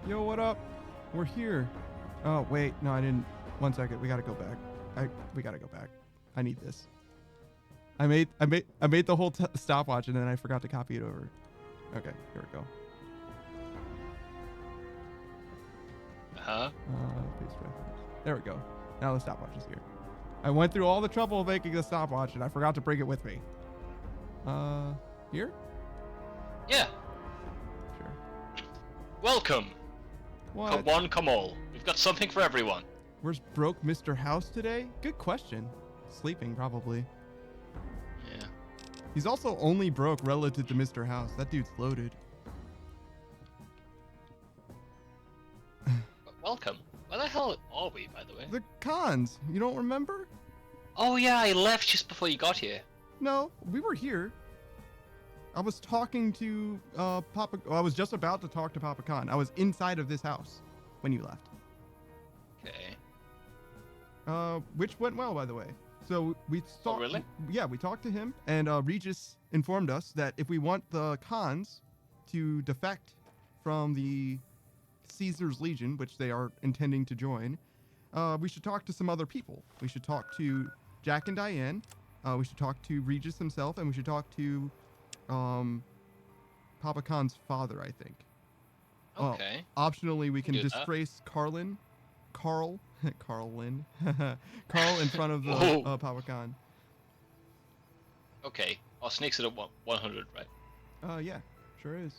Yo, what up? We're here. Oh, wait. No, I didn't. 1 second. We gotta go back. We gotta go back. I need this. I made the whole stopwatch and then I forgot to copy it over. Okay, here we go. Paste reference. There we go. Now the stopwatch is here. I went through all the trouble of making the stopwatch and I forgot to bring it with me. Here? Yeah. Sure. Welcome. What? Come one, come all. We've got something for everyone. Where's broke Mr. House today? Good question. Sleeping, probably. Yeah. He's also only broke relative to Mr. House. That dude's loaded. Welcome. Where the hell are we, by the way? The cons. You don't remember? Oh yeah, I left just before you got here. No, we were here. I was talking to Papa. Well, I was just about to talk to Papa Khan. I was inside of this house when you left. Okay. Which went well, by the way. So we Oh, really? Yeah, we talked to him, and Regis informed us that if we want the cons to defect from the Caesar's Legion, which they are intending to join, we should talk to some other people. We should talk to Jack and Diane. We should talk to Regis himself, and we should talk to Papa Khan's father, I think. Okay. Optionally, we can do that. disgrace Carl Lynn in front of Whoa. Papa Khan. Okay. Our sneaks at a 100, right? Yeah, sure is.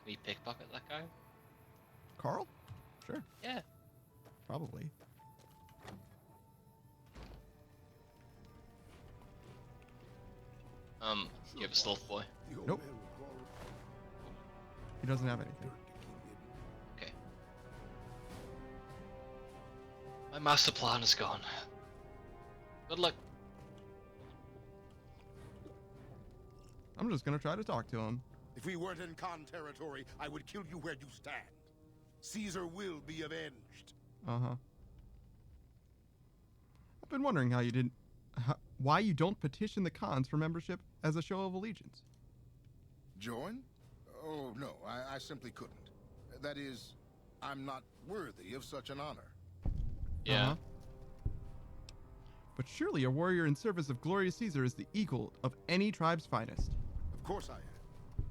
Can we pickpocket that guy? Carl? Sure, Yeah. probably. You have a stealth boy. Nope. He doesn't have anything. Okay. My master plan is gone. Good luck. I'm just gonna try to talk to him. If we weren't in Khan territory, I would kill you where you stand. Caesar will be avenged. Uh-huh. I've been wondering why you don't petition the cons for membership as a show of allegiance. Join? Oh, no, I simply couldn't. That is, I'm not worthy of such an honor. Yeah. Uh-huh. But surely a warrior in service of glorious Caesar is the equal of any tribe's finest. Of course I am.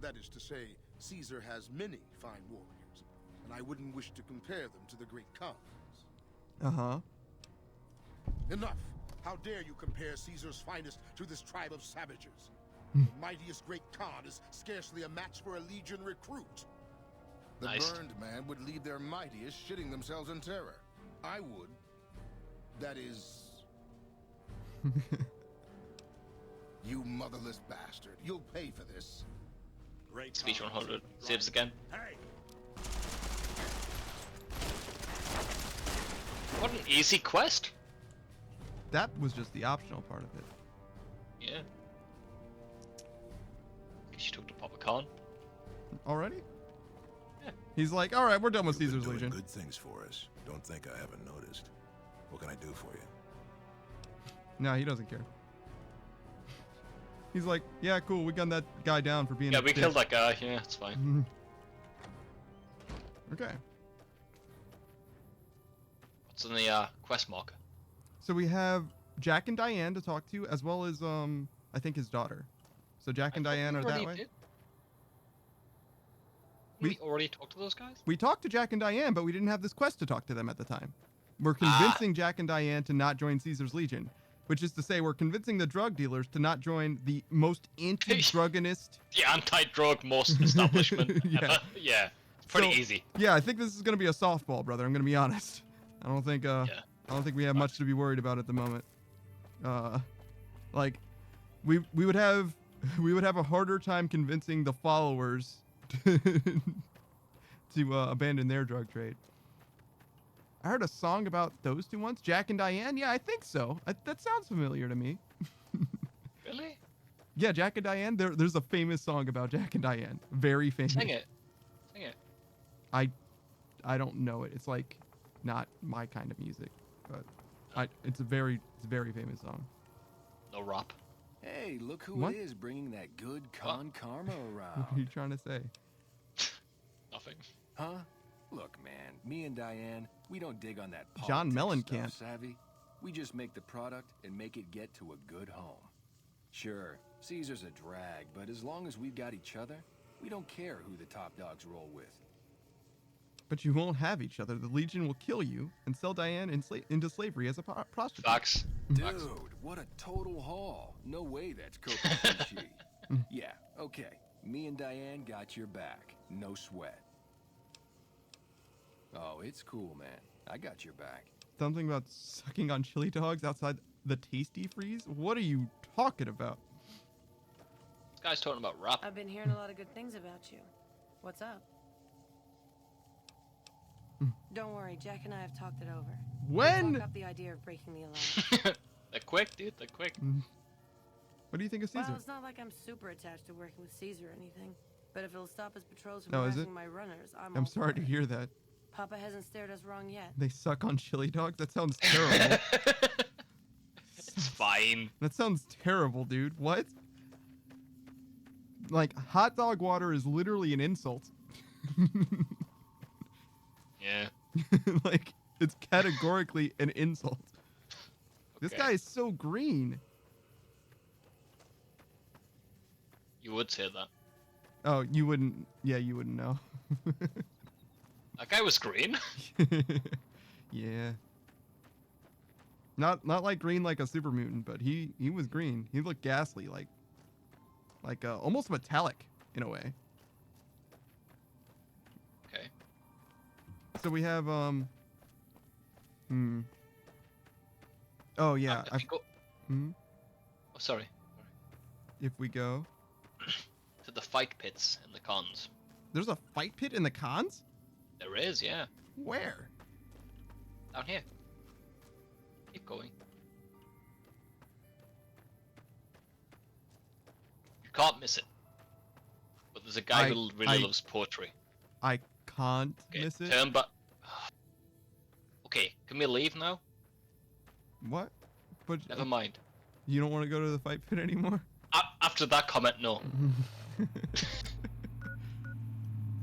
That is to say, Caesar has many fine warriors, and I wouldn't wish to compare them to the great Khans. Uh-huh. Enough! How dare you compare Caesar's finest to this tribe of savages? The mightiest great Khan is scarcely a match for a legion recruit. The Nice. burned man would lead their mightiest shitting themselves in terror. I would. That is... You motherless bastard. You'll pay for this. Great Speech Khan. 100. Saves again. Hey! What an easy quest. That was just the optional part of it. Yeah. Guess you took to Papa Khan. Already? Yeah. He's like, all right, we're done with You've been Caesar's doing Legion. good things for us. Don't think I haven't noticed. What can I do for you? No, he doesn't care. He's like, yeah, cool, we gunned that guy down for being Yeah, a we dick. killed that guy. Yeah, it's fine. Okay. What's in the quest marker? So we have Jack and Diane to talk to, as well as I think his daughter. So Jack and Diane are that way. Did. We- We already talked to those guys? We talked to Jack and Diane, but we didn't have this quest to talk to them at the time. We're convincing Jack and Diane to not join Caesar's Legion, which is to say we're convincing the drug dealers to not join the most anti-drugginist. The anti-drug most establishment Yeah. ever. Yeah. It's pretty So- easy. Yeah, I think this is going to be a softball, brother. I'm going to be honest. I don't think Yeah. I don't think we have much to be worried about at the moment. Like we would have a harder time convincing the followers to abandon their drug trade. I heard a song about those two once, Jack and Diane. Yeah, I think so. That sounds familiar to me. Really? Yeah, Jack and Diane. There's a famous song about Jack and Diane. Very famous. Sing it. Sing it. I don't know it. It's like not my kind of music, but it's a very famous song. No rap. Hey, look who What? it is bringing that good con karma What are you around. trying to say? Nothing. Huh? Look, man, me and Diane, we don't dig on that John politics Mellencamp. stuff, savvy? We just make the product and make it get to a good home. Sure, Caesar's a drag, but as long as we've got each other, we don't care who the top dogs roll with. But you won't have each other. The Legion will kill you and sell Diane into slavery as a prostitute. Facts. Dude, Facts. what a total haul. No way that's Coco. Yeah, okay. Me and Diane got your back. No sweat. Oh, it's cool, man. I got your back. Something about sucking on chili dogs outside the Tasty Freeze? What are you talking about? This guy's talking about rap. I've been hearing a lot of good things about you. What's up? Don't worry, Jack and I have talked it over. When? We talked up the idea of breaking the alliance. They're quick, dude. They're quick. What do you think of Caesar? Well, it's not like I'm super attached to working with Caesar or anything. But if it'll stop his patrols from Oh, is it? harassing my runners, I'm I'm all sorry for to it. hear that. Papa hasn't stared us wrong yet. They suck on chili dogs? That sounds terrible. It's fine. That sounds terrible, dude. What? Like, hot dog water is literally an insult. Yeah. Like, it's categorically an insult. This Okay. guy is so green. You would say that. Oh, you wouldn't. Yeah, you wouldn't know. That guy was green. Yeah. Not like green like a super mutant, but he was green. He looked ghastly, like almost metallic in a way. Okay. So we have Oh yeah. If you go... Hmm? Oh, sorry. If we go, To the fight pits and the cons. there's a fight pit in the cons. There is, yeah. Where? Down here. Keep going. You can't miss it. But there's a guy who really loves poetry. I can't Okay, miss it. turn back. Okay, can we leave now? What? But Never mind. you don't want to go to the fight pit anymore? After that comment, no.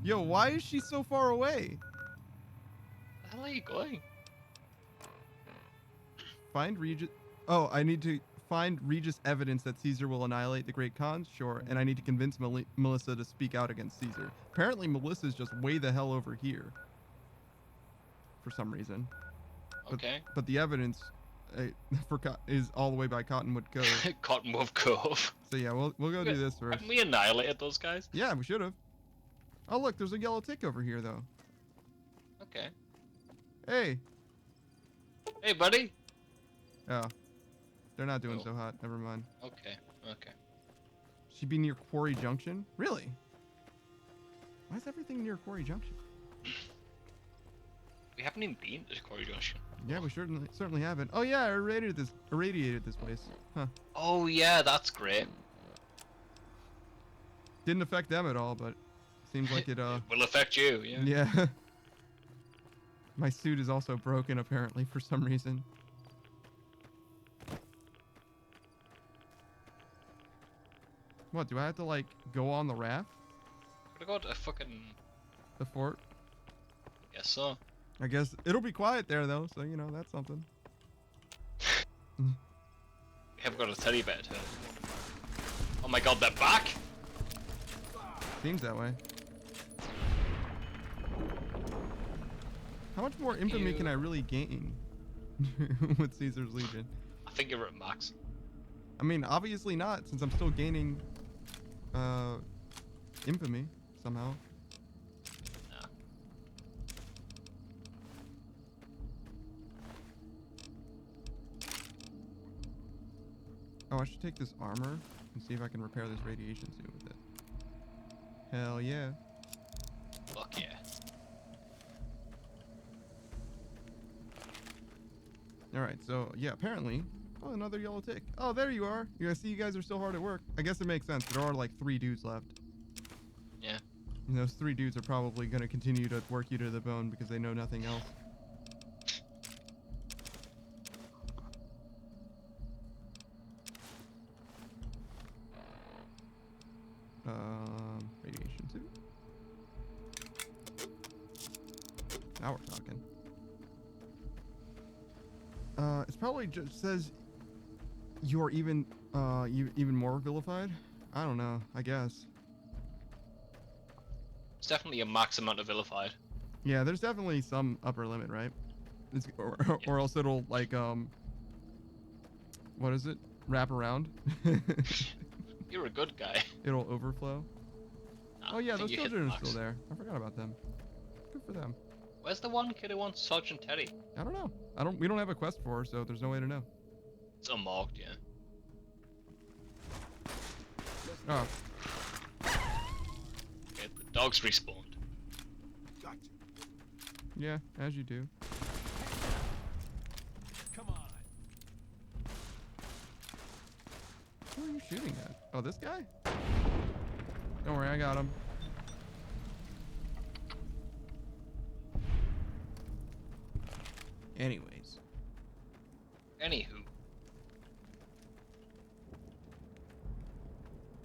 Yo, why is she so far away? Where the hell are you going? Find Regis. Oh, I need to find Regis evidence that Caesar will annihilate the Great Khans. Sure, and I need to convince Melissa to speak out against Caesar. Apparently, Melissa's just way the hell over here. For some reason. Okay. But the evidence is all the way by Cottonwood Cove. Cottonwood Cove. So yeah, we'll go do this first. Haven't we annihilated those guys? Yeah, we should have. Oh look, there's a yellow tick over here though. Okay. Hey. Hey, buddy. Oh. They're not doing Oh. so hot. Never mind. Okay. Okay. She'd be near Quarry Junction? Really? Why is everything near Quarry Junction? We haven't even been to Quarry Junction. Yeah, we certainly haven't. Oh yeah, I irradiated this place. Huh. Oh yeah, that's great. Didn't affect them at all, but seems like it Will affect you, yeah. yeah. My suit is also broken apparently for some reason. What, do I have to like go on the raft? Could I go to fucking... The fort? Guess so. I guess it'll be quiet there though, so you know, that's something. We haven't got a teddy bear to... Oh my god, they're back! Seems that way. How much more infamy can I really gain with Caesar's Legion? I think you're at max. I mean, obviously not, since I'm still gaining infamy somehow. Nah. Oh, I should take this armor and see if I can repair this radiation suit with it. Hell yeah. Fuck yeah. Alright, so yeah, apparently. Oh, another yellow tick. Oh, there you are. You guys see, you guys are still hard at work. I guess it makes sense. There are like 3 dudes left. Yeah. And those 3 dudes are probably going to continue to work you to the bone because they know nothing else. Radiation suit. Now we're talking. It's probably just says you're even even more vilified. I don't know. I guess. It's definitely a max amount of vilified. Yeah, there's definitely some upper limit, right? Or else it'll like what is it? Wrap around. You're a good guy. It'll overflow. Nah, Oh yeah, I those think you hit children are max. still there. I forgot about them. Good for them. Where's the one kid who wants Sergeant Teddy? I don't know. We don't have a quest for her, so there's no way to know. It's unmarked, yeah. Oh, Okay, the dogs respawned. Gotcha. yeah, as you do. Come on. Who are you shooting at? Oh, this guy? Don't worry, I got him. Anyways. Anywho.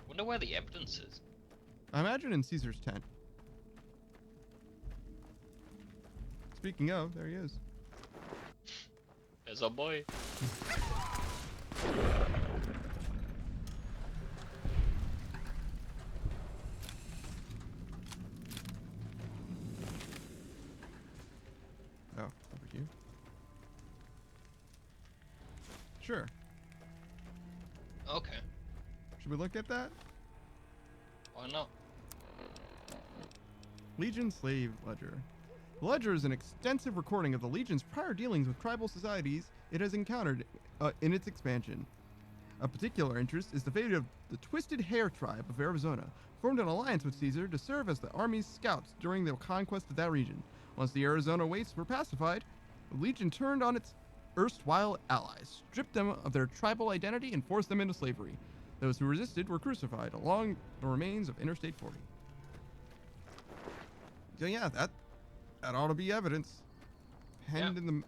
Wonder where the evidence is. I imagine in Caesar's tent. Speaking of, there he is. There's our boy. Oh, over here. Sure. Okay. Should we look at that? Why not? Legion Slave Ledger. The Ledger is an extensive recording of the Legion's prior dealings with tribal societies it has encountered in its expansion. Of particular interest is the fate of the Twisted Hair tribe of Arizona, formed an alliance with Caesar to serve as the army's scouts during the conquest of that region. Once the Arizona wastes were pacified, the Legion turned on its erstwhile allies, stripped them of their tribal identity, and forced them into slavery. Those who resisted were crucified along the remains of Interstate 40. So yeah, that ought to be evidence. Hand in the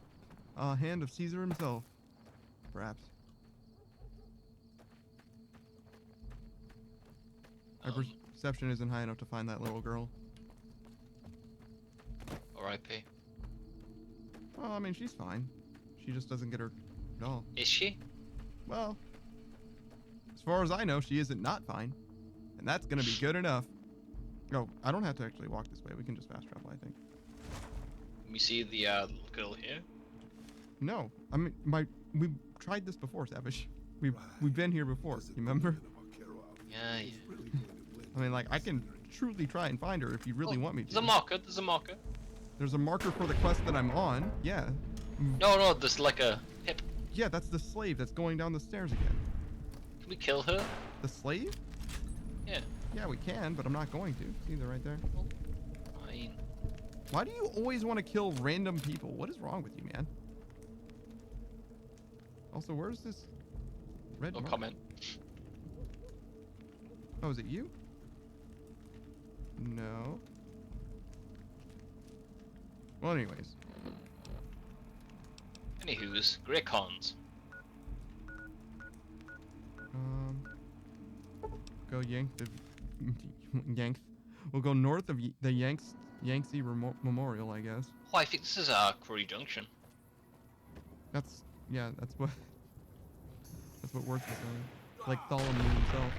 hand of Caesar himself, perhaps. My perception isn't high enough to find that little girl. R.I.P. Well, I mean, she's fine. She just doesn't get her doll. Is she? Well, as far as I know, she isn't not fine. And that's gonna be good enough. Oh, I don't have to actually walk this way. We can just fast travel, I think. Let me see the little girl here. No, I mean, we tried this before, Savage. We've been here before. You remember? Yeah, yeah. I mean, like, I can truly try and find her if you really want me There's a to. marker. There's a marker. There's a marker for the quest that I'm on. Yeah. No, there's like a hip. Yeah, that's the slave that's going down the stairs again. Can we kill her? The slave? Yeah. Yeah, we can, but I'm not going to. See, they're right there. Fine. Why do you always want to kill random people? What is wrong with you, man? Also, where's this red No mark? comment. Oh, is it you? No. Well, anyways. Anywho's, great cons. Go yank the yank. We'll go north of the Yangtze Memorial, I guess. Oh, I think this is Quarry Junction. That's what Worth is saying. Like Tholomew himself.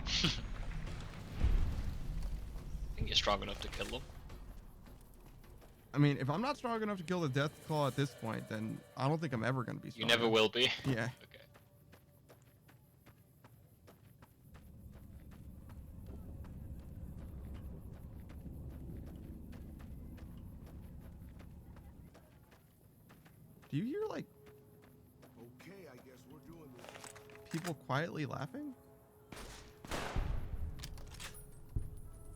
I think you're strong enough to kill them. I mean, if I'm not strong enough to kill the Death Claw at this point, then I don't think I'm ever gonna be You strong. never will be. Yeah. Okay. Do you hear like Okay, I guess we're doing this. people quietly laughing?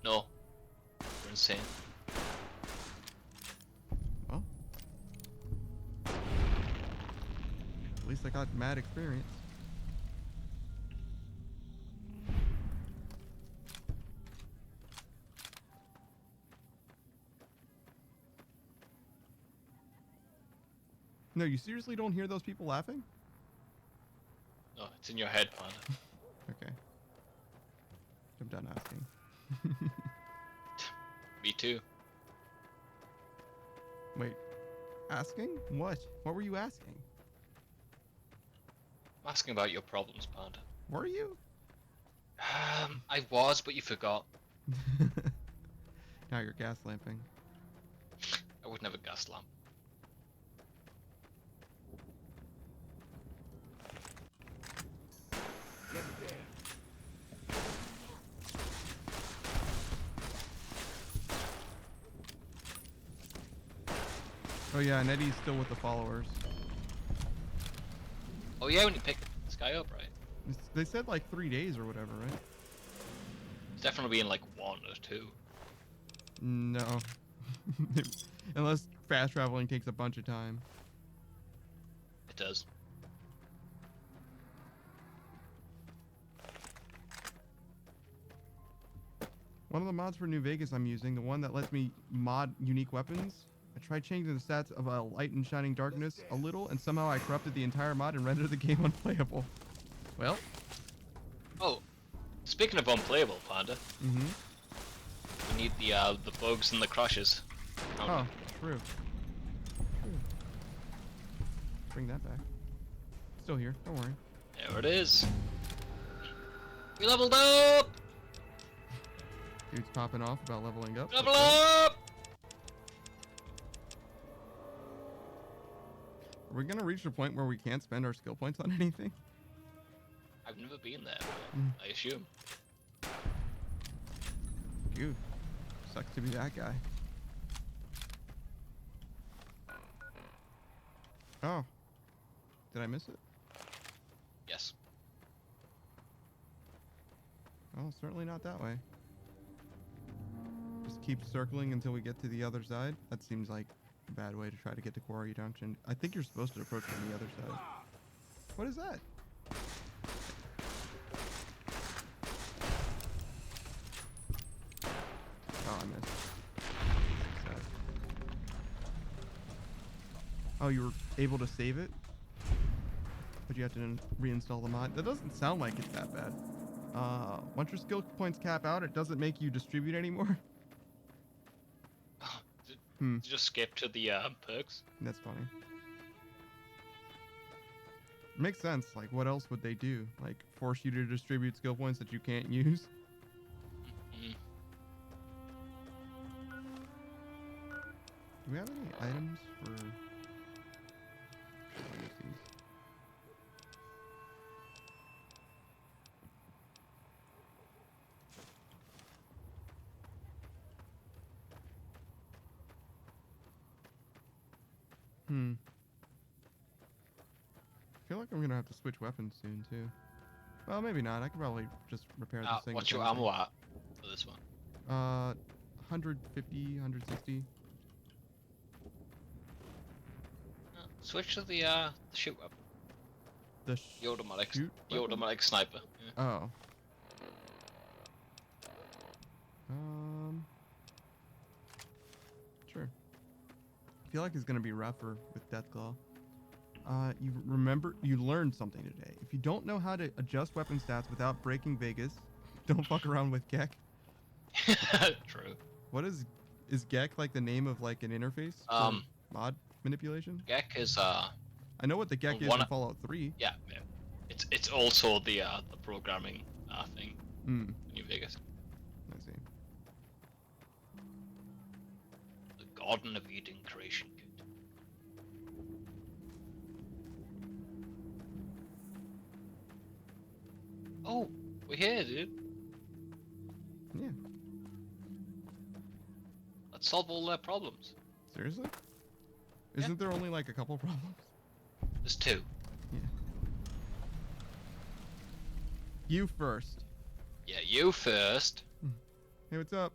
No. You're insane. Well, at least I got mad experience. No, you seriously don't hear those people laughing? No, it's in your head, man. Okay. I'm done asking. Me too. Wait. Asking? What? What were you asking? I'm asking about your problems, Panda. Were you? I was, but you forgot. Now you're gas lamping. I would never gas lamp. Oh yeah, and Eddie's still with the followers. Oh yeah, when you pick this guy up, right? They said like 3 days or whatever, right? It's definitely in like 1 or 2. No. Unless fast traveling takes a bunch of time. It does. One of the mods for New Vegas I'm using, the one that lets me mod unique weapons, I tried changing the stats of Light and Shining Darkness a little, and somehow I corrupted the entire mod and rendered the game unplayable. Well. Oh, speaking of unplayable, Panda, Mm-hmm. we need the bugs and the crashes. Oh, true. Bring that back. Still here, don't worry. There it is. We leveled up! Dude's popping off about leveling up. Level up! Are we gonna reach the point where we can't spend our skill points on anything? I've never been there, Mm. I assume. Dude, sucks to be that guy. Oh. Did I miss it? Yes. Oh, certainly not that way. Just keep circling until we get to the other side. That seems like a bad way to try to get to Quarry Junction. I think you're supposed to approach from the other side. What is that? Oh, I missed. Sad. Oh, you were able to save it? But you have to reinstall the mod? That doesn't sound like it's that bad. Once your skill points cap out, it doesn't make you distribute anymore. Just skip to the perks. That's funny. Makes sense. Like, what else would they do? Like, force you to distribute skill points that you can't use? Mm. Do we have any items for... I'll use these. I feel like I'm gonna have to switch weapons soon too. Well, maybe not. I could probably just repair this thing. What's with your anything. ammo at for this one? 150, 160. Switch to the shoot weapon. The automatic, shoot the weapon? automatic sniper. Yeah. Oh. Sure. I feel like it's gonna be rougher with Deathclaw. You learned something today. If you don't know how to adjust weapon stats without breaking Vegas, don't fuck around with Gek. True. What is Gek like the name of like an interface? For mod manipulation? Gek is I know what the Gek is one- in Fallout 3. yeah. It's also the programming thing Hmm. in New Vegas. I see. The Garden of Eden creation kit. Oh, we're here, dude. Yeah. Let's solve all their problems. Seriously? Isn't there only like a couple problems? There's 2. Yeah. You first. Yeah, you first. Hey, what's up?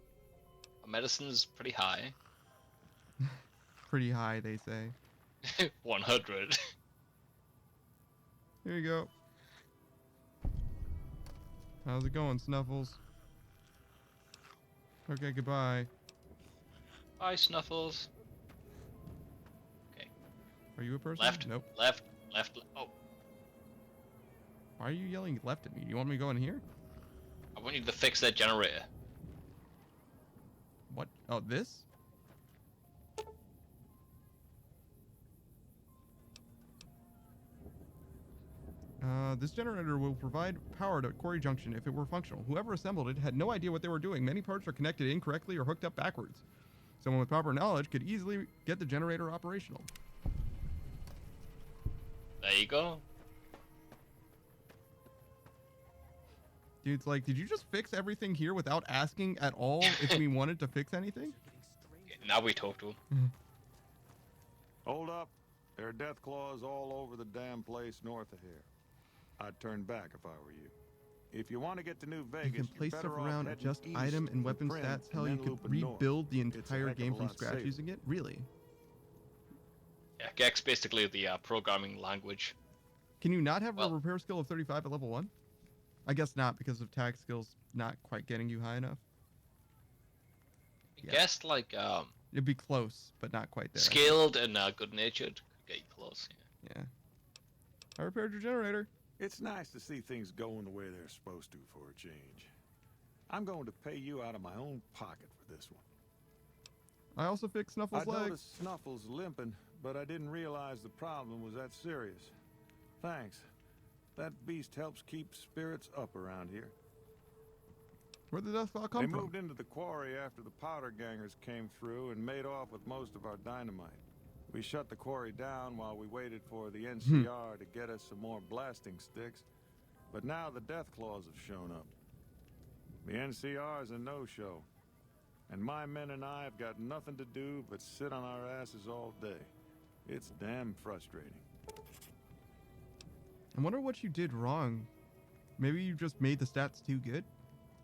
Our medicine's pretty high. Pretty high, they say. 100. Here you go. How's it going, Snuffles? Okay, goodbye. Bye, Snuffles. Okay. Are you a person? Left. Nope. Left. Oh, Why are you yelling left at me? Do you want me to go in here? I want you to fix that generator. What? Oh, this? This generator will provide power to Quarry Junction if it were functional. Whoever assembled it had no idea what they were doing. Many parts are connected incorrectly or hooked up backwards. Someone with proper knowledge could easily get the generator operational. There you go. Dude's like, did you just fix everything here without asking at all if we wanted to fix anything? Now we talk to him. Hold up. There are death claws all over the damn place north of here. I'd turn back if I were you. If you want to get to New Vegas, You can place you're stuff better off around, heading adjust east item and to weapon Prim, stats. Hell, and you then could looping north. rebuild the It's a entire heck of game a from lot scratch safer. using it? Really? Yeah, Gex basically the programming language. Can you not have a Well- repair skill of 35 at level 1? I guess not, because of tag skills not quite getting you high enough. I Yeah. guess like It'd be close, but not quite there. skilled and good-natured could get you close. Yeah. Yeah. I repaired your generator. It's nice to see things going the way they're supposed to for a change. I'm going to pay you out of my own pocket for this one. I also fixed Snuffles' I leg. noticed Snuffles limping, but I didn't realize the problem was that serious. Thanks. That beast helps keep spirits up around here. Where'd the Deathclaw They come from? moved into the quarry after the powder gangers came through and made off with most of our dynamite. We shut the quarry down while we waited for the NCR to get us some more blasting sticks. But now the Deathclaws have shown up. The NCR's a no-show. And my men and I have got nothing to do but sit on our asses all day. It's damn frustrating. I wonder what you did wrong. Maybe you just made the stats too good?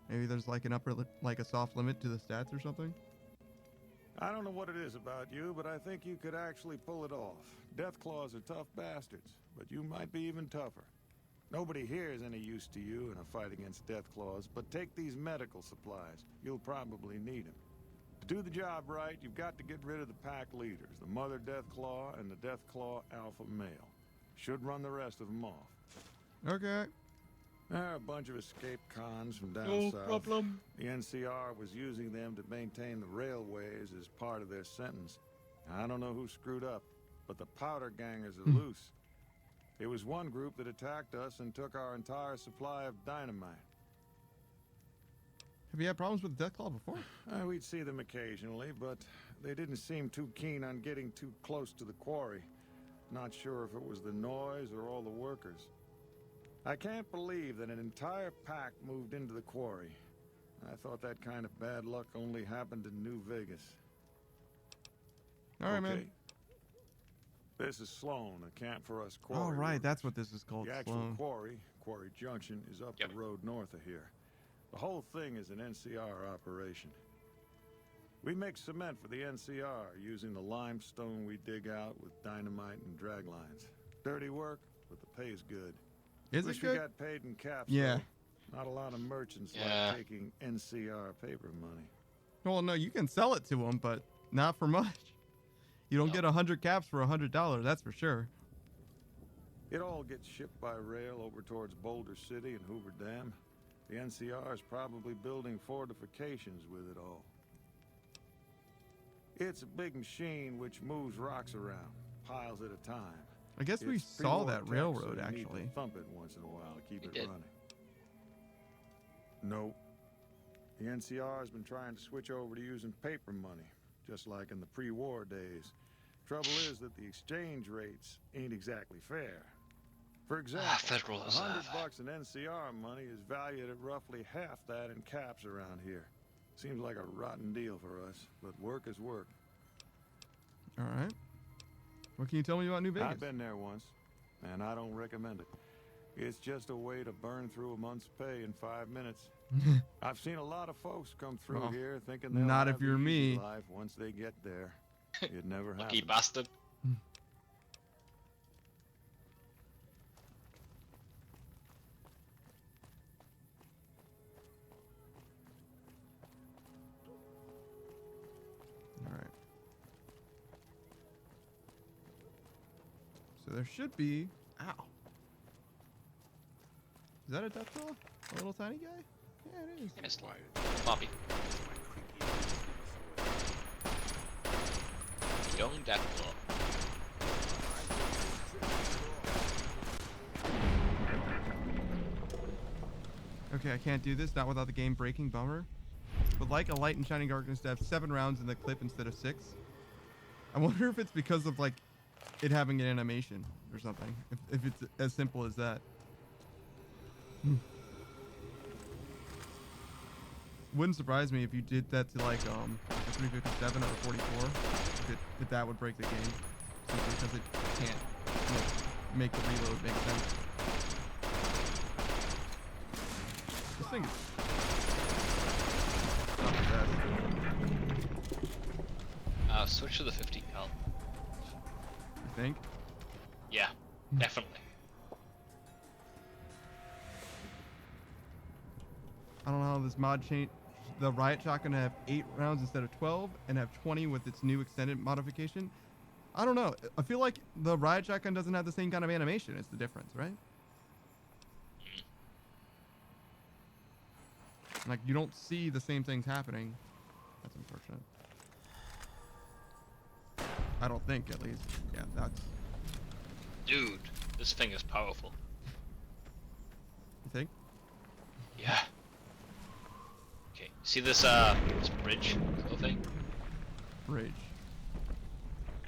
Maybe there's like an like a soft limit to the stats or something? I don't know what it is about you, but I think you could actually pull it off. Deathclaws are tough bastards, but you might be even tougher. Nobody here is any use to you in a fight against Deathclaws, but take these medical supplies. You'll probably need them. To do the job right, you've got to get rid of the pack leaders, the Mother Deathclaw and the Deathclaw Alpha Male. Should run the rest of them off. Okay. There are a bunch of escaped cons from down No south. problem. The NCR was using them to maintain the railways as part of their sentence. I don't know who screwed up, but the powder gangers are loose. It was one group that attacked us and took our entire supply of dynamite. Have you had problems with Deathclaw before? We'd see them occasionally, but they didn't seem too keen on getting too close to the quarry. Not sure if it was the noise or all the workers. I can't believe that an entire pack moved into the quarry. I thought that kind of bad luck only happened in New Vegas. All right, Okay. man. This is Sloan, a Camp for Us quarry. Oh, right. workers. That's what this is called. The actual Sloan. quarry, Quarry Junction, is up Yep. the road north of here. The whole thing is an NCR operation. We make cement for the NCR using the limestone we dig out with dynamite and drag lines. Dirty work, but the pay's good. Is Wish it good? we got paid in caps. Yeah. Though. Not a lot of merchants Yeah. like taking NCR paper money. Well, no, you can sell it to them, but not for much. You don't No. get 100 caps for $100, that's for sure. It all gets shipped by rail over towards Boulder City and Hoover Dam. The NCR is probably building fortifications with it all. It's a big machine which moves rocks around, piles at a time. I guess we It's saw pre-war that tech, so railroad, you need actually. to thump it once in a while to keep We it did. running. Nope. The NCR has been trying to switch over to using paper money, just like in the pre-war days. Trouble is that the exchange rates ain't exactly fair. For example, Federal Reserve. $100 in NCR money is valued at roughly half that in caps around here. Seems like a rotten deal for us, but work is work. All right. What can you tell me about New Vegas? I've been there once, and I don't recommend it. It's just a way to burn through a month's pay in 5 minutes. I've seen a lot of folks come through Well, here thinking they'll not have if you're the easy me. life once they get there. It never Lucky happens. bastard. All right. So there should be. Ow. Is that a Deathclaw? A little tiny guy? Yeah, it is. Yes, Bobby. Young Deathclaw. Okay, I can't do this. Not without the game breaking. Bummer. Would like a light and shining darkness to have 7 rounds in the clip instead of 6. I wonder if it's because of like it having an animation or something. If it's as simple as that. Wouldn't surprise me if you did that to like a 357 or a 44. If that would break the game, simply because it can't make the reload make sense. This thing is not the best. Switch to the 50 cal. You think? Yeah, definitely. I don't know how this mod change. The riot shotgun to have 8 rounds instead of 12 and have 20 with its new extended modification. I don't know. I feel like the riot shotgun doesn't have the same kind of animation. It's the difference, right? Like you don't see the same things happening. That's unfortunate. I don't think, at least. Yeah, that's. Dude, this thing is powerful. You think? Yeah. Okay, see this this bridge sort of thing? Bridge.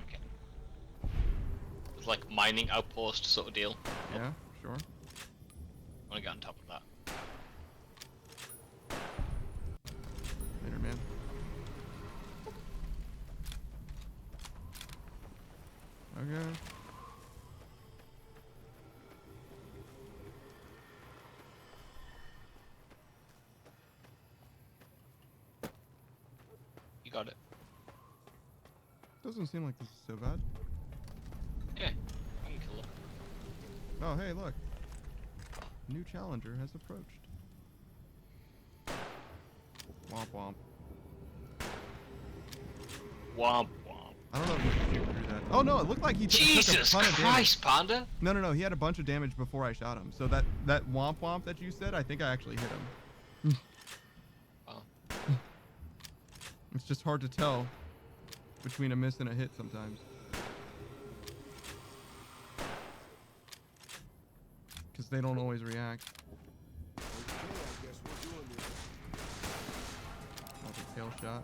Okay. It's like mining outpost sort of deal. Yeah, sure. I wanna get on top of that. Later, man. Okay. You got it. Doesn't seem like this is so bad. Yeah, I can kill him. Oh, hey, look. New challenger has approached. Womp womp. Womp womp. I don't know if we can shoot through that. Oh no, it looked like he took a Jesus ton of damage. Christ, Panda! No, he had a bunch of damage before I shot him. So that womp womp that you said, I think I actually hit him. Oh. It's just hard to tell between a miss and a hit sometimes. Because they don't always react. Okay, I guess we're doing this. Like a tail shot.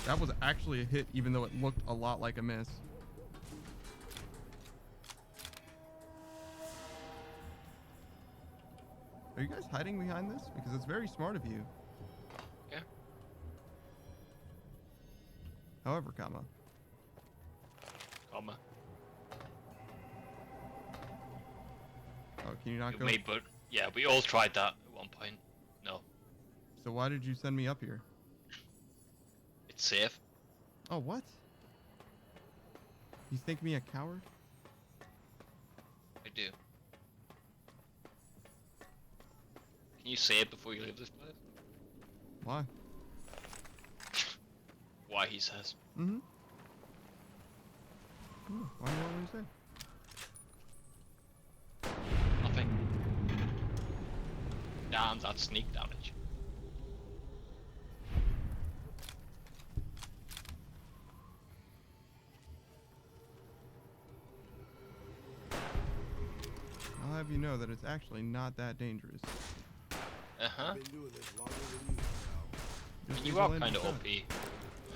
That was actually a hit, even though it looked a lot like a miss. Are you guys hiding behind this? Because it's very smart of you. Yeah. However, comma. Comma. Oh, can you not You go? may, but yeah, we all tried that at one point. No, So why did you send me up here? it's safe. Oh, what? You think me a coward? I do. Can you say it before you leave this place? Why? Why he says. Mm-hmm. Why do you want me to say? Nothing. Damn, that's sneak damage. I'll have you know that it's actually not that dangerous. Uh-huh. Been doing this longer than you have. Just You use are a landing kind of shot. OP.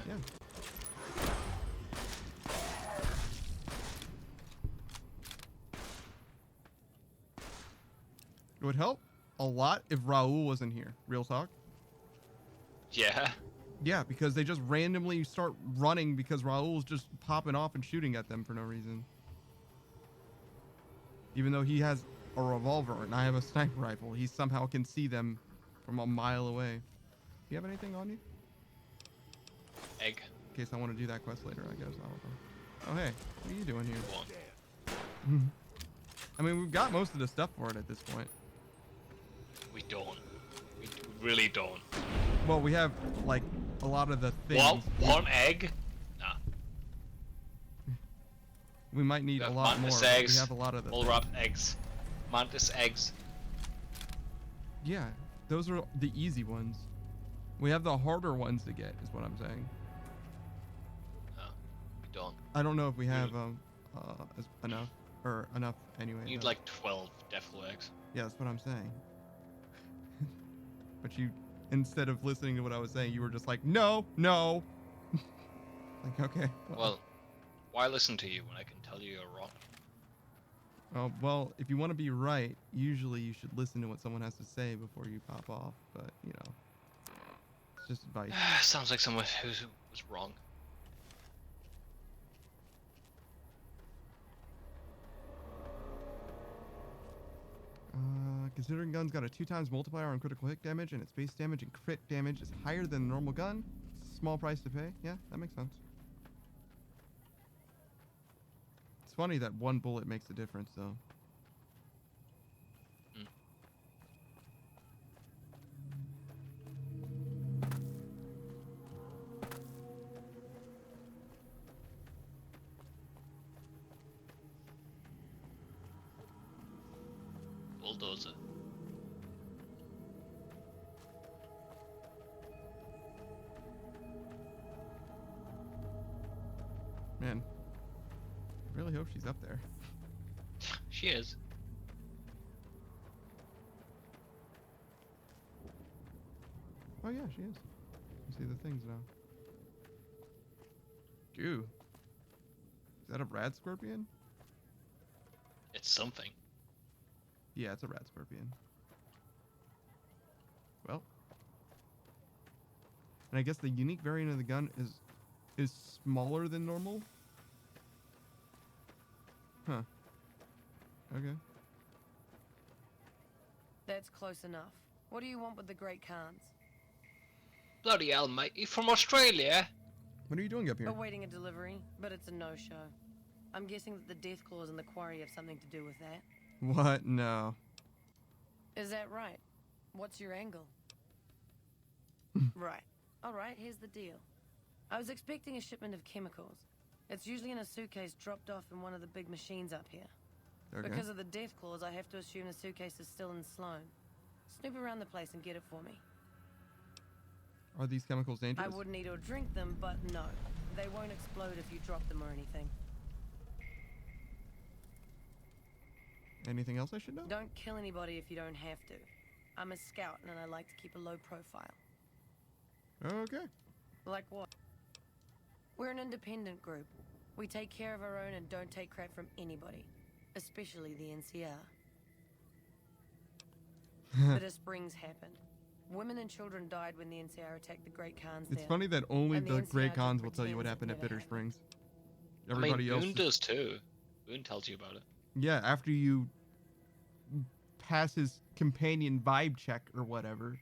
Yeah. It would help a lot if Raul wasn't here. Real talk. Yeah. Yeah, because they just randomly start running because Raul's just popping off and shooting at them for no reason. Even though he has a revolver and I have a sniper rifle, he somehow can see them from a mile away. Do you have anything on you? Egg. In case I want to do that quest later, I guess. I don't know. Oh, hey. What are you doing here? Go on. I mean, we've got most of the stuff for it at this point. We don't. We really don't. Well, we have, like, a lot of the things. One egg? Nah. We might need We a have lot more. mantis but eggs. We have a lot of the Mole wrapped eggs. Mantis eggs. Yeah, those are the easy ones. We have the harder ones to get, is what I'm saying. No. We don't. I don't know if we have enough or enough anyway. We need though. like 12 Deathflow eggs. Yeah, that's what I'm saying. But you, instead of listening to what I was saying, you were just like, no, no. Like, okay. Well, why listen to you when I can tell you you're wrong? Oh, well, if you want to be right, usually you should listen to what someone has to say before you pop off. But, you know, it's just advice. Sounds like someone who was wrong. Considering gun's got a 2x multiplier on critical hit damage and its base damage and crit damage is higher than the normal gun, it's a small price to pay. Yeah, that makes sense. It's funny that one bullet makes a difference, though. Bulldozer. Man, I really hope she's up there. She is. Oh yeah, she is. You see the things now. Goo. Is that a rad scorpion? It's something. Yeah, it's a rad scorpion. Well. And I guess the unique variant of the gun is smaller than normal? Huh. Okay. That's close enough. What do you want with the Great Khans? Bloody hell, mate. You from Australia? What are you doing up here? Awaiting a delivery, but it's a no-show. I'm guessing that the death claws in the quarry have something to do with that. What? No. Is that right? What's your angle? Right. Alright, here's the deal. I was expecting a shipment of chemicals. It's usually in a suitcase dropped off in one of the big machines up here. Okay. Because of the death claws, I have to assume the suitcase is still in Sloan. Snoop around the place and get it for me. Are these chemicals dangerous? I wouldn't eat or drink them, but no. They won't explode if you drop them or anything. Anything else I should know? Don't kill anybody if you don't have to. I'm a scout and I like to keep a low profile. Okay. Like what? We're an independent group. We take care of our own and don't take crap from anybody. Especially the NCR. Bitter Springs happened. Women and children died when the NCR attacked the Great Khans It's there. funny that only And the the NCR Great just Khans will tell you what pretends it happened at never Bitter happened. Springs. Everybody else. Boone does too. Boone tells you about it. Yeah, after you pass his companion vibe check or whatever.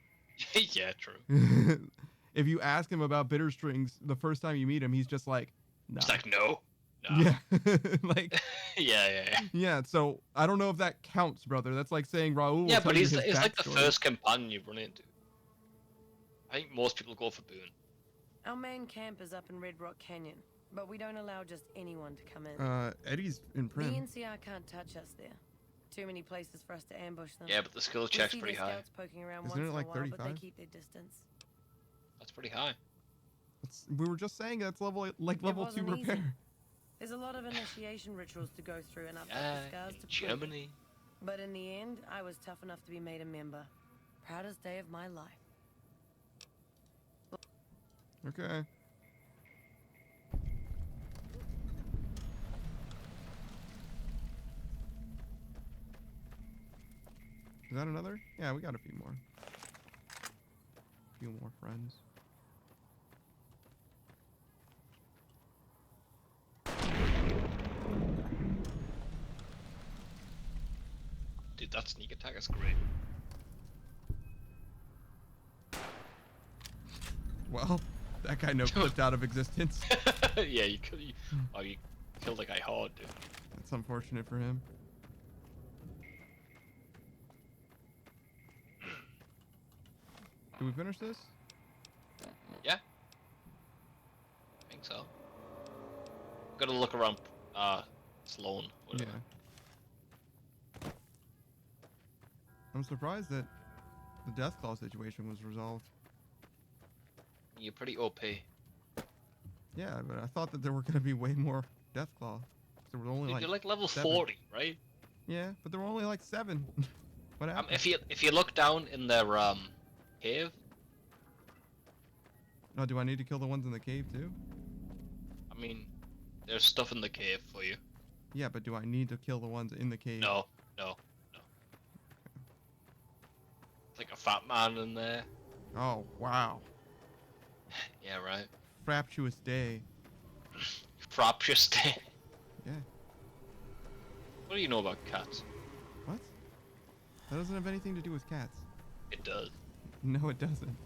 Yeah, true. If you ask him about Bitter Springs the first time you meet him, he's just like, nah. It's like, no. No. Yeah. Like, Yeah. yeah, so I don't know if that counts, brother. That's like saying Raul will Yeah, tell but you he's his like the backstory. first companion you run into. I think most people go for Boone. Our main camp is up in Red Rock Canyon, but we don't allow just anyone to come in. Eddie's in The Prim. NCR can't touch us there. Too many places for us to ambush them. Yeah, but the skill We check's see pretty their high. scouts poking around Isn't once it in like a while, but 35? they keep their distance. That's pretty high. We were just saying that's level 2 wasn't easy. repair. There's a lot of initiation rituals to go through and up Yeah, the scars in to prove it. Germany. But in the end, I was tough enough to be made a member. Proudest day of my life. Okay. Is that another? Yeah, we got a few more. A few more friends. Dude, that sneak attack is great. Well, that guy no flipped out of existence. Yeah, you killed the guy hard, dude. That's unfortunate for him. Did we finish this? Yeah. I think so. Gotta look around, Sloan. Yeah. Whatever. I'm surprised that the Deathclaw situation was resolved. You're pretty OP. Yeah, but I thought that there were going to be way more Deathclaw. There were only Dude, like you're like level 7. 40, right? Yeah, but there were only like 7. What happened? If you look down in their cave. Oh, do I need to kill the ones in the cave too? I mean, there's stuff in the cave for you. Yeah, but do I need to kill the ones in the cave? No. It's like a fat man in there. Oh, wow. Yeah, right. Fraptious day. Fraptious day. Yeah. What do you know about cats? What? That doesn't have anything to do with cats. It does. No, it doesn't.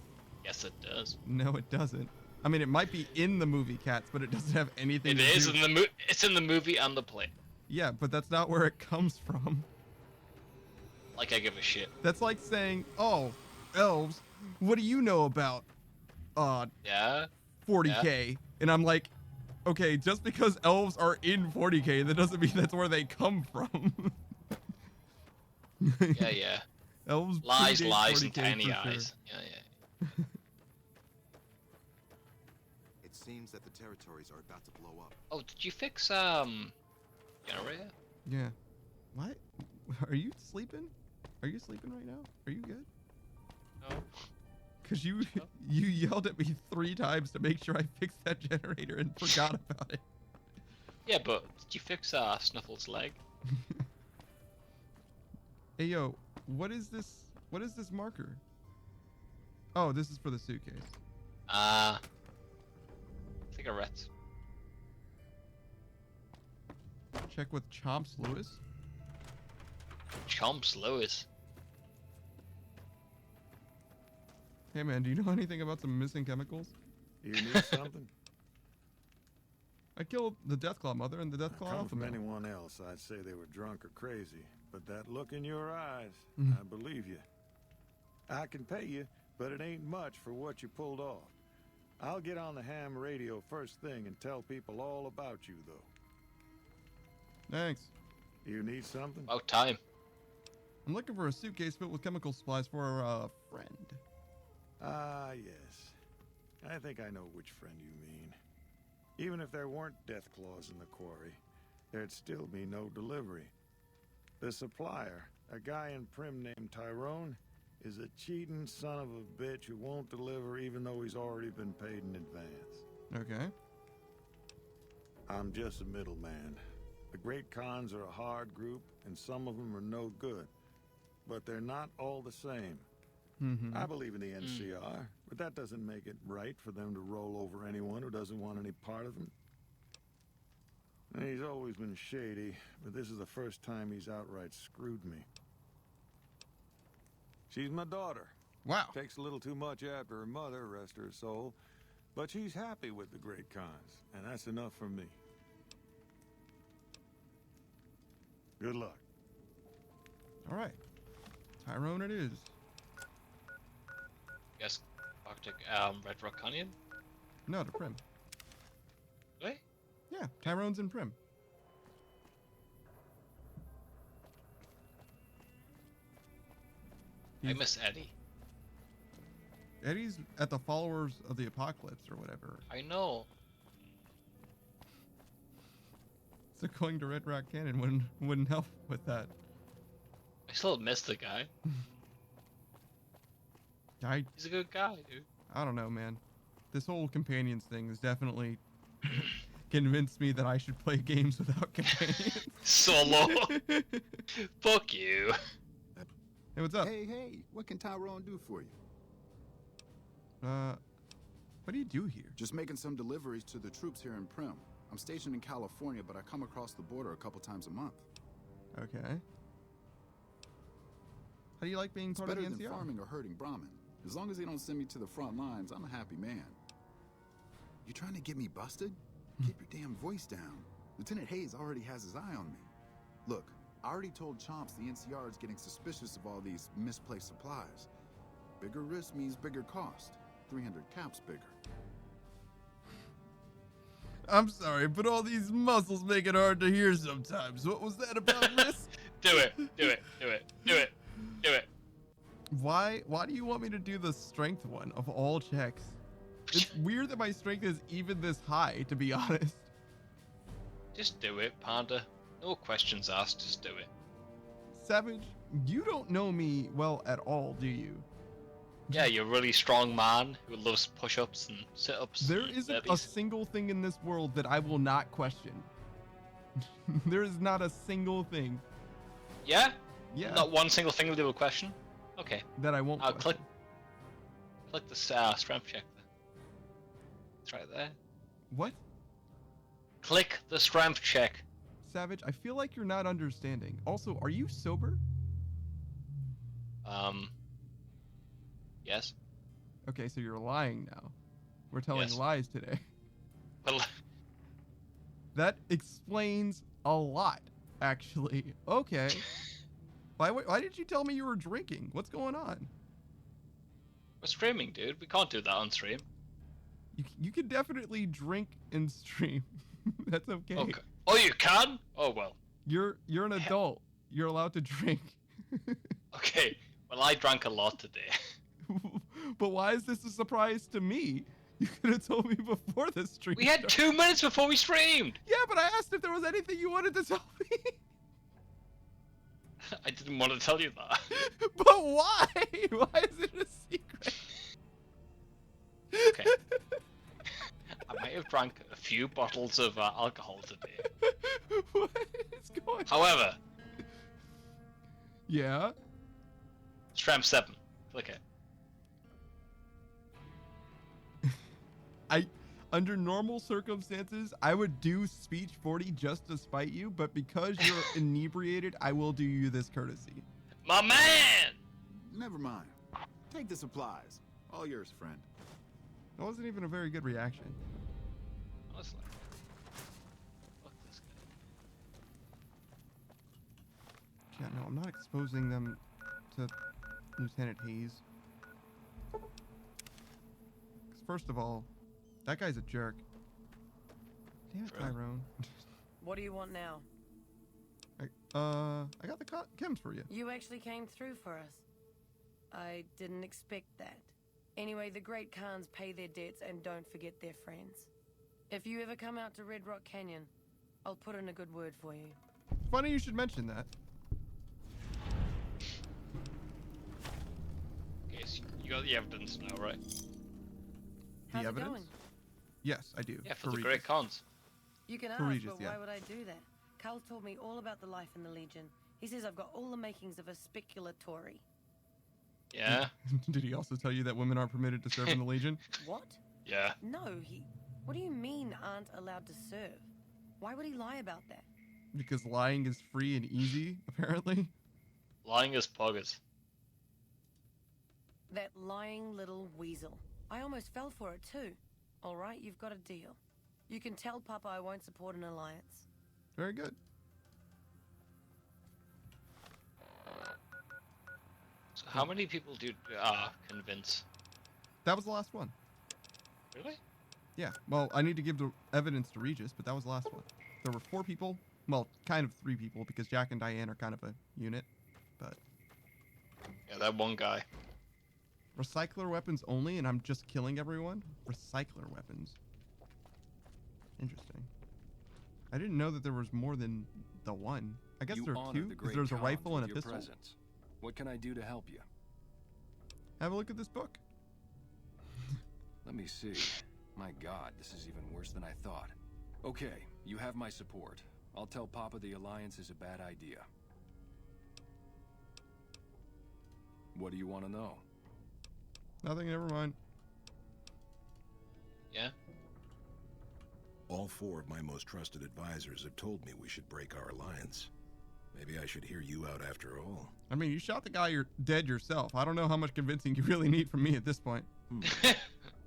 Yes, it does. No, it doesn't. I mean, it might be in the movie Cats, but it doesn't have anything It to is do... in the It's in the movie and the play. Yeah, but that's not where it comes from. Like I give a shit. That's like saying, oh, elves, what do you know about Yeah. 40K? And I'm like, okay, just because elves are in 40K, that doesn't mean that's where they come from. Yeah. Elves Lies, predate lies, and 40K tiny for sure. eyes. Yeah. It seems that the territories are about to blow up. Oh, did you fix generator? Yeah. What? Are you sleeping? Are you sleeping right now? Are you good? No. Cause you yelled at me 3 times to make sure I fixed that generator and forgot about it. Yeah, but did you fix Snuffle's leg? Hey yo, what is this? What is this marker? Oh, this is for the suitcase. Cigarettes. Check with Chomps Lewis. Chomps Lewis. Hey man, do you know anything about some missing chemicals? You need something? I killed the Deathclaw mother and the Deathclaw Come alpha from male. anyone else, I'd say they were drunk or crazy. But that look in your eyes, Mhm. I believe you. I can pay you, but it ain't much for what you pulled off. I'll get on the ham radio first thing and tell people all about you, though. Thanks. You need something? About time. I'm looking for a suitcase filled with chemical supplies for a friend. Ah, yes. I think I know which friend you mean. Even if there weren't death claws in the quarry, there'd still be no delivery. The supplier, a guy in Prim named Tyrone, is a cheating son of a bitch who won't deliver even though he's already been paid in advance. Okay. I'm just a middleman. The Great Khans are a hard group, and some of them are no good. But they're not all the same. Mm-hmm. I believe in the NCR, but that doesn't make it right for them to roll over anyone who doesn't want any part of them. And he's always been shady, but this is the first time he's outright screwed me. She's my daughter. Wow. Takes a little too much after her mother, rest her soul. But she's happy with the Great Khans, and that's enough for me. Good luck. All right. Tyrone it is. Guess Arctic Red Rock Canyon? No, to Prim. Really? Yeah, Tyrone's in Prim. I He's- miss Eddie. Eddie's at the Followers of the Apocalypse or whatever. I know. So going to Red Rock Canyon wouldn't help with that. I still miss the guy. He's a good guy, dude. I don't know, man. This whole companions thing has definitely convinced me that I should play games without companions. Solo. Fuck you. Hey, what's up? Hey, what can Tyrone do for you? What do you do here? Just making some deliveries to the troops here in Prim. I'm stationed in California, but I come across the border a couple times a month. Okay. How do you like being It's part of better the than NCR? farming or herding Brahmin. As long as they don't send me to the front lines, I'm a happy man. You trying to get me busted? Keep your damn voice down. Lieutenant Hayes already has his eye on me. Look, I already told Chomps the NCR is getting suspicious of all these misplaced supplies. Bigger risk means bigger cost. 300 caps bigger. I'm sorry, but all these muscles make it hard to hear sometimes. What was that about, Risk? Do it. Why do you want me to do the strength one of all checks? It's weird that my strength is even this high, to be honest. Just do it, Panda. No questions asked, just do it. Savage, you don't know me well at all, do you? Yeah, you're a really strong man who loves push-ups and sit-ups. There and isn't a burpees. single thing in this world that I will not question. There is not a single thing. Yeah? Yeah. Not one single thing they will question? Okay. That I won't I'll question. click the strength check there. It's right there. What? Click the strength check. Savage, I feel like you're not understanding. Also, are you sober? Yes. Okay, so you're lying now. We're telling Yes. lies today. Well, That explains a lot, actually. Okay. Why did you tell me you were drinking? What's going on? we're streaming, dude. We can't do that on stream. You can definitely drink and stream. That's okay. Okay. Oh, you can? Oh, well. You're an adult. You're allowed to drink. Okay. Well, I drank a lot today. But why is this a surprise to me? You could have told me before the stream. We had started. 2 minutes before we streamed. Yeah, but I asked if there was anything you wanted to tell me. I didn't want to tell you that. But why? Why is it a secret? Okay. I might have drank a few bottles of alcohol today. What is going on? However, Yeah. Strength 7. Click it. Under normal circumstances, I would do speech 40 just to spite you, but because you're inebriated, I will do you this courtesy. My man! Never mind. Take the supplies. All yours, friend. That wasn't even a very good reaction. Honestly. Fuck this guy. Yeah, no, I'm not exposing them to Lieutenant Hayes. 'Cause first of all, that guy's a jerk. Damn it, True. Tyrone. What do you want now? I got the chems for you. You actually came through for us. I didn't expect that. Anyway, the Great Khans pay their debts and don't forget their friends. If you ever come out to Red Rock Canyon, I'll put in a good word for you. Funny you should mention that. Okay, so you got the evidence now, right? How's it evidence? going? Yes, I do. Yeah, for the Regis. Great Khans. You can For ask, Regis, but yeah. why would I do that? Carl told me all about the life in the Legion. He says I've got all the makings of a speculatory. Yeah? Did he also tell you that women aren't permitted to serve in the Legion? What? Yeah. No, he... What do you mean aren't allowed to serve? Why would he lie about that? Because lying is free and easy, apparently. Lying is poggers. That lying little weasel. I almost fell for it too. All right, you've got a deal. You can tell Papa I won't support an alliance. Very good. So how many people do convince? That was the last one. Really? Yeah, well, I need to give the evidence to Regis, but that was the last one. There were 4 people. Well, kind of 3 people, because Jack and Diane are kind of a unit. But Yeah, that one guy. recycler weapons only, and I'm just killing everyone? Recycler weapons. Interesting. I didn't know that there was more than the one. I guess You there are honored 2, the because Great there's a Khans rifle and a with your pistol. presence. What can I do to help you? Have a look at this book. Let me see. My God, this is even worse than I thought. Okay, you have my support. I'll tell Papa the Alliance is a bad idea. What do you want to know? Nothing, never mind. Yeah? All 4 of my most trusted advisors have told me we should break our alliance. Maybe I should hear you out after all. I mean, you shot the guy you're dead yourself. I don't know how much convincing you really need from me at this point.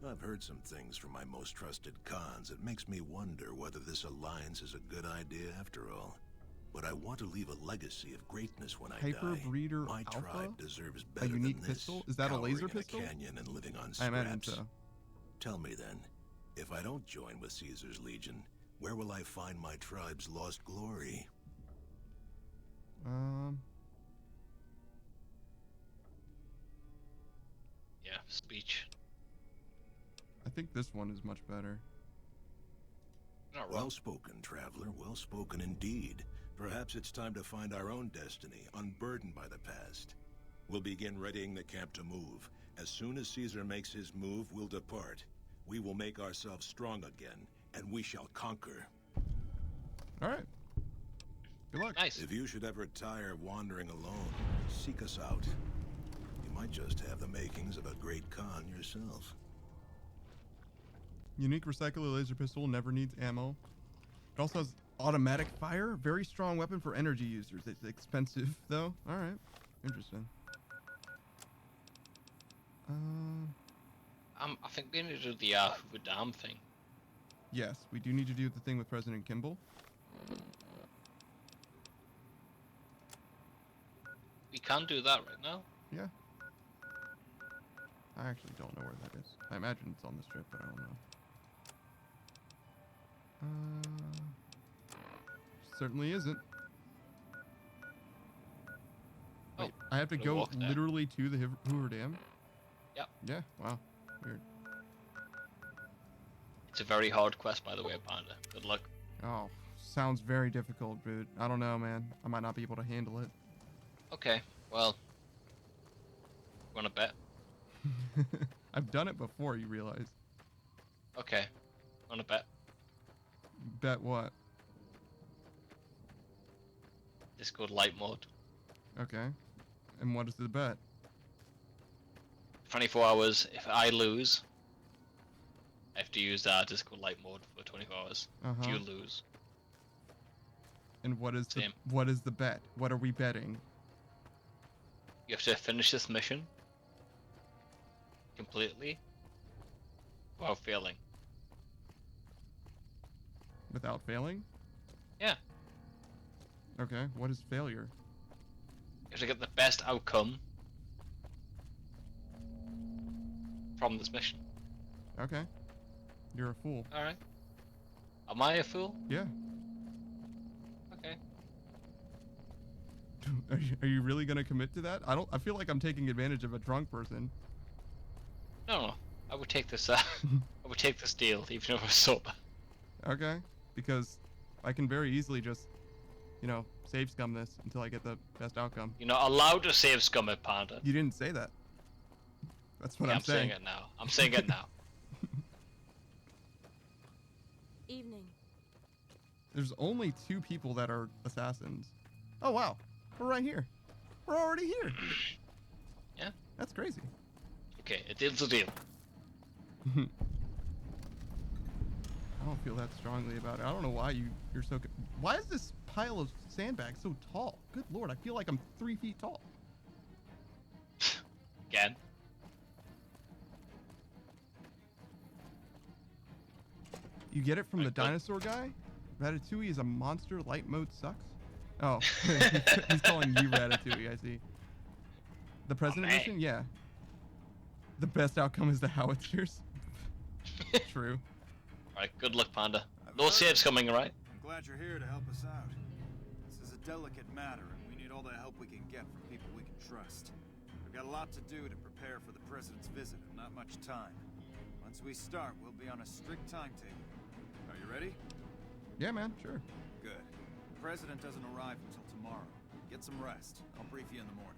I've heard some things from my most trusted Khans. It makes me wonder whether this alliance is a good idea after all. But I want to leave a legacy of greatness when I Hyper die. Breeder My Alpha? tribe deserves A better unique than this. pistol? Is that a cowering laser in pistol? canyon and living on I imagine scraps. so. Tell me then, if I don't join with Caesar's Legion, where will I find my tribe's lost glory? Yeah, speech. I think this one is much better. Not wrong. Well spoken, traveler. Well spoken indeed. Perhaps it's time to find our own destiny, unburdened by the past. We'll begin readying the camp to move. As soon as Caesar makes his move, we'll depart. We will make ourselves strong again, and we shall conquer. All right. Good luck. Nice. If you should ever tire of wandering alone, seek us out. You might just have the makings of a great Khan yourself. Unique recycler laser pistol, never needs ammo. It also has automatic fire. Very strong weapon for energy users. It's expensive though. All right. Interesting. I think we need to do the Hoover Dam thing. Yes, we do need to do the thing with President Kimball. We can do that right now. Yeah. I actually don't know where that is. I imagine it's on the strip, but I don't know. Certainly isn't. Wait, I have to gotta go walk there. literally to the Hoover Dam? Yep. Yeah, wow. Weird. It's a very hard quest, by the way, Panda. Good luck. Oh, sounds very difficult, but I don't know, man. I might not be able to handle it. Okay, well, wanna bet? I've done it before, you realize. Okay, wanna bet? Bet what? Discord light mode. Okay. And what is the bet? 24 hours. If I lose, I have to use Discord light mode for 24 hours. If you lose, And what is Same. the bet? What are we betting? you have to finish this mission completely without failing. Without failing? Yeah. Okay, what is failure? You have to get the best outcome from this mission. Okay. You're a fool. Alright. Am I a fool? Yeah. Okay. Are you really gonna commit to that? I feel like I'm taking advantage of a drunk person. No. I would take this I would take this deal even if I was sober. Okay. Because I can very easily just, you know, save scum this until I get the best outcome. You're not allowed to save scum at Panda. You didn't say that. That's what Yeah, I'm saying. it now. I'm saying it now. Evening. There's only 2 people that are assassins. Oh wow. We're right here. We're already here. Yeah. That's crazy. Okay, a deal's a deal. I don't feel that strongly about it. I don't know why you're so. Why is this pile of sandbags so tall? Good lord, I feel like I'm 3 feet tall. Again. You get it from the Right, but- dinosaur guy? Ratatouille is a monster. Light mode sucks. Oh, he's calling you Ratatouille. I see. The president man. mission, yeah. The best outcome is the howitzers. True. Alright, good luck, Panda. I've No heard saves it. coming, right? I'm glad you're here to help us out. This is a delicate matter, and we need all the help we can get from people we can trust. We've got a lot to do to prepare for the president's visit, and not much time. Once we start, we'll be on a strict timetable. Are you ready? Yeah, man, sure. Good. The president doesn't arrive until tomorrow. Get some rest. I'll brief you in the morning.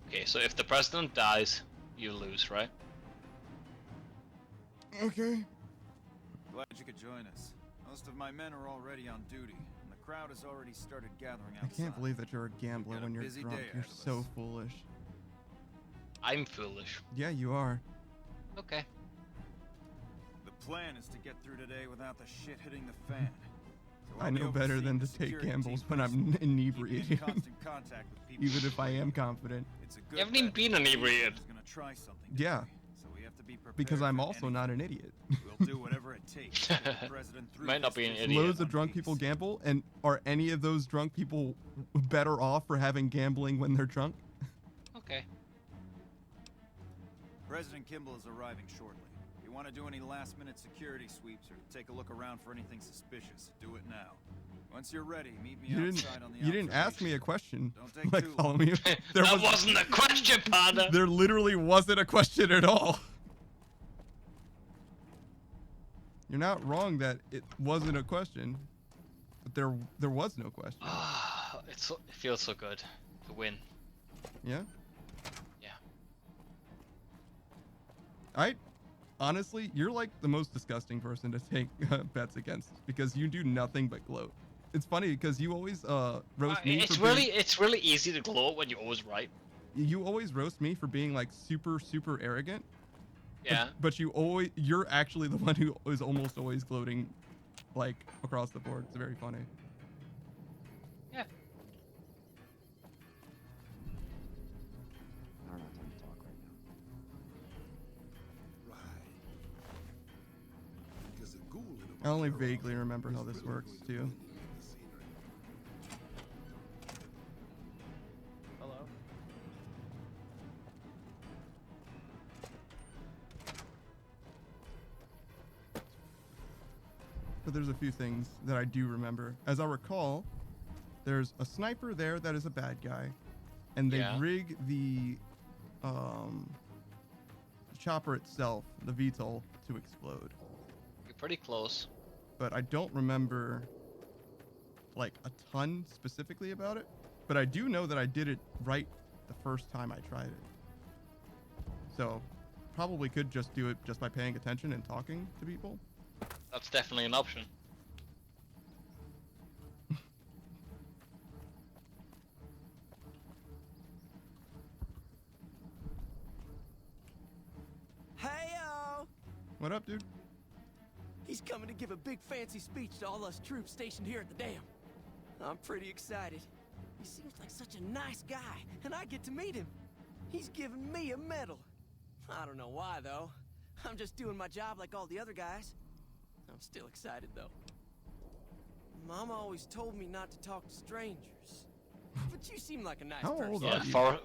Okay, so if the president dies, you lose, right? Okay. Glad you could join us. Most of my men are already on duty, and the crowd has already started gathering I outside. can't believe that you're a gambler got a when you're busy drunk. day You're ahead of so us. foolish. I'm foolish. Yeah, you are. Okay. The plan is to get through today without the shit hitting the fan. So I I'll be know better overseeing than the to take security gambles team when I'm personally, keeping inebriated. in constant contact with people. Even if I am confident. It's a good You haven't even bet been that inebriated. Caesar's gonna try something Yeah. today, so we have to be prepared Because I'm for also not an idiot. anything. We'll do whatever it takes to get the president through Might not this be an visit idiot. in Loads of one drunk piece. people gamble, and are any of those drunk people better off for having gambling when they're drunk? Okay. President Kimball is arriving shortly. If you want to do any last-minute security sweeps or take a look around for anything suspicious, do it now. Once you're ready, meet me outside on the You didn't ask me a observation. question. Don't take Like, too follow long. me. There that was, wasn't a question, Panda! there literally wasn't a question at all. You're not wrong that it wasn't a question, but there was no question. It feels so good to win. Yeah? Yeah. I honestly, you're like the most disgusting person to take bets against because you do nothing but gloat. It's funny because you always roast me. It's really easy to gloat when you're always right. You always roast me for being like super arrogant. Yeah. But you're actually the one who is almost always gloating, like across the board. It's very funny. Yeah. I don't have time to talk right now. Right. Because the ghoul in I only vaguely remember how this works too. Hello? But there's a few things that I do remember. As I recall, there's a sniper there that is a bad guy, and they Yeah. rig the chopper itself, the VTOL, to explode. You're pretty close. But I don't remember like a ton specifically about it. But I do know that I did it right the first time I tried it. So probably could just do it just by paying attention and talking to people. That's definitely an option. Hey-o! What up, dude? He's coming to give a big fancy speech to all us troops stationed here at the dam. I'm pretty excited. He seems like such a nice guy, and I get to meet him. He's giving me a medal. I don't know why, though. I'm just doing my job like all the other guys. I'm still excited, though. Mama always told me not to talk to strangers. But you seem like a nice How person. old Yeah, are you? Mama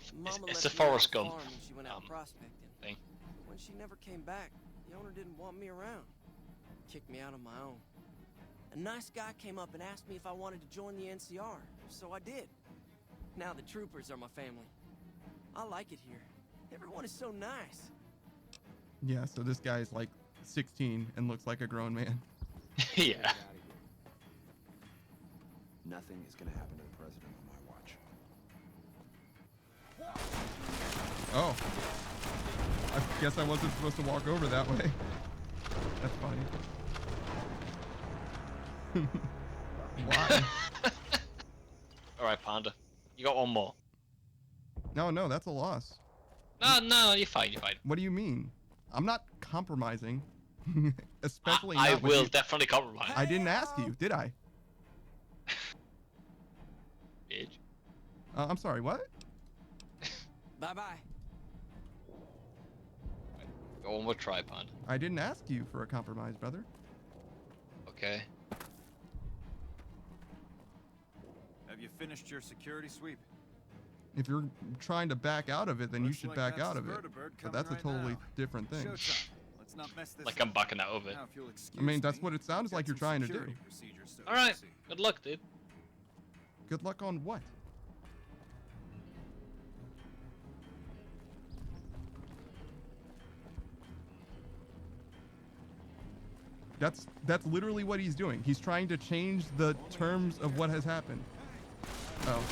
it's a left me on Forrest the Gump farm when she went out prospecting. thing. When she never came back, the owner didn't want me around. Kicked me out on my own. A nice guy came up and asked me if I wanted to join the NCR, so I did. Now the troopers are my family. I like it here. Everyone is so nice. Yeah, so this guy is like 16 and looks like a grown man. Yeah. Get out of here. Nothing is gonna happen to the president on my watch. Oh. I guess I wasn't supposed to walk over that way. That's funny. Why? Alright, Panda. You got one more. No, that's a loss. No, you're fine, you're fine. What do you mean? I'm not compromising. Especially I not with will you. definitely compromise. I didn't ask you, did I? Bitch. I'm sorry, what? Bye-bye. Go one more try, Panda. I didn't ask you for a compromise, brother. Okay. Have you finished your security sweep? If you're trying to back out of it, then you Looks should like back that's out of it. Vertibird But coming that's a right totally now. different thing. Showtime. Let's not mess this Like up. I'm backing out of it. Now, if you'll excuse I mean, that's me, what it sounds I've got like you're some trying to do. security procedures to Alright, oversee. good luck, dude. Good luck on what? That's literally what he's doing. He's trying to change the terms of what has happened. Oh.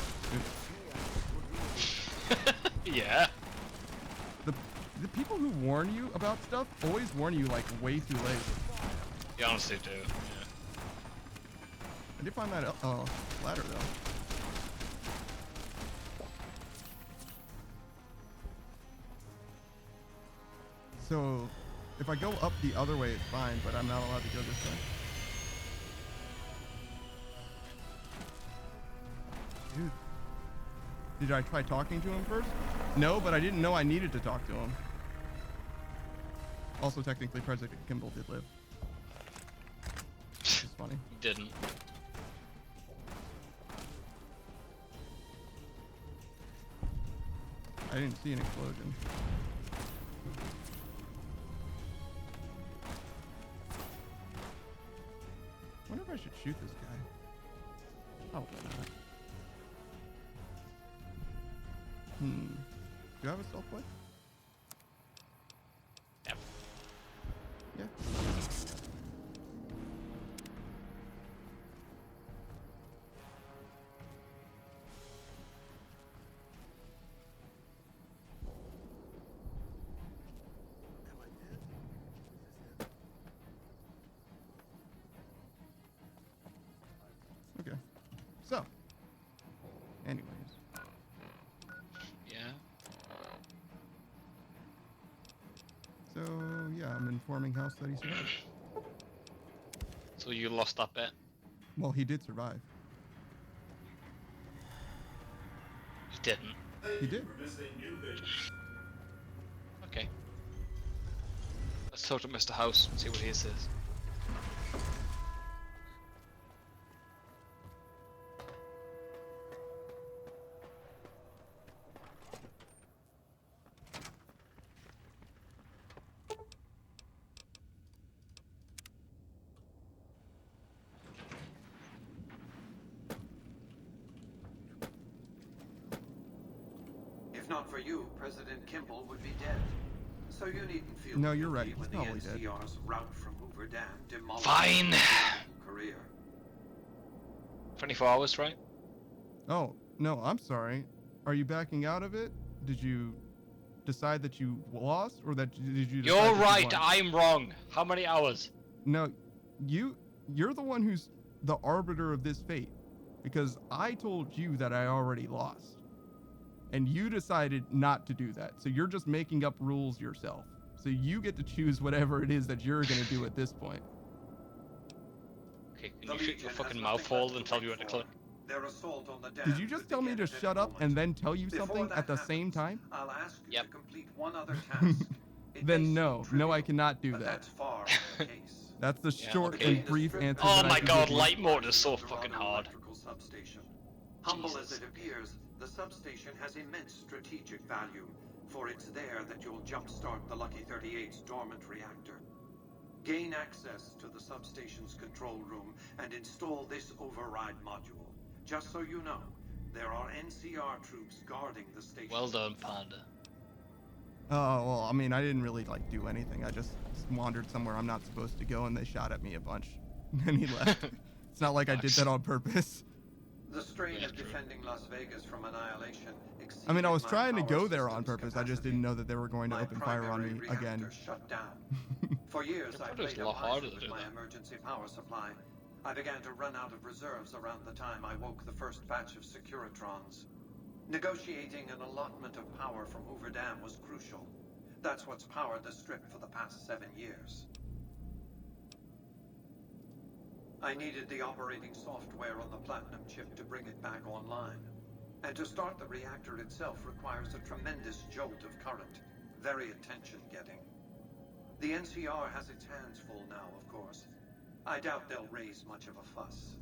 Yeah. The people who warn you about stuff always warn you like way too late. You honestly do. Yeah. I did find that ladder though. So, if I go up the other way, it's fine, but I'm not allowed to go this way. Dude. Did I try talking to him first? No, but I didn't know I needed to talk to him. Also, technically, President Kimball did live. Which is funny. You didn't. I didn't see an explosion. I wonder if I should shoot this guy. Probably not. Do I have a stealth play? Yep. Yeah. informing House that he survived. So you lost that bet. Well, he did survive. He didn't. He did. Okay. Let's talk to Mr. House and see what he says. If not for you, President Kimball would be dead. So you needn't feel No, you're right. guilty He's when probably the dead. NCR's route from Hoover Dam demolished Fine. your career. 24 hours, right? Oh, no, I'm sorry. Are you backing out of it? Did you decide that you lost, or that did you? Decide You're that right. You won? I'm wrong. How many hours? No, you're the one who's the arbiter of this fate, because I told you that I already lost, and you decided not to do that. So you're just making up rules yourself. So you get to choose whatever it is that you're gonna do at this point. Okay, can you shut your fucking mouth hole and tell you what to click? Their assault on the dam Did you just could tell me begin to at shut any up moment. and then tell you Before something that at the same happens, time? I'll ask you Yep. to complete one other task. It may Then seem no, trivial, I cannot do but that. That's far from the case. That's the Yeah, short okay. and brief answer. Oh that I my can god, give you. light mode is so fucking Dorado hard. Electrical Substation. Humble as Jesus. it appears, the substation has immense strategic value, for it's there that you'll jumpstart the Lucky 38's dormant reactor. Gain access to the substation's control room and install this override module. Just so you know, there are NCR troops guarding the station. Well done, Panda. Oh, well, I mean, I didn't really, do anything. I just wandered somewhere I'm not supposed to go, and they shot at me a bunch. And he left. It's not like I did that on purpose. The strain of defending Las Vegas from annihilation I mean, I was exceeded my trying to power go there on systems purpose. I just capacity. didn't know that they were going to My open fire on primary me reactor again. shut down. For years, I thought it was played a lot harder haphazard to with do my that. emergency power supply. I began to run out of reserves around the time I woke the first batch of Securitrons. Negotiating an allotment of power from Hoover Dam was crucial. That's what's powered the strip for the past 7 years. I needed the operating software on the Platinum chip to bring it back online. And to start the reactor itself requires a tremendous jolt of current. Very attention-getting. The NCR has its hands full now, of course. I doubt they'll raise much of a fuss.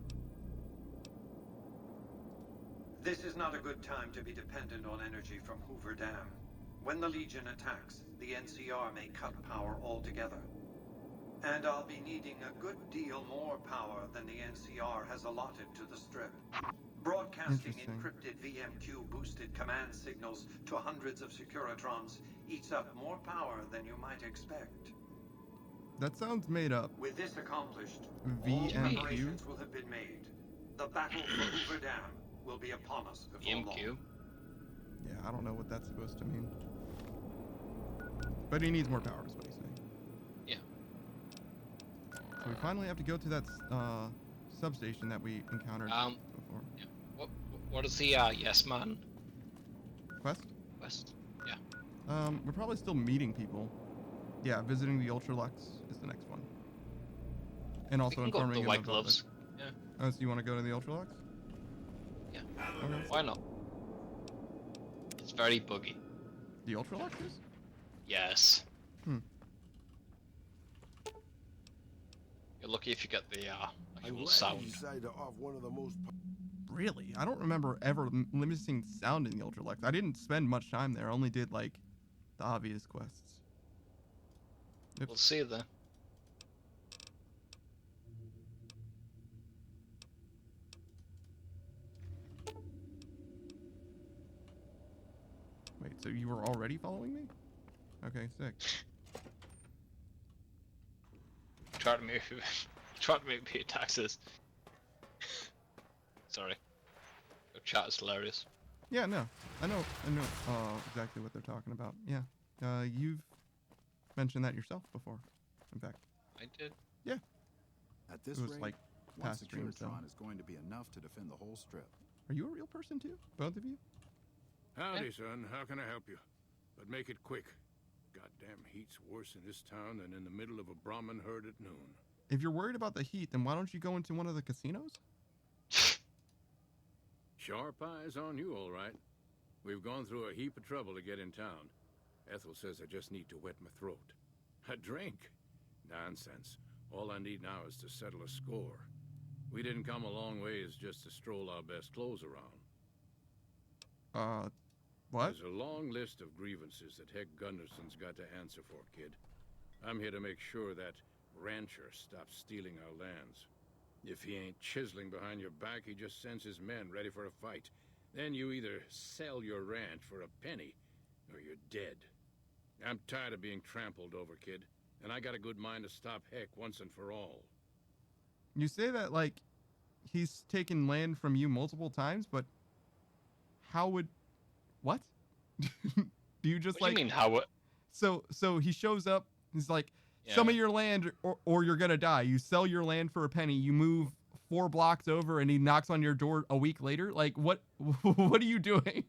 This is not a good time to be dependent on energy from Hoover Dam. When the Legion attacks, the NCR may cut power altogether. And I'll be needing a good deal more power than the NCR has allotted to the strip. Broadcasting Interesting. encrypted VMQ-boosted command signals to hundreds of Securitrons eats up more power than you might expect. That sounds made up. With this accomplished, all VMQ? preparations will have been made. The battle for Hoover Dam will be upon us before long. EMQ? Yeah, I don't know what that's supposed to mean. But he needs more power, is what he's saying. Yeah. So we finally have to go to that substation that we encountered before. Yeah. What is the yes man Quest? quest? Yeah. We're probably still meeting people. Yeah, visiting the Ultralux is the next one. And also We can go to informing the him White about Gloves. the- Yeah. Oh, so you want to go to the Ultralux? Yeah. Okay. Why not? It's very buggy. The Ultralux is? Yes. Hmm. You're lucky if you get the I'm actual glad sound. you decided to off one of the most Really? I don't remember ever limiting sound in the Ultralux. I didn't spend much time there. I only did, the obvious quests. Yep. We'll see then. Wait, so you were already following me? Okay, sick. Try to make pay taxes. Sorry. Your chat is hilarious. Yeah, no. I know exactly what they're talking about. Yeah. You've mentioned that yourself before, in fact. I did. Yeah. At this It was rate, like one past streams, though. Securitron is going to be enough to defend the whole strip. Are you a real person too? Both of you? Howdy, son. How can I help you? But make it quick. Got Goddamn heat's worse in this town than in the middle of a Brahmin herd at noon. If you're worried about the heat, then why don't you go into one of the casinos? Sharp eyes on you, all right. We've gone through a heap of trouble to get in town. Ethel says I just need to wet my throat. A drink? Nonsense. All I need now is to settle a score. We didn't come a long ways just to stroll our best clothes around. What? There's a long list of grievances that Heck Gunderson's got to answer for, kid. I'm here to make sure that rancher stops stealing our lands. If he ain't chiseling behind your back, he just sends his men ready for a fight. Then you either sell your ranch for a penny, or you're dead. I'm tired of being trampled over, kid, and I got a good mind to stop Heck once and for all. You say that like he's taken land from you multiple times, but how would... What? Do you just What do you mean, how would... So he shows up, he's like, Yeah. some of your land or you're gonna die. You sell your land for a penny, you move 4 blocks over, and he knocks on your door a week later? Like, what are you doing?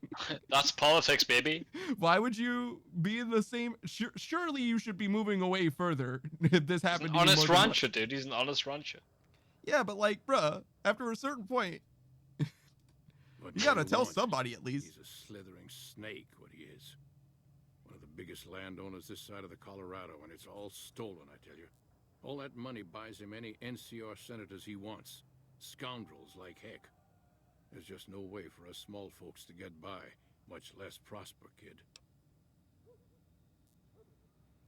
That's politics, baby. Why would you be in the same... Surely you should be moving away further if this He's happened an to you more honest than once. rancher, dude. He's an honest rancher. Yeah, but like, bruh, after a certain point, But you gotta number tell one, somebody at least. He's a slithering snake, what he is. One of the biggest landowners this side of the Colorado, and it's all stolen, I tell you. All that money buys him any NCR senators he wants. Scoundrels like Heck. There's just no way for us small folks to get by, much less prosper, kid.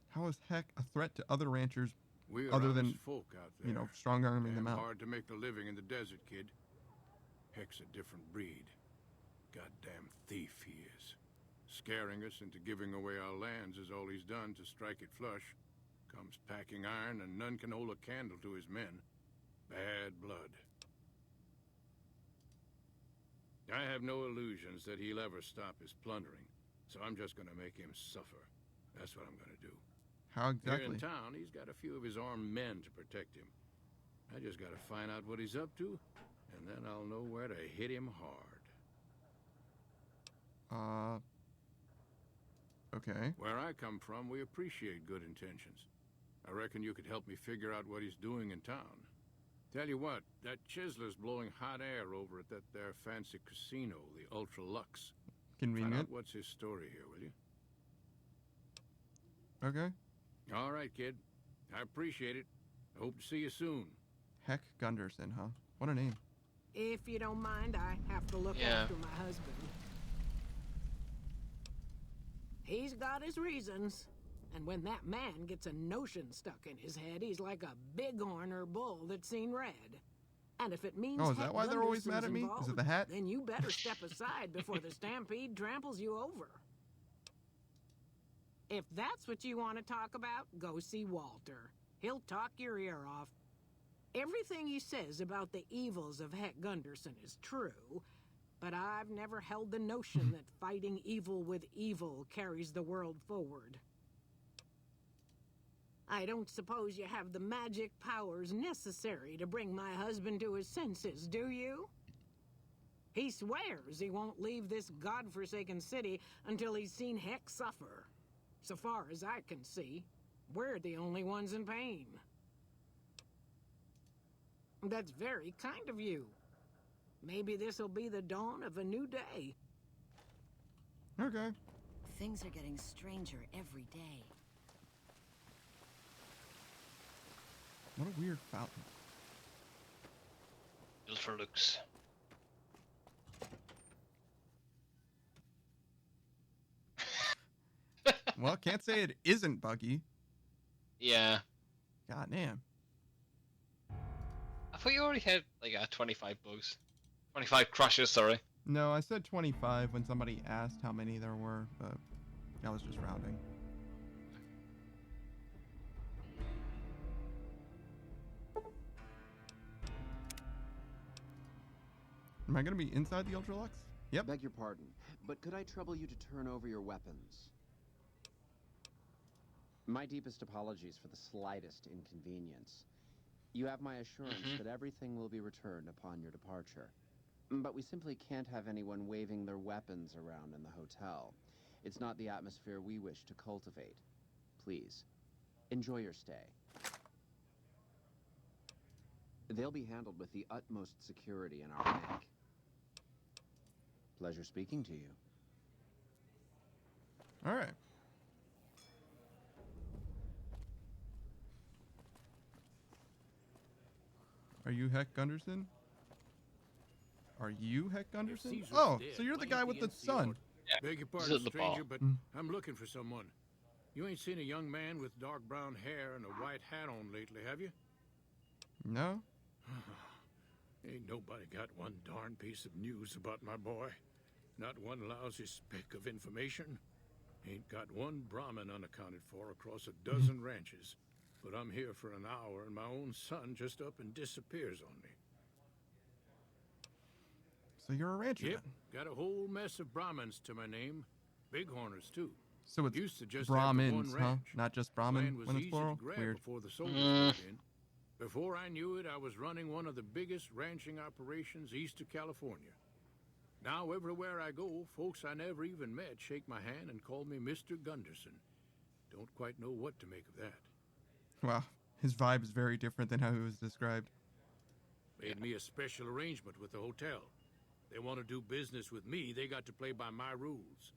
How is Heck a threat to other ranchers We are other than, honest folk out there. you know, strong arming them Damn out? hard to make a living in the desert, kid. Heck's a different breed. Goddamn thief he is. Scaring us into giving away our lands is all he's done to strike it flush. Comes packing iron and none can hold a candle to his men. Bad blood. I have no illusions that he'll ever stop his plundering, so I'm just gonna make him suffer. That's what I'm gonna do. How exactly? Here in town, he's got a few of his armed men to protect him. I just gotta find out what he's up to, and then I'll know where to hit him hard. Okay. Where I come from, we appreciate good intentions. I reckon you could help me figure out what he's doing in town. Tell you what, that Chisler's blowing hot air over at that there fancy casino, the Ultra Lux. Find Convenient. out what's his story here, will you? Okay. All right, kid. I appreciate it. I hope to see you soon. Heck Gunderson, huh? What a name. If you don't mind, I have to look Yeah. after my husband. He's got his reasons. And when that man gets a notion stuck in his head, he's like a bighorn or bull that's seen red. And if it means Oh, is that Heck why they're always Gunderson's mad at me? Is it involved, the hat? then you better step aside before the stampede tramples you over. If that's what you want to talk about, go see Walter. He'll talk your ear off. Everything he says about the evils of Heck Gunderson is true, but I've never held the notion that fighting evil with evil carries the world forward. I don't suppose you have the magic powers necessary to bring my husband to his senses, do you? He swears he won't leave this godforsaken city until he's seen Heck suffer. So far as I can see, we're the only ones in pain. That's very kind of you. Maybe this'll be the dawn of a new day. Okay. Things are getting stranger every day. What a weird fountain. Ultra Lux. Well, can't say it isn't buggy. Yeah. God damn. I thought you already had like 25 bugs. 25 crushes, sorry. No, I said 25 when somebody asked how many there were, but I was just rounding. Am I gonna be inside the Ultralux? Yep. Beg your pardon, but could I trouble you to turn over your weapons? My deepest apologies for the slightest inconvenience. You have my assurance that everything will be returned upon your departure. But we simply can't have anyone waving their weapons around in the hotel. It's not the atmosphere we wish to cultivate. please. Enjoy your stay. They'll be handled with the utmost security in our bank. Pleasure speaking to you. All right. Are you Heck Gunderson? Are you Heck Gunderson? Caesar's Oh, dead, so you're the why guy ain't with the NCO? son. Beg your He's pardon, at the stranger, bar. but I'm looking for someone. You ain't seen a young man with dark brown hair and a white hat on lately, have you? No? Ain't nobody got one darn piece of news about my boy. Not one lousy speck of information. Ain't got one Brahmin unaccounted for across a dozen ranches. But I'm here for an hour and my own son just up and disappears on me. So you're a rancher Yep, then? got a whole mess of Brahmins to my name. Bighorners, too. So it's Used to just have the one Brahmins, huh? ranch. Not just Land Brahmin was when it's easy plural? to grab Weird. before the soldiers moved in. Before I knew it, I was running one of the biggest ranching operations east of California. Now, everywhere I go, folks I never even met shake my hand and call me Mr. Gunderson. Don't quite know what to make of that. Wow. His vibe is very different than how he was described. Made me a special arrangement with the hotel. They want to do business with me, they got to play by my rules.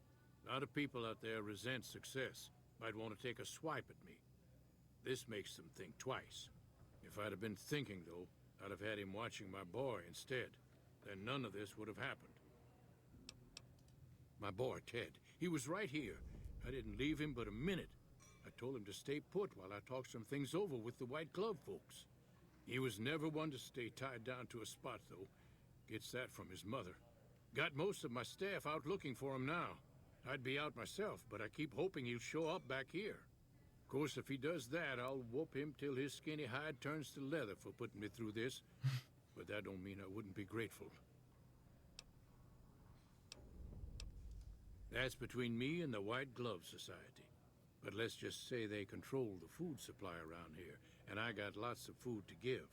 A lot of people out there resent success, might want to take a swipe at me. This makes them think twice. If I'd have been thinking, though, I'd have had him watching my boy instead. Then none of this would have happened. My boy, Ted, he was right here. I didn't leave him but a minute. I told him to stay put while I talked some things over with the White Glove folks. He was never one to stay tied down to a spot, though. Gets that from his mother. Got most of my staff out looking for him now. I'd be out myself, but I keep hoping he'll show up back here. Of course, if he does that, I'll whoop him till his skinny hide turns to leather for putting me through this. But that don't mean I wouldn't be grateful. That's between me and the White Glove Society. But let's just say they control the food supply around here, and I got lots of food to give.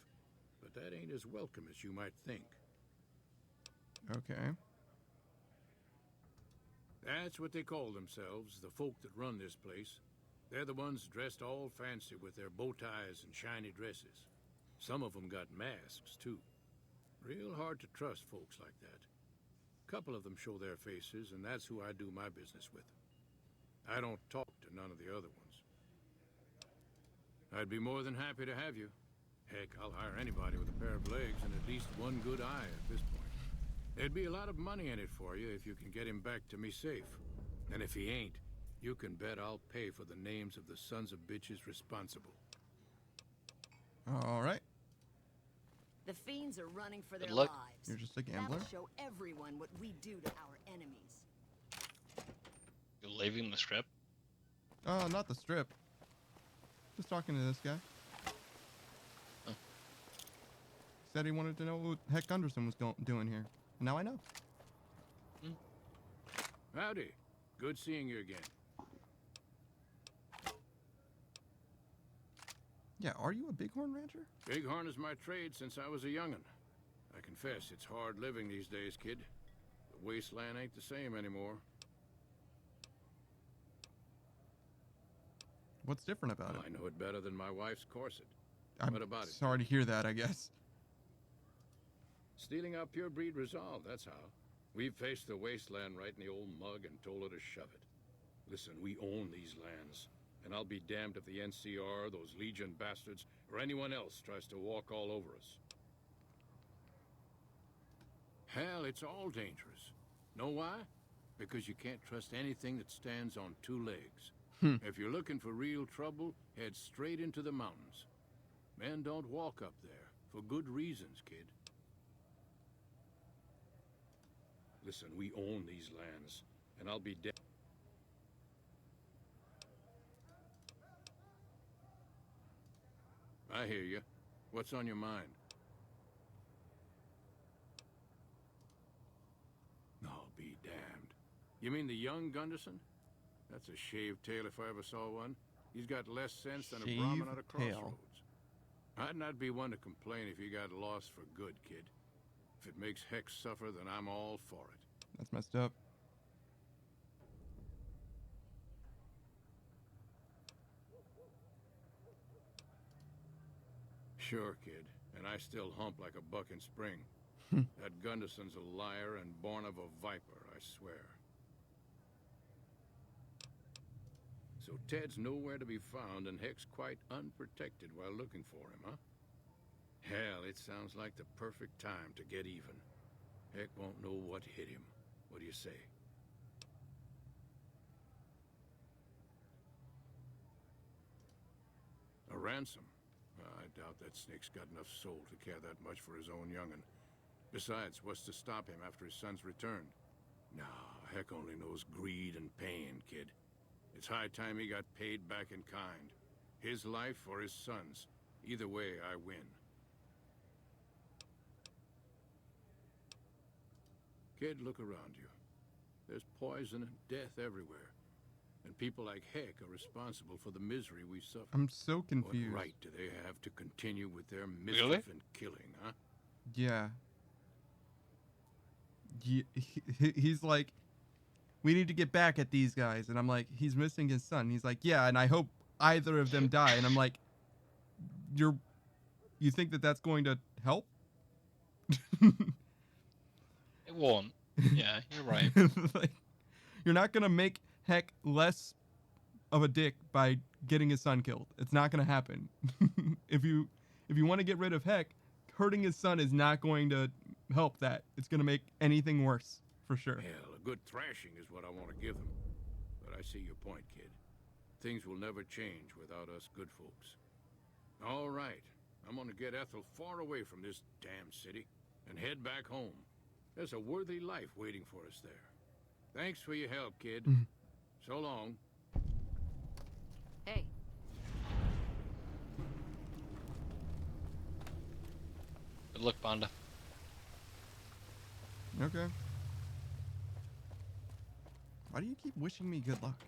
But that ain't as welcome as you might think. Okay. That's what they call themselves, the folk that run this place. They're the ones dressed all fancy with their bow ties and shiny dresses. Some of them got masks, too. Real hard to trust folks like that. A couple of them show their faces, and that's who I do my business with. I don't talk to none of the other ones. I'd be more than happy to have you. Heck, I'll hire anybody with a pair of legs and at least one good eye at this point. There'd be a lot of money in it for you if you can get him back to me safe. And if he ain't, you can bet I'll pay for the names of the sons of bitches responsible. All right. The fiends are running for their Good luck. lives. You're just a gambler? That'll show everyone what we do to our enemies. You're leaving the strip? Not the strip. Just talking to this guy. Huh. Said he wanted to know what Heck Gunderson was doing here. And now I know. Howdy. Good seeing you again. Yeah, are you a bighorn rancher? Bighorn is my trade since I was a young'un. I confess, it's hard living these days, kid. The wasteland ain't the same anymore. What's different about I know it better than my wife's corset. I'm What about it? sorry to hear that, I guess. Stealing our pure breed resolve, that's how. We've faced the wasteland right in the old mug and told her to shove it. Listen, we own these lands. And I'll be damned if the NCR, those Legion bastards, or anyone else tries to walk all over us. Hell, it's all dangerous. Know why? Because you can't trust anything that stands on two legs. If you're looking for real trouble, head straight into the mountains. Men don't walk up there, for good reasons, kid. Listen, we own these lands, and I'll be dead. I hear you. What's on your mind? I'll be damned. You mean the young Gunderson? That's a shaved tail if I ever saw one. He's got less sense than a Brahmin at a Shaved tail. crossroads. I'd not be one to complain if he got lost for good, kid. If it makes Hex suffer, then I'm all for it. That's messed up. Sure, kid. And I still hump like a buck in spring. That Gunderson's a liar and born of a viper, I swear. So Ted's nowhere to be found, and Heck's quite unprotected while looking for him, huh? Hell, it sounds like the perfect time to get even. Heck won't know what hit him. What do you say? A ransom? I doubt that snake's got enough soul to care that much for his own young'un. Besides, what's to stop him after his son's return? Nah, Heck only knows greed and pain, kid. It's high time he got paid back in kind. His life or his son's. Either way, I win. Kid, look around you. There's poison and death everywhere. And people like Heck are responsible for the misery we suffer. I'm so confused. What right do they have to continue with their mischief and killing, huh? Yeah. He's like, we need to get back at these guys. And I'm like, he's missing his son. He's like, yeah, and I hope either of them die. And I'm like, you think that that's going to help? It won't. Yeah, you're right. Like, you're not going to make Heck less of a dick by getting his son killed. It's not going to happen. If you want to get rid of Heck, hurting his son is not going to help that. It's going to make anything worse, for sure. Hell, a good thrashing is what I want to give them. But I see your point, kid. Things will never change without us good folks. All right. I'm gonna get Ethel far away from this damn city and head back home. There's a worthy life waiting for us there. Thanks for your help, kid. So long. Hey. Good luck, Panda. Okay. Why do you keep wishing me good luck?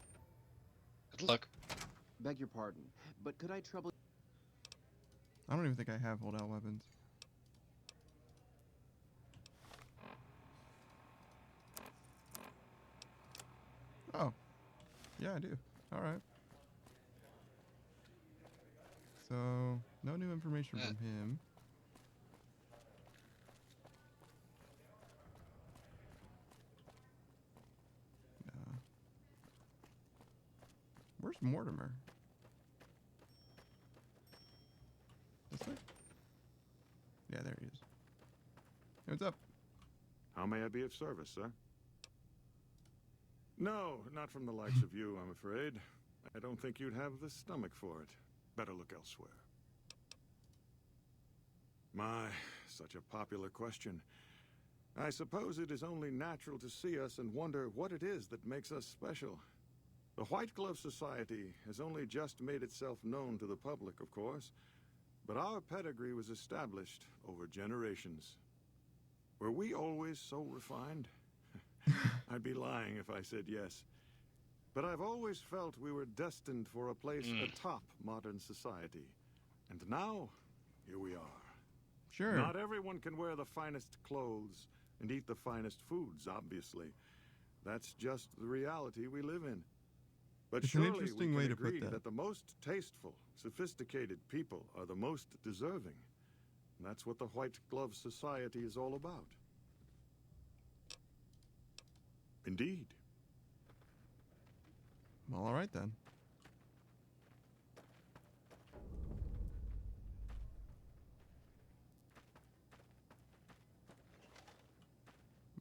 Good luck. Beg your pardon, but could I trouble... I don't even think I have holdout weapons. Oh. Yeah, I do. Alright. So, no new information from him. Where's Mortimer? This way? Yeah, there he is. Hey, what's up? How may I be of service, sir? No, not from the likes of you, I'm afraid. I don't think you'd have the stomach for it. Better look elsewhere. My, such a popular question. I suppose it is only natural to see us and wonder what it is that makes us special. The White Glove Society has only just made itself known to the public, of course, but our pedigree was established over generations. Were we always so refined? I'd be lying if I said yes. But I've always felt we were destined for a place atop modern society. And now, here we are. Sure. Not everyone can wear the finest clothes and eat the finest foods, obviously. That's just the reality we live in. But It's an surely we interesting can way to put agree that. that the most tasteful, sophisticated people are the most deserving. And that's what the White Glove Society is all about. Indeed. Well, all right then.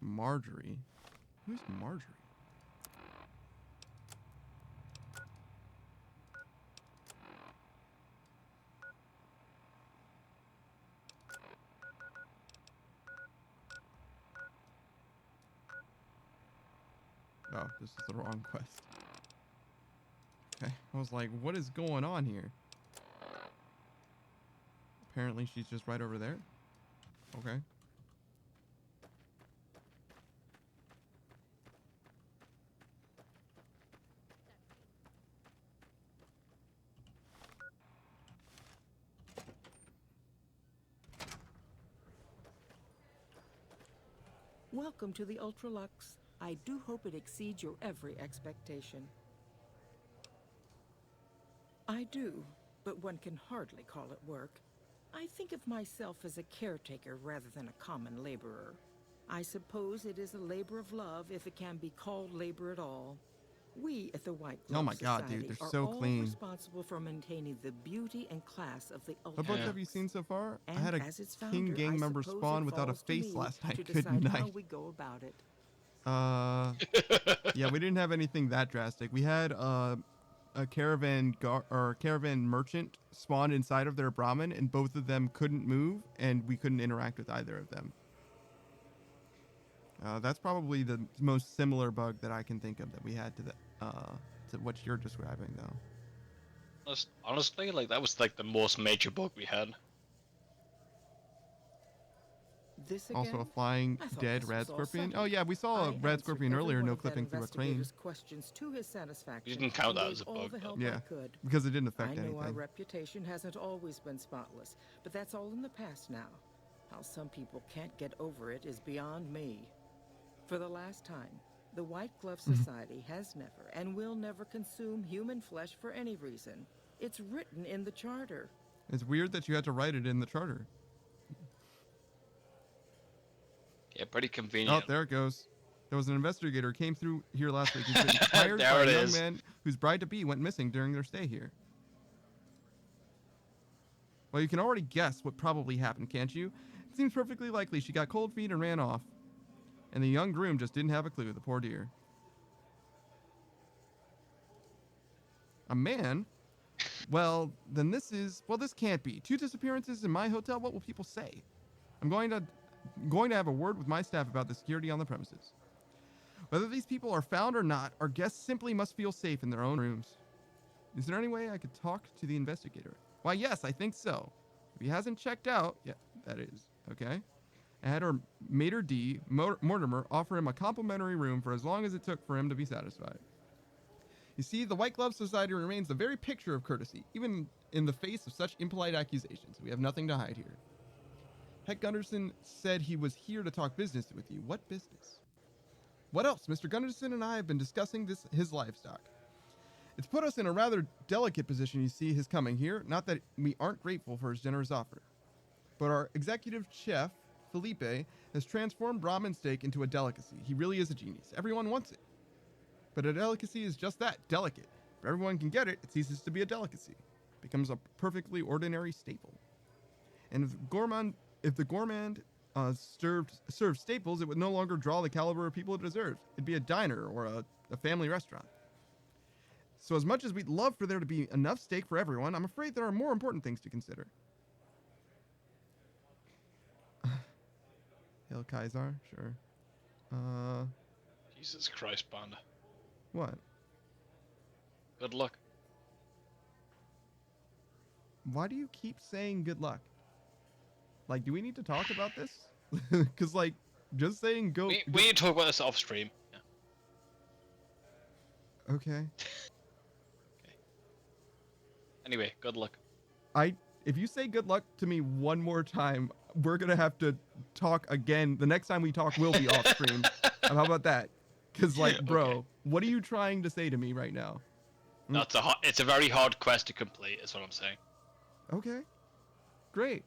Marjorie? Who's Marjorie? Oh, this is the wrong quest. Okay, I was like, what is going on here? Apparently she's just right over there. Okay. Welcome to the Ultralux. I do hope it exceeds your every expectation. I do, but one can hardly call it work. I think of myself as a caretaker rather than a common laborer. I suppose it is a labor of love if it can be called labor at all. We at the White Glove Oh my God, Society dude, they're are so all clean. responsible for maintaining the beauty and class of the What books Ultra. have you seen so far? I And had a as its King founder, gang I member suppose spawn it without a falls to face me last night. to Good decide how night. we go about it. Yeah, we didn't have anything that drastic. We had a caravan caravan merchant spawn inside of their Brahmin, and both of them couldn't move, and we couldn't interact with either of them. That's probably the most similar bug that I can think of that we had to what you're describing, though. Honestly, like that was like the most major bug we had. This again? Also a flying I thought dead this red was all scorpion. settled. Oh yeah, we saw a I red answered scorpion every earlier, one no of that clipping through a crane. investigator's questions to his satisfaction. You can count and that gave as a all bug, the though. help Yeah, I could. because it didn't affect I know our anything. reputation hasn't always been spotless, but that's all in the past now. How some people can't get over it is beyond me. For the last time, the White Glove Society has never and will never consume human flesh for any reason. It's written in the charter. It's weird that you had to write it in the charter. Yeah, pretty convenient. Oh, there it goes. There was an investigator who came through here last week. He's been hired There by it a young is. man whose bride-to-be went missing during their stay here. Well, you can already guess what probably happened, can't you? It seems perfectly likely she got cold feet and ran off. And the young groom just didn't have a clue, the poor dear. A man? Well, then this can't be. 2 disappearances in my hotel? What will people say? I'm going to have a word with my staff about the security on the premises. Whether these people are found or not, our guests simply must feel safe in their own rooms. Is there any way I could talk to the investigator? Why, yes, I think so. If he hasn't checked out, yeah, that is, okay. I had our Mater D, Mortimer, offer him a complimentary room for as long as it took for him to be satisfied. You see, the White Glove Society remains the very picture of courtesy, even in the face of such impolite accusations. We have nothing to hide here. Heck Gunderson said he was here to talk business with you. What business? What else? Mr. Gunderson and I have been discussing his livestock. It's put us in a rather delicate position, you see, his coming here. Not that we aren't grateful for his generous offer. But our executive chef, Felipe, has transformed Brahmin steak into a delicacy. He really is a genius. Everyone wants it. But a delicacy is just that, delicate. If everyone can get it, it ceases to be a delicacy. It becomes a perfectly ordinary staple. And if the gourmand served staples, it would no longer draw the caliber of people it deserves. It'd be a diner or a family restaurant. So as much as we'd love for there to be enough steak for everyone, I'm afraid there are more important things to consider. Hail Kaiser, sure. Jesus Christ, Banda. What? Good luck. Why do you keep saying good luck? Like, do we need to talk about this? Because, like, just saying go... We need to talk about this off stream. Yeah. Okay. Anyway, good luck. If you say good luck to me one more time, we're going to have to talk again. The next time we talk will be off stream. How about that? Because, like, bro, Okay. What are you trying to say to me right now? It's a very hard quest to complete, is what I'm saying. Okay. Great.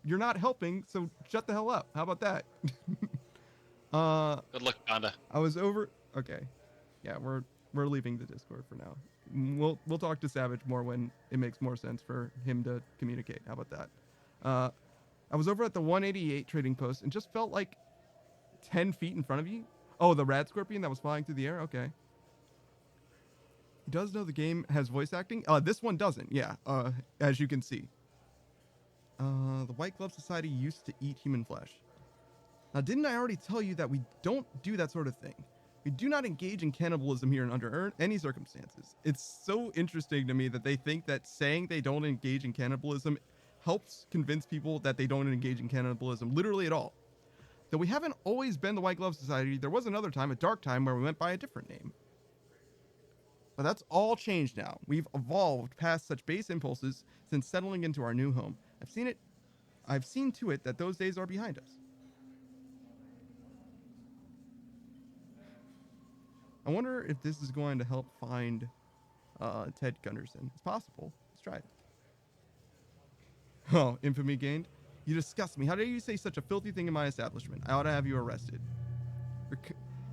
You're not helping, so shut the hell up. How about that? Good luck, Banda. I was over... Okay. Yeah, we're leaving the Discord for now. We'll talk to Savage more when it makes more sense for him to communicate. How about that? I was over at the 188 trading post and just felt like 10 feet in front of you. Oh, the rad scorpion that was flying through the air? Okay. He does know the game has voice acting? This one doesn't, yeah, as you can see. The White Glove Society used to eat human flesh. Now, didn't I already tell you that we don't do that sort of thing? We do not engage in cannibalism here under any circumstances. It's so interesting to me that they think that saying they don't engage in cannibalism helps convince people that they don't engage in cannibalism literally at all. Though we haven't always been the White Glove Society, there was another time, a dark time, where we went by a different name. But that's all changed now. We've evolved past such base impulses since settling into our new home. I've seen to it that those days are behind us. I wonder if this is going to help find Ted Gunderson. It's possible. Let's try it. Oh, infamy gained? You disgust me. How dare you say such a filthy thing in my establishment? I ought to have you arrested.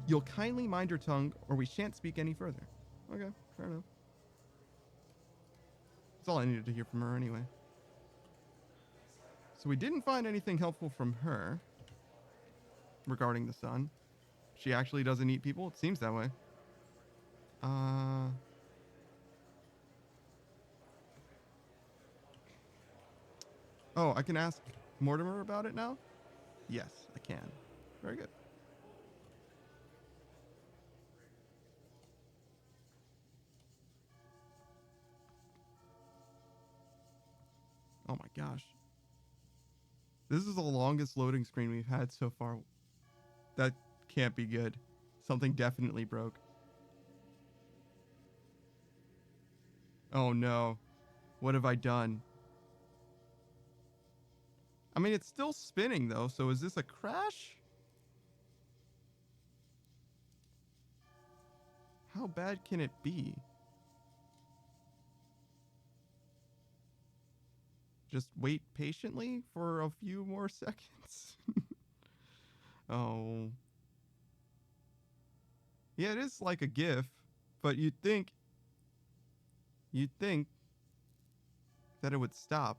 You'll kindly mind your tongue, or we shan't speak any further. Okay, fair enough. That's all I needed to hear from her anyway. So we didn't find anything helpful from her regarding the sun. She actually doesn't eat people? It seems that way. Oh, I can ask Mortimer about it now? Yes, I can. Very good. Oh my gosh. This is the longest loading screen we've had so far. That can't be good. Something definitely broke. Oh no. What have I done? I mean, it's still spinning though, so is this a crash? How bad can it be? Just wait patiently for a few more seconds. Oh. Yeah, it is like a GIF, but you'd think that it would stop.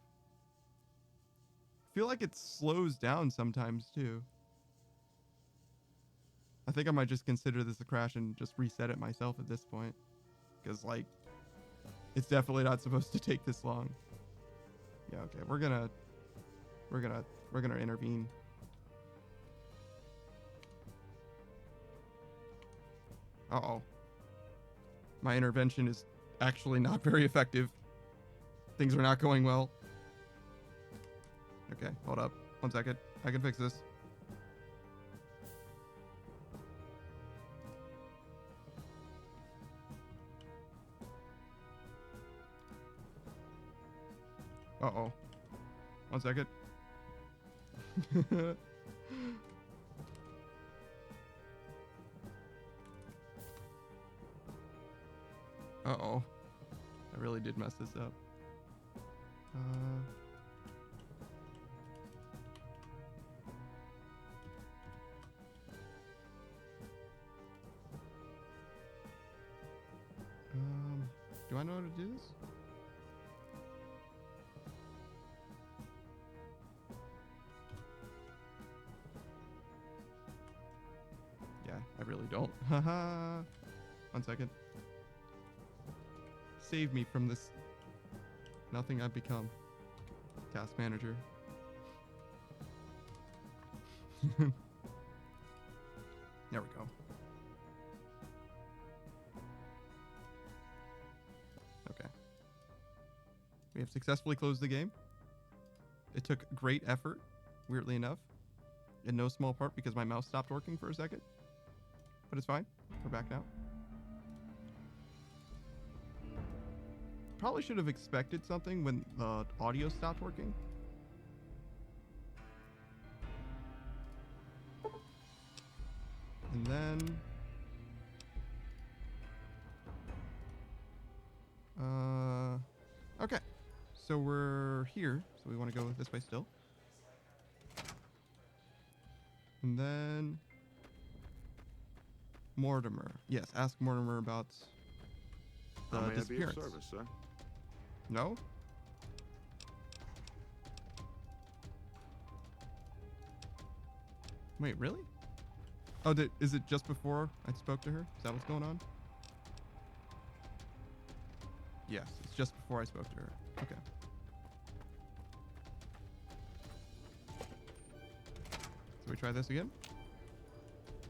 I feel like it slows down sometimes too. I think I might just consider this a crash and just reset it myself at this point. Because, like, it's definitely not supposed to take this long. Yeah, okay, we're gonna intervene. Uh-oh. My intervention is actually not very effective. Things are not going well. Okay, hold up. 1 second. I can fix this. Uh-oh. 1 second. Uh-oh. I really did mess this up. Do I know how to do this? Yeah, I really don't. Haha. 1 second. Save me from this nothing I've become. Task manager. There we go. Okay. We have successfully closed the game. It took great effort, weirdly enough. In no small part because my mouse stopped working for a second. But it's fine. We're back now. Probably should have expected something when the audio stopped working. And then... okay. So we're here. So we want to go this way still. And then... Mortimer. Yes, ask Mortimer about the disappearance. How may I be of service, sir? No? Wait, really? Oh, is it just before I spoke to her? Is that what's going on? Yes, it's just before I spoke to her. Okay. So we try this again?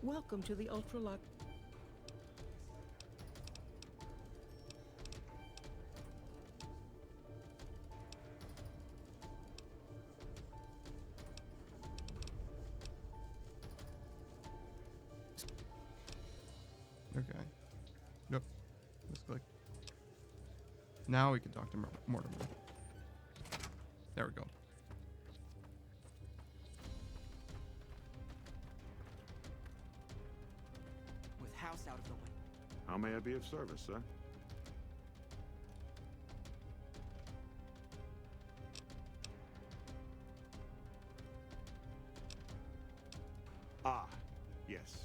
Welcome to the Ultralock. Okay. Nope. Let's click. Now we can talk to Mortimer. There we go. With house out of the way. How may I be of service, sir? Yes,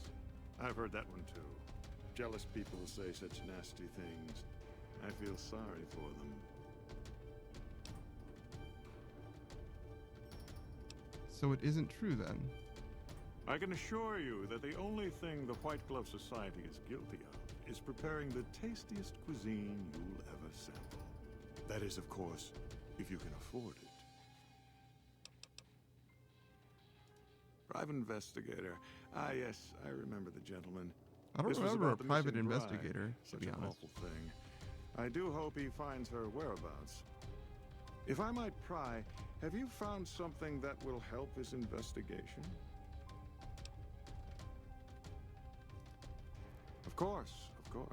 I've heard that one too. Jealous people say such nasty things. I feel sorry for them. So it isn't true then. I can assure you that the only thing the White Glove Society is guilty of is preparing the tastiest cuisine you'll ever sample. That is, of course, if you can afford it. Private investigator. Ah, yes, I remember the gentleman. I don't This was remember a about the private missing bride. investigator, to Such be an honest. awful thing. I do hope he finds her whereabouts. If I might pry, have you found something that will help his investigation? Of course, of course.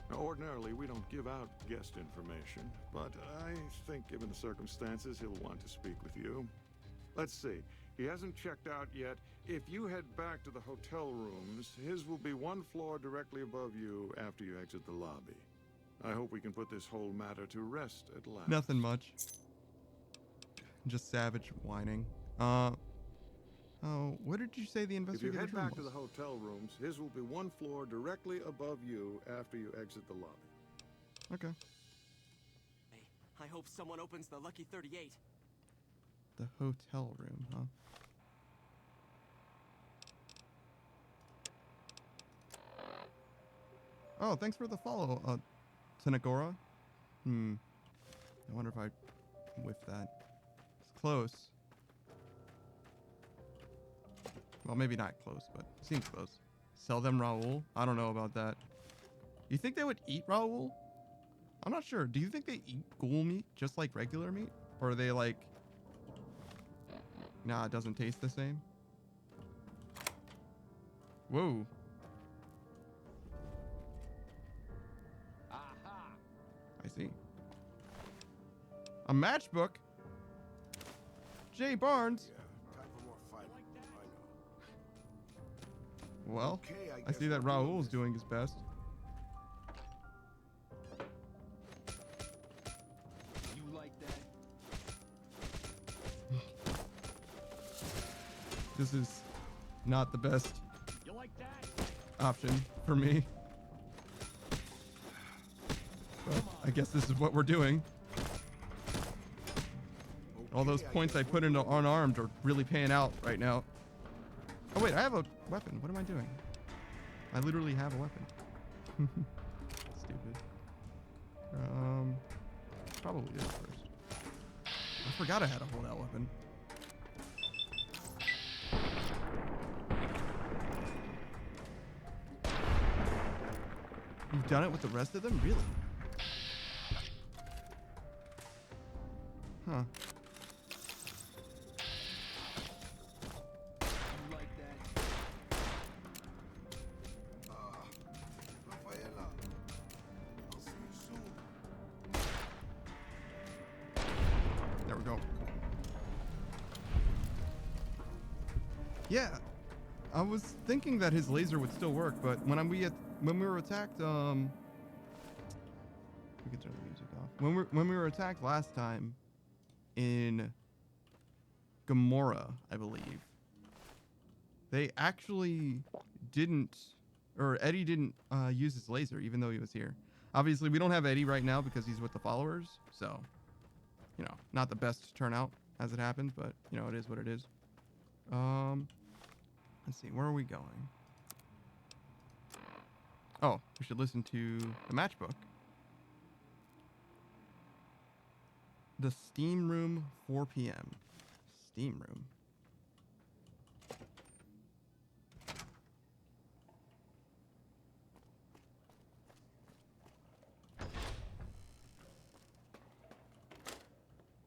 Now, ordinarily, we don't give out guest information, but I think given the circumstances, he'll want to speak with you. Let's see. He hasn't checked out yet. If you head back to the hotel rooms, his will be one floor directly above you after you exit the lobby. I hope we can put this whole matter to rest at last. Nothing much. Just savage whining. Oh, what did you say the If you investigator's head room back to was? the hotel rooms, his will be one floor directly above you after you exit the lobby. Okay. I hope someone opens the Lucky 38. The hotel room, huh? Oh, thanks for the follow, Tanagora. I wonder if I whiffed that. It's close. Well, maybe not close, but seems close. Sell them Raoul? I don't know about that. You think they would eat Raoul? I'm not sure. Do you think they eat ghoul meat just like regular meat? Or are they like... Nah, it doesn't taste the same? Whoa. I see. A matchbook? Jay Barnes? Time for more fighting. I know. Well, Okay, I I guess see that we're doing Raoul's this. doing his best. You like that? This is not the best You like that? option for me. But I guess this is what we're doing. All those points I put into unarmed are really paying out right now. Oh wait, I have a weapon. What am I doing? I literally have a weapon. Stupid. Probably this first. I forgot I had a holdout weapon. You've done it with the rest of them? Really? Huh. You like that? Rafaela, I'll see you soon. There we go. Yeah, I was thinking that his laser would still work, but when we were attacked, we can turn the music off. When we were attacked last time in Gamora, I believe, they actually didn't, or Eddie didn't use his laser, even though he was here. Obviously, we don't have Eddie right now because he's with the followers, so, you know, not the best turnout as it happens, but, you know, it is what it is. Let's see, where are we going? Oh, we should listen to the matchbook. The Steam Room, 4 p.m. Steam Room.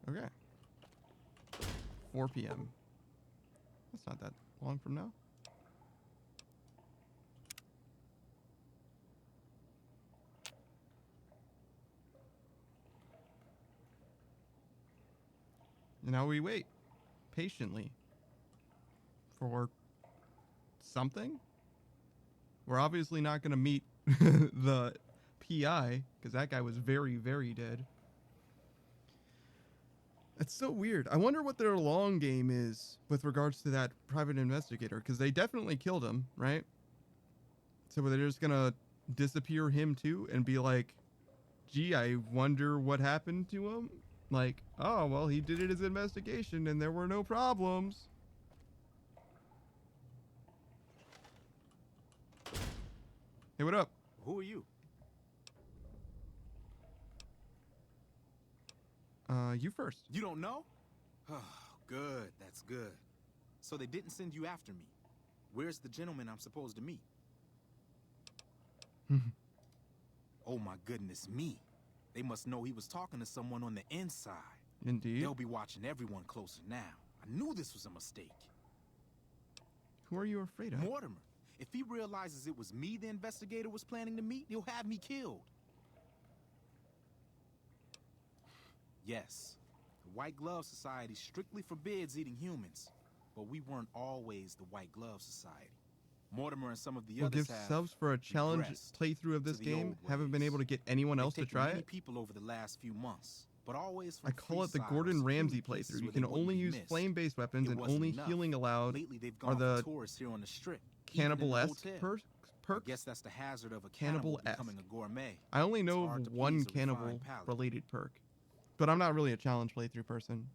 Okay. 4 p.m. That's not that long from now. And now we wait patiently for something. We're obviously not going to meet the PI because that guy was very, very dead. It's so weird. I wonder what their long game is with regards to that private investigator, because they definitely killed him, right? So they're just gonna disappear him too and be like, gee, I wonder what happened to him? Like, oh, well, he did it as an investigation and there were no problems. Hey, what up? Who are you? You first. You don't know? Oh, good. That's good. So they didn't send you after me. Where's the gentleman I'm supposed to meet? Oh my goodness me. They must know he was talking to someone on the inside. Indeed. They'll be watching everyone closer now. I knew this was a mistake. Who are you afraid of? Mortimer. If he realizes it was me the investigator was planning to meet, he'll have me killed. Yes, the White Glove Society strictly forbids eating humans, but we weren't always the White Glove Society. Mortimer and some of the We'll others give have subs for a challenge regressed playthrough of this to the game. old Haven't been ways. able to get anyone else to They've taken try many it. people over the last few months, but always from I call it the free Gordon silos, Ramsay including places playthrough. You where can they wouldn't only be use missed. flame-based weapons It and wasn't only enough. healing allowed Lately, they've are gone for the tourists here on the strip, even in the cannibal-esque hotel. perks. I guess that's the hazard of a cannibal Cannibal-esque. becoming a gourmet. I only know hard of to one please a refined palate. cannibal-related perk, but I'm not really a challenge playthrough person.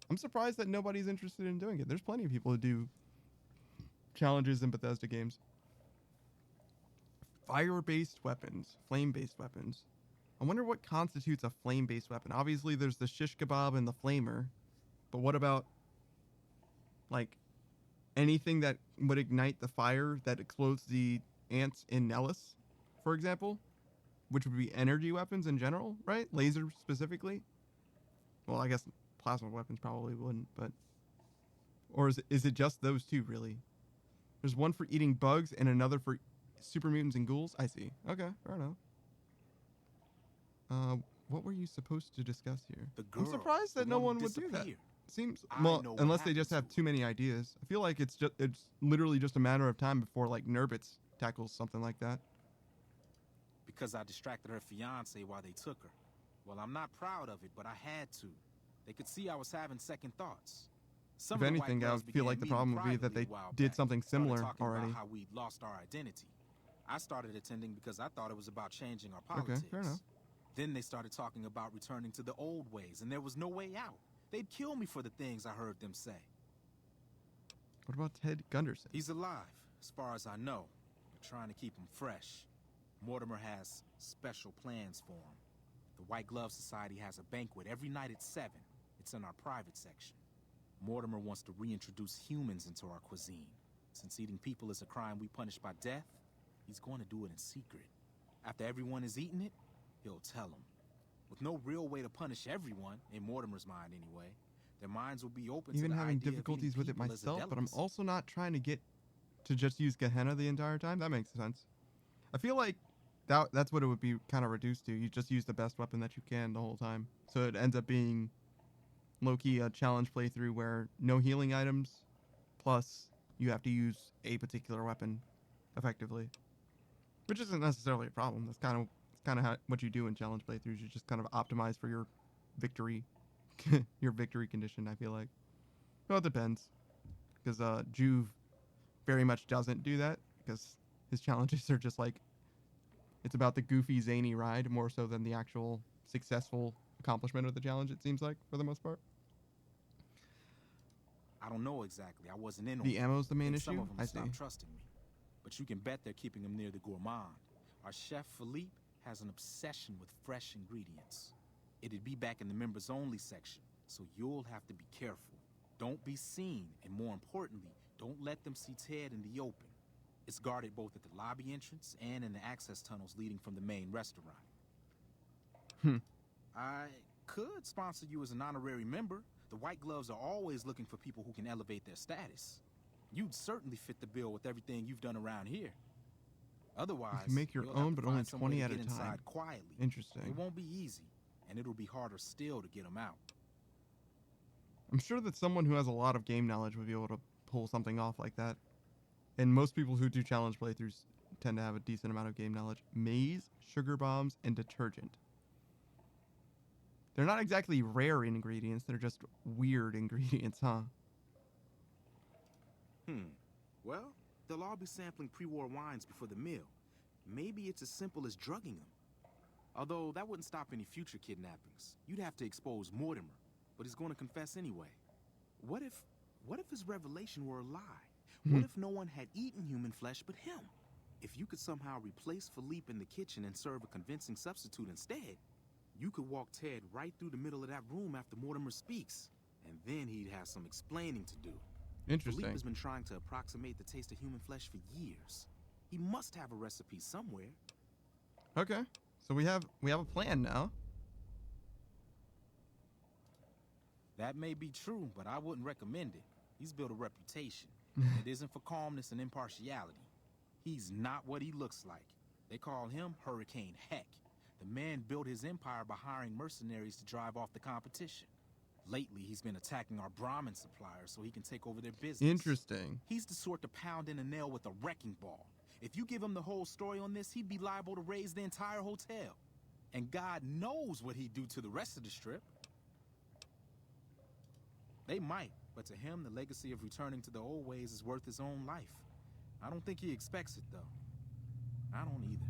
I'm surprised that nobody's interested in doing it. There's plenty of people who do challenges in Bethesda games. Fire-based weapons, flame-based weapons. I wonder what constitutes a flame-based weapon. Obviously, there's the shish kebab and the flamer, but what about, like, anything that would ignite the fire that explodes the ants in Nellis, for example? Which would be energy weapons in general, right? Laser specifically? Well, I guess plasma weapons probably wouldn't, but... Or is it just those two, really? There's one for eating bugs and another for super mutants and ghouls? I see. Okay, fair enough. What were you supposed to discuss here? I'm surprised that no one would do that. Seems, well, unless they just have too many ideas. I feel like it's literally just a matter of time before, like, Nurbits tackles something like that. Because I distracted her fiance while they took her. Well, I'm not proud of it, but I had to. They could see I was having second thoughts. If anything, I would feel like the problem would be that they did something similar already. About how we lost our identity. I started attending because I thought it was about changing our politics. Okay, fair enough. Then they started talking about returning to the old ways, and there was no way out. They'd kill me for the things I heard them say. What about Ted Gunderson? He's alive, as far as I know. We're trying to keep him fresh. Mortimer has special plans for him. The White Glove Society has a banquet every night at 7. It's in our private section. Mortimer wants to reintroduce humans into our cuisine. Since eating people is a crime we punish by death, he's going to do it in secret. After everyone has eaten it, he'll tell them. With no real way to punish everyone, in Mortimer's mind anyway, their minds will be open Even to the having idea difficulties of with it eating people as a myself, but I'm delicacy. also not trying to get to just use Gehenna the entire time. That makes sense. I feel like that's what it would be kind of reduced to. You just use the best weapon that you can the whole time. So it ends up being low-key a challenge playthrough where no healing items, plus you have to use a particular weapon effectively. Which isn't necessarily a problem. That's kind of what you do in challenge playthroughs. You just kind of optimize for your victory, your victory condition, I feel like. Well, it depends. Because Juve very much doesn't do that, because his challenges are just like, it's about the goofy, zany ride more so than the actual successful accomplishment of the challenge, it seems like, for the most part. I don't know exactly. I wasn't in on The it. ammo's the main And some issue? of them I stopped see. trusting me. But you can bet they're keeping him near the gourmand. Our chef, Philippe, has an obsession with fresh ingredients. It'd be back in the members-only section, so you'll have to be careful. Don't be seen, and more importantly, don't let them see Ted in the open. It's guarded both at the lobby entrance and in the access tunnels leading from the main restaurant. I could sponsor you as an honorary member. The White Gloves are always looking for people who can elevate their status. You'd certainly fit the bill with everything you've done around here. Otherwise, You can make your you'll have own, to but only find some way 20 to at a get time. inside quietly. Interesting. It won't be easy, and it'll be harder still to get them out. I'm sure that someone who has a lot of game knowledge would be able to pull something off like that. And most people who do challenge playthroughs tend to have a decent amount of game knowledge. Maize, sugar bombs, and detergent. They're not exactly rare ingredients. They're just weird ingredients, huh? Well, they'll all be sampling pre-war wines before the meal. Maybe it's as simple as drugging them. Although that wouldn't stop any future kidnappings. You'd have to expose Mortimer, but he's going to confess anyway. What if his revelation were a lie? What if no one had eaten human flesh but him? If you could somehow replace Philippe in the kitchen and serve a convincing substitute instead, you could walk Ted right through the middle of that room after Mortimer speaks, and then he'd have some explaining to do. Interesting. Philippe has been trying to approximate the taste of human flesh for years. He must have a recipe somewhere. Okay, so we have a plan now. That may be true, but I wouldn't recommend it. He's built a reputation. It isn't for calmness and impartiality. He's not what he looks like. They call him Hurricane Heck. The man built his empire by hiring mercenaries to drive off the competition. Lately, he's been attacking our Brahmin suppliers so he can take over their business. Interesting. He's the sort to pound in a nail with a wrecking ball. If you give him the whole story on this, he'd be liable to raise the entire hotel. And God knows what he'd do to the rest of the strip. They might, but to him, the legacy of returning to the old ways is worth his own life. I don't think he expects it, though. I don't either.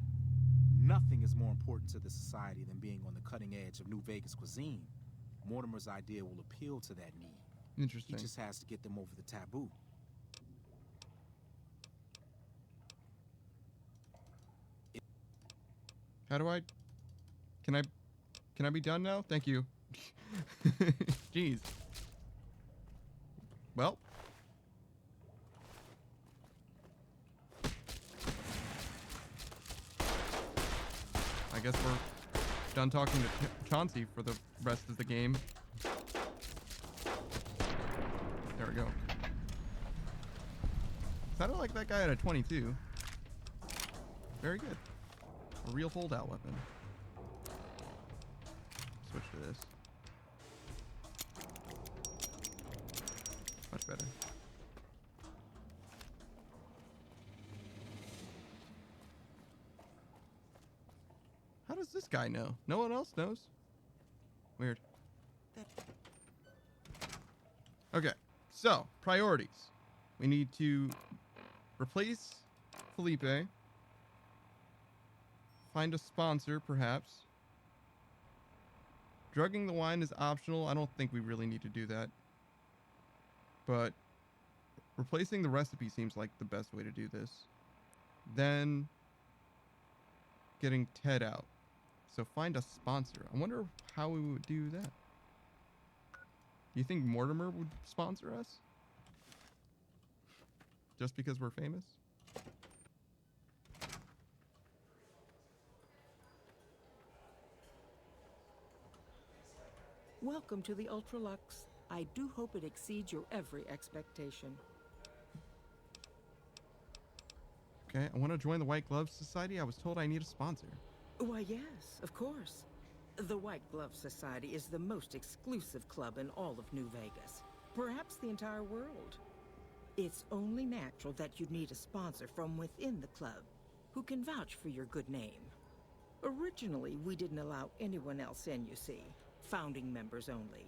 Nothing is more important to the society than being on the cutting edge of New Vegas cuisine. Mortimer's idea will appeal to that need. Interesting. He just has to get them over the taboo. How do I... Can I be done now? Thank you. Jeez. Well. I guess we're done talking to Chauncey for the rest of the game. There we go. Sounded like that guy had a 22. Very good. A real holdout weapon. Switch to this. Much better. How does this guy know? No one else knows? Weird. Okay, so priorities. We need to replace Felipe. Find a sponsor, perhaps. Drugging the wine is optional. I don't think we really need to do that. But replacing the recipe seems like the best way to do this. Then getting Ted out. So find a sponsor. I wonder how we would do that. Do you think Mortimer would sponsor us? Just because we're famous? Welcome to the Ultralux. I do hope it exceeds your every expectation. Okay, I want to join the White Glove Society. I was told I need a sponsor. Why, yes, of course. The White Glove Society is the most exclusive club in all of New Vegas. Perhaps the entire world. It's only natural that you'd need a sponsor from within the club who can vouch for your good name. Originally, we didn't allow anyone else in, you see. Founding members only.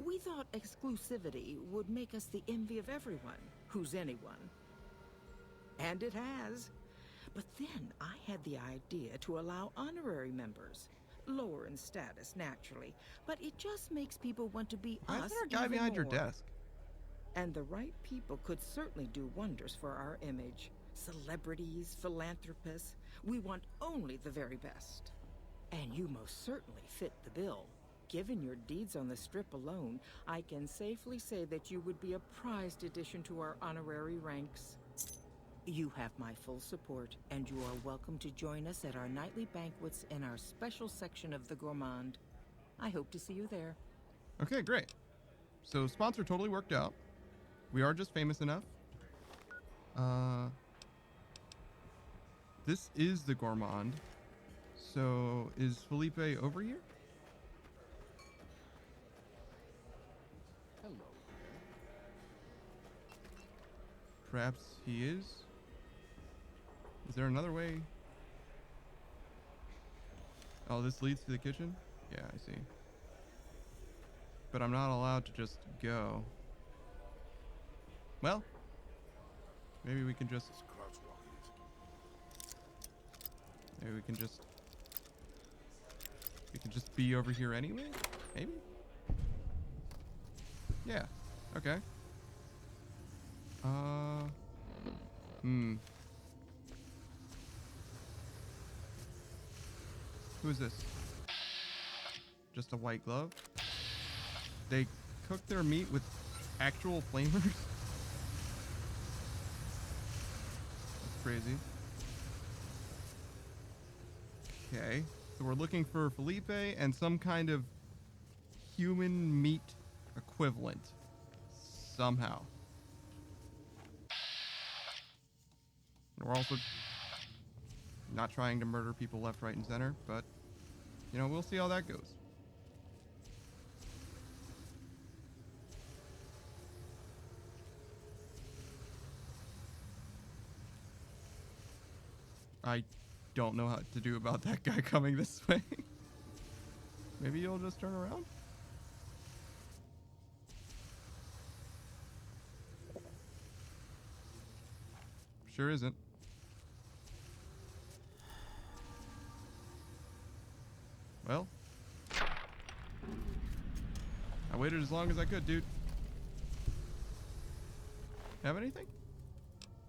We thought exclusivity would make us the envy of everyone who's anyone. And it has. But then I had the idea to allow honorary members. Lower in status, naturally. But it just makes people want to be Why us is there a guy even behind your more. desk? And the right people could certainly do wonders for our image. Celebrities, philanthropists. We want only the very best. And you most certainly fit the bill. Given your deeds on the strip alone, I can safely say that you would be a prized addition to our honorary ranks. You have my full support, and you are welcome to join us at our nightly banquets in our special section of the Gourmand. I hope to see you there. Okay, great. So sponsor totally worked out. We are just famous enough. This is the Gourmand. So is Felipe over here? Hello. Perhaps he is. Is there another way? Oh, this leads to the kitchen? Yeah, I see. but I'm not allowed to just go. Well, maybe we can just... Maybe we can just... We can just be over here anyway? Maybe? Yeah. Okay. Who is this? Just a white glove? They cook their meat with actual flamers? That's crazy. Okay. So we're looking for Felipe and some kind of human meat equivalent. Somehow. And we're also not trying to murder people left, right, and center, but, you know, we'll see how that goes. I don't know how to do about that guy coming this way. Maybe you'll just turn around? Sure isn't. Well, I waited as long as I could, dude. Have anything?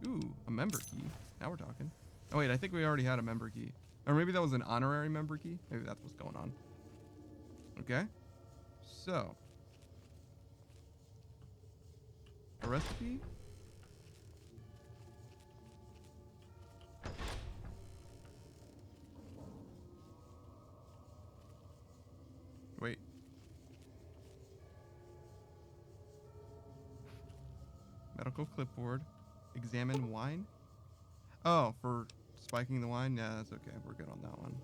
Ooh, a member key. Now we're talking. Oh wait, I think we already had a member key. Or maybe that was an honorary member key. Maybe that's what's going on. Okay. So. A recipe? Wait. Medical clipboard. Examine wine? Oh, for spiking the wine? Yeah, that's okay. We're good on that one.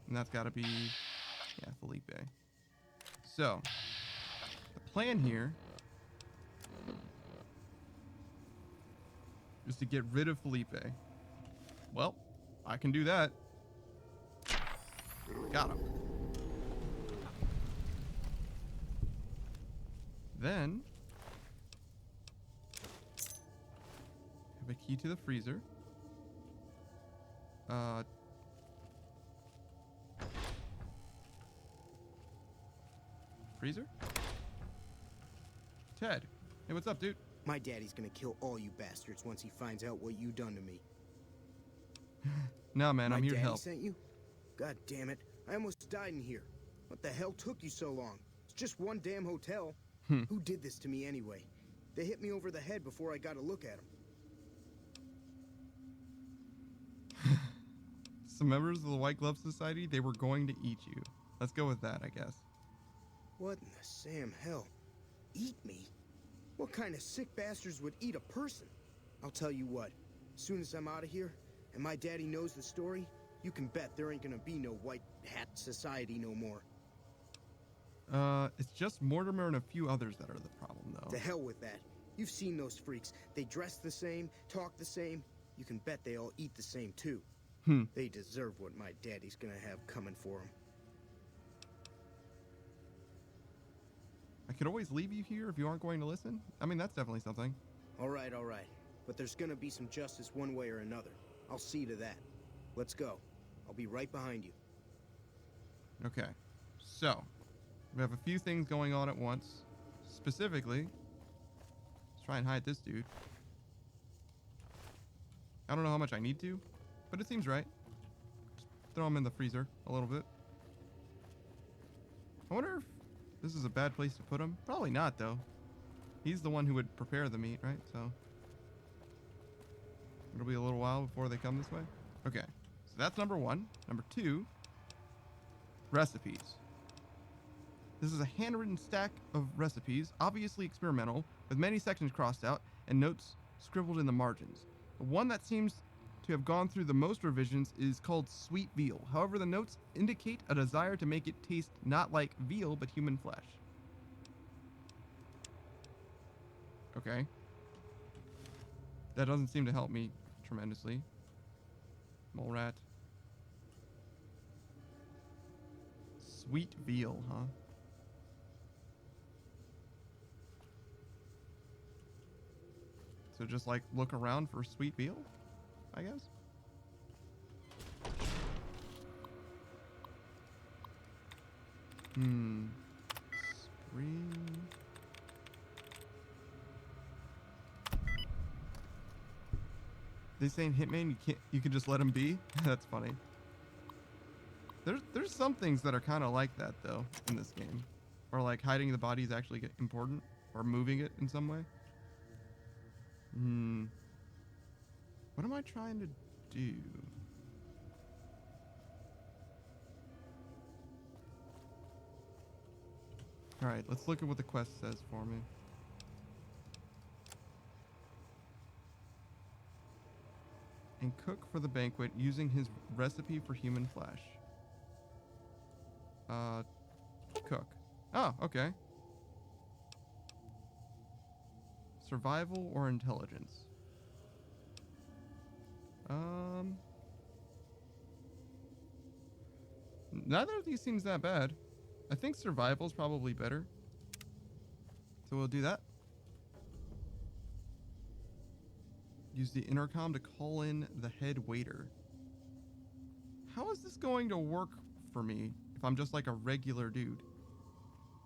And that's got to be, yeah, Felipe. So, the plan here is to get rid of Felipe. Well, I can do that. Got him. Then, have a key to the freezer. Freezer? Ted. Hey, what's up, dude? My daddy's gonna kill all you bastards once he finds out what you done to me. No, man, I'm here to help. My daddy sent you? God damn it. I almost died in here. What the hell took you so long? It's just one damn hotel. Who did this to me anyway? They hit me over the head before I got a look at them. Some members of the White Glove Society, they were going to eat you. Let's go with that, I guess. What in the Sam hell? Eat me? What kind of sick bastards would eat a person? I'll tell you what. As soon as I'm out of here, and my daddy knows the story, you can bet there ain't gonna be no White Hat Society no more. It's just Mortimer and a few others that are the problem, though. To hell with that. You've seen those freaks. They dress the same, talk the same. You can bet they all eat the same, too. They deserve what my daddy's gonna have coming for them. I could always leave you here if you aren't going to listen. I mean, that's definitely something. All right. But there's gonna be some justice one way or another. I'll see to that. Let's go. I'll be right behind you. Okay. So, we have a few things going on at once. Specifically, let's try and hide this dude. I don't know how much I need to, but it seems right. Just throw him in the freezer a little bit. I wonder if this is a bad place to put him. Probably not, though. He's the one who would prepare the meat, right? So, it'll be a little while before they come this way. Okay. So that's number one. Number two, recipes. This is a handwritten stack of recipes, obviously experimental, with many sections crossed out and notes scribbled in the margins. The one that seems to have gone through the most revisions is called Sweet Veal. However, the notes indicate a desire to make it taste not like veal, but human flesh. Okay. That doesn't seem to help me tremendously. Mole rat. Sweet veal, huh? So just like look around for sweet veal, I guess. Spring. They saying Hitman, you can just let him be? That's funny. There's some things that are kind of like that though in this game, or like hiding the body is actually important, or moving it in some way. What am I trying to do? All right, let's look at what the quest says for me. And cook for the banquet using his recipe for human flesh. Cook. Oh, okay. Survival or intelligence? Neither of these seems that bad. I think survival's probably better. So we'll do that. Use the intercom to call in the head waiter. How is this going to work for me if I'm just like a regular dude?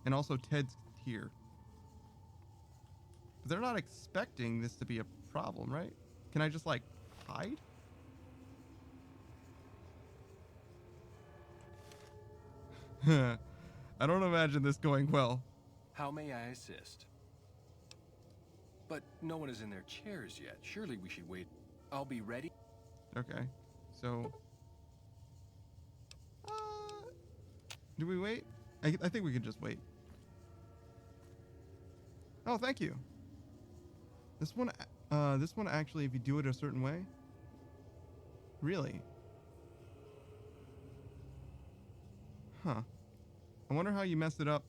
And also Ted's here. They're not expecting this to be a problem, right? Can I just like hide? I don't imagine this going well. How may I assist? But no one is in their chairs yet. Surely we should wait. I'll be ready. Okay. So... do we wait? I think we can just wait. Oh, thank you. This one actually, if you do it a certain way... Really? Huh. I wonder how you mess it up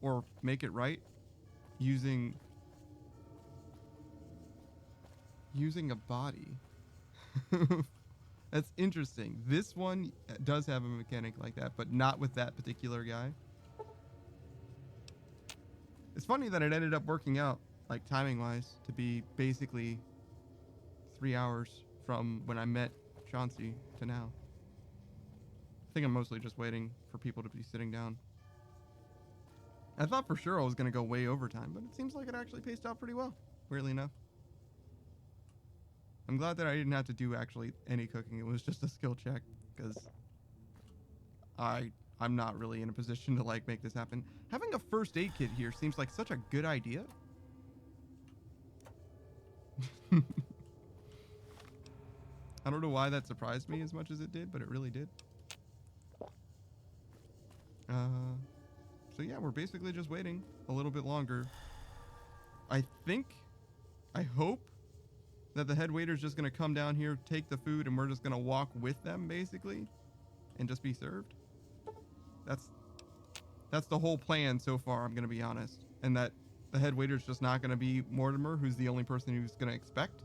or make it right using a body. That's interesting. This one does have a mechanic like that, but not with that particular guy. It's funny that it ended up working out, like timing-wise, to be basically 3 hours from when I met Chauncey to now. I think I'm mostly just waiting for people to be sitting down. I thought for sure I was going to go way overtime, but it seems like it actually paced out pretty well, weirdly enough. I'm glad that I didn't have to do actually any cooking. It was just a skill check, because I'm not really in a position to like make this happen. Having a first aid kit here seems like such a good idea. I don't know why that surprised me as much as it did, but it really did. So yeah, we're basically just waiting a little bit longer. I hope that the head waiter's just gonna come down here, take the food, and we're just gonna walk with them basically and just be served. That's the whole plan so far, I'm gonna be honest. And that the head waiter's just not gonna be Mortimer, who's the only person who's gonna expect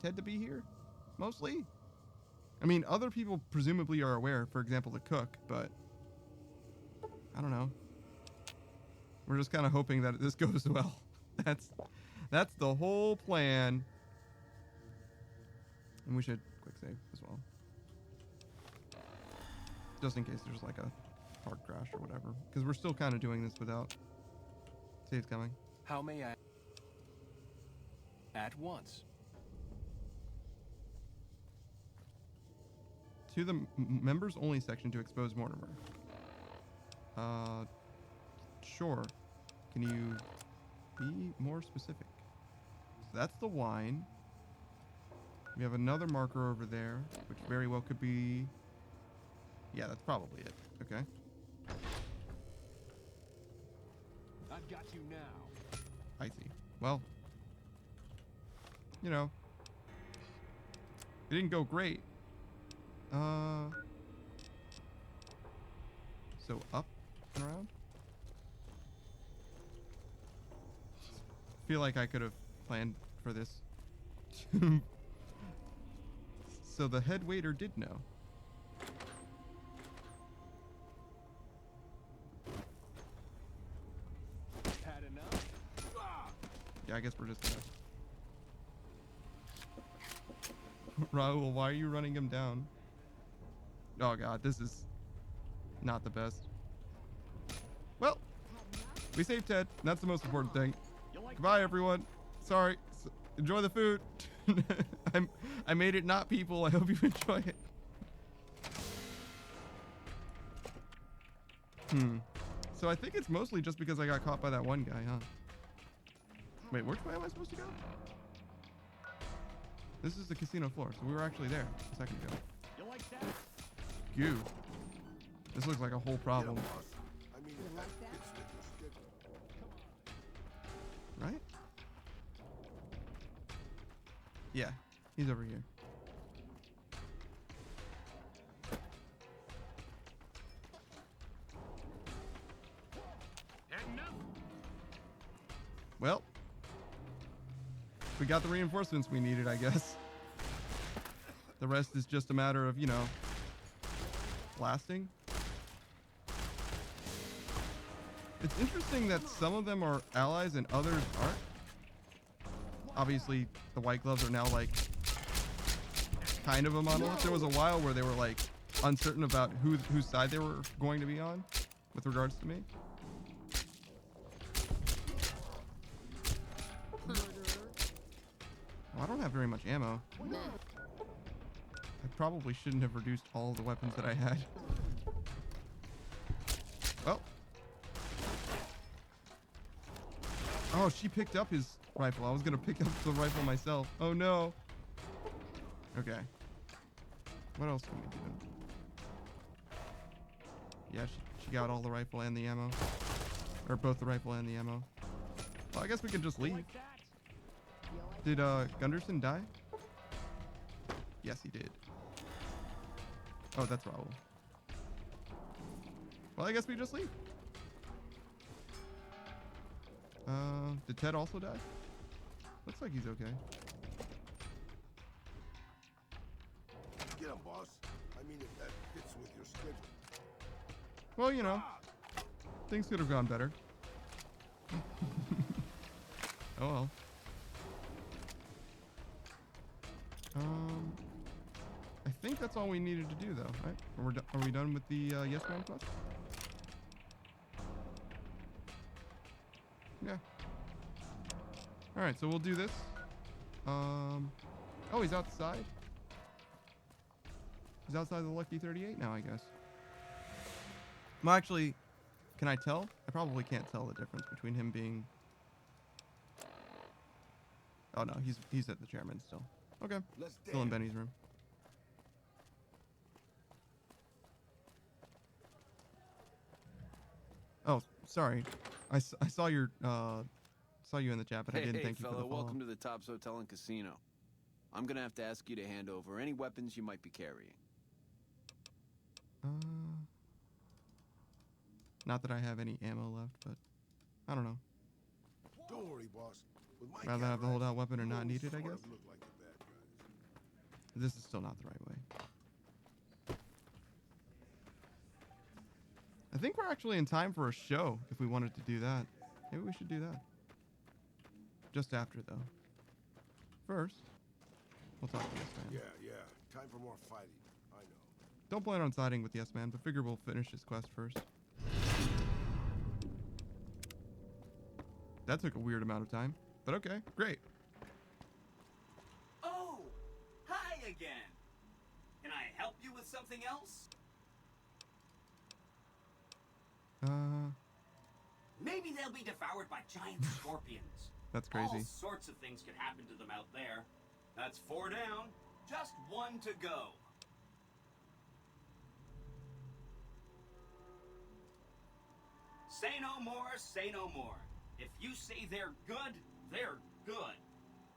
Ted to be here, mostly. I mean, other people presumably are aware, for example, the cook, but I don't know. We're just kind of hoping that this goes well. That's the whole plan. And we should quick save as well. Just in case there's like a hard crash or whatever. Because we're still kind of doing this without saves coming. How may I? At once. To the members only section to expose Mortimer. Sure. Can you be more specific? So that's the wine. We have another marker over there, which very well could be... Yeah, that's probably it. Okay. I've got you now. I see. Well, you know, it didn't go great. So up and around? Feel like I could have planned for this. So the head waiter did know. Okay, I guess we're just gonna... Raul, why are you running him down? Oh god, this is not the best. Well, we saved Ted. And that's the most important thing. Goodbye, everyone. Sorry. Enjoy the food. I made it not people. I hope you enjoy it. So I think it's mostly just because I got caught by that one guy, huh? Wait, which way am I supposed to go? This is the casino floor, so we were actually there a second ago. You like that? Goo. This looks like a whole problem. Right? Yeah, he's over here. Well, we got the reinforcements we needed, I guess. The rest is just a matter of, you know, blasting. It's interesting that some of them are allies and others aren't. Obviously, the White Gloves are now, like, kind of a monolith. There was a while where they were, like, uncertain about whose side they were going to be on with regards to me. Well, I don't have very much ammo. I probably shouldn't have reduced all of the weapons that I had. Well. Oh, she picked up his rifle. I was gonna pick up the rifle myself. Oh no. Okay. What else can we do? Yeah, she got all the rifle and the ammo. Or both the rifle and the ammo. Well, I guess we can just leave. Did Gunderson die? Yes, he did. Oh, that's Raul. Well, I guess we just leave. Did Ted also die? Looks like he's okay. Get him, boss. I mean, if that fits with your schedule. Well, you know, things could have gone better. Oh well. I think that's all we needed to do, though, right? Are we done with the Yes Man quest? Yeah. All right, so we'll do this. Oh, he's outside. He's outside the Lucky 38 now, I guess. Well, actually, can I tell? I probably can't tell the difference between him being... Oh no, he's at the chairman still. Okay, still in Benny's room. Oh, sorry. I saw your saw you in the chat, but I didn't thank you for the follow. Welcome to the Tops Hotel and Casino. I'm gonna have to ask you to hand over any weapons you might be carrying. Not that I have any ammo left, but I don't know. Don't worry, boss. With my Rather have the holdout weapon or not those need it, I sort guess. of look like the bad guys. This is still not the right way. I think we're actually in time for a show if we wanted to do that. Maybe we should do that. Just after, though. First, we'll talk to Yes Man. Yeah. Time for more fighting. I know. Don't plan on siding with Yes Man, but figure we'll finish his quest first. That took a weird amount of time, but okay, great. Oh, hi again. Can I help you with something else? Maybe they'll be devoured by giant scorpions. That's crazy. All sorts of things could happen to them out there. That's 4 down, just 1 to go. Say no more, say no more. If you say they're good, they're good.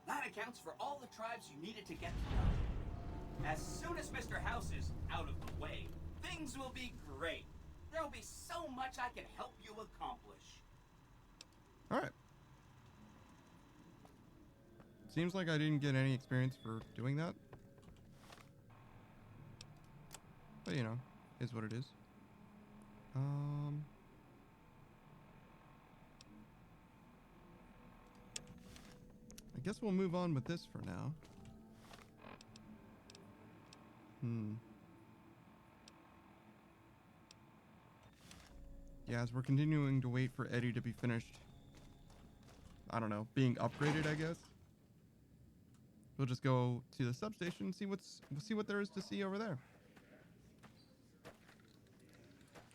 That accounts for all the tribes you needed to get to know. As soon as Mr. House is out of the way, things will be great. There'll be so much I can help you accomplish. All right. Seems like I didn't get any experience for doing that. But, you know, is what it is. guess we'll move on with this for now. Yeah, as we're continuing to wait for Eddie to be finished, I don't know, being upgraded, I guess. We'll just go to the substation and see what there is to see over there.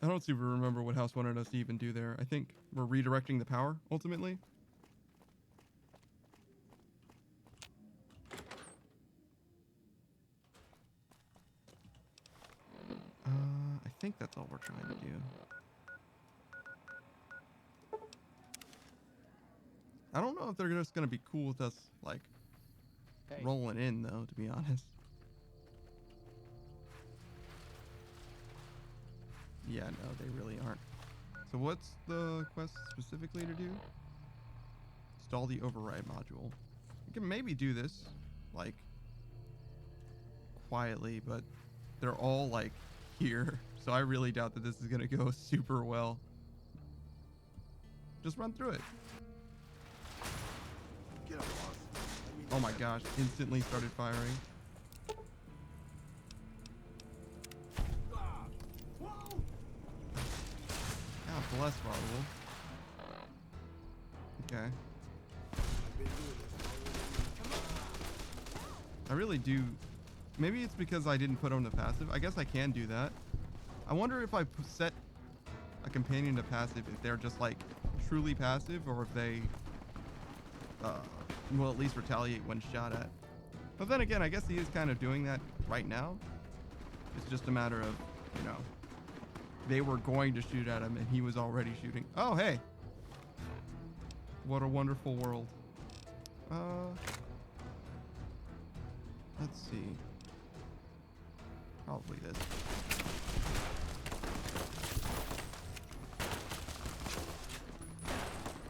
I don't even remember what House wanted us to even do there. I think we're redirecting the power, ultimately. I think that's all we're trying to do. I don't know if they're just gonna be cool with us, like, rolling in, though, to be honest. Yeah, no, they really aren't. So what's the quest specifically to do? Install the override module. We can maybe do this, like, quietly, but they're all, like, here. So I really doubt that this is gonna go super well. Just run through it. Get up, boss. Oh my gosh, instantly started firing. God bless Raoul. Okay. I really do. Maybe it's because I didn't put on the passive. I guess I can do that. I wonder if I set a companion to passive, if they're just like truly passive, or if they will at least retaliate when shot at. But then again, I guess he is kind of doing that right now. It's just a matter of, you know, they were going to shoot at him and he was already shooting. Oh, hey. What a wonderful world. Let's see. Probably this.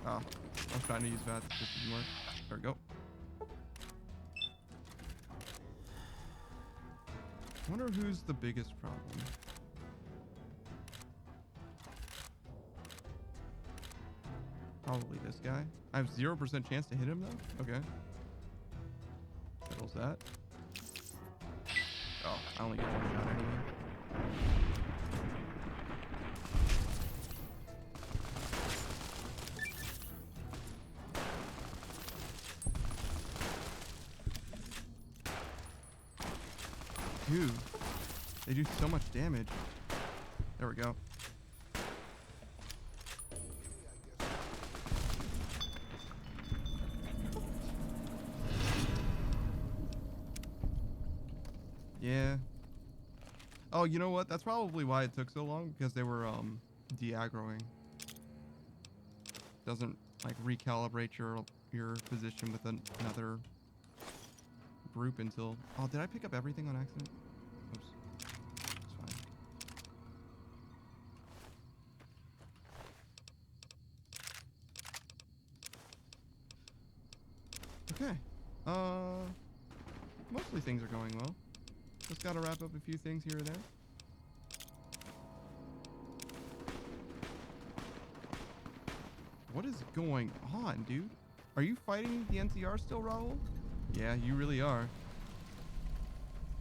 Oh, I was trying to use that. This didn't work. There we go. I wonder who's the biggest problem. Probably this guy. I have 0% chance to hit him though? Okay. Settles that. Oh, I only get one shot anyway. Dude, they do so much damage. There we go. Yeah. Oh, you know what? That's probably why it took so long, because they were de-aggroing. Doesn't like recalibrate your position with another group until. Oh, did I pick up everything on accident? Oops. It's fine. Okay. Mostly things are going well. Just gotta wrap up a few things here or there. What is going on, dude? Are you fighting the NCR still, Raoul? Yeah, you really are.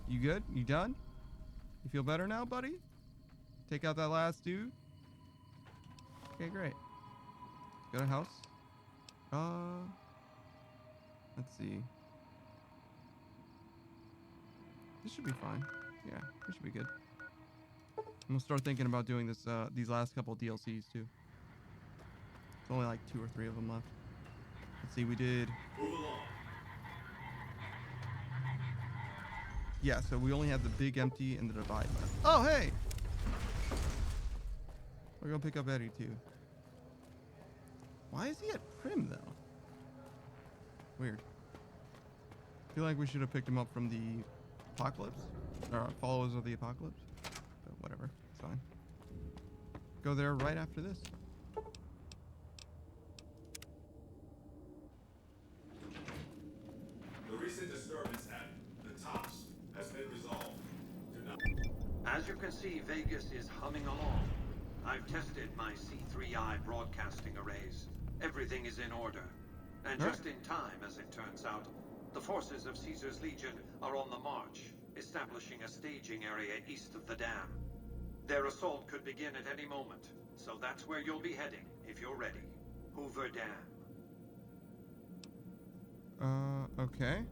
You good? You done? You feel better now, buddy? Take out that last dude? Okay, great. Go to house. Let's see. This should be fine. Yeah, this should be good. I'm gonna start thinking about doing this, these last couple DLCs too. There's only like 2 or 3 of them left. Let's see, we did. Yeah, so we only have the big empty and the divide left. Oh, hey! We're gonna pick up Eddie too. Why is he at Prim though? Weird. I feel like we should have picked him up from the Apocalypse, or Followers of the Apocalypse, but whatever, it's fine. Go there right after this. The recent disturbance at the Tops has been resolved. Do not. As you can see, Vegas is humming along. I've tested my C3I broadcasting arrays. Everything is in order. And just in time, as it turns out, the forces of Caesar's Legion are on the march, establishing a staging area east of the dam. Their assault could begin at any moment, so that's where you'll be heading, if you're ready. Hoover Dam. Okay.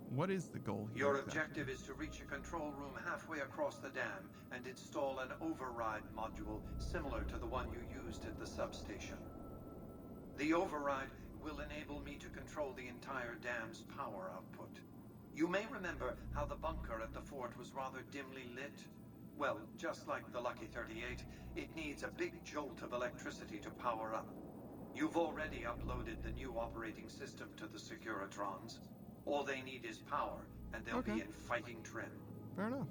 What is the goal here? Your exactly? objective is to reach a control room halfway across the dam and install an override module similar to the one you used at the substation. The override will enable me to control the entire dam's power output. You may remember how the bunker at the fort was rather dimly lit? Well, just like the Lucky 38, it needs a big jolt of electricity to power up. You've already uploaded the new operating system to the Securitrons. All they need is power, and they'll be in fighting trim. Fair enough.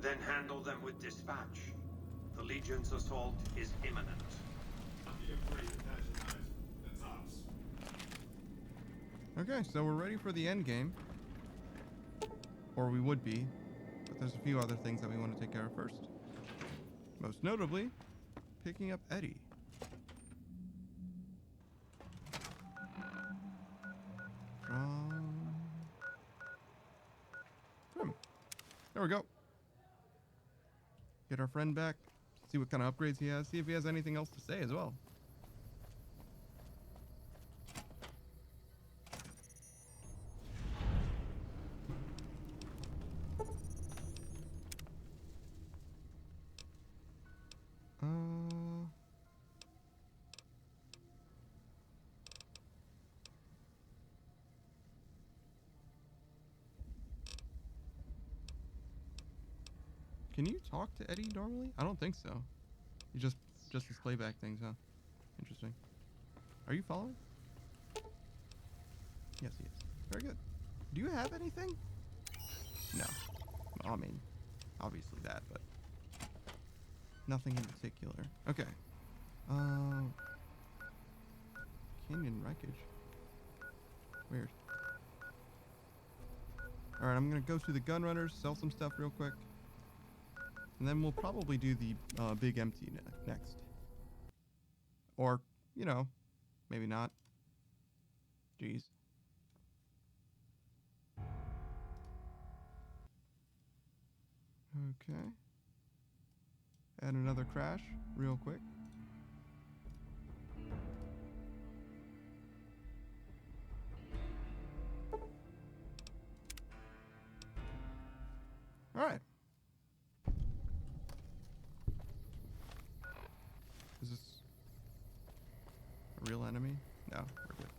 Then handle them with dispatch. The Legion's assault is imminent. Okay, so we're ready for the end game. Or we would be. But there's a few other things that we want to take care of first. Most notably, picking up Eddie. There we go. Get our friend back. See what kind of upgrades he has. See if he has anything else to say as well. Can you talk to Eddie normally? I don't think so. You just his playback things, huh? Interesting. Are you following? Yes, he is. Very good. Do you have anything? No. I mean, obviously that, but nothing in particular. Okay. Canyon wreckage. Weird. Alright, I'm gonna go to the gun runners, sell some stuff real quick. And then we'll probably do the big empty next. Or, you know, maybe not. Jeez. Okay. Add another crash real quick. All right. Is this a real enemy? No, we're good.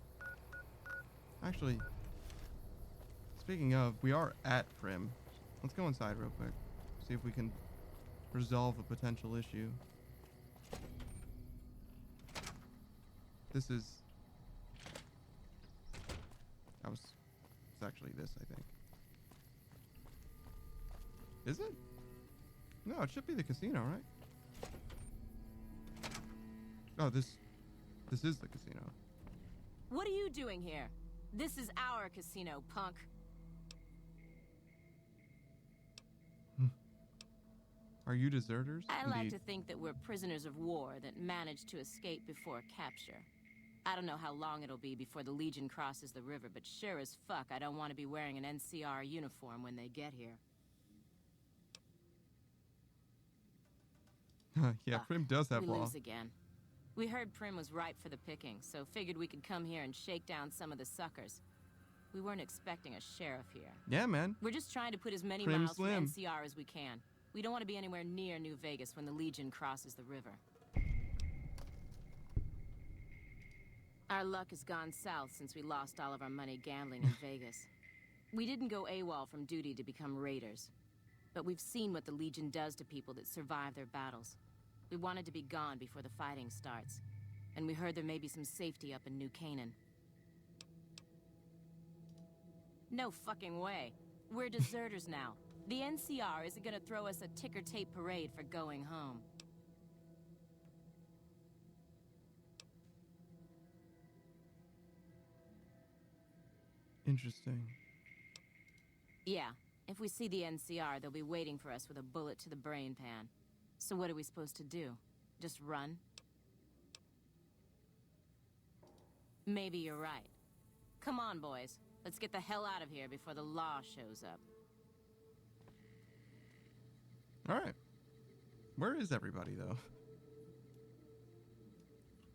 Actually, speaking of, we are at Prim. Let's go inside real quick. See if we can resolve a potential issue. This is... it's actually this, I think. Is it? No, it should be the casino, right? Oh, this is the casino. What are you doing here? This is our casino, punk. Are you deserters? I like Indeed. to think that we're prisoners of war that managed to escape before capture. I don't know how long it'll be before the Legion crosses the river, but sure as fuck I don't want to be wearing an NCR uniform when they get here. Yeah, Prim does have we law. lose again. We heard Prim was ripe for the picking, so figured we could come here and shake down some of the suckers. We weren't expecting a sheriff here. Yeah, man. We're just trying to put as many Prim miles Slim. from NCR as we can. We don't want to be anywhere near New Vegas when the Legion crosses the river. Our luck has gone south since we lost all of our money gambling in Vegas. We didn't go AWOL from duty to become raiders. But we've seen what the Legion does to people that survive their battles. We wanted to be gone before the fighting starts. And we heard there may be some safety up in New Canaan. No fucking way. We're deserters now. The NCR isn't gonna throw us a ticker tape parade for going home. Interesting. Yeah, if we see the NCR, they'll be waiting for us with a bullet to the brain pan. So what are we supposed to do? Just run? Maybe you're right. Come on, boys. Let's get the hell out of here before the law shows up. All right. Where is everybody, though?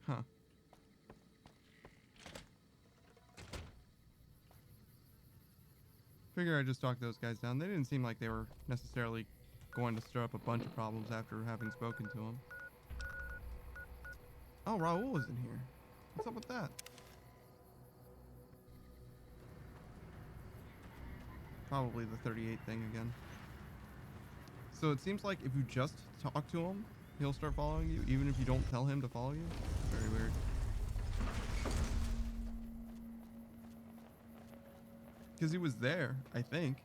Huh. Figure I just talked those guys down. They didn't seem like they were necessarily going to stir up a bunch of problems after having spoken to them. Oh, Raul is in here. What's up with that? Probably the 38 thing again. So it seems like if you just talk to him, he'll start following you, even if you don't tell him to follow you. Very weird. Because he was there, I think,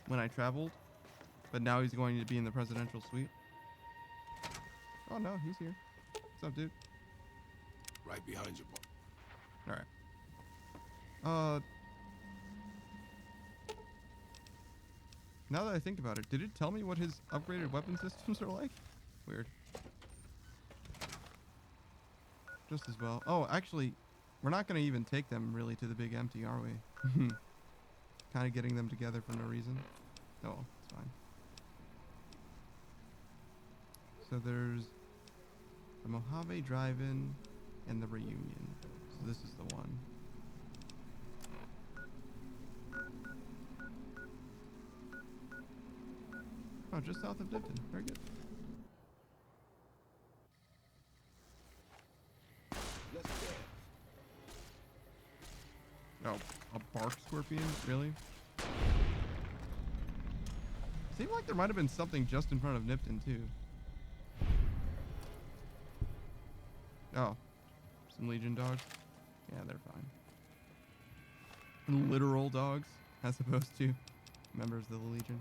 when I traveled. But now he's going to be in the presidential suite. Oh no, he's here. What's up, dude? Right behind you, boy. Alright. Now that I think about it, did it tell me what his upgraded weapon systems are like? Weird. Just as well. Oh, actually, we're not going to even take them really to the big empty, are we? Kind of getting them together for no reason. Oh, it's fine. So there's the Mojave Drive-In and the Reunion. So this is the one. Oh, just south of Dipton. Very good. Let's go. Oh, a bark scorpion? Really? Seemed like there might have been something just in front of Nipton, too. Oh. Some Legion dogs? Yeah, they're fine. Literal dogs, as opposed to members of the Legion.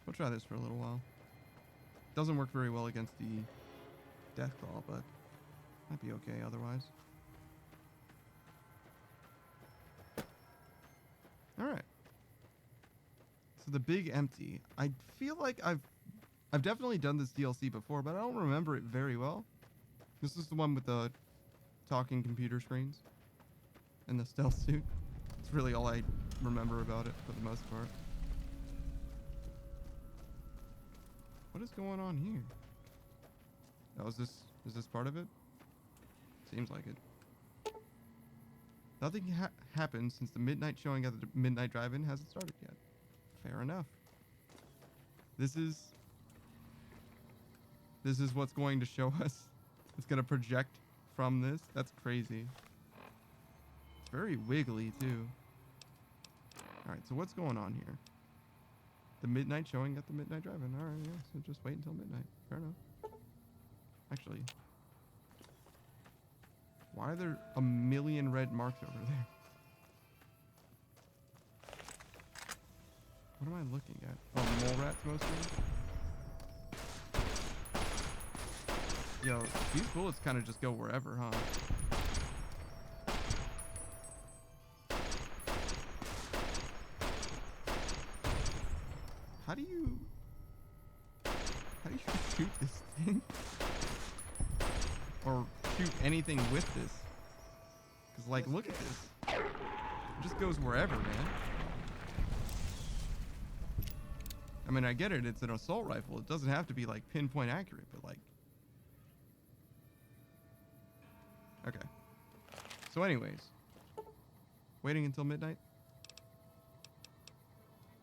We'll try this for a little while. Doesn't work very well against the Deathclaw, but might be okay otherwise. Alright. So the big empty. I feel like I've definitely done this DLC before, but I don't remember it very well. This is the one with the talking computer screens and the stealth suit. It's really all I remember about it for the most part. What is going on here? Oh, is this part of it? Seems like it. Nothing happened since the midnight showing at the Midnight Drive-In hasn't started yet. Fair enough. This is what's going to show us. It's going to project from this. That's crazy. It's very wiggly, too. Alright, so what's going on here? The midnight showing at the Midnight Drive-In. Alright, yeah, so just wait until midnight. Fair enough. Actually, why are there a million red marks over there? What am I looking at? Oh, mole rats mostly? Yo, these bullets kind of just go wherever, huh? How do you shoot this thing? Or shoot anything with this? Because, like, look at this. It just goes wherever, man. I mean, I get it. It's an assault rifle. It doesn't have to be, like, pinpoint accurate, but, like... Okay. So anyways. Waiting until midnight?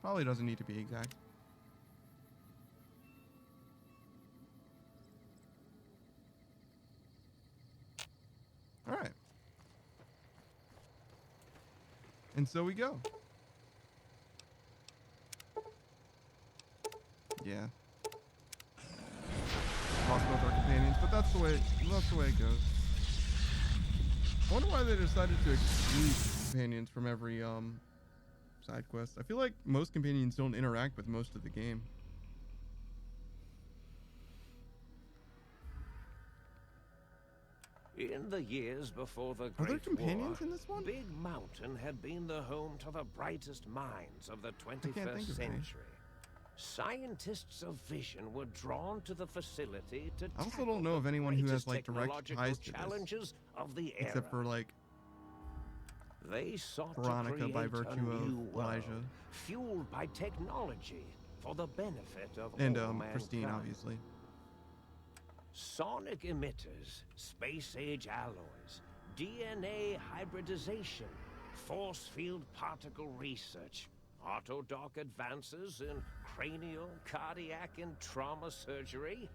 Probably doesn't need to be exact. Alright. And so we go. Yeah. Lost both our companions, but that's the way it goes. I wonder why they decided to exclude companions from every side quest. I feel like most companions don't interact with most of the game. In the years before the Are there Great War, companions in this one? Big Mountain had been the home to the brightest minds of the can't think 21st of any. century. Scientists of vision were drawn to the facility to I also tackle don't know of the anyone who has greatest like direct technological ties to this, challenges of the era. except for like They sought Veronica to create by a virtue new of world, Elijah fueled by technology for the benefit of and all Christine, mankind. obviously. Sonic emitters, space-age alloys, DNA hybridization, force field particle research, autodoc advances in cranial, cardiac, and trauma surgery.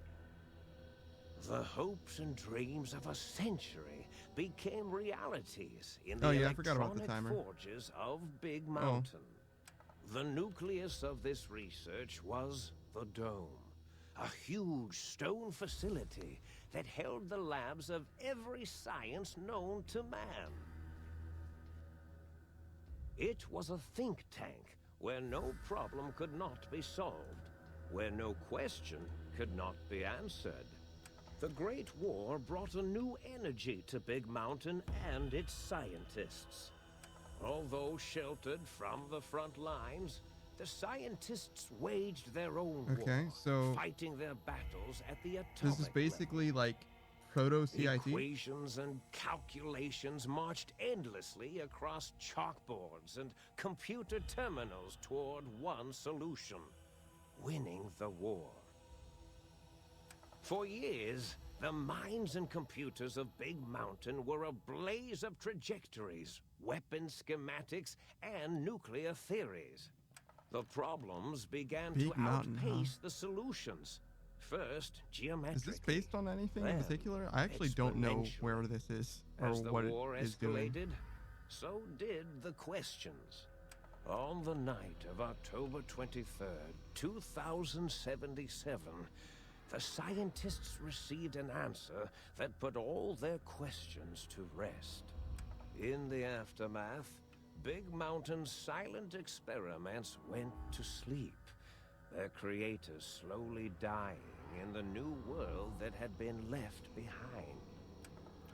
The hopes and dreams of a century became realities in the I forgot about the electronic timer. forges of Big Mountain. The nucleus of this research was the Dome, a huge stone facility that held the labs of every science known to man. It was a think tank where no problem could not be solved, where no question could not be answered. The Great War brought a new energy to Big Mountain and its scientists. Although sheltered from the front lines, the scientists waged their own Okay, war, so fighting their battles at the atomic this is basically like proto CIT. Equations and calculations marched endlessly across chalkboards and computer terminals toward one solution: winning the war. For years, the minds and computers of Big Mountain were a blaze of trajectories, weapon schematics, and nuclear theories. The problems began Big to Mountain, huh? outpace the solutions. First, geometric. Is this based on anything in particular? I actually don't know where this is or As the what war it is doing. escalated, so did the questions. On the night of October 23rd, 2077, the scientists received an answer that put all their questions to rest. In the aftermath, Big Mountain's silent experiments went to sleep, their creators slowly dying in the new world that had been left behind.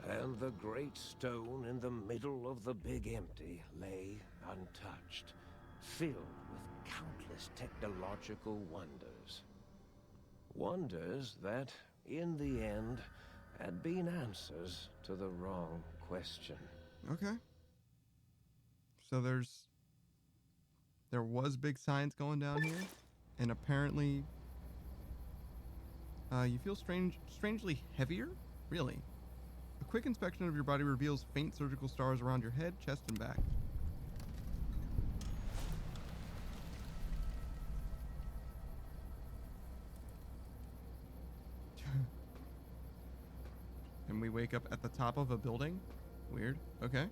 And the great stone in the middle of the Big Empty lay untouched, filled with countless technological wonders. Wonders that, in the end, had been answers to the wrong question. Okay. So there was big science going down here, and apparently you feel strangely heavier? Really? A quick inspection of your body reveals faint surgical scars around your head, chest, and back. And we wake up at the top of a building? Weird. Okay.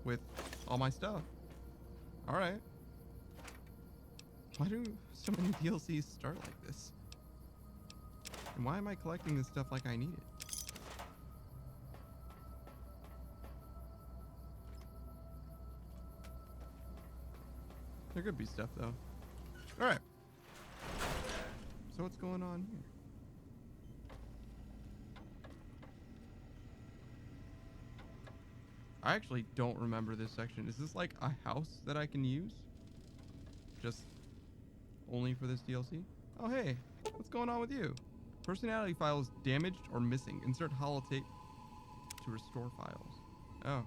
With all my stuff. Alright. Why do so many DLCs start like this? And why am I collecting this stuff like I need it? There could be stuff though. Alright. So what's going on here? I actually don't remember this section. Is this like a house that I can use? Just only for this DLC? Oh hey, what's going on with you? Personality files damaged or missing. Insert holotape to restore files. Oh.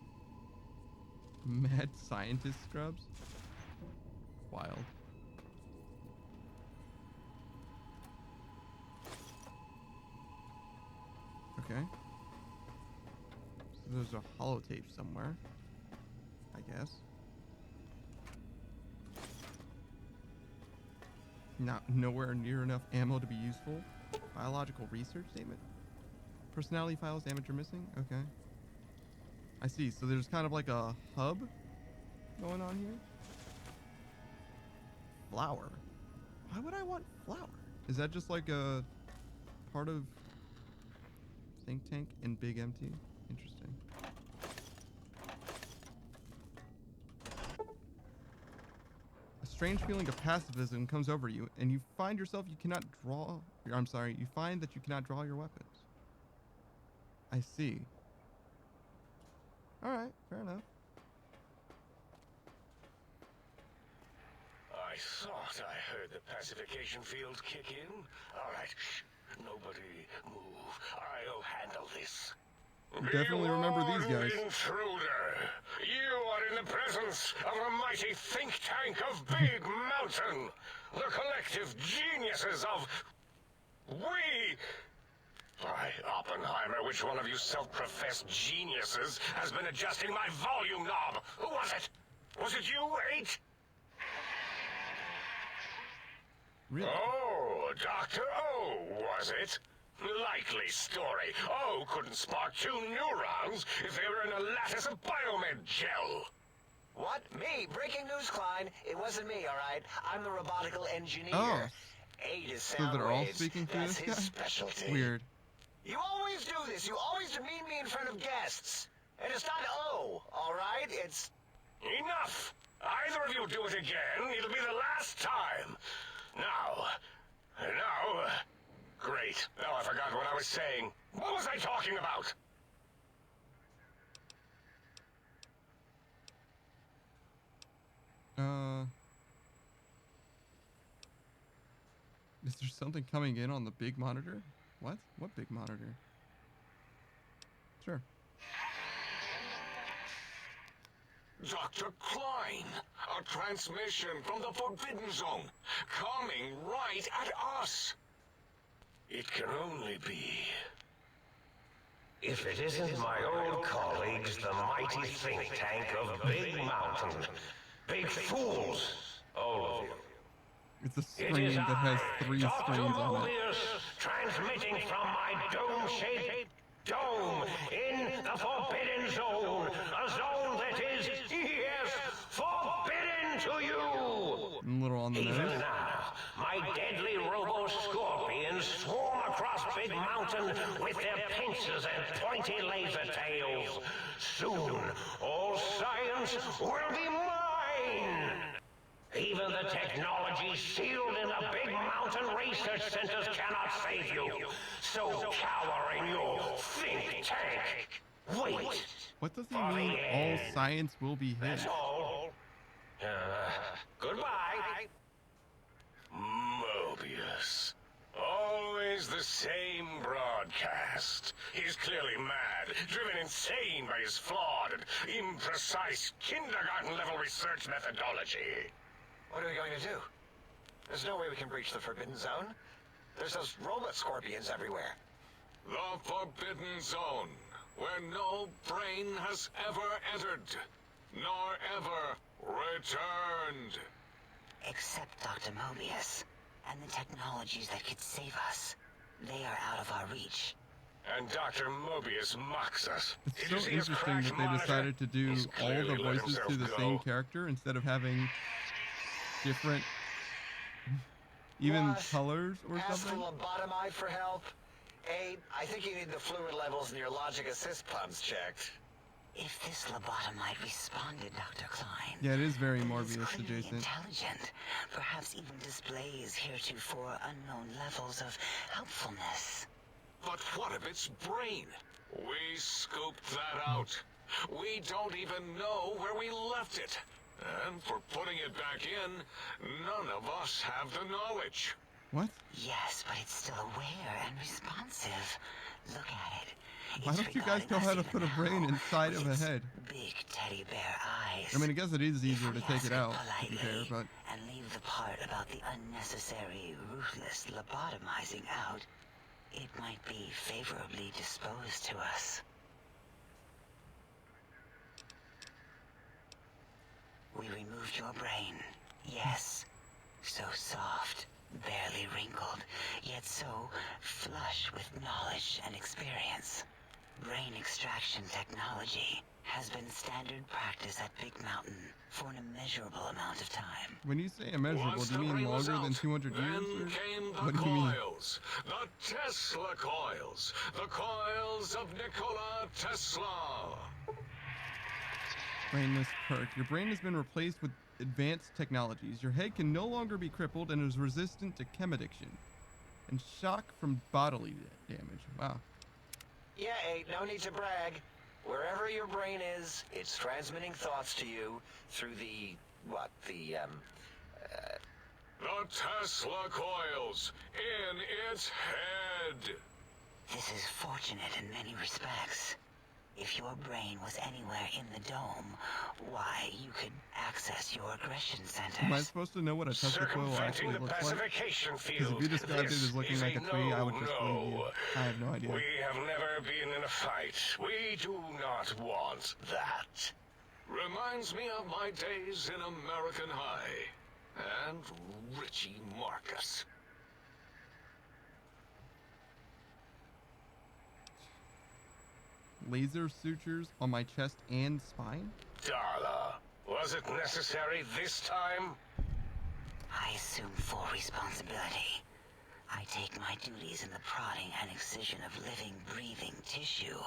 Mad scientist scrubs? Wild. Okay. So there's a holotape somewhere, I guess. Not nowhere near enough ammo to be useful. Biological research statement. Personality files damaged or missing? Okay. I see. So there's kind of like a hub going on here. Flower. Why would I want flower? Is that just like a part of Think Tank and Big Empty? Interesting. strange feeling of pacifism comes over you, and you find yourself you cannot draw. I'm sorry, you find that you cannot draw your weapons. I see. All right, fair enough. I thought I heard the pacification field kick in. All right, shh. Nobody move. I'll handle this. Definitely remember these guys. Intruder, you are in the presence of a mighty think tank of Big Mountain, the collective geniuses of we. By Oppenheimer, which one of you self-professed geniuses has been adjusting my volume knob? Who was it? Was it you, 8? Really? Oh, Dr. O, was it? Likely story. O couldn't spark 2 neurons if they were in a lattice of biomed gel. What? Me? Breaking news, Klein. It wasn't me, all right? I'm the robotical engineer. Oh. 8 is So sound they're all waves. speaking through That's this his guy? specialty. Weird. You always do this. You always demean me in front of guests. And it's not O, all right? It's... Enough! Either of you do it again, it'll be the last time. Now, great. Now I forgot what I was saying. What was I talking about? Is there something coming in on the big monitor? What? What big monitor? Sure. Dr. Klein, a transmission from the Forbidden Zone, coming right at us. It can only be... If it isn't my old colleagues, the mighty think tank of Big Mountain. Big fools, all of you. It's a screen that has 3 screens on it. Mobius, transmitting from my dome-shaped dome in the Forbidden Zone. A zone that is, yes, forbidden to you. A little on the Even nose. now, my deadly robo-scorpions swarm across Big Mountain with their pincers and pointy laser tails. Soon, all science will be mine. Even the technology sealed in the Big Mountain research centers cannot save you. So cower in your think tank. Wait. What does he mean? All science will be his. That's all. Goodbye. Mobius. Always the same broadcast. He's clearly mad, driven insane by his flawed and imprecise kindergarten-level research methodology. What are we going to do? There's no way we can breach the Forbidden Zone. There's those robot scorpions everywhere. The Forbidden Zone, where no brain has ever entered, nor ever returned. Except Dr. Mobius, and the technologies that could save us. They are out of our reach. And Dr. Mobius mocks us. It's so interesting that they decided to do all the voices to the same character instead of having different, even Boss, colors or ask something. the lobotomite for help. 8, I think you need the fluid levels in your logic assist pumps checked. If this lobotomite responded, Dr. Klein, Yeah, it is very then it's Morbius clearly adjacent. intelligent, perhaps even displays heretofore unknown levels of helpfulness. But what of its brain? We scooped that out. We don't even know where we left it. And for putting it back in, none of us have the knowledge. What? Yes, but it's still aware and responsive. Look at it. Why don't you guys know how to put a brain inside of a head? Big teddy bear eyes. I mean, I guess it is easier to take it out, to be fair, but... And leave the part about the unnecessary, ruthless lobotomizing out. It might be favorably disposed to us. We removed your brain. Yes. So soft, barely wrinkled, yet so flush with knowledge and experience. Brain extraction technology has been standard practice at Big Mountain for an immeasurable amount of time. When you say immeasurable, Once do you the mean brain was longer than out, 200 then years? came Or the what do you mean? coils, the Tesla coils, the coils of Nikola Tesla. Brainless perk. Your brain has been replaced with advanced technologies. Your head can no longer be crippled and is resistant to chem addiction and shock from bodily damage. Wow. Yeah, ain't no need to brag. Wherever your brain is, it's transmitting thoughts to you through the Tesla coils in its head. This is fortunate in many respects. If your brain was anywhere in the dome, why, you could access your aggression centers. Am I supposed to know what a Tesla coil actually looks like? Because if you described it as looking like a tree, I would just believe you. I have no idea. We have never been in a fight. We do not want that. Reminds me of my days in American High. And Richie Marcus. Laser sutures on my chest and spine? Darla, was it necessary this time? I assume full responsibility. I take my duties in the prodding and excision of living, breathing tissue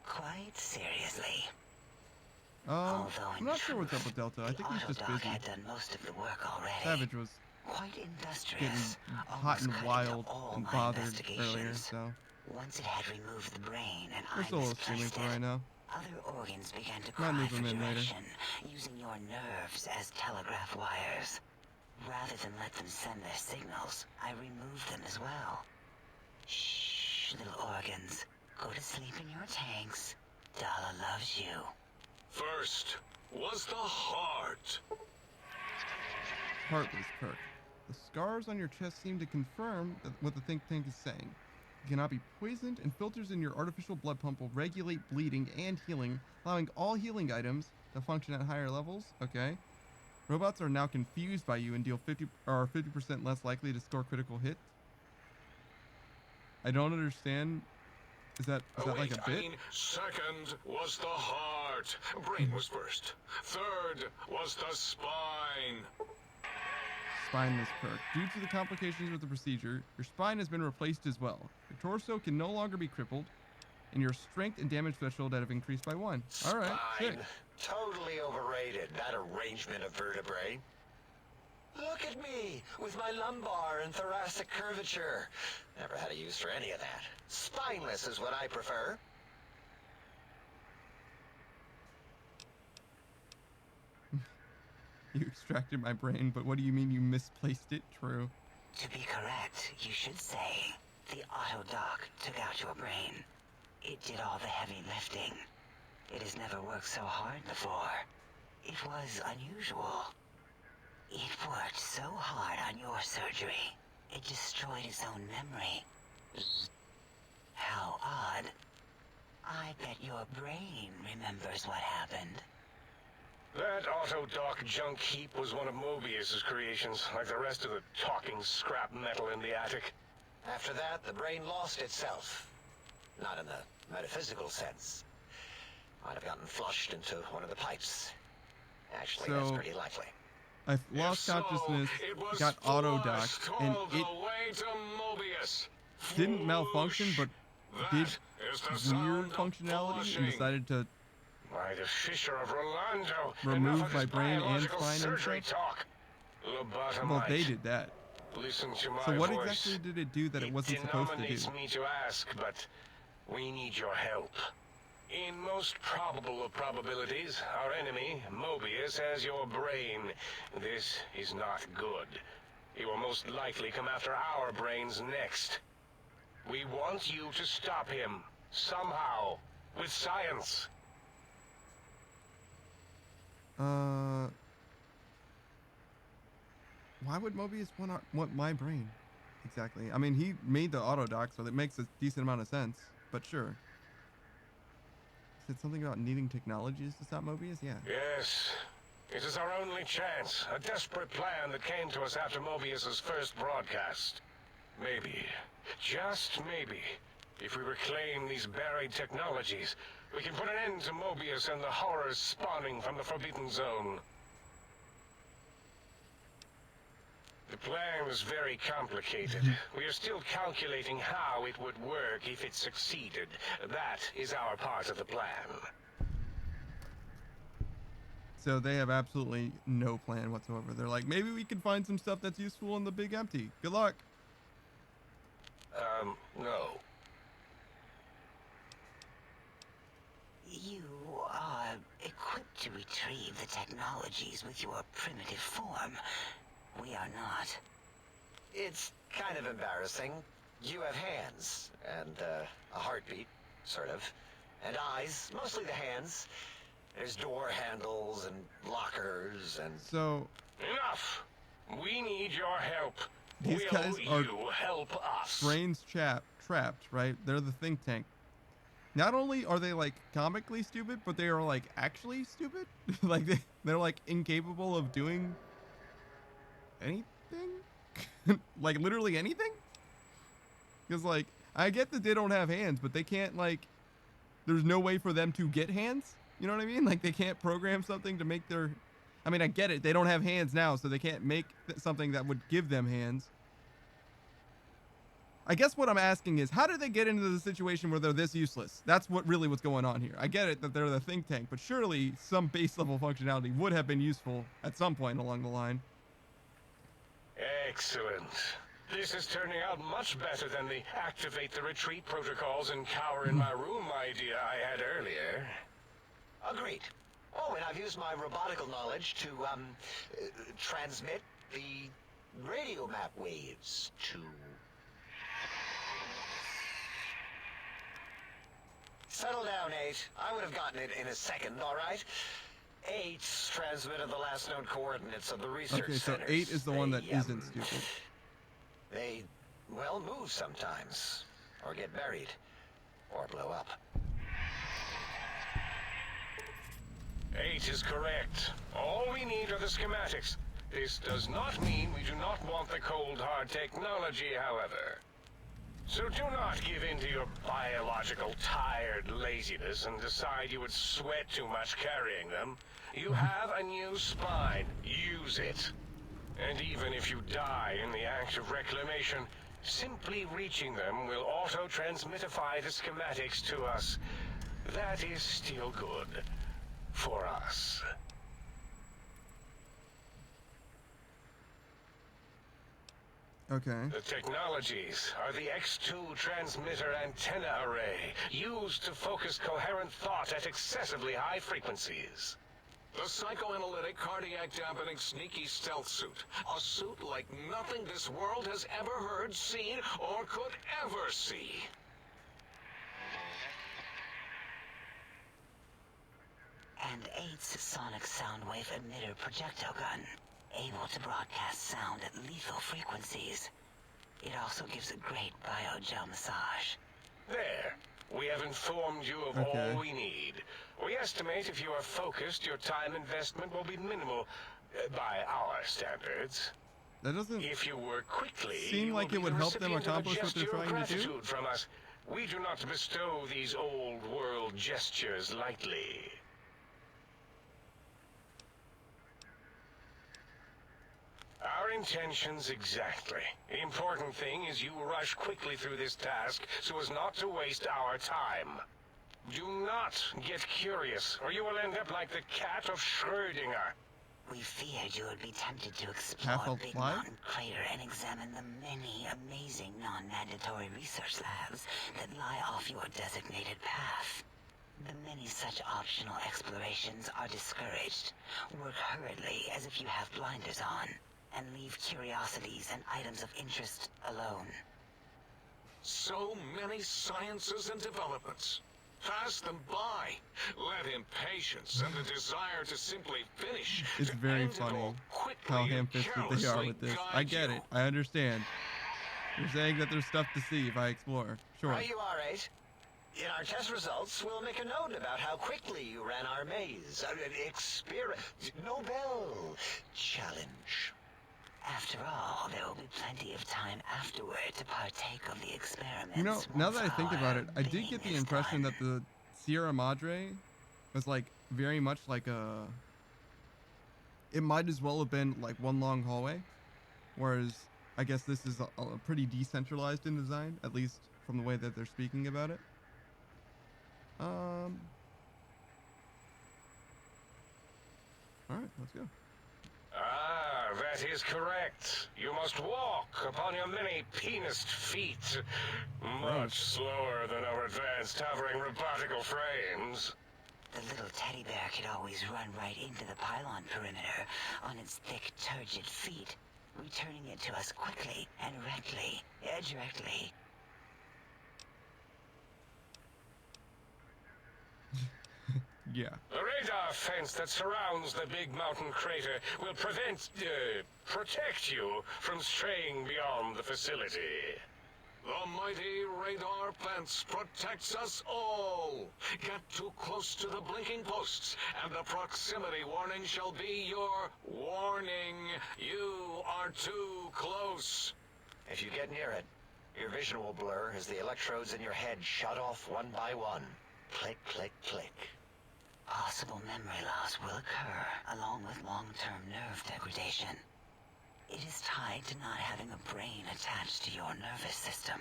quite seriously. I'm not sure what's up with Delta. I think he's just Autodoc busy. had done most of the work already. Savage was Quite getting industrious. hot and wild and bothered earlier, investigations. so Once it had removed the brain and we're I still streaming misplaced for it, right now. other organs began to Might cry move for them in later. direction, using your nerves as telegraph wires. Rather than let them send their signals, I removed them as well. Shh, little organs. Go to sleep in your tanks. Dala loves you. First was the heart. Heartless perk. The scars on your chest seem to confirm that what the think tank is saying. You cannot be poisoned, and filters in your artificial blood pump will regulate bleeding and healing, allowing all healing items to function at higher levels. Okay. Robots are now confused by you and deal 50% less likely to score critical hits. I don't understand. Is that like a bit? Second was the heart. Brain was first. Third was the spine. Spineless perk. Due to the complications with the procedure, your spine has been replaced as well. Your torso can no longer be crippled, and your strength and damage threshold have increased by 1. All right, sick. Spine. Totally overrated, that arrangement of vertebrae. Look at me, with my lumbar and thoracic curvature. Never had a use for any of that. Spineless is what I prefer. You extracted my brain, but what do you mean you misplaced it? True. To be correct, you should say, the Autodoc took out your brain. It did all the heavy lifting. It has never worked so hard before. It was unusual. It worked so hard on your surgery, it destroyed its own memory. How odd. I bet your brain remembers what happened. That Autodoc junk heap was one of Mobius's creations, like the rest of the talking scrap metal in the attic. After that, the brain lost itself. Not in the metaphysical sense. Might have gotten flushed into one of the pipes. Actually, that's So- pretty likely. I lost consciousness, got auto-docked, and all the it way to Mobius. didn't malfunction, but did is the weird sound of functionality and polishing. decided to By the Fisher of Rolando. remove enough of my this brain and biological spine and surgery stuff. talk. Lobotomite. Well, they did that. Listen to my So what voice. exactly did it do that it wasn't supposed to do? Denominates me to ask, but we need your help. In most probable of probabilities, our enemy, Mobius, has your brain. This is not good. He will most likely come after our brains next. We want you to stop him, somehow, with science. Why would Mobius want my brain? Exactly. I mean, he made the Autodoc, so that makes a decent amount of sense. But sure. Said something about needing technologies to stop Mobius? Yeah. Yes. It is our only chance. A desperate plan that came to us after Mobius's first broadcast. Maybe, just maybe, if we reclaim these buried technologies, we can put an end to Mobius and the horrors spawning from the Forbidden Zone. The plan is very complicated. We are still calculating how it would work if it succeeded. That is our part of the plan. So they have absolutely no plan whatsoever. They're like, maybe we can find some stuff that's useful in the big empty. Good luck. No. You are equipped to retrieve the technologies with your primitive form. We are not. It's kind of embarrassing. You have hands, and a heartbeat, sort of, and eyes, mostly the hands. There's door handles and lockers and... So... Enough! We need your help. These Will guys are you help us? brains trapped, right? They're the think tank. Not only are they like comically stupid, but they are like actually stupid. Like they're like incapable of doing anything. Like literally anything. Because like I get that they don't have hands, but they can't like. There's no way for them to get hands. You know what I mean? Like they can't program something to make their. I mean, I get it. They don't have hands now, so they can't make something that would give them hands. I guess what I'm asking is, how did they get into the situation where they're this useless? That's what's going on here. I get it that they're the think tank, but surely some base level functionality would have been useful at some point along the line. Excellent. This is turning out much better than the activate the retreat protocols and cower in my room idea I had earlier. Agreed. Oh, and I've used my robotical knowledge to, transmit the radio map waves to... Settle down, 8. I would have gotten it in a second, all right? 8's transmitted the last known coordinates of the research Okay, so centers. 8 is the one that isn't stupid. They, well, move sometimes. Or get buried. Or blow up. 8 is correct. All we need are the schematics. This does not mean we do not want the cold hard technology, however. So do not give in to your biological tired laziness and decide you would sweat too much carrying them. You have a new spine. Use it. And even if you die in the act of reclamation, simply reaching them will auto-transmitify the schematics to us. That is still good. For us. Okay. The technologies are the X2 transmitter antenna array, used to focus coherent thought at excessively high frequencies. The psychoanalytic, cardiac dampening, sneaky stealth suit. A suit like nothing this world has ever heard, seen, or could ever see. And 8's sonic sound wave emitter projectile gun, able to broadcast sound at lethal frequencies. It also gives a great biogel massage. There. We have informed you of all we need. We estimate if you are focused, your time investment will be minimal, by our standards. That doesn't if you work quickly, seem like it would help them recipient of a accomplish what they're gesture of trying to do. gratitude from us. We do not bestow these old world gestures lightly. Our intentions exactly. The important thing is you rush quickly through this task so as not to waste our time. Do not get curious, or you will end up like the cat of Schrödinger. We feared you would be tempted to explore Big Mountain Crater and examine the many amazing non-mandatory research labs that lie off your designated path. The many such optional explorations are discouraged. Work hurriedly as if you have blinders on, and leave curiosities and items of interest alone. So many sciences and developments. Pass them by. Let impatience and the desire to simply finish. It's very funny how ham-fisted they are with this. I get it. I understand. You're saying that there's stuff to see if I explore. Sure. Right, you are, 8. In our test results, we'll make a note about how quickly you ran our maze. Nobel challenge. After all, there will be plenty of time afterward to partake of the experiments. You know, now that I think about it, I did get the impression that the Sierra Madre was like very much like a. It might as well have been like one long hallway, whereas I guess this is a pretty decentralized in design, at least from the way that they're speaking about it. All right, let's go. Ah, that is correct. You must walk upon your many penised feet. Much slower than our advanced hovering robotical frames. The little teddy bear could always run right into the pylon perimeter on its thick, turgid feet, returning it to us quickly and directly. Yeah. The radar fence that surrounds the big mountain crater will protect you from straying beyond the facility. The mighty radar fence protects us all. Get too close to the blinking posts, and the proximity warning shall be your warning. You are too close. If you get near it, your vision will blur as the electrodes in your head shut off one by one. Click, click, click. Possible memory loss will occur, along with long-term nerve degradation. It is tied to not having a brain attached to your nervous system.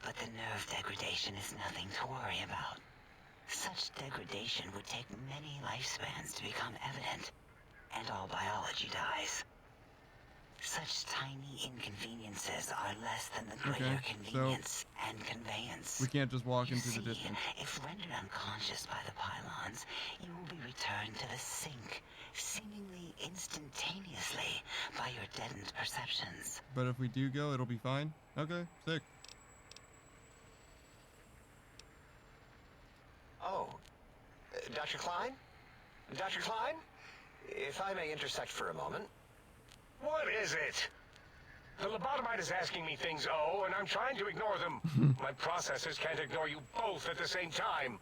But the nerve degradation is nothing to worry about. Such degradation would take many lifespans to become evident, and all biology dies. Such tiny inconveniences are less than the greater convenience and conveyance. We can't just walk You into the see, distance. If rendered unconscious by the pylons, you will be returned to the sink, seemingly instantaneously by your deadened perceptions. But if we do go, it'll be fine. Okay, sick. Oh, Dr. Klein? Dr. Klein? If I may intersect for a moment. What is it? The lobotomite is asking me things, and I'm trying to ignore them. My processors can't ignore you both at the same time.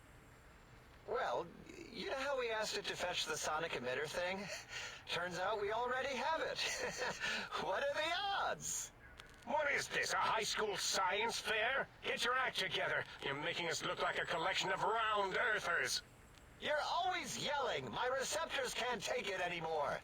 Well, you know how we asked it to fetch the sonic emitter thing? Turns out we already have it. What are the odds? What is this, a high school science fair? Get your act together. You're making us look like a collection of round earthers. You're always yelling. My receptors can't take it anymore.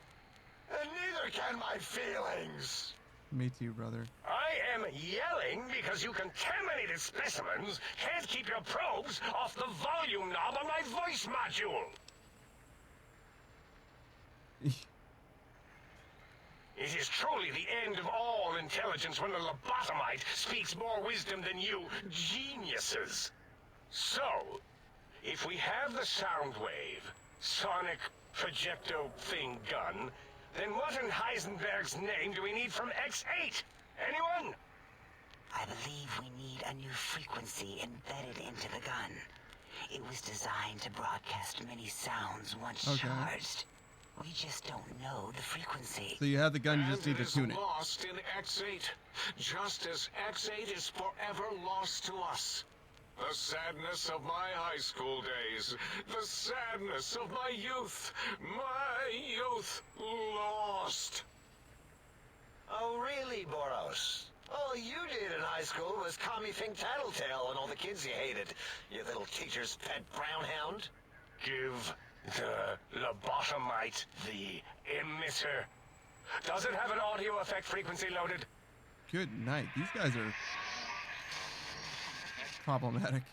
And neither can my feelings. Me too, brother. I am yelling because you contaminated specimens can't keep your probes off the volume knob on my voice module. It is truly the end of all intelligence when the lobotomite speaks more wisdom than you geniuses. So, if we have the sound wave, sonic projecto thing gun, then what in Heisenberg's name do we need from X8? Anyone? I believe we need a new frequency embedded into the gun. It was designed to broadcast many sounds once charged. We just don't know the frequency. So you have the gun, you just need to tune it. Lost in X8, just as X8 is forever lost to us. The sadness of my high school days. The sadness of my youth. My youth lost. Oh, really, Boros? All you did in high school was call me Fink Tattletale and all the kids you hated. You little teacher's pet brown hound. Give the lobotomite the emitter. Does it have an audio effect frequency loaded? Good night. These guys are problematic.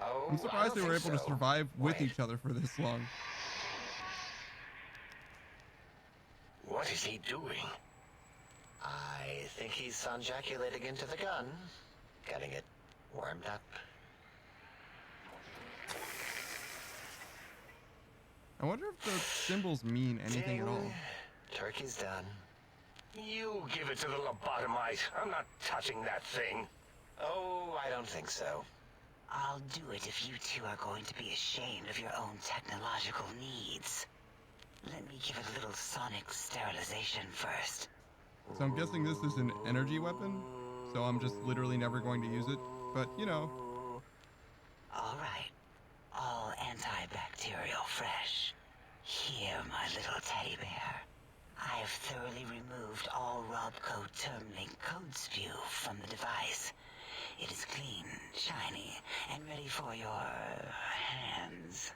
Oh, I'm surprised they were able to survive with each other for this long. What is he doing? I think he's sonjaculating into the gun. Getting it warmed up. I wonder if the symbols mean anything at all. Turkey's done. You give it to the lobotomite. I'm not touching that thing. Oh, I don't think so. I'll do it if you two are going to be ashamed of your own technological needs. Let me give it a little sonic sterilization first. So I'm guessing this is an energy weapon, so I'm just literally never going to use it, but you know. All right. All antibacterial fresh. Here, my little teddy bear. I have thoroughly removed all Robco Termlink code spew from the device. It is clean, shiny, and ready for your hands.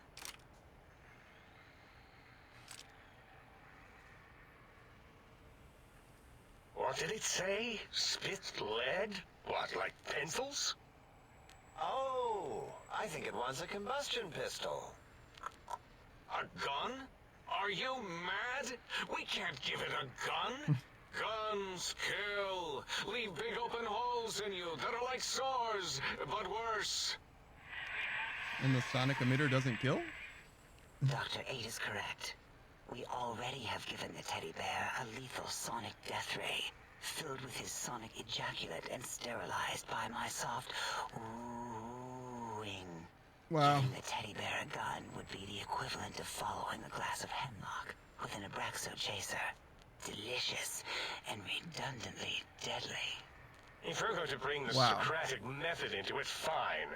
What did it say? Spit lead? What, like pencils? Oh, I think it wants a combustion pistol. A gun? Are you mad? We can't give it a gun. Guns kill. Leave big open holes in you that are like sores, but worse. And the sonic emitter doesn't kill? Dr. 8 is correct. We already have given the teddy bear a lethal sonic death ray, filled with his sonic ejaculate and sterilized by my soft wooing. Wow. Giving the teddy bear a gun would be the equivalent of following a glass of hemlock with an Abraxo chaser. Delicious and redundantly deadly. If we're going to bring the Wow. Socratic method into it, fine.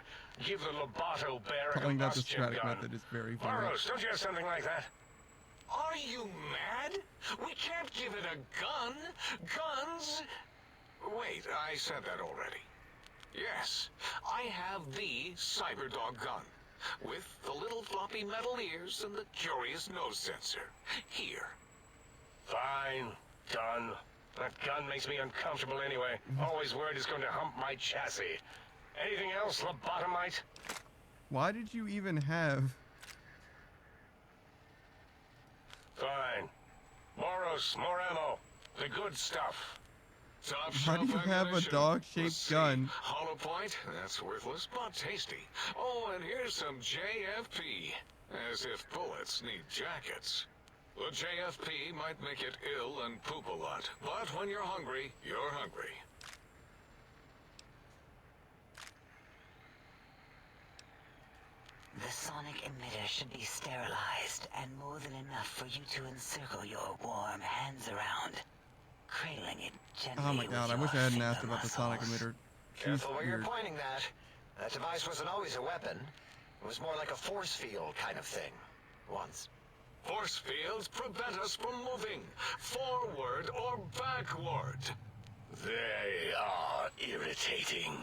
Give the Lobato bear a Calling that the combustion Socratic gun. method is very funny. Burroughs, don't you have something like that? Are you mad? We can't give it a gun. Guns? Wait, I said that already. Yes, I have the Cyberdog gun. With the little floppy metal ears and the curious nose sensor. Here. Fine. Done. That gun makes me uncomfortable anyway. Always worried it's going to hump my chassis. Anything else, lobotomite? Why did you even have... Fine. Moros, more ammo. The good stuff. Top Why do you have a dog-shaped gun? Hollow point? That's worthless, but tasty. Oh, and here's some JFP. As if bullets need jackets. The JFP might make it ill and poop a lot, but when you're hungry, you're hungry. The sonic emitter should be sterilized and more than enough for you to encircle your warm hands around, cradling it gently. Oh my god, I wish I hadn't asked about the sonic emitter. Careful where you're weird. pointing that. That device wasn't always a weapon. It was more like a force field kind of thing. Once. Force fields prevent us from moving, forward or backward. They are irritating.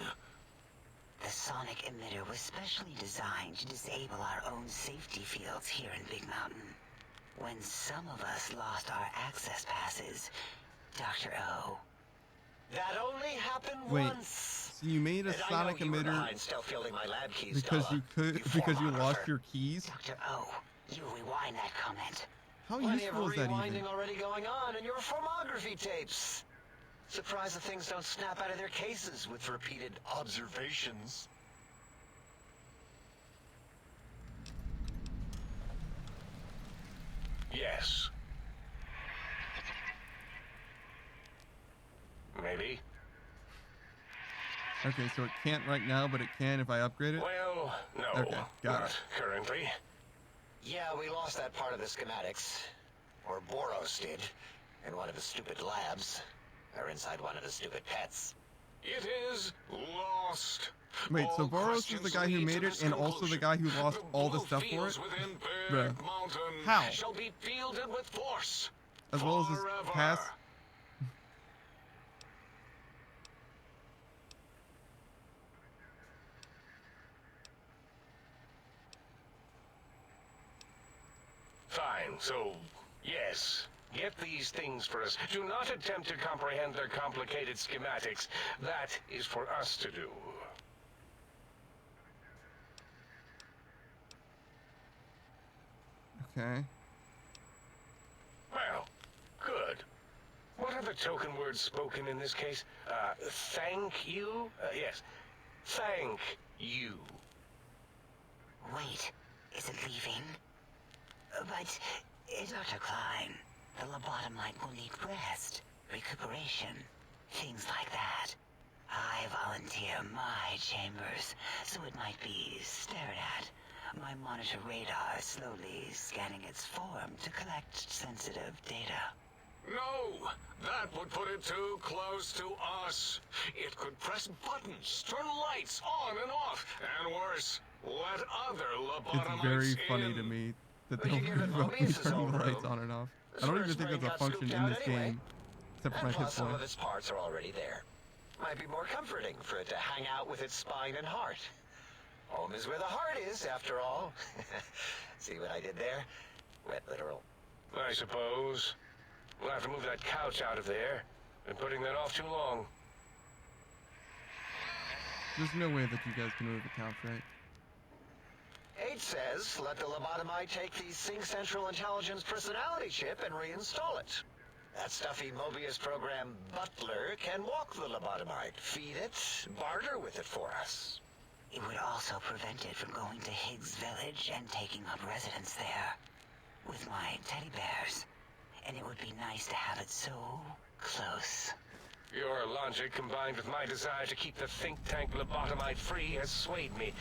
The sonic emitter was specially designed to disable our own safety fields here in Big Mountain. When some of us lost our access passes, Dr. O. That only happened Wait, once. so you made a And sonic I know you were emitter behind stealth fielding my lab keys, because Della. you could because you lost your keys? Dr. O, you rewind that comment. How Plenty useful of is that rewinding even? already going on in your filmography tapes. Surprised the things don't snap out of their cases with repeated observations. Yes. Maybe. Okay, so it can't right now, but it can if I upgrade it? Well, no. Okay, got not it. currently. Yeah, we lost that part of the schematics. Or Boros did. In one of the stupid labs. Or inside one of the stupid pets. It is lost. Wait, so All Boros is questions the guy who lead to made it this and also the guy who lost all the blue stuff for it? fields within Bruh. Berg Mountain How? shall be fielded with force. As well as his Forever. past? Fine, so, yes. Get these things for us. Do not attempt to comprehend their complicated schematics. That is for us to do. Okay. Well, good. What are the token words spoken in this case? Thank you? Yes. Thank you. Wait, is it leaving? But, Dr. Klein, the lobotomite will need rest, recuperation, things like that. I volunteer my chambers, so it might be stared at. My monitor radar slowly scanning its form to collect sensitive data. No! That would put it too close to us. It could press buttons, turn lights on and off, and worse, let other lobotomites It's very in. funny to me that We they'll can give it be Mobius' turning own the lights room. on and off. This I don't even first think brain that's a got function scooped in out this anyway. game. Except for my And hit plus some point. of its parts are already there. Might be more comforting for it to hang out with its spine and heart. Home is where the heart is, after all. See what I did there? Wet literal. I suppose. We'll have to move that couch out of there. Been putting that off too long. There's no way that you guys can move the couch, right? 38 says, let the lobotomite take the Sync Central Intelligence personality chip and reinstall it. That stuffy Mobius program butler can walk the lobotomite, feed it, barter with it for us. It would also prevent it from going to Higgs Village and taking up residence there with my teddy bears. And it would be nice to have it so close. Your logic, combined with my desire to keep the think tank lobotomite free, has swayed me.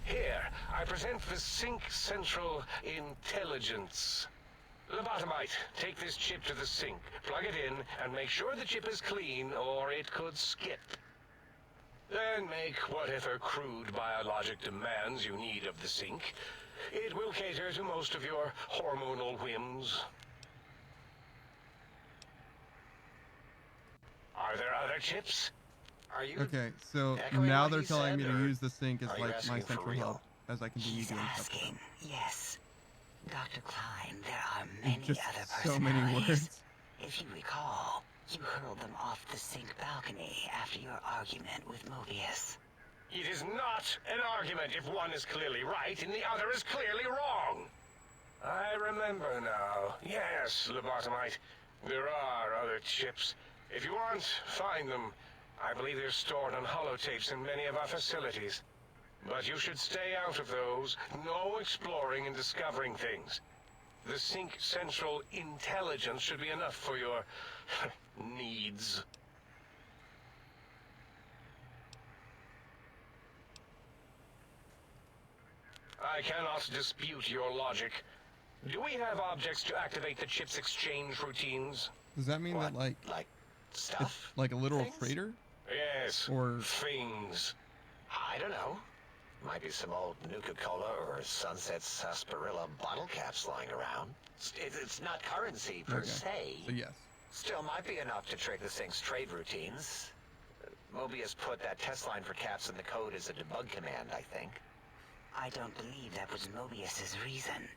Here, I present the Sync Central Intelligence. Lobotomite, take this chip to the sink, plug it in, and make sure the chip is clean, or it could skip. Then make whatever crude biologic demands you need of the sink. It will cater to most of your hormonal whims. Are there other chips? Are you Okay, so echoing now what they're he telling said, me to or use the sink as are you like my asking for central real? hub as I continue He's doing stuff. asking, yes. Dr. Klein, there are many Just other so many personalities. words. If you recall, you hurled them off the sink balcony after your argument with Mobius. It is not an argument if one is clearly right and the other is clearly wrong. I remember now. Yes, lobotomite. There are other chips. If you want, find them. I believe they're stored on holotapes in many of our facilities. But you should stay out of those. No exploring and discovering things. The Sync Central Intelligence should be enough for your needs. I cannot dispute your logic. Do we have objects to activate the chip's exchange routines? Does that mean that like stuff? it's like a literal freighter? Yes. Or things. I don't know. Might be some old Nuka-Cola or Sunset Sarsaparilla bottle caps lying around. It's not currency per Okay. se. So yes. Still might be enough to trick the thing's trade routines. Mobius put that test line for caps in the code as a debug command, I think. I don't believe that was Mobius's reason.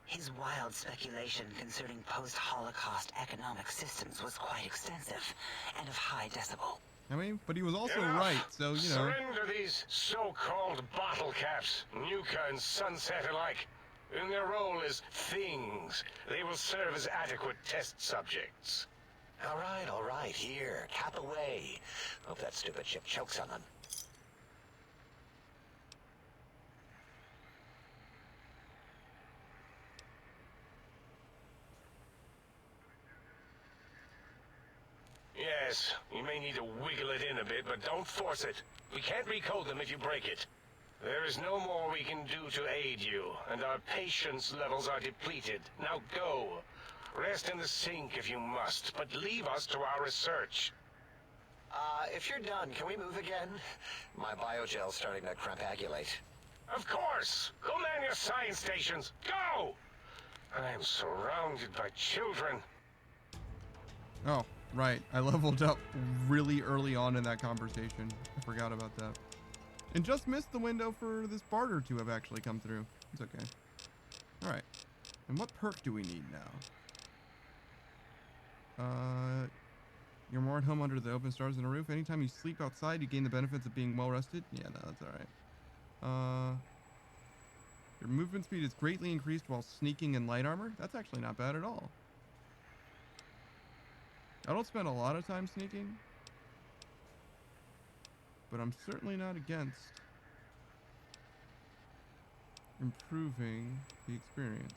His wild speculation concerning post-Holocaust economic systems was quite extensive and of high decibel. I mean, but he was also Enough. right, so you know. Surrender these so-called bottle caps, Nuka and Sunset alike. In their role as things, they will serve as adequate test subjects. All right, here, cap away. Hope that stupid chip chokes on them. Yes, you may need to wiggle it in a bit, but don't force it. We can't recode them if you break it. There is no more we can do to aid you, and our patience levels are depleted. Now go. Rest in the sink if you must, but leave us to our research. If you're done, can we move again? My biogel's starting to crampagulate. Of course! Go man your science stations! Go! I am surrounded by children. Oh, right. I leveled up really early on in that conversation. I forgot about that. And just missed the window for this barter to have actually come through. It's okay. Alright. And what perk do we need now? You're more at home under the open stars and a roof. Anytime you sleep outside, you gain the benefits of being well rested. Yeah, no, that's alright. Your movement speed is greatly increased while sneaking in light armor. That's actually not bad at all. I don't spend a lot of time sneaking, but I'm certainly not against improving the experience.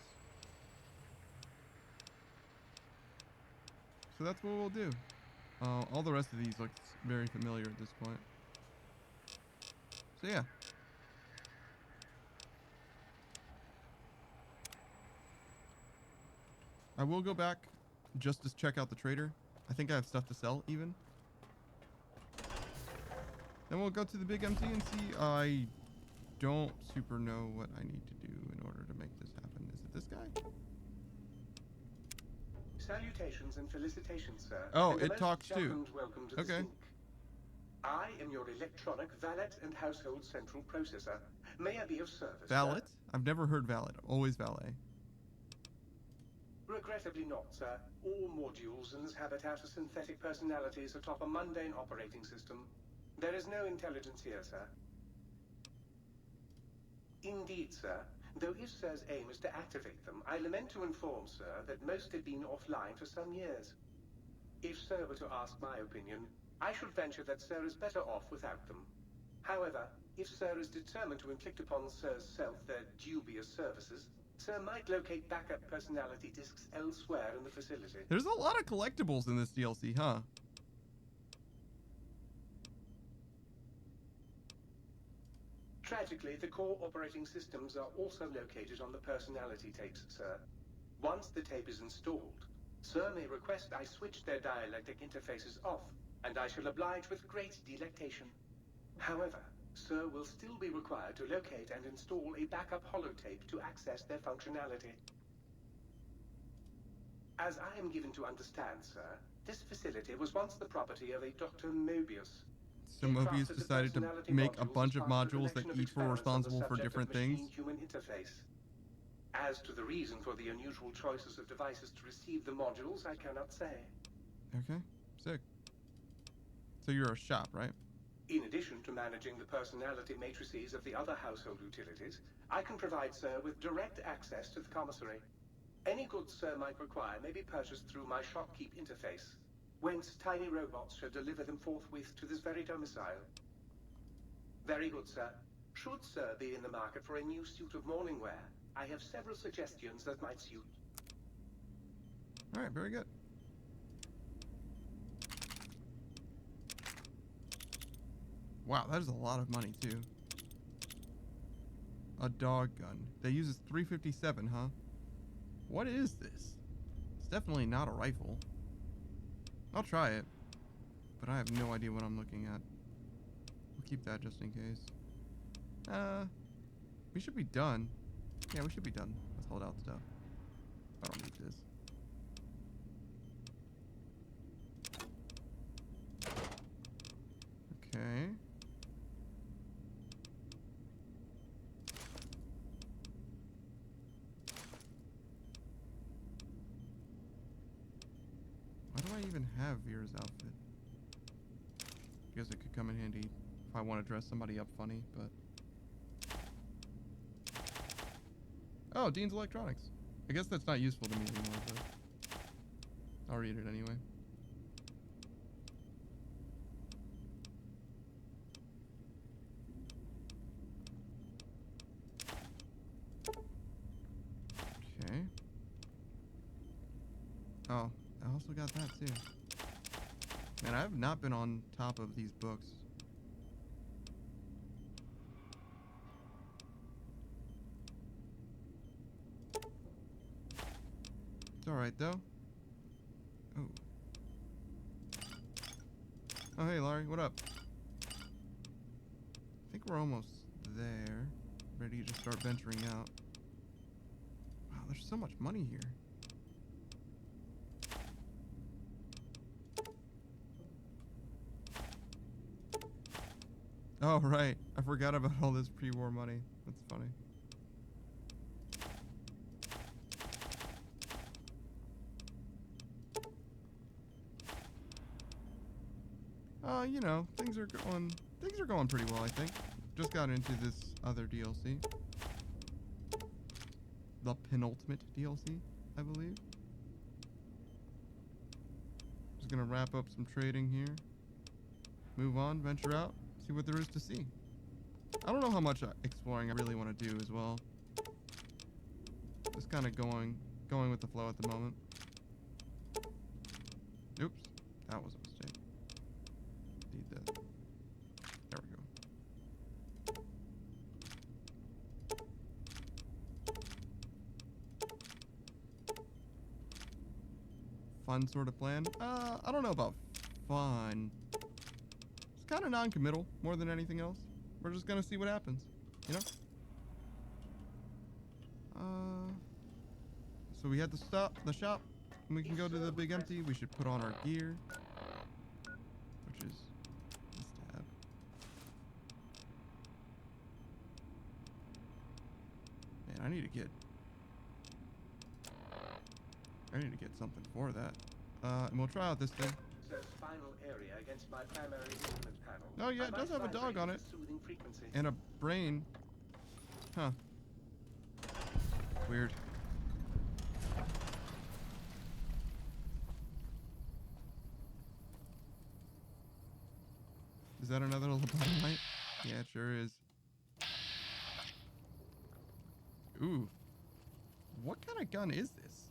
So that's what we'll do. All the rest of these look very familiar at this point. So yeah. I will go back just to check out the trader. I think I have stuff to sell even. Then we'll go to the big MT and see. I don't super know what I need to do in order to make this happen. Is it this guy? Salutations and felicitations, sir. Oh, and a it most talks too. jocund welcome to the Okay. sink. I am your electronic valet and household central processor. May I be of service? Valet? Sir? I've never heard valet. Always valet. Regrettably not, sir. All modules in this habitat are synthetic personalities atop a mundane operating system. There is no intelligence here, sir. Indeed, sir. Though if Sir's aim is to activate them, I lament to inform Sir that most have been offline for some years. If Sir were to ask my opinion, I should venture that Sir is better off without them. However, if Sir is determined to inflict upon Sir's self their dubious services, Sir might locate backup personality discs elsewhere in the facility. There's a lot of collectibles in this DLC, huh? Tragically, the core operating systems are also located on the personality tapes, Sir. Once the tape is installed, Sir may request I switch their dialectic interfaces off, and I shall oblige with great delectation. However, Sir will still be required to locate and install a backup holotape to access their functionality. As I am given to understand, Sir, this facility was once the property of a Dr. Mobius. So Mobius decided to make a bunch of modules that each were responsible for different things. Human interface. As to the reason for the unusual choices of devices to receive the modules, I cannot say. Okay, sick. So you're a shop, right? In addition to managing the personality matrices of the other household utilities, I can provide Sir with direct access to the commissary. Any goods Sir might require may be purchased through my shopkeep interface, whence tiny robots shall deliver them forthwith to this very domicile. Very good, Sir. Should Sir be in the market for a new suit of morning wear, I have several suggestions that might suit. Alright, very good. Wow, that is a lot of money, too. A dog gun. That uses 357, huh? What is this? It's definitely not a rifle. I'll try it, but I have no idea what I'm looking at. We'll keep that just in case. We should be done. Yeah, we should be done. Let's hold out stuff. I don't need this. Okay. Why do I even have Vera's outfit? I guess it could come in handy if I want to dress somebody up funny, but... Oh, Dean's Electronics. I guess that's not useful to me anymore, but... I'll read it anyway. Okay. Oh, I also got that too. Man, I have not been on top of these books. It's alright though. Oh. Oh, hey Laurie, what up? I think we're almost there. Ready to start venturing out. Wow, there's so much money here. Oh, right. I forgot about all this pre-war money. That's funny. You know, things are going pretty well, I think. Just got into this other DLC. The penultimate DLC, I believe. Just gonna wrap up some trading here. Move on, venture out, see what there is to see. I don't know how much exploring I really want to do as well. Just kind of going with the flow at the moment. Oops, that was a mistake. Need that. There we go. Fun sort of plan? I don't know about fun. It's kind of non-committal more than anything else. We're just gonna see what happens, you know? So we had to stop the shop, and we can go to the big empty. We should put on our gear, which is this tab. Man, I need to get something for that. And we'll try out this thing. Final area against my primary instrument panel. Oh yeah, it does have a dog on it. And a brain. Huh. Weird. Is that another little dynamite? Yeah, it sure is. Ooh. What kind of gun is this?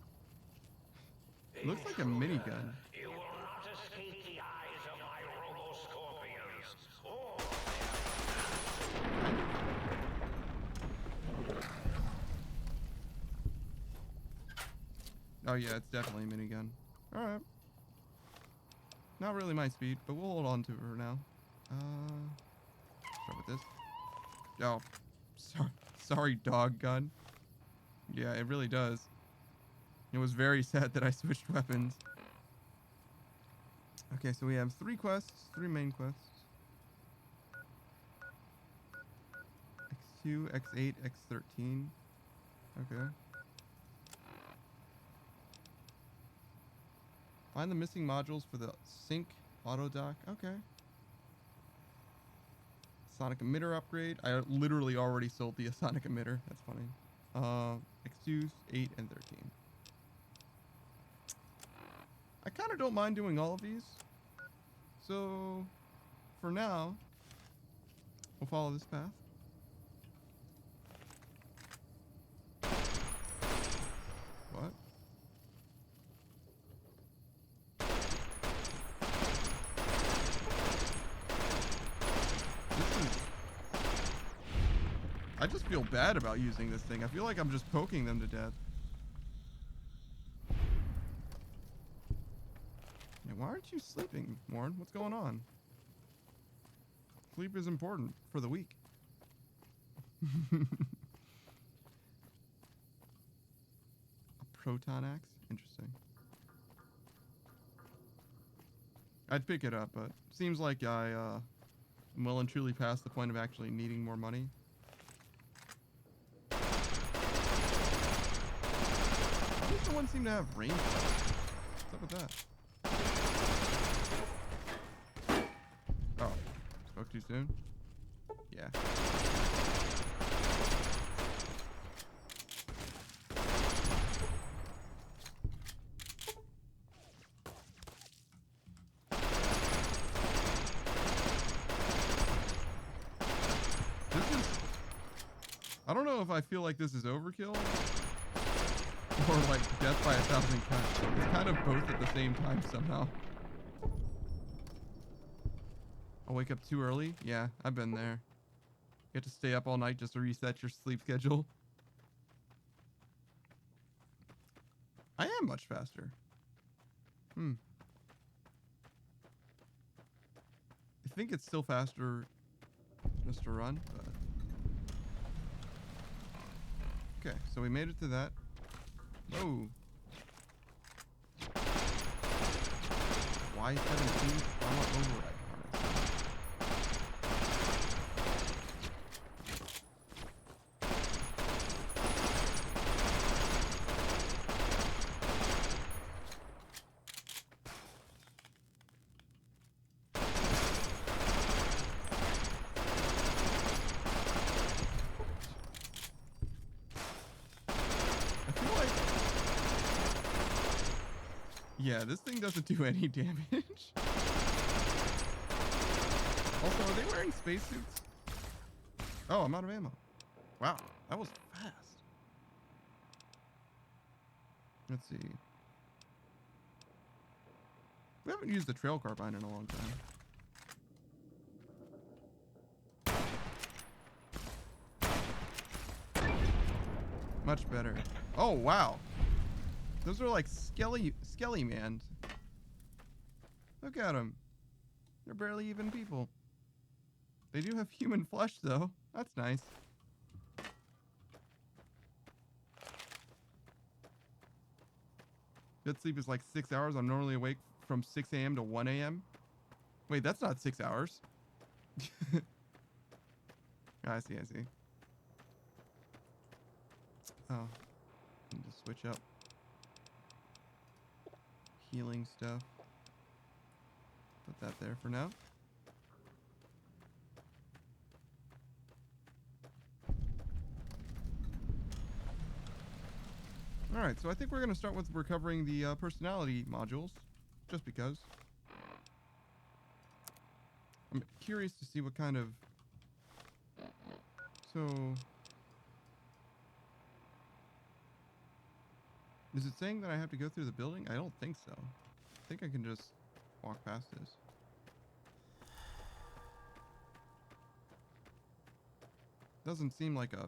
Looks like a minigun. You will not escape the eyes of my Robo-Scorpions. Oh yeah, it's definitely a minigun. Alright. Not really my speed, but we'll hold on to her now. Start with this. Oh, sorry, dog gun. Yeah, it really does. It was very sad that I switched weapons. Okay, so we have 3 quests, 3 main quests. X2, X8, X13. Okay. Find the missing modules for the sync auto dock. Okay. Sonic emitter upgrade. I literally already sold the sonic emitter. That's funny. X2, 8, and 13. I kind of don't mind doing all of these. So, for now, we'll follow this path. What? I just feel bad about using this thing. I feel like I'm just poking them to death. Yeah, why aren't you sleeping, Warren? What's going on? Sleep is important for the weak. A proton axe? Interesting. I'd pick it up, but seems like I am well and truly past the point of actually needing more money. These ones seem to have range. What's up with that? Oh, spoke too soon? Yeah. I don't know if I feel like this is overkill or like death by 1,000 cuts. It's kind of both at the same time somehow. I'll wake up too early? Yeah, I've been there. You have to stay up all night just to reset your sleep schedule. I am much faster. I think it's still faster just to run, but... Okay, so we made it to that. Whoa. Y17 trauma override harness. Yeah, this thing doesn't do any damage. Also, are they wearing spacesuits? Oh, I'm out of ammo. Wow, that was fast. Let's see. We haven't used the trail carbine in a long time. Much better. Oh, wow. Those are like skelly man. Look at them. They're barely even people. They do have human flesh though. That's nice. Good sleep is like 6 hours. I'm normally awake from 6 a.m. to 1 a.m. Wait, that's not 6 hours. I see. Oh, need to switch up. Healing stuff. Put that there for now. Alright, so I think we're going to start with recovering the personality modules, just because. I'm curious to see what kind of... So... Is it saying that I have to go through the building? I don't think so. I think I can just walk past this. Doesn't seem like a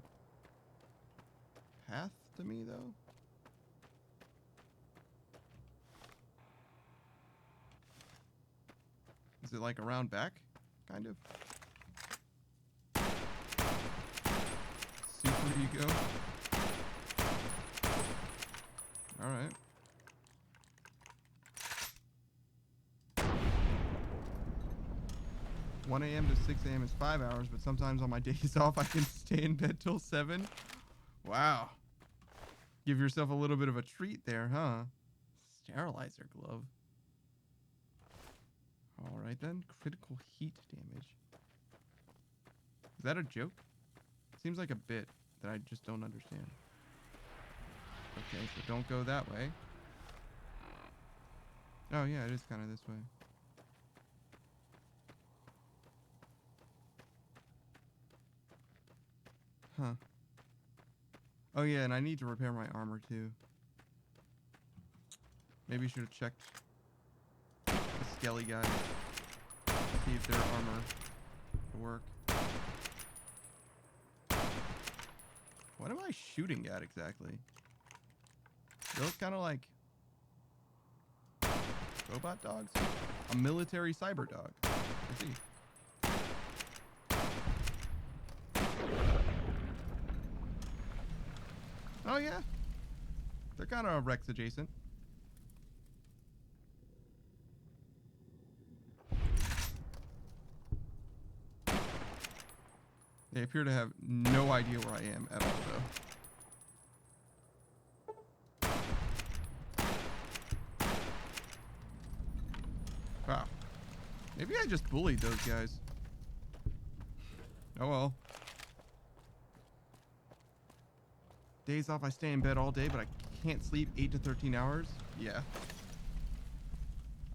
path to me, though. Is it like around back? Kind of. Super ego. Alright. "1 a.m. to 6 a.m. is 5 hours, but sometimes on my days off I can stay in bed till 7. Wow. Give yourself a little bit of a treat there, huh? Sterilizer glove. Alright then. Critical heat damage. Is that a joke? Seems like a bit that I just don't understand. Okay, so don't go that way. Oh yeah, it is kind of this way. Huh. Oh yeah, and I need to repair my armor too. Maybe should have checked the Skelly guys. See if their armor will work. What am I shooting at exactly? They look kind of like robot dogs? A military cyber dog. I see. Oh yeah. They're kind of Rex adjacent. They appear to have no idea where I am at all, though. Wow. Maybe I just bullied those guys. Oh well. Days off, I stay in bed all day, but I can't sleep 8 to 13 hours. Yeah.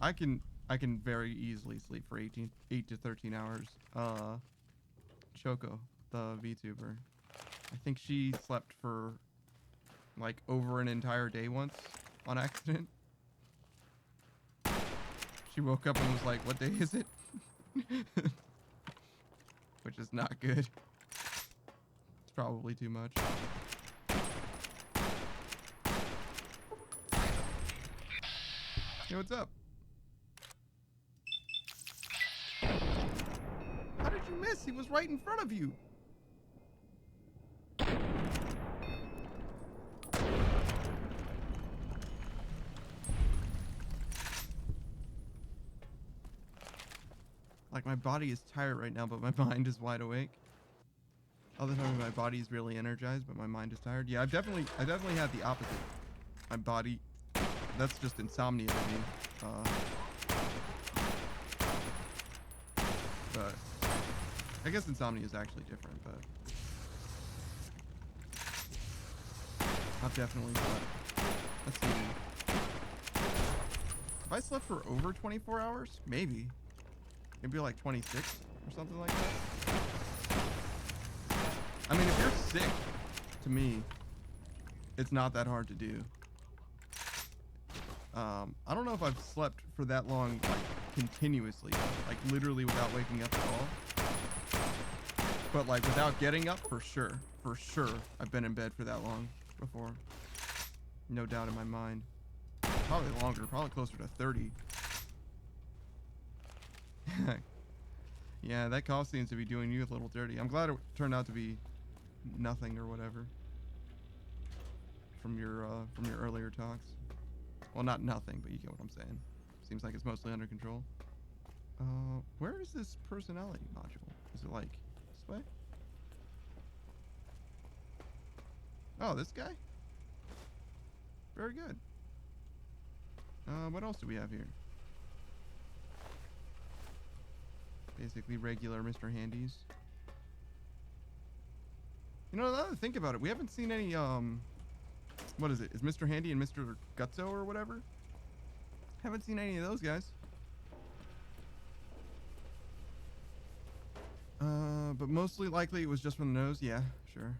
I can very easily sleep for 8 to 13 hours. Choco, the VTuber, I think she slept for like over an entire day once on accident. She woke up and was like, "What day is it?" Which is not good. It's probably too much. Hey, what's up? How did you miss? He was right in front of you. Like, my body is tired right now, but my mind is wide awake. Other times my body is really energized, but my mind is tired. Yeah, I definitely had the opposite. My body, that's just insomnia to me. But I guess insomnia is actually different, but I've definitely slept. Let's see. Have I slept for over 24 hours? Maybe. Maybe like 26 or something like that. I mean, if you're sick, to me, it's not that hard to do. I don't know if I've slept for that long, like, continuously, like, literally without waking up at all. But, like, without getting up, for sure. For sure, I've been in bed for that long before. No doubt in my mind. Probably longer, probably closer to 30. Yeah, that cough seems to be doing you a little dirty. I'm glad it turned out to be nothing or whatever from your earlier talks. Well, not nothing, but you get what I'm saying. Seems like it's mostly under control. Where is this personality module? Is it like this way? Oh, this guy? Very good. What else do we have here? Basically regular Mr. Handies. You know, now that I think about it, we haven't seen any what is it? Is Mr. Handy and Mr. Gutso or whatever? Haven't seen any of those guys. But mostly likely it was just from the nose. Yeah, sure.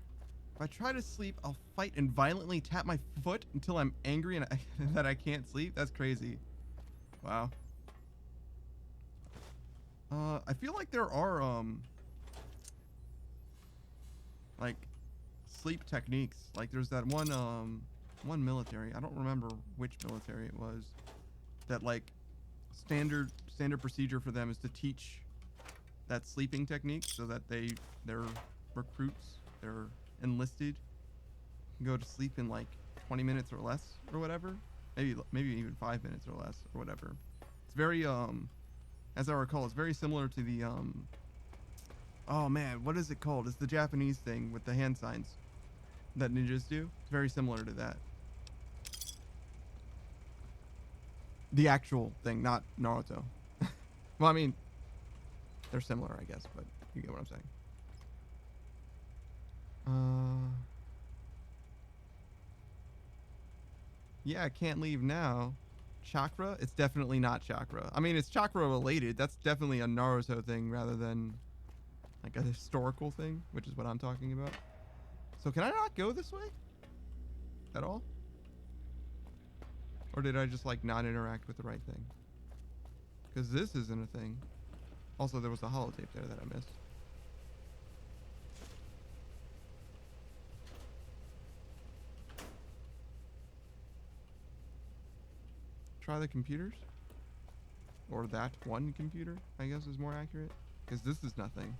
If I try to sleep, I'll fight and violently tap my foot until I'm angry and that I can't sleep. That's crazy. Wow. I feel like there are, like, sleep techniques. Like, there's that one military. I don't remember which military it was. That, like, standard procedure for them is to teach that sleeping technique so that their recruits, their enlisted, can go to sleep in like 20 minutes or less or whatever. Maybe even 5 minutes or less or whatever. It's very as I recall, it's very similar to the oh man, what is it called? It's the Japanese thing with the hand signs that ninjas do. It's very similar to that. The actual thing, not Naruto. Well, I mean, they're similar, I guess, but you get what I'm saying. Yeah, I can't leave now. Chakra? It's definitely not chakra. I mean, it's chakra related. That's definitely a Naruto thing rather than like a historical thing, which is what I'm talking about. So can I not go this way at all? Or did I just like not interact with the right thing? Because this isn't a thing. Also, there was a holotape there that I missed. Try the computers? Or that one computer, I guess is more accurate. Because this is nothing.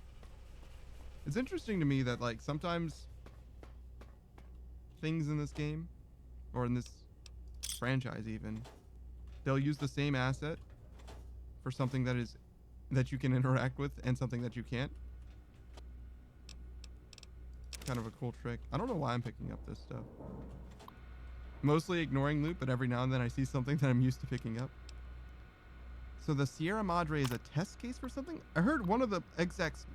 It's interesting to me that, like, sometimes things in this game, or in this franchise even, they'll use the same asset for something that you can interact with and something that you can't. Kind of a cool trick. I don't know why I'm picking up this stuff. Mostly ignoring loot, but every now and then I see something that I'm used to picking up. So the Sierra Madre is a test case for something? I heard one of the execs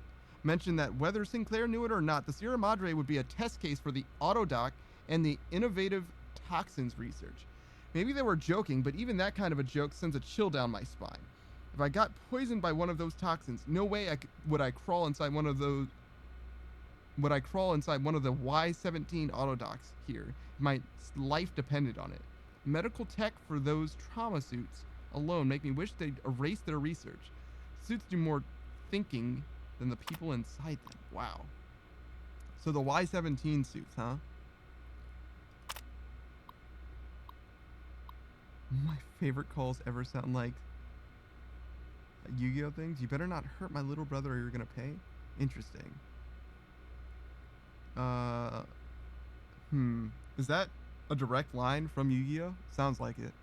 mention that whether Sinclair knew it or not, the Sierra Madre would be a test case for the Autodoc and the innovative toxins research. Maybe they were joking, but even that kind of a joke sends a chill down my spine. If I got poisoned by one of those toxins, no way would I crawl inside one of those. Would I crawl inside one of the Y-17 Autodocs here if my life depended on it? Medical tech for those trauma suits alone make me wish they'd erase their research. Suits do more thinking than the people inside them. Wow. So the Y-17 suits, huh? My favorite calls ever sound like Yu-Gi-Oh things. You better not hurt my little brother or you're gonna pay. Interesting. Is that a direct line from Yu-Gi-Oh? Sounds like it.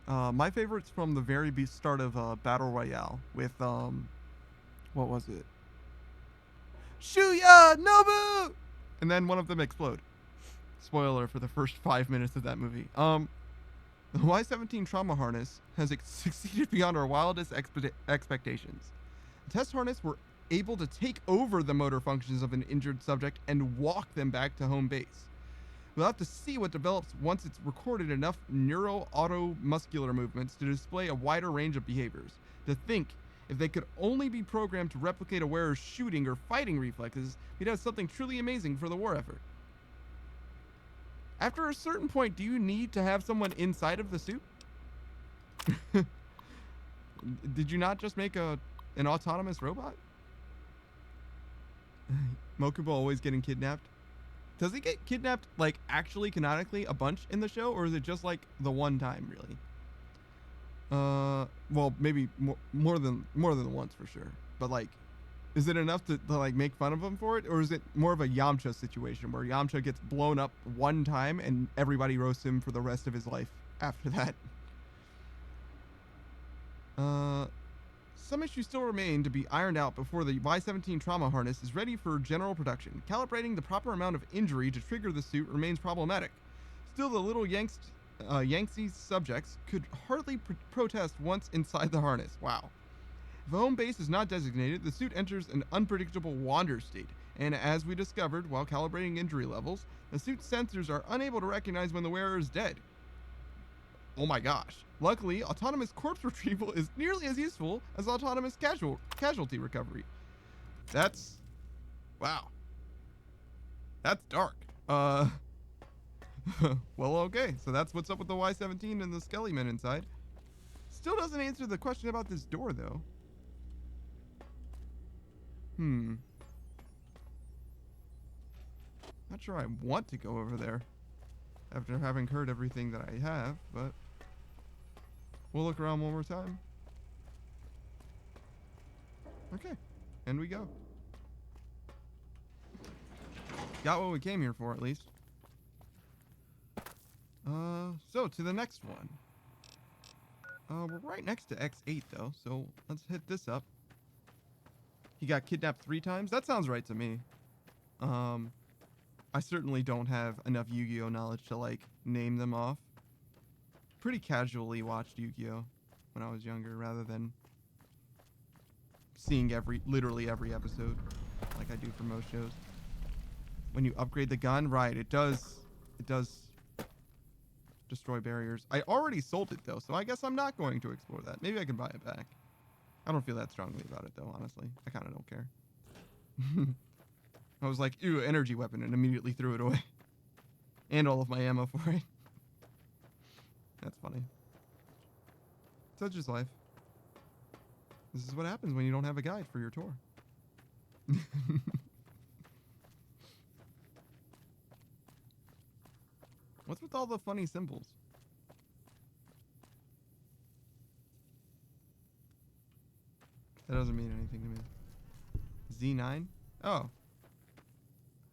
My favorite's from the very start of Battle Royale with what was it? Shuya Nobu! And then one of them explode. Spoiler for the first 5 minutes of that movie. The Y-17 trauma harness has succeeded beyond our wildest expectations. The test harness were able to take over the motor functions of an injured subject and walk them back to home base. We'll have to see what develops once it's recorded enough neuromuscular movements to display a wider range of behaviors. To think, if they could only be programmed to replicate a wearer's shooting or fighting reflexes, we'd have something truly amazing for the war effort. After a certain point, do you need to have someone inside of the suit? Did you not just make an autonomous robot? Mokuba always getting kidnapped. Does he get kidnapped, like, actually canonically a bunch in the show, or is it just like the one time, really? Well, maybe more than once for sure. But like, is it enough to like make fun of him for it, or is it more of a Yamcha situation where Yamcha gets blown up one time and everybody roasts him for the rest of his life after that? Some issues still remain to be ironed out before the Y-17 trauma harness is ready for general production. Calibrating the proper amount of injury to trigger the suit remains problematic. Still, the little Yangtze subjects could hardly protest once inside the harness. Wow. If a home base is not designated, the suit enters an unpredictable wander state. And as we discovered while calibrating injury levels, the suit's sensors are unable to recognize when the wearer is dead. Oh my gosh. Luckily, autonomous corpse retrieval is nearly as useful as autonomous casualty recovery. That's... wow. That's dark. Well, okay. So that's what's up with the Y-17 and the Skelly men inside. Still doesn't answer the question about this door, though. Not sure I want to go over there after having heard everything that I have, but we'll look around one more time. Okay, and we go. Got what we came here for, at least. So to the next one. We're right next to X8, though, so let's hit this up. He got kidnapped 3 times? That sounds right to me. I certainly don't have enough Yu-Gi-Oh knowledge to, like, name them off. Pretty casually watched Yu-Gi-Oh when I was younger, rather than seeing literally every episode, like I do for most shows. When you upgrade the gun, right, it does destroy barriers. I already sold it, though, so I guess I'm not going to explore that. Maybe I can buy it back. I don't feel that strongly about it, though, honestly. I kind of don't care. I was like, ew, energy weapon, and immediately threw it away. And all of my ammo for it. That's funny. Such is life. This is what happens when you don't have a guide for your tour. What's with all the funny symbols? That doesn't mean anything to me. Z9? Oh.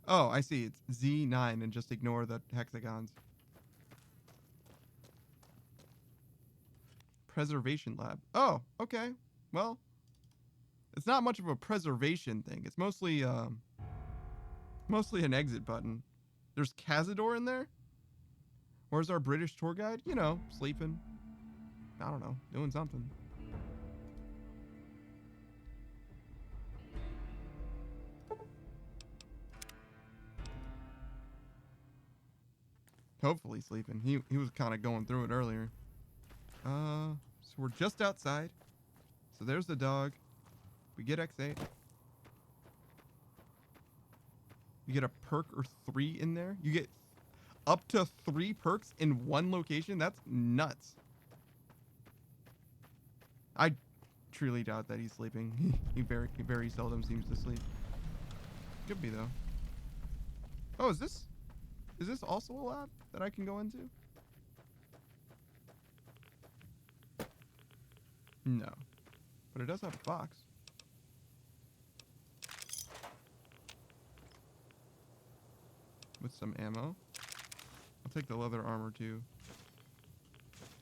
Oh, I see. It's Z9 and just ignore the hexagons. Preservation lab. Oh, okay. Well, it's not much of a preservation thing. It's mostly an exit button. There's Cazador in there? Where's our British tour guide? You know, sleeping. I don't know, doing something. Hopefully sleeping. He was kind of going through it earlier. So we're just outside. So there's the dog. We get X8. You get a perk or 3 in there. You get up to 3 perks in one location. That's nuts. I truly doubt that he's sleeping. He very seldom seems to sleep. Could be though. Oh, is this also a lab that I can go into? No. But it does have a box. With some ammo. I'll take the leather armor too.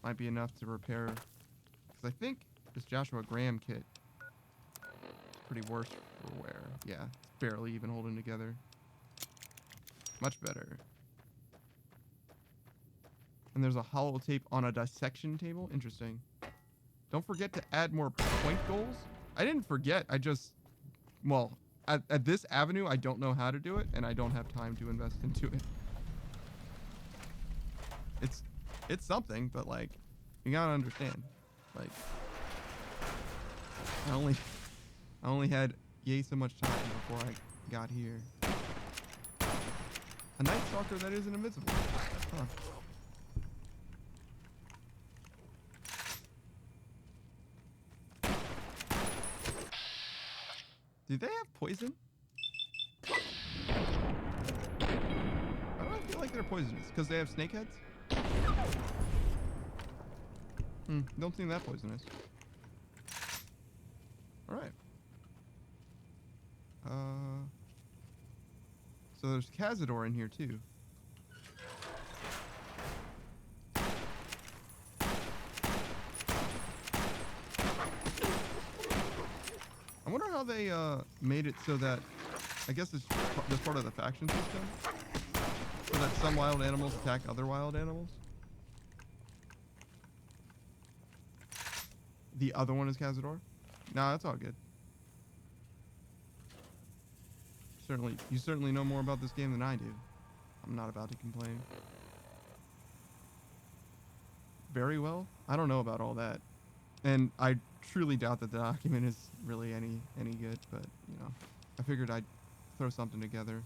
Might be enough to repair. Because I think this Joshua Graham kit is pretty worse for wear. Yeah, it's barely even holding together. Much better. And there's a holotape on a dissection table. Interesting. Don't forget to add more point goals. I didn't forget. I just, well, at this avenue, I don't know how to do it, and I don't have time to invest into it. It's something, but like, you gotta understand. Like, I only had yay so much time before I got here. A Night Stalker that isn't invincible. Huh. Do they have poison? Why do I feel like they're poisonous? Because they have snake heads? Don't seem that poisonous. Alright. So there's Cazador in here too. I wonder how they made it so that, I guess it's just part of the faction system, so that some wild animals attack other wild animals. The other one is Cazador? Nah, that's all good. You certainly know more about this game than I do. I'm not about to complain. Very well? I don't know about all that. And I truly doubt that the document is really any good, but, you know, I figured I'd throw something together.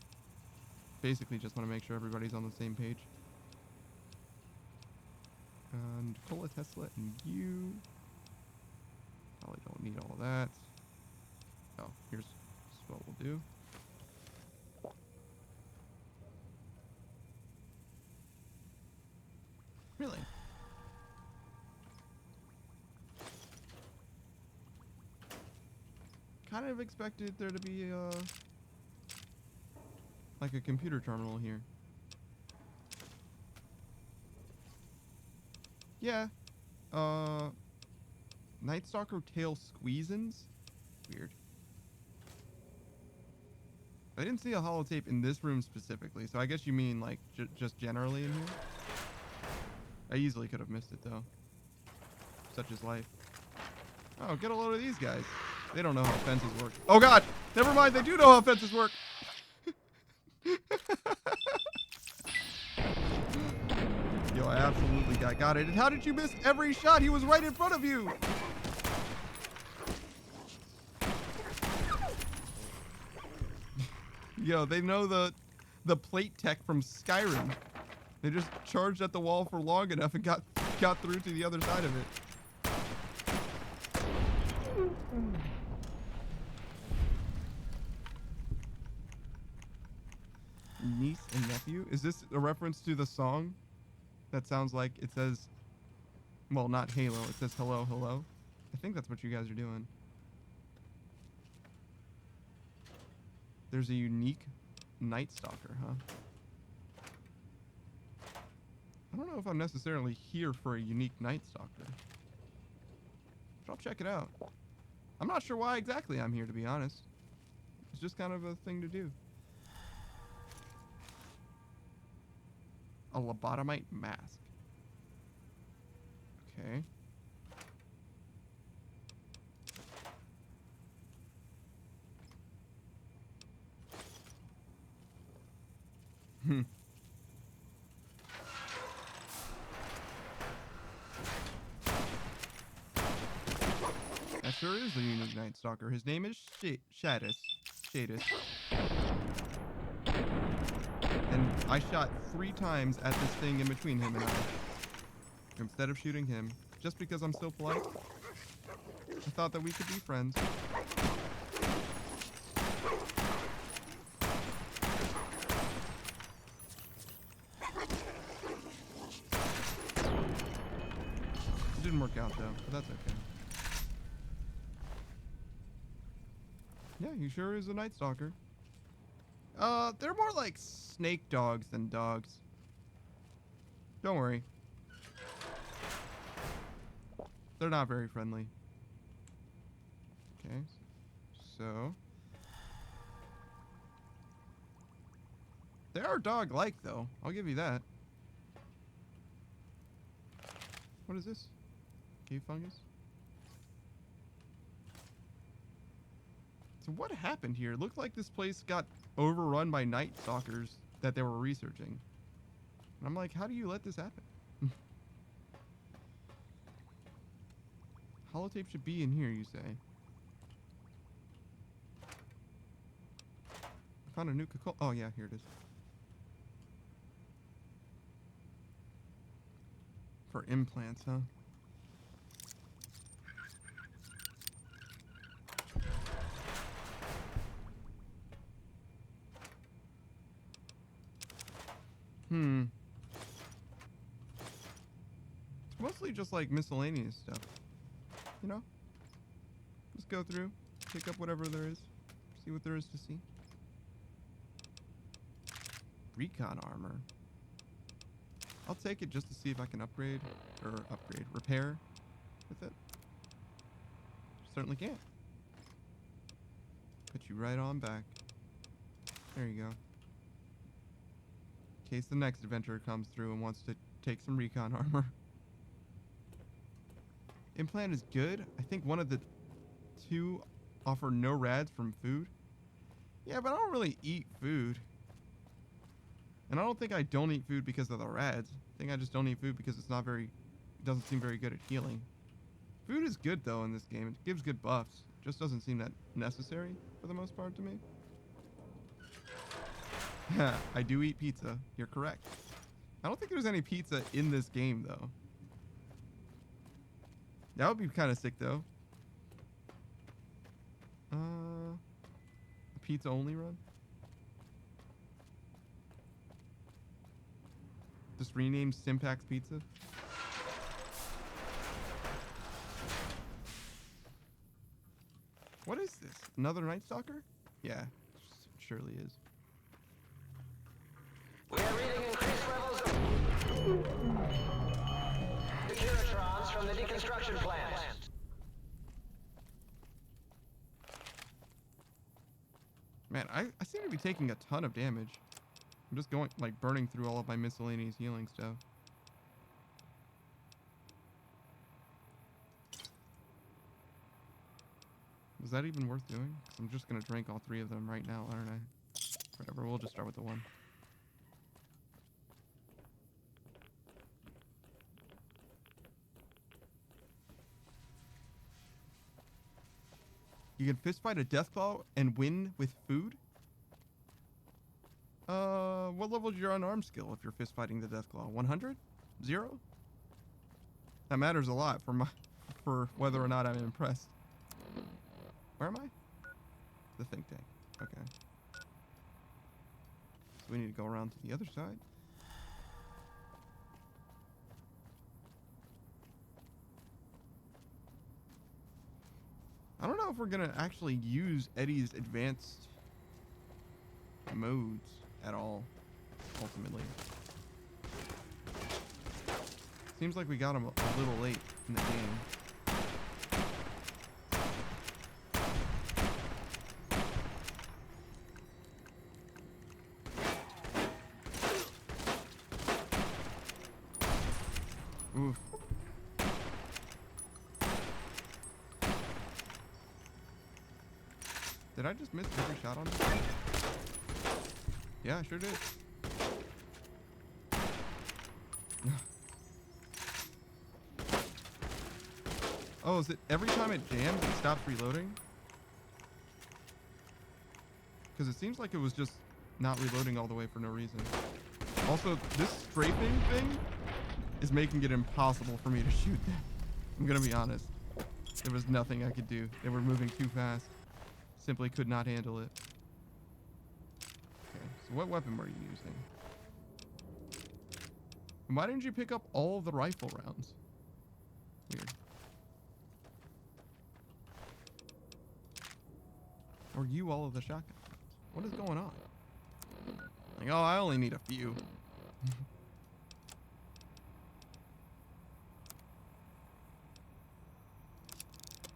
Basically just want to make sure everybody's on the same page. Nikola Tesla and you. Probably don't need all that. Oh, here's what we'll do. Really? Kind of expected there to be like a computer terminal here. Yeah. Night Stalker tail squeezins? Weird. I didn't see a holotape in this room specifically, so I guess you mean like just generally in here? I easily could have missed it though. Such is life. Oh, get a load of these guys. They don't know how fences work. Oh god! Never mind, they do know how fences work! Yo, I absolutely got it. And how did you miss every shot? He was right in front of you! Yo, they know the plate tech from Skyrim. They just charged at the wall for long enough and got through to the other side of it. Niece and nephew? Is this a reference to the song? That sounds like it says, well, not Halo, it says hello, hello. I think that's what you guys are doing. There's a unique Night Stalker, huh? I don't know if I'm necessarily here for a unique Night Stalker. But I'll check it out. I'm not sure why exactly I'm here, to be honest. It's just kind of a thing to do. A lobotomite mask. Okay. That sure is a unique Night Stalker. His name is Shadis. And I shot 3 times at this thing in between him and I. Instead of shooting him. Just because I'm so polite. I thought that we could be friends. It didn't work out though, but that's okay. Yeah, he sure is a Night Stalker. They're more like snake dogs than dogs. Don't worry. They're not very friendly. Okay, so... They are dog-like, though. I'll give you that. What is this? Cave fungus? So what happened here? It looked like this place got overrun by Night Stalkers that they were researching. And I'm like, how do you let this happen? Holotape should be in here, you say. I found a Nuka-Cola. Oh, yeah, here it is. For implants, huh? It's mostly just like miscellaneous stuff. You know? Just go through, pick up whatever there is, see what there is to see. Recon armor. I'll take it just to see if I can repair with it. Certainly can. Put you right on back. There you go. In case the next adventurer comes through and wants to take some recon armor. Implant is good. I think one of the 2 offer no rads from food. Yeah, but I don't really eat food. And I don't think I don't eat food because of the rads. I think I just don't eat food because it's not very... It doesn't seem very good at healing. Food is good, though, in this game. It gives good buffs. It just doesn't seem that necessary, for the most part, to me. I do eat pizza. You're correct. I don't think there's any pizza in this game, though. That would be kind of sick, though. Pizza only run? Just rename Simpax Pizza? What is this? Another Night Stalker? Yeah, surely is. We are reading increased levels of securitrons from the deconstruction plant. Man, I seem to be taking a ton of damage. I'm just going, like, burning through all of my miscellaneous healing stuff. Is that even worth doing? 'Cause I'm just gonna drink all 3 of them right now, aren't I? Whatever, we'll just start with the 1. You can fistfight a Deathclaw and win with food? What level is your unarmed skill if you're fistfighting the Deathclaw? 100? 0? That matters a lot for whether or not I'm impressed. Where am I? The think tank. Okay. So we need to go around to the other side. I don't know if we're gonna actually use Eddie's advanced modes at all, ultimately. Seems like we got him a little late in the game. Oof. Did I just miss every shot on this thing? Yeah, I sure did. Oh, is it every time it jams, it stops reloading? Because it seems like it was just not reloading all the way for no reason. Also, this strafing thing is making it impossible for me to shoot them. I'm gonna be honest. There was nothing I could do. They were moving too fast. Simply could not handle it. Okay, so what weapon were you using? And why didn't you pick up all of the rifle rounds? Weird. Or you all of the shotgun rounds? What is going on? Like, oh, I only need a few.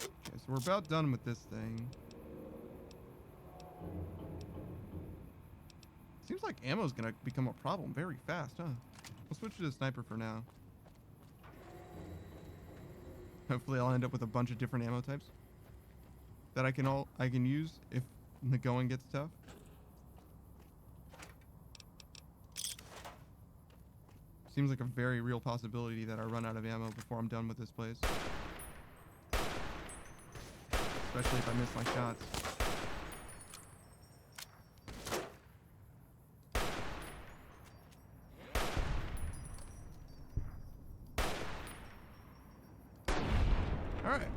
Okay, so we're about done with this thing. Seems like ammo's gonna become a problem very fast, huh? We'll switch to the sniper for now. Hopefully I'll end up with a bunch of different ammo types that I can use if the going gets tough. Seems like a very real possibility that I run out of ammo before I'm done with this place. Especially if I miss my shots. Alright.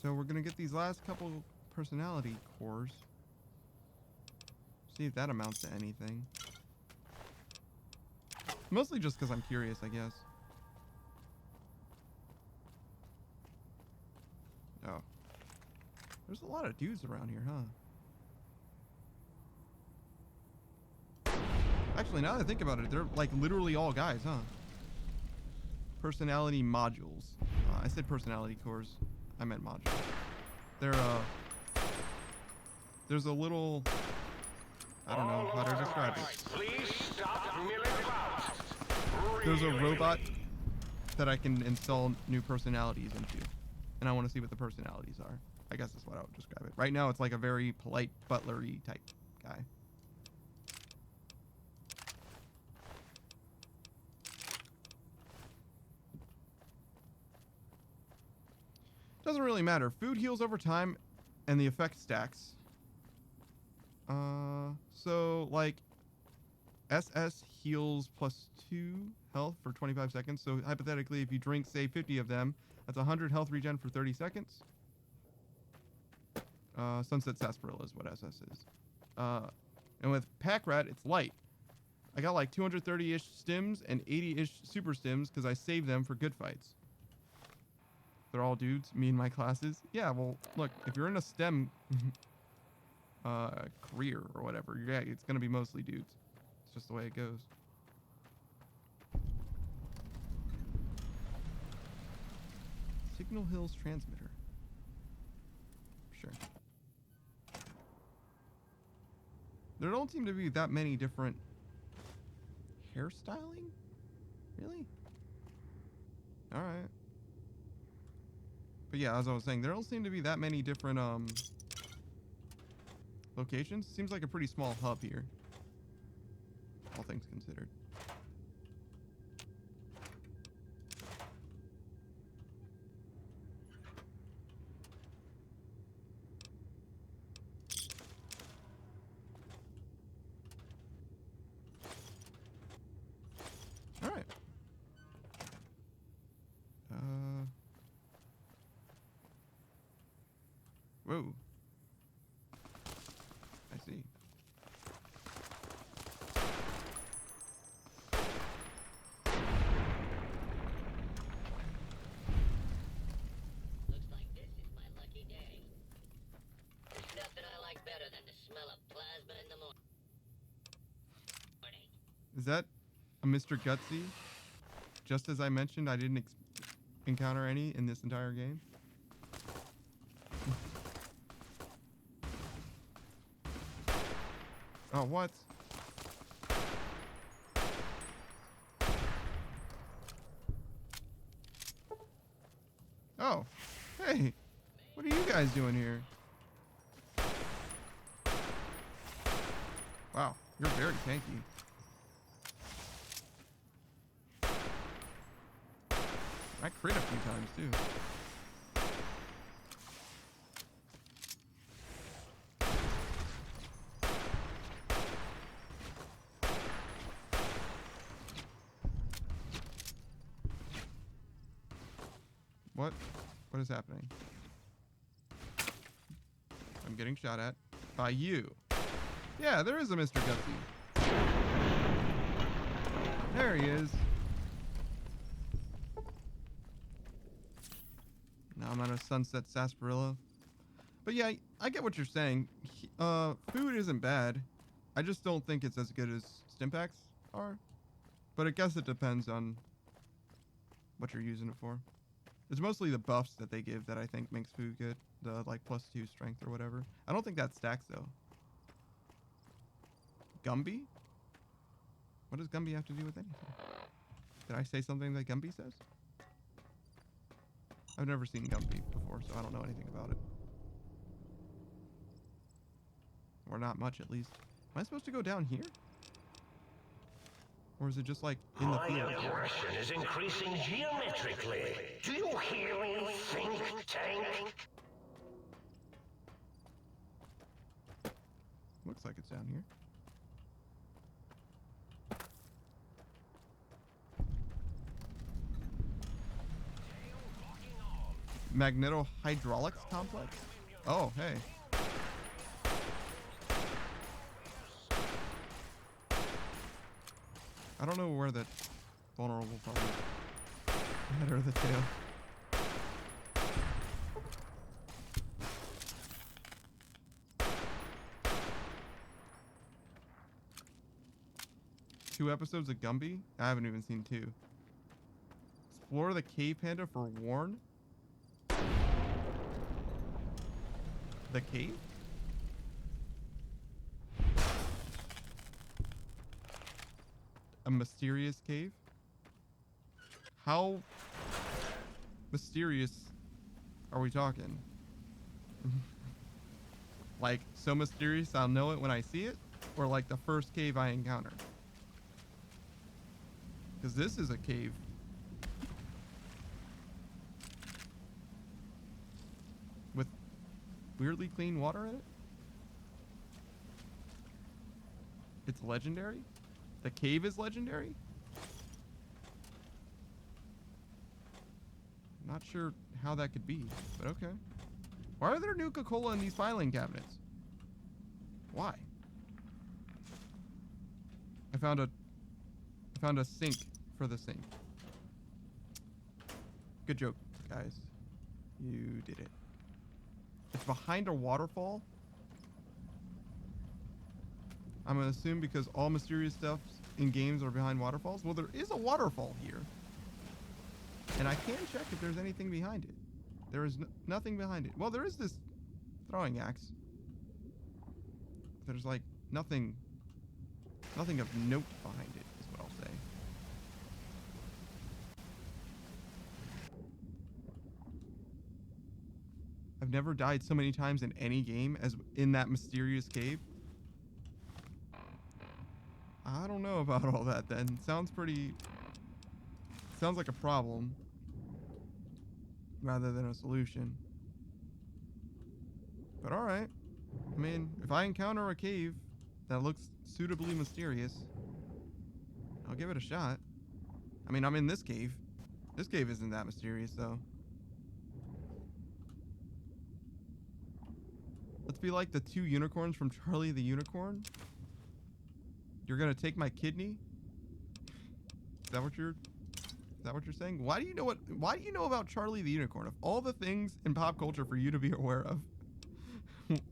So we're gonna get these last couple personality cores. See if that amounts to anything. Mostly just because I'm curious, I guess. Oh. There's a lot of dudes around here, huh? Actually, now that I think about it, they're like literally all guys, huh? Personality modules. I said personality cores. I meant modules. They're, there's a little... I don't know how to describe it. Please there's a robot that I can install new personalities into, and I want to see what the personalities are. I guess that's what I would describe it. Right now, it's like a very polite, butlery type guy. Doesn't really matter. Food heals over time, and the effect stacks. So like SS heals +2 health for 25 seconds. So hypothetically, if you drink, say, 50 of them, that's 100 health regen for 30 seconds. Sunset Sarsaparilla is what SS is. And with Pack Rat, it's light. I got like 230-ish stims and 80-ish super stims because I saved them for good fights. They're all dudes, me and my classes. Yeah, well, look, if you're in a STEM career or whatever, yeah, it's going to be mostly dudes. It's just the way it goes. Signal Hills transmitter. Sure. There don't seem to be that many different hairstyling? Really? Alright. But yeah, as I was saying, there don't seem to be that many different locations. Seems like a pretty small hub here, all things considered. All right. Whoa. I see. Looks like this is my lucky day. There's nothing I like better than the smell of plasma in the morning. Is that a Mr. Gutsy? Just as I mentioned, I didn't encounter any in this entire game. Oh, what? Oh, hey, what are you guys doing here? Wow, you're very tanky. I crit a few times too. What is happening? I'm getting shot at by you. Yeah, there is a Mr. Gutsy. There he is. Now I'm out of Sunset Sarsaparilla. But yeah, I get what you're saying. Food isn't bad. I just don't think it's as good as Stimpaks are. But I guess it depends on what you're using it for. It's mostly the buffs that they give that I think makes food good. The like +2 strength or whatever. I don't think that stacks though. Gumby? What does Gumby have to do with anything? Did I say something that Gumby says? I've never seen Gumby before, so I don't know anything about it. Or not much, at least. Am I supposed to go down here? Or is it just like in the field? My aggression is increasing geometrically. Do you hear me, think tank? Looks like it's down here. Magneto-hydraulics complex? Oh, hey. I don't know where that vulnerable part is. The head or the tail. Two episodes of Gumby? I haven't even seen 2. Explore the cave panda for Warren? The cave? A mysterious cave? How mysterious are we talking? Like, so mysterious I'll know it when I see it? Or like the first cave I encounter? Because this is a cave. With weirdly clean water in it? It's legendary? The cave is legendary? Not sure how that could be, but okay. Why are there Nuka-Cola in these filing cabinets? Why? I found a sink for the sink. Good joke, guys. You did it. It's behind a waterfall. I'm gonna assume because all mysterious stuff in games are behind waterfalls. Well, there is a waterfall here. And I can check if there's anything behind it. There is nothing behind it. Well, there is this throwing axe. There's like nothing of note behind it, is what I'll say. I've never died so many times in any game as in that mysterious cave. I don't know about all that then. Sounds like a problem rather than a solution. But alright. I mean, if I encounter a cave that looks suitably mysterious, I'll give it a shot. I mean, I'm in this cave. This cave isn't that mysterious, though. Let's be like the two unicorns from Charlie the Unicorn. You're gonna take my kidney? Is that what you're saying? Why do you know about Charlie the Unicorn? Of all the things in pop culture for you to be aware of,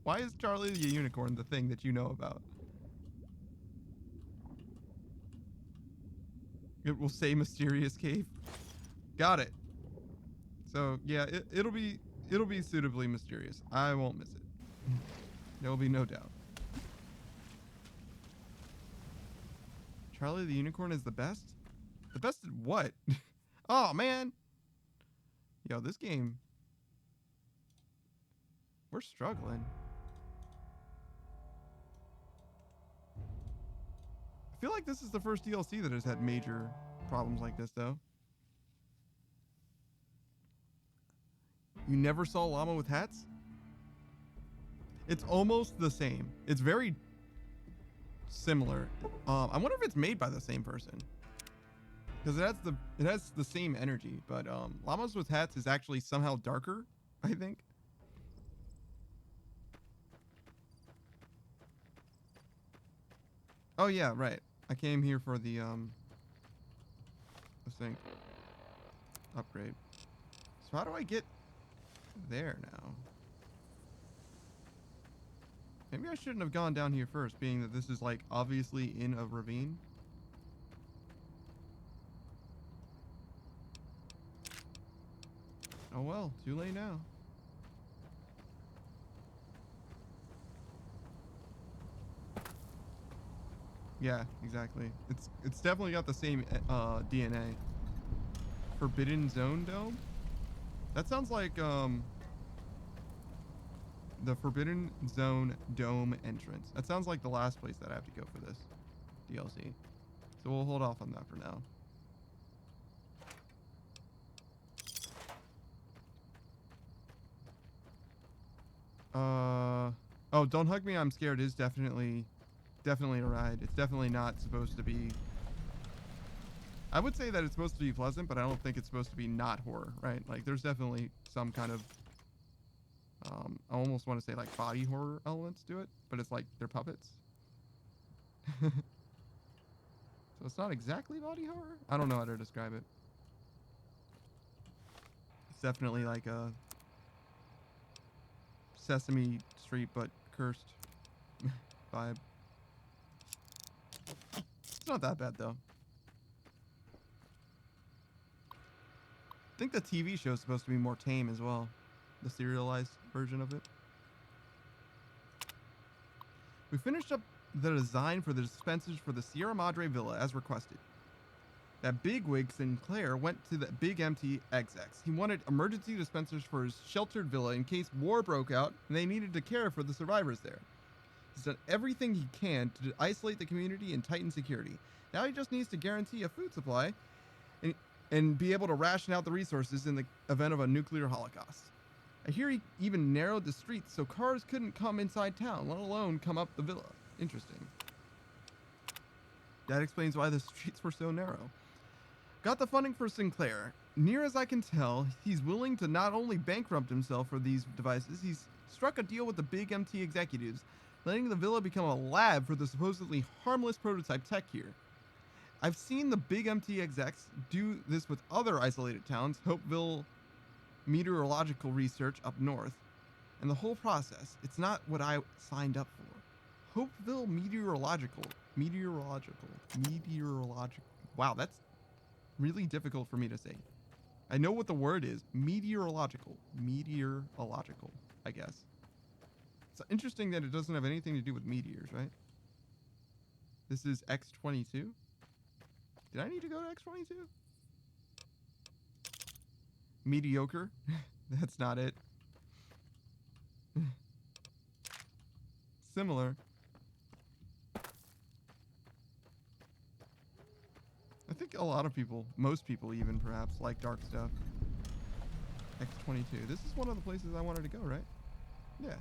why is Charlie the Unicorn the thing that you know about? It will say mysterious cave. Got it. So yeah, it'll be suitably mysterious. I won't miss it. There will be no doubt. Charlie the Unicorn is the best? The best at what? Oh man. Yo, this game. We're struggling. I feel like this is the first DLC that has had major problems like this, though. You never saw Llama with hats? It's almost the same. It's very similar. I wonder if it's made by the same person. Because it has the same energy, but Llamas with Hats is actually somehow darker, I think. Oh yeah, right. I came here for the sink upgrade. So how do I get there now? Maybe I shouldn't have gone down here first, being that this is like obviously in a ravine. Oh well, too late now. Yeah, exactly. It's definitely got the same DNA. Forbidden Zone Dome? That sounds like the Forbidden Zone Dome entrance. That sounds like the last place that I have to go for this DLC. So we'll hold off on that for now. Oh, Don't Hug Me, I'm Scared is definitely a ride. It's definitely not supposed to be... I would say that it's supposed to be pleasant, but I don't think it's supposed to be not horror, right? Like, there's definitely some kind of... I almost want to say, like, body horror elements to it, but it's like, they're puppets. So it's not exactly body horror? I don't know how to describe it. It's definitely like a Sesame Street, but cursed vibe. It's not that bad, though. I think the TV show is supposed to be more tame as well. The serialized version of it. We finished up the design for the dispensers for the Sierra Madre Villa as requested. that bigwig Sinclair went to the big empty execs. He wanted emergency dispensers for his sheltered villa in case war broke out and they needed to care for the survivors there. He's done everything he can to isolate the community and tighten security. Now he just needs to guarantee a food supply and be able to ration out the resources in the event of a nuclear holocaust. I hear he even narrowed the streets so cars couldn't come inside town, let alone come up the villa. Interesting. That explains why the streets were so narrow. Got the funding for Sinclair. Near as I can tell, he's willing to not only bankrupt himself for these devices, he's struck a deal with the big MT executives, letting the villa become a lab for the supposedly harmless prototype tech here. I've seen the big MT execs do this with other isolated towns, Hopeville Meteorological Research up north, and the whole process, it's not what I signed up for. Hopeville Meteorological. Wow, that's really difficult for me to say. I know what the word is. Meteorological, I guess. It's interesting that it doesn't have anything to do with meteors, right? This is X-22. Did I need to go to X-22? Mediocre. That's not it. Similar. I think a lot of people, most people even perhaps, like dark stuff. X-22. This is one of the places I wanted to go, right? Yeah.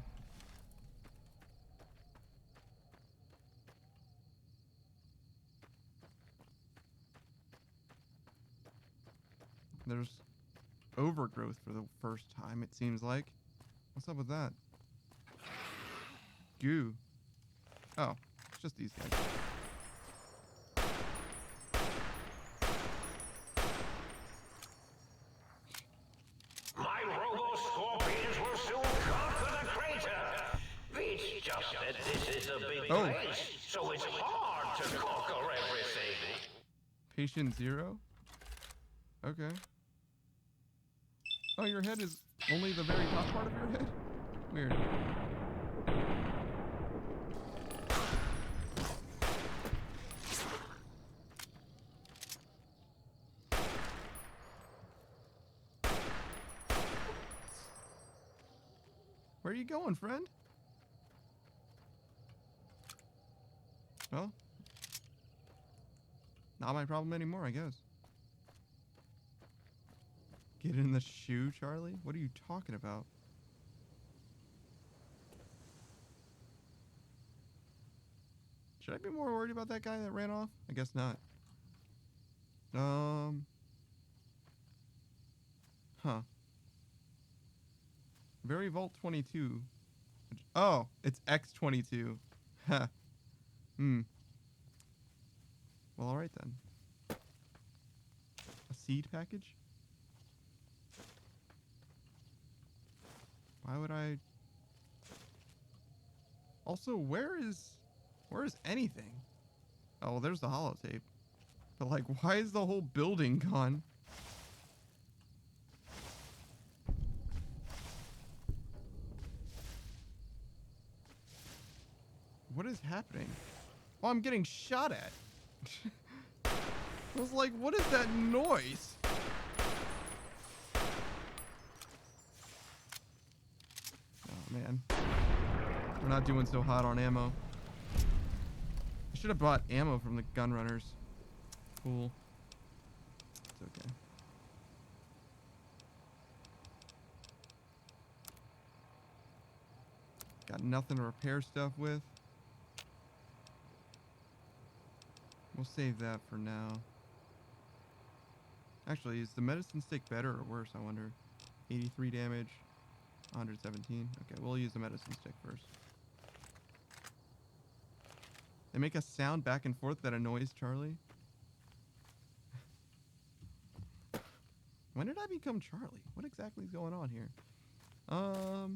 There's overgrowth for the first time, it seems like. What's up with that? Goo. Oh, it's just these guys. My robo-scorpions will soon conquer the crater. It's just that this is a big place, so it's hard to conquer everything. Patient Zero? Okay. Oh, your head is only the very top part of your head? Weird. Where are you going, friend? Well, not my problem anymore, I guess. Get in the shoe, Charlie? What are you talking about? Should I be more worried about that guy that ran off? I guess not. Huh. Very Vault 22. Oh, it's X-22. Huh. Hmm. Well, alright then. A seed package? Why would I... Also, where is anything? Oh, well, there's the holotape. But, like, why is the whole building gone? What is happening? Oh, I'm getting shot at. I was like, what is that noise? Oh, man. We're not doing so hot on ammo. I should have bought ammo from the gun runners. Cool. It's okay. Got nothing to repair stuff with. We'll save that for now. Actually, is the medicine stick better or worse, I wonder? 83 damage, 117. Okay, we'll use the medicine stick first. They make a sound back and forth that annoys Charlie. When did I become Charlie? What exactly is going on here? I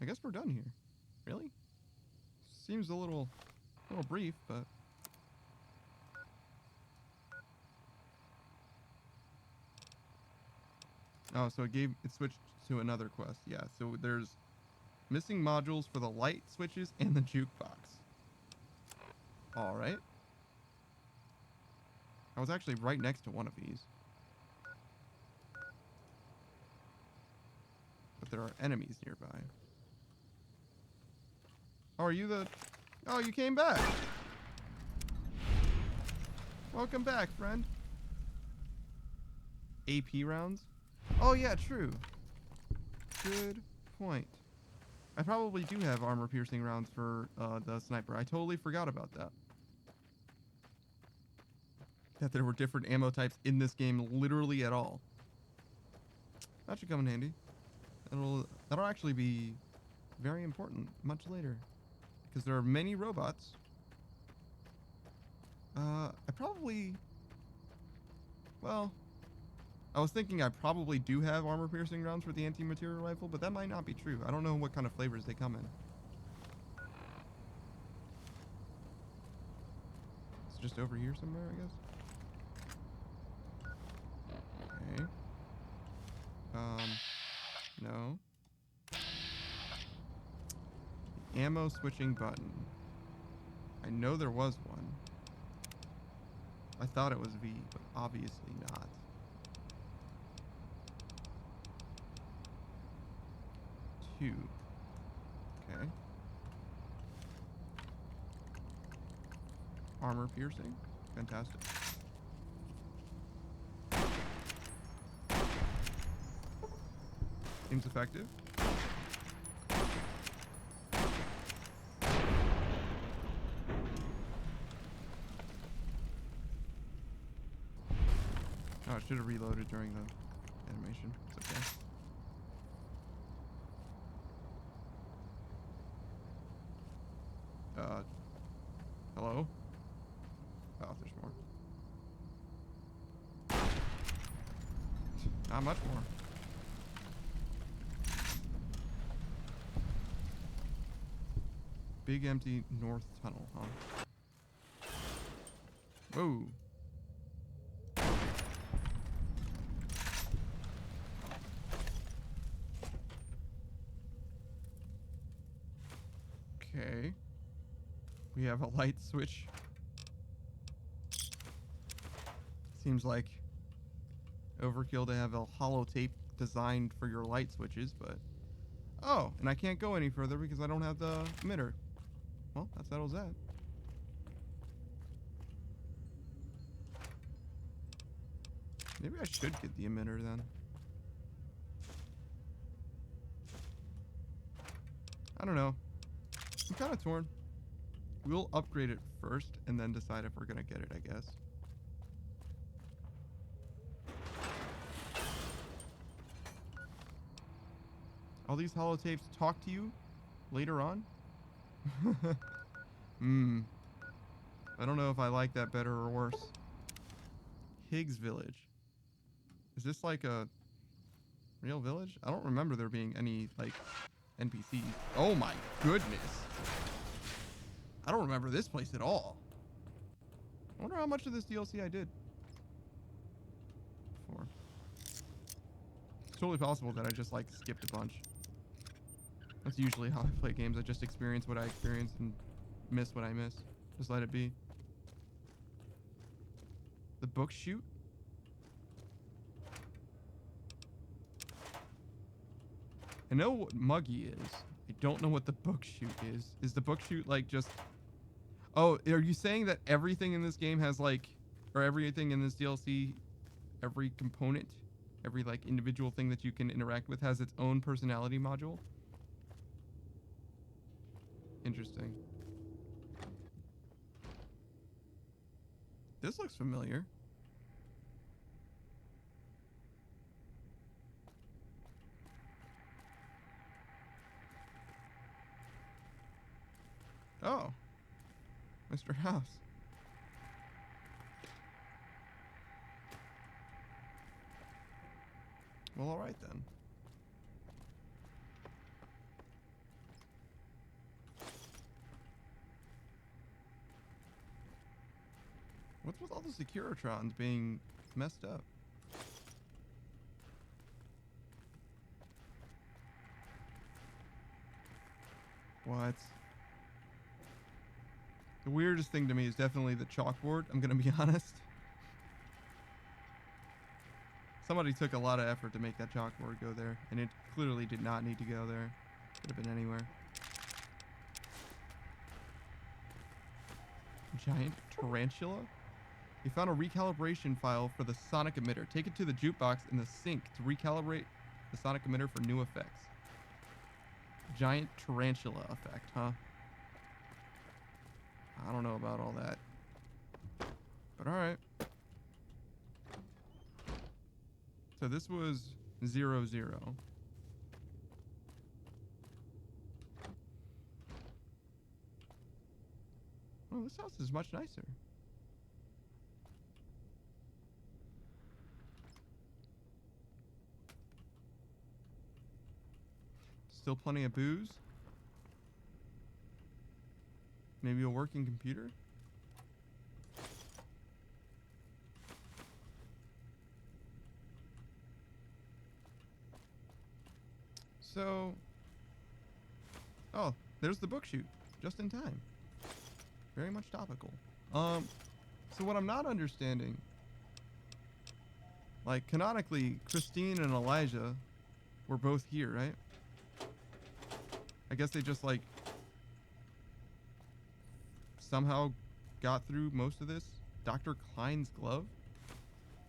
guess we're done here. Really? Seems a little brief, but... Oh, so it switched to another quest. Yeah, so there's missing modules for the light switches and the jukebox. All right. I was actually right next to one of these. But there are enemies nearby. Oh, are you the... Oh, you came back. Welcome back, friend. AP rounds? Oh, yeah, true. Good point. I probably do have armor-piercing rounds for the sniper. I totally forgot about that. That there were different ammo types in this game literally at all. That should come in handy. That'll actually be very important much later. Because there are many robots. I probably... Well... I was thinking I probably do have armor-piercing rounds for the anti-material rifle, but that might not be true. I don't know what kind of flavors they come in. It's just over here somewhere, I guess. Okay. No. The ammo switching button. I know there was one. I thought it was V, but obviously not. Okay. Armor piercing. Fantastic. Seems effective. Oh, I should have reloaded during the animation. It's okay. Hello? Oh, there's more. Not much more. Big empty north tunnel, huh? Whoa. Okay. We have a light switch. Seems like overkill to have a holotape designed for your light switches, but... Oh, and I can't go any further because I don't have the emitter. Well, that settles that. Maybe I should get the emitter then. I don't know. I'm kind of torn. We'll upgrade it first and then decide if we're going to get it, I guess. All these holotapes talk to you later on? I don't know if I like that better or worse. Higgs Village. Is this like a real village? I don't remember there being any, like, NPCs. Oh my goodness. I don't remember this place at all. I wonder how much of this DLC I did before. It's totally possible that I just, like, skipped a bunch. That's usually how I play games. I just experience what I experience and miss what I miss. Just let it be. The book chute? I know what Muggy is. I don't know what the book chute is. Is the book chute like just... Oh, are you saying that everything in this game has like... Or everything in this DLC, every component, every like individual thing that you can interact with has its own personality module? Interesting. This looks familiar. Oh. Mr. House. Well, alright then. What's with all the Securitrons being messed up? What? The weirdest thing to me is definitely the chalkboard, I'm gonna be honest. Somebody took a lot of effort to make that chalkboard go there, and it clearly did not need to go there. Could have been anywhere. Giant tarantula? You found a recalibration file for the sonic emitter. Take it to the jukebox in the sink to recalibrate the sonic emitter for new effects. Giant tarantula effect, huh? I don't know about all that. But alright. So this was 0, 0. Oh, this house is much nicer. Still plenty of booze. Maybe a working computer. So, oh, there's the book shoot, just in time. Very much topical. So what I'm not understanding, like canonically, Christine and Elijah were both here, right? I guess they just like somehow got through most of this. Dr. Klein's glove?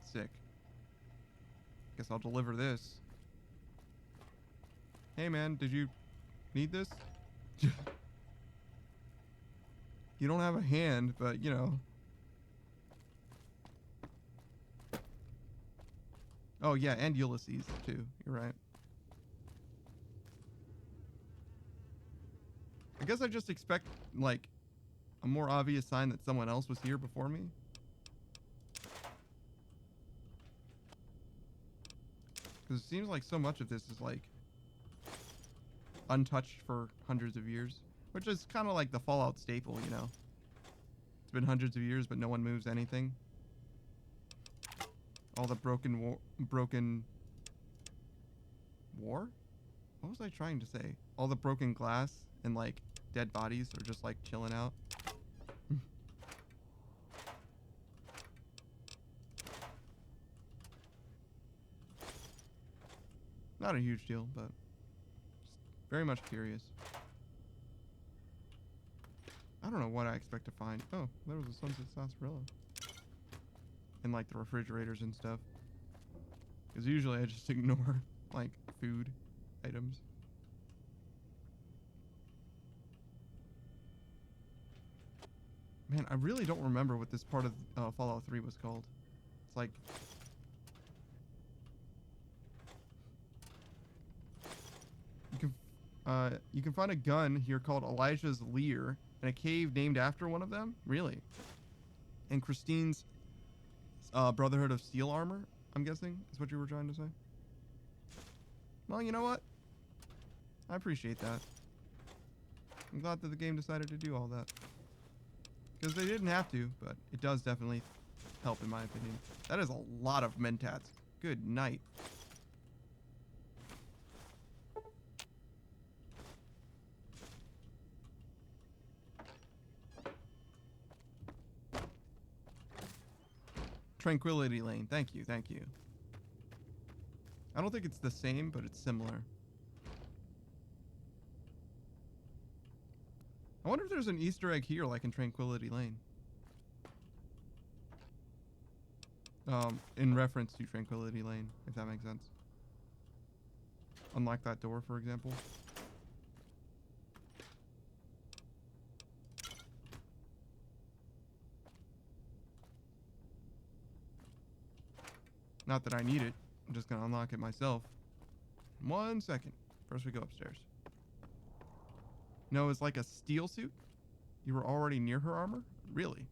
Sick. Guess I'll deliver this. Hey man, did you need this? You don't have a hand, but you know. Oh yeah, and Ulysses too. You're right. I guess I just expect like a more obvious sign that someone else was here before me. Because it seems like so much of this is like untouched for hundreds of years, which is kind of like the Fallout staple, you know. It's been hundreds of years, but no one moves anything. All the broken war? What was I trying to say? All the broken glass and like dead bodies are just like chilling out. Not a huge deal, but just very much curious. I don't know what I expect to find. Oh, there was a Sunset Sarsaparilla. And like the refrigerators and stuff. Because usually I just ignore like food items. Man, I really don't remember what this part of Fallout 3 was called. It's like... You can find a gun here called Elijah's Leer in a cave named after one of them? Really? And Christine's Brotherhood of Steel Armor, I'm guessing, is what you were trying to say? Well, you know what? I appreciate that. I'm glad that the game decided to do all that. Because they didn't have to, but it does definitely help in my opinion. That is a lot of mentats. Good night. Tranquility Lane. Thank you, thank you. I don't think it's the same, but it's similar. I wonder if there's an Easter egg here like in Tranquility Lane. In reference to Tranquility Lane, if that makes sense. Unlock that door, for example. Not that I need it. I'm just gonna unlock it myself. 1 second. First we go upstairs. No, it's like a steel suit? You were already near her armor? Really?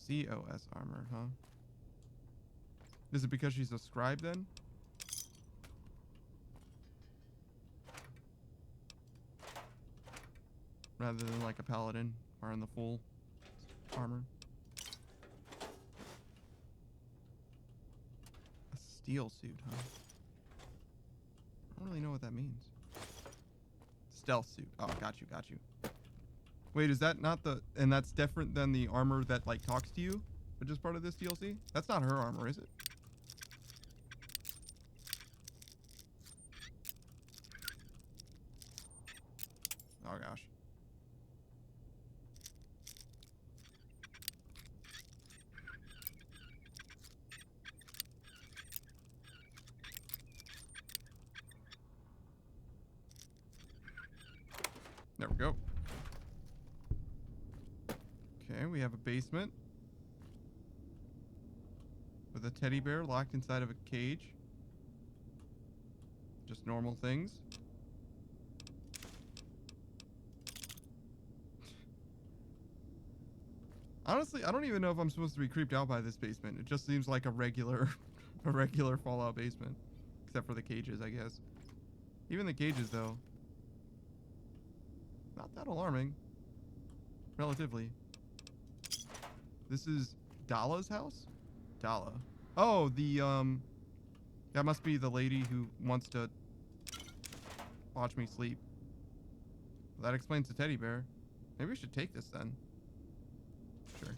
COS armor, huh? Is it because she's a scribe then? Rather than like a paladin wearing the full armor. A steel suit, huh? I don't really know what that means. stealth suit. Oh, got you, got you. Wait, is that not the... And that's different than the armor that, like, talks to you? Which is part of this DLC? That's not her armor, is it? Oh, gosh. There we go. Okay, we have a basement with a teddy bear locked inside of a cage. Just normal things. Honestly, I don't even know if I'm supposed to be creeped out by this basement. It just seems like a regular Fallout basement. Except for the cages, I guess. Even the cages, though. Not that alarming. Relatively. This is Dala's house? Dala. Oh, that must be the lady who wants to watch me sleep. Well, that explains the teddy bear. Maybe we should take this then. Sure.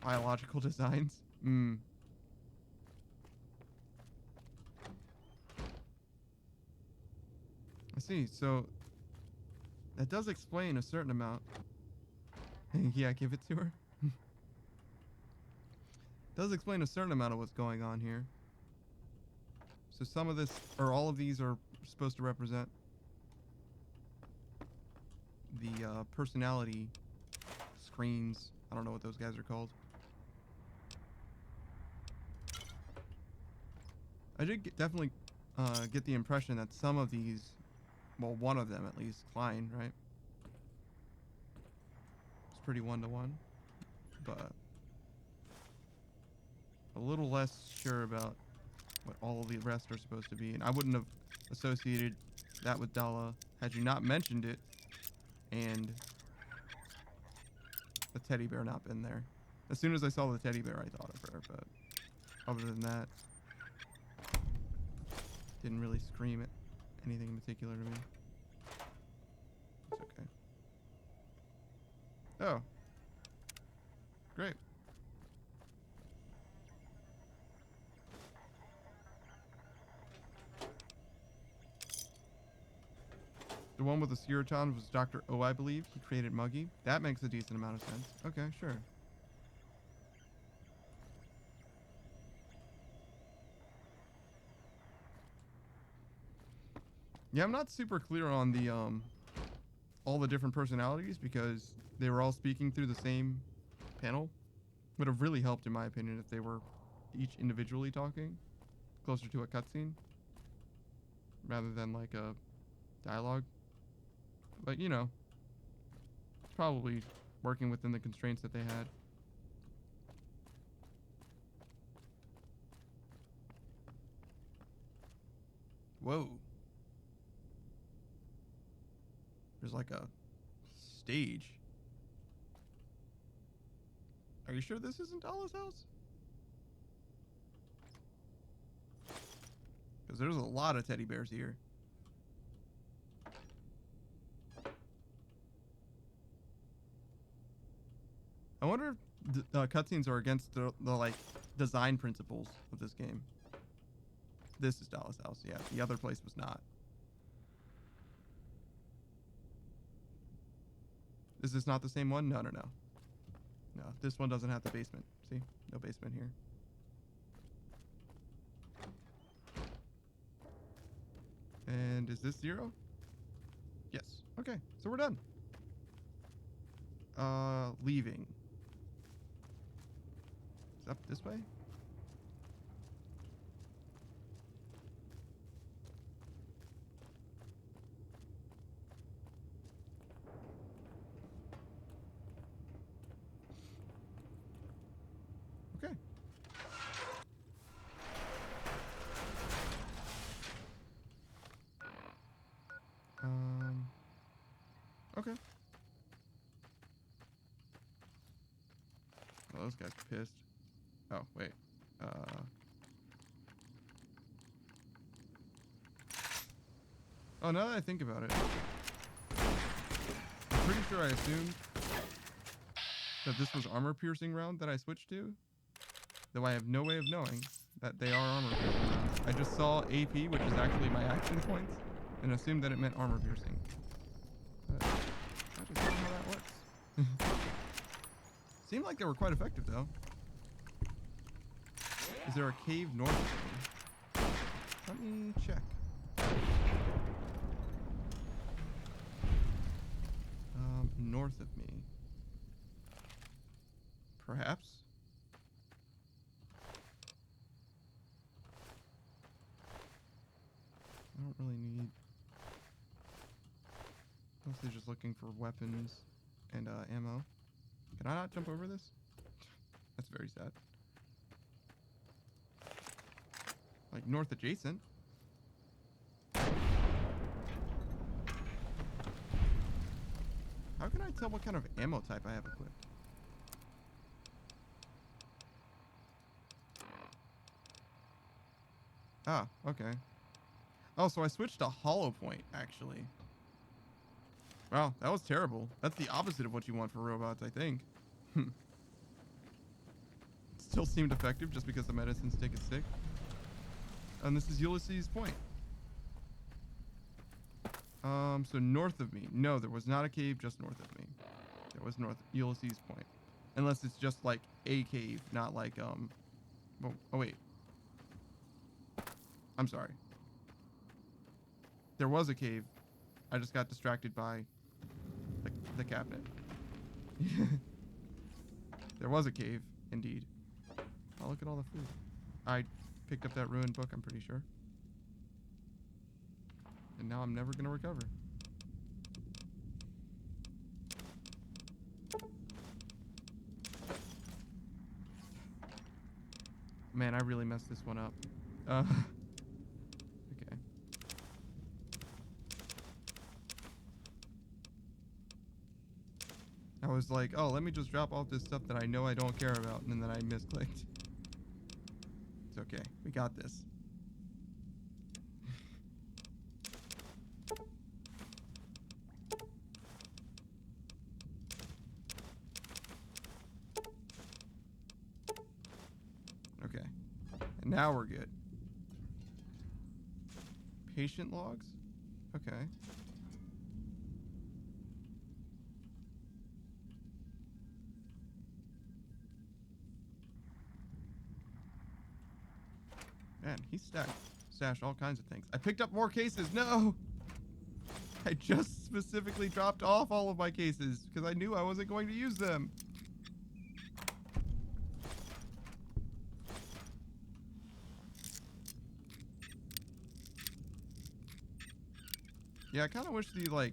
Biological designs? I see. So that does explain a certain amount. Yeah, give it to her. Does explain a certain amount of what's going on here. So some of this, or all of these, are supposed to represent the personality screens. I don't know what those guys are called. I did definitely get the impression that some of these, well, one of them at least, Klein, right? It's pretty one-to-one, but a little less sure about what all of the rest are supposed to be. And I wouldn't have associated that with Dala had you not mentioned it and the teddy bear not been there. As soon as I saw the teddy bear, I thought of her, but other than that, didn't really scream at anything in particular to me. It's okay. Oh. Great. The one with the Sirotons was Dr. O, I believe. He created Muggy. That makes a decent amount of sense. Okay, sure. Yeah, I'm not super clear on the all the different personalities because they were all speaking through the same panel. Would have really helped, in my opinion, if they were each individually talking, closer to a cutscene, rather than like a dialogue. But you know, it's probably working within the constraints that they had. Whoa. There's like a stage. Are you sure this isn't Dala's house? Because there's a lot of teddy bears here. I wonder if cutscenes are against the like design principles of this game. This is Dala's house, yeah. The other place was not. Is this not the same one? No, no, no. No, this one doesn't have the basement. See? No basement here. And is this 0? Yes. Okay, so we're done. Leaving. Is up this way? Okay. Okay. Well, those guys are pissed. Oh, wait. Oh, now that I think about it, I'm pretty sure I assumed that this was armor-piercing round that I switched to, though I have no way of knowing that they are armor-piercing rounds. I just saw AP, which is actually my action points, and assumed that it meant armor-piercing. But I just don't know how that works. Seemed like they were quite effective, though. Is there a cave north of me? Let me check. North of me. Perhaps. I don't really need... Mostly just looking for weapons and ammo. Can I not jump over this? That's very sad. Like north adjacent. How can I tell what kind of ammo type I have equipped? Ah, okay. Oh, so I switched to hollow point, actually. Wow, that was terrible. That's the opposite of what you want for robots, I think. Still seemed effective just because the medicine stick is sick. And this is Ulysses Point. So north of me. No, there was not a cave just north of me. There was north Ulysses Point. Unless it's just like a cave, not like, oh wait. I'm sorry. There was a cave. I just got distracted by the cabinet. There was a cave, indeed. Oh, look at all the food. I picked up that ruined book, I'm pretty sure. And now I'm never going to recover. Man, I really messed this one up. Okay. I was like, oh, let me just drop off this stuff that I know I don't care about, and then I misclicked. It's okay. We got this. Okay. And now we're good. Patient logs? Okay. Man, he stashed all kinds of things. I picked up more cases. No! I just specifically dropped off all of my cases because I knew I wasn't going to use them. Yeah, I kind of wish the, like,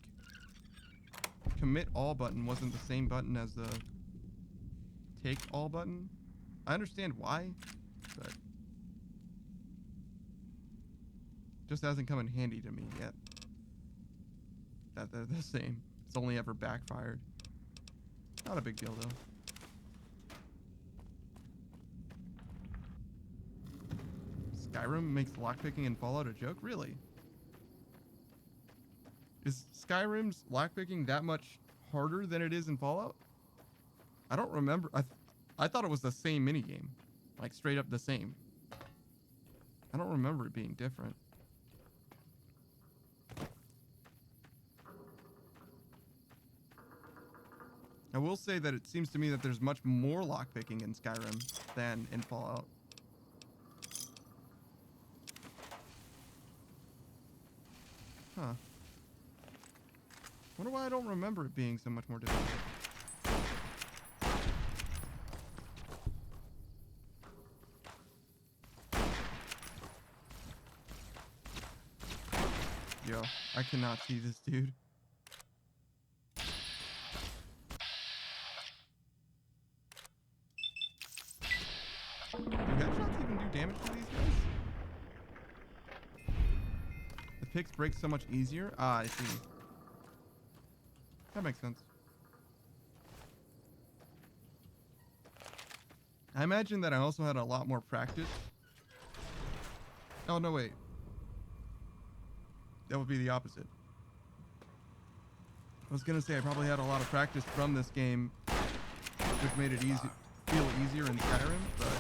commit all button wasn't the same button as the take all button. I understand why, but just hasn't come in handy to me yet. That they're the same. It's only ever backfired. Not a big deal, though. Skyrim makes lockpicking in Fallout a joke? Really? Is Skyrim's lockpicking that much harder than it is in Fallout? I don't remember. I thought it was the same minigame. Like, straight up the same. I don't remember it being different. I will say that it seems to me that there's much more lockpicking in Skyrim than in Fallout. Huh. Wonder why I don't remember it being so much more difficult. Yo, I cannot see this dude. Do headshots even do damage to these guys? The picks break so much easier? Ah, I see. That makes sense. I imagine that I also had a lot more practice. Oh, no, wait. That would be the opposite. I was gonna say I probably had a lot of practice from this game, which made it feel easier in Skyrim, but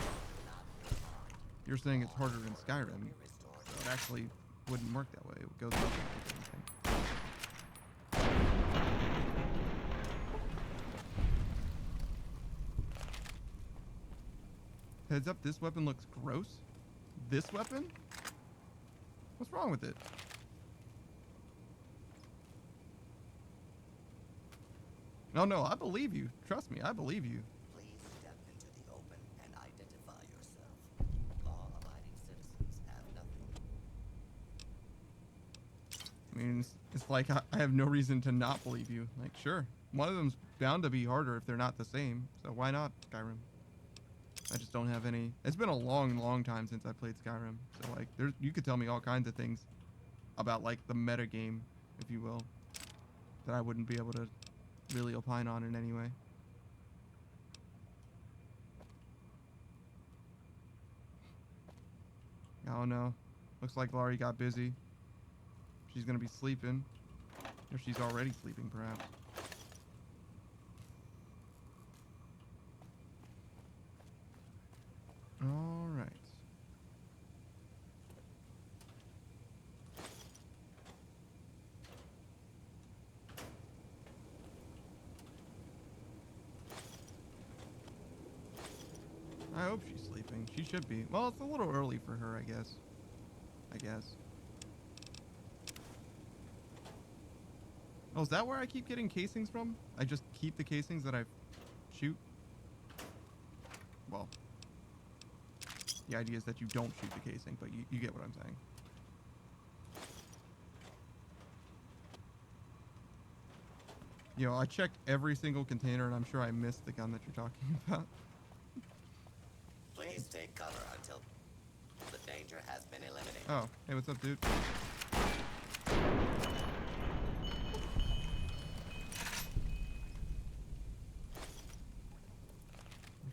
you're saying it's harder in Skyrim, so it actually wouldn't work that way. It would go the other way, if anything. Heads up, this weapon looks gross. This weapon? What's wrong with it? No, I believe you. Trust me, I believe you. Please step into the open and identify yourself. Law-abiding citizens have nothing. I mean, it's like I have no reason to not believe you. Like, sure, one of them's bound to be harder if they're not the same. So why not Skyrim? I just don't have any. It's been a long time since I played Skyrim. So like, you could tell me all kinds of things about like the meta game, if you will, that I wouldn't be able to really opine on in any way. Oh no, looks like Laurie got busy. She's gonna be sleeping, or she's already sleeping perhaps. All right. I hope she's sleeping. She should be. Well, it's a little early for her, I guess. Oh, is that where I keep getting casings from? I just keep the casings that I shoot? Well, the idea is that you don't shoot the casing, but you get what I'm saying. You know, I checked every single container, and I'm sure I missed the gun that you're talking about. Please take cover until the danger has been eliminated. Oh, hey, what's up, dude?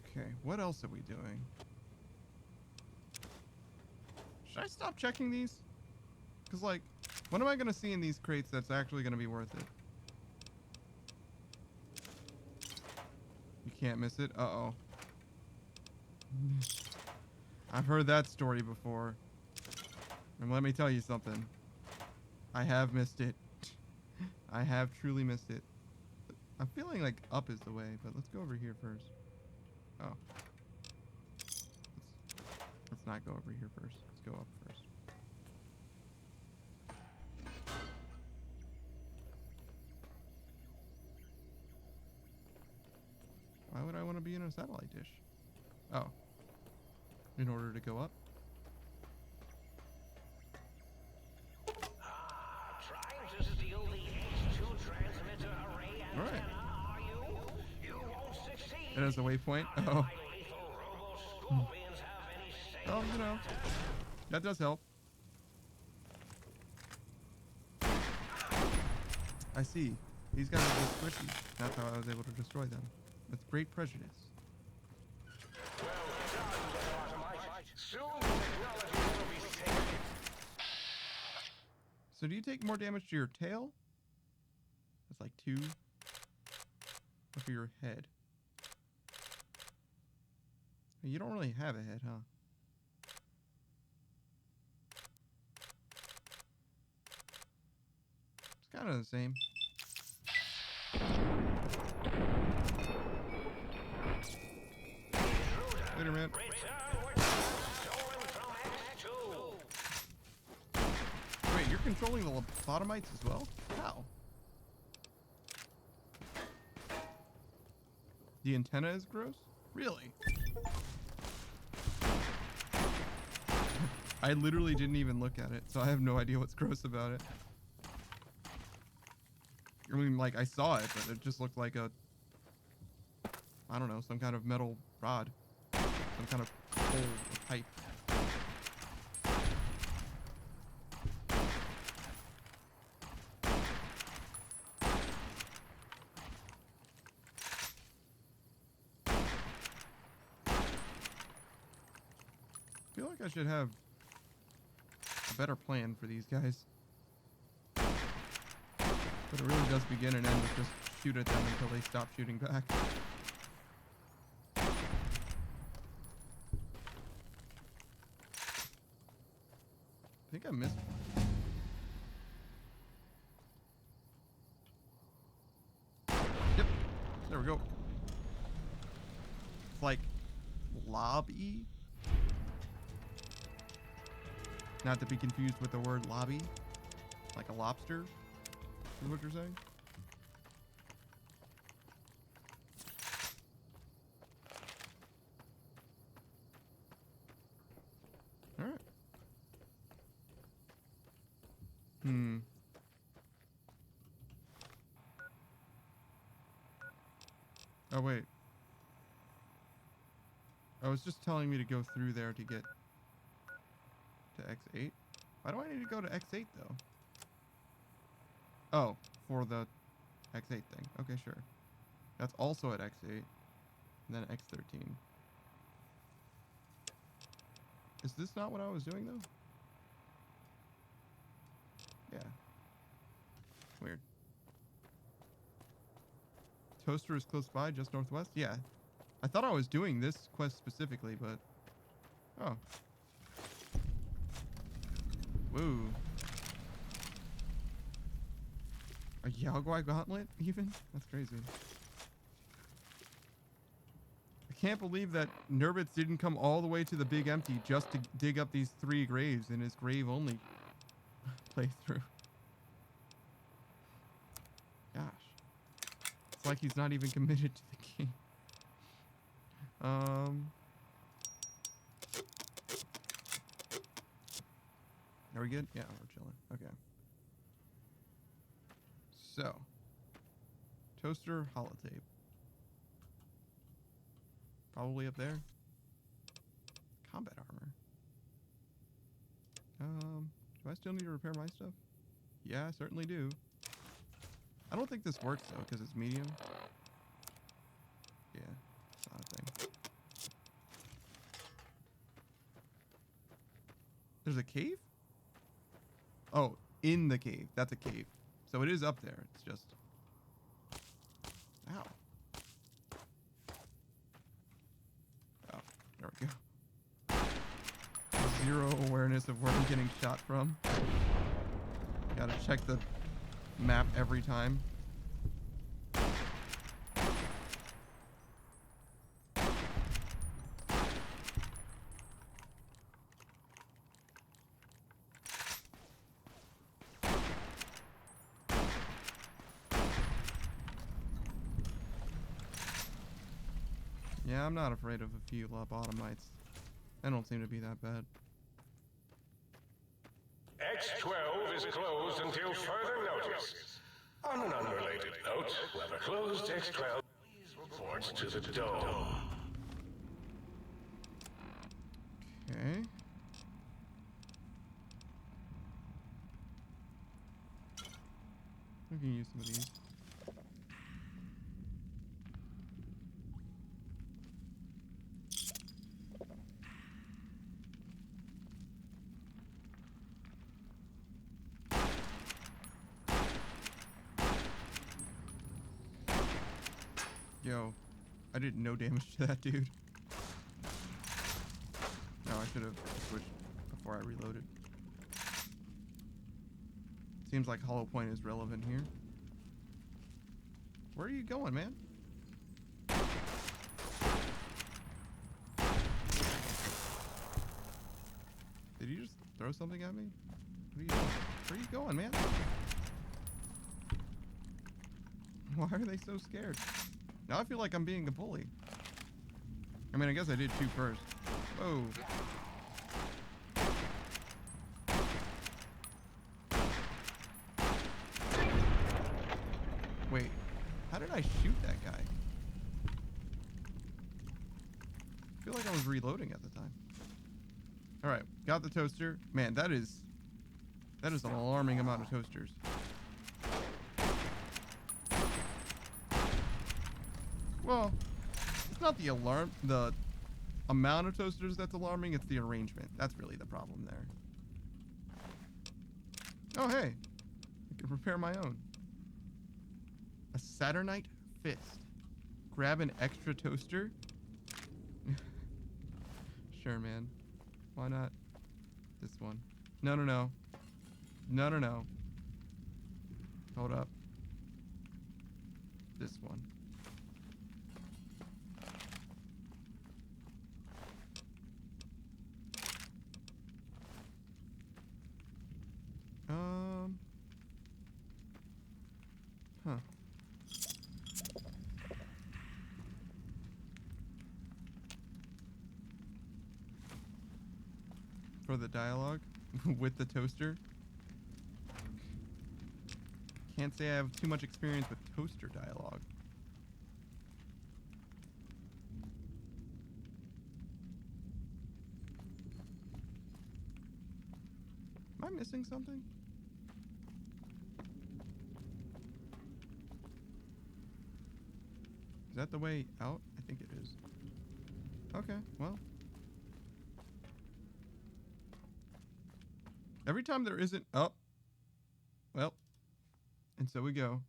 Okay, what else are we doing? Should I stop checking these? Because, like, what am I going to see in these crates that's actually going to be worth it? You can't miss it? Uh-oh. I've heard that story before. And let me tell you something. I have missed it. I have truly missed it. I'm feeling like up is the way, but let's go over here first. Oh. Let's not go over here first. Let's go up first. Why would I want to be in a satellite dish? Oh. In order to go up? Trying to steal the H2 transmitter array antenna, are you? You won't succeed. It has a waypoint? Oh. Oh, you know. That does help. I see. These guys are just squishy. That's how I was able to destroy them. With great prejudice. So do you take more damage to your tail? That's like 2. Or for your head? You don't really have a head, huh? It's kind of the same. Later, man. Wait, you're controlling the lobotomites as well? How? The antenna is gross? Really? I literally didn't even look at it, so I have no idea what's gross about it. I mean, like, I saw it, but it just looked like a... I don't know, some kind of metal rod. Some kind of hole or pipe. I feel like I should have a better plan for these guys. But it really does begin and end with just shoot at them until they stop shooting back. I think I missed. Yep. There we go. It's like lobby. Not to be confused with the word lobby. Like a lobster. Is what you're saying? Alright. Oh, wait. I was just telling me to go through there to get to X8. Why do I need to go to X8, though? Oh, for the X8 thing. Okay, sure. That's also at X8. And then X13. Is this not what I was doing, though? Yeah. Weird. Toaster is close by, just northwest? Yeah. I thought I was doing this quest specifically, but... Oh. Whoa. A Yaogwai gauntlet, even? That's crazy. I can't believe that Nurbitz didn't come all the way to the Big Empty just to dig up these 3 graves in his grave-only playthrough. Gosh. It's like he's not even committed to the game. Are we good? Yeah, we're chilling. Okay. So. Toaster holotape. Probably up there. Combat armor. Do I still need to repair my stuff? Yeah, I certainly do. I don't think this works though, because it's medium. Yeah, it's not a thing. There's a cave? Oh, in the cave. That's a cave. So it is up there. It's just... Ow. Oh, there we go. Zero awareness of where I'm getting shot from. Gotta check the map every time. Yeah, I'm not afraid of a few lobotomites. They don't seem to be that bad. X12 is closed until further notice. On an unrelated note, whoever closed X12, please report to the dome. Okay. We can use some of these. Yo, I did no damage to that dude. No, I should have switched before I reloaded. Seems like Hollow Point is relevant here. Where are you going, man? Did you just throw something at me? What are you doing? Where are you going, man? Why are they so scared? Now I feel like I'm being a bully. I mean, I guess I did shoot first. Whoa. Wait, how did I shoot that guy? I feel like I was reloading at the time. Alright, got the toaster. Man, that is an alarming amount of toasters. Well, it's not the amount of toasters that's alarming, it's the arrangement. That's really the problem there. Oh, hey. I can repair my own. A Saturnite fist. Grab an extra toaster. Sure, man. Why not this one? No, no, no. No, no, no. Hold up. This one. Huh. For the dialogue with the toaster. Can't say I have too much experience with toaster dialogue. Am I missing something? Is that the way out? I think it is. Okay, well. Every time there isn't up. Well. And so we go.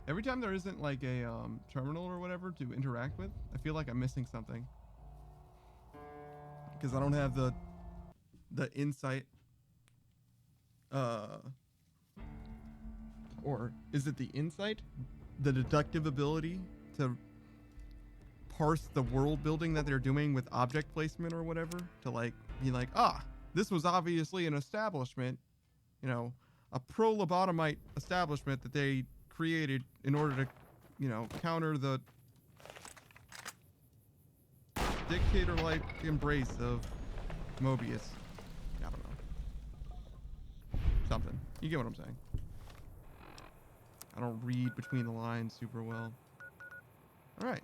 Every time there isn't like a terminal or whatever to interact with, I feel like I'm missing something. Because I don't have the insight. Or is it the insight? The deductive ability to parse the world building that they're doing with object placement or whatever, to like be like, ah, this was obviously an establishment, you know, a pro-lobotomite establishment that they created in order to, you know, counter the dictator-like embrace of Mobius. I don't know. Something. You get what I'm saying. I don't read between the lines super well. All right.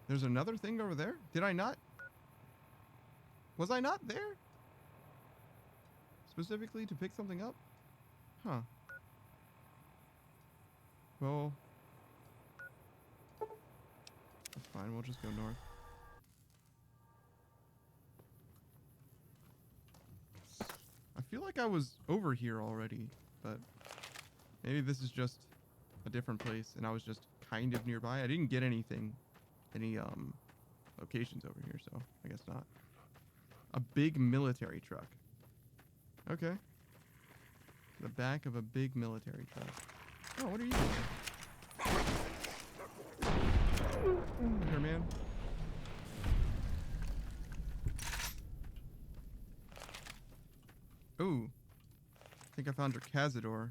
There's another thing over there? Did I not? Was I not there? Specifically to pick something up? Huh. Well, that's fine. We'll just go north. I feel like I was over here already, but maybe this is just a different place and I was just kind of nearby. I didn't get anything, any locations over here, so I guess not. A big military truck. Okay. The back of a big military truck. Oh, what are you doing? Here, man. Ooh. I think I found your Cazador.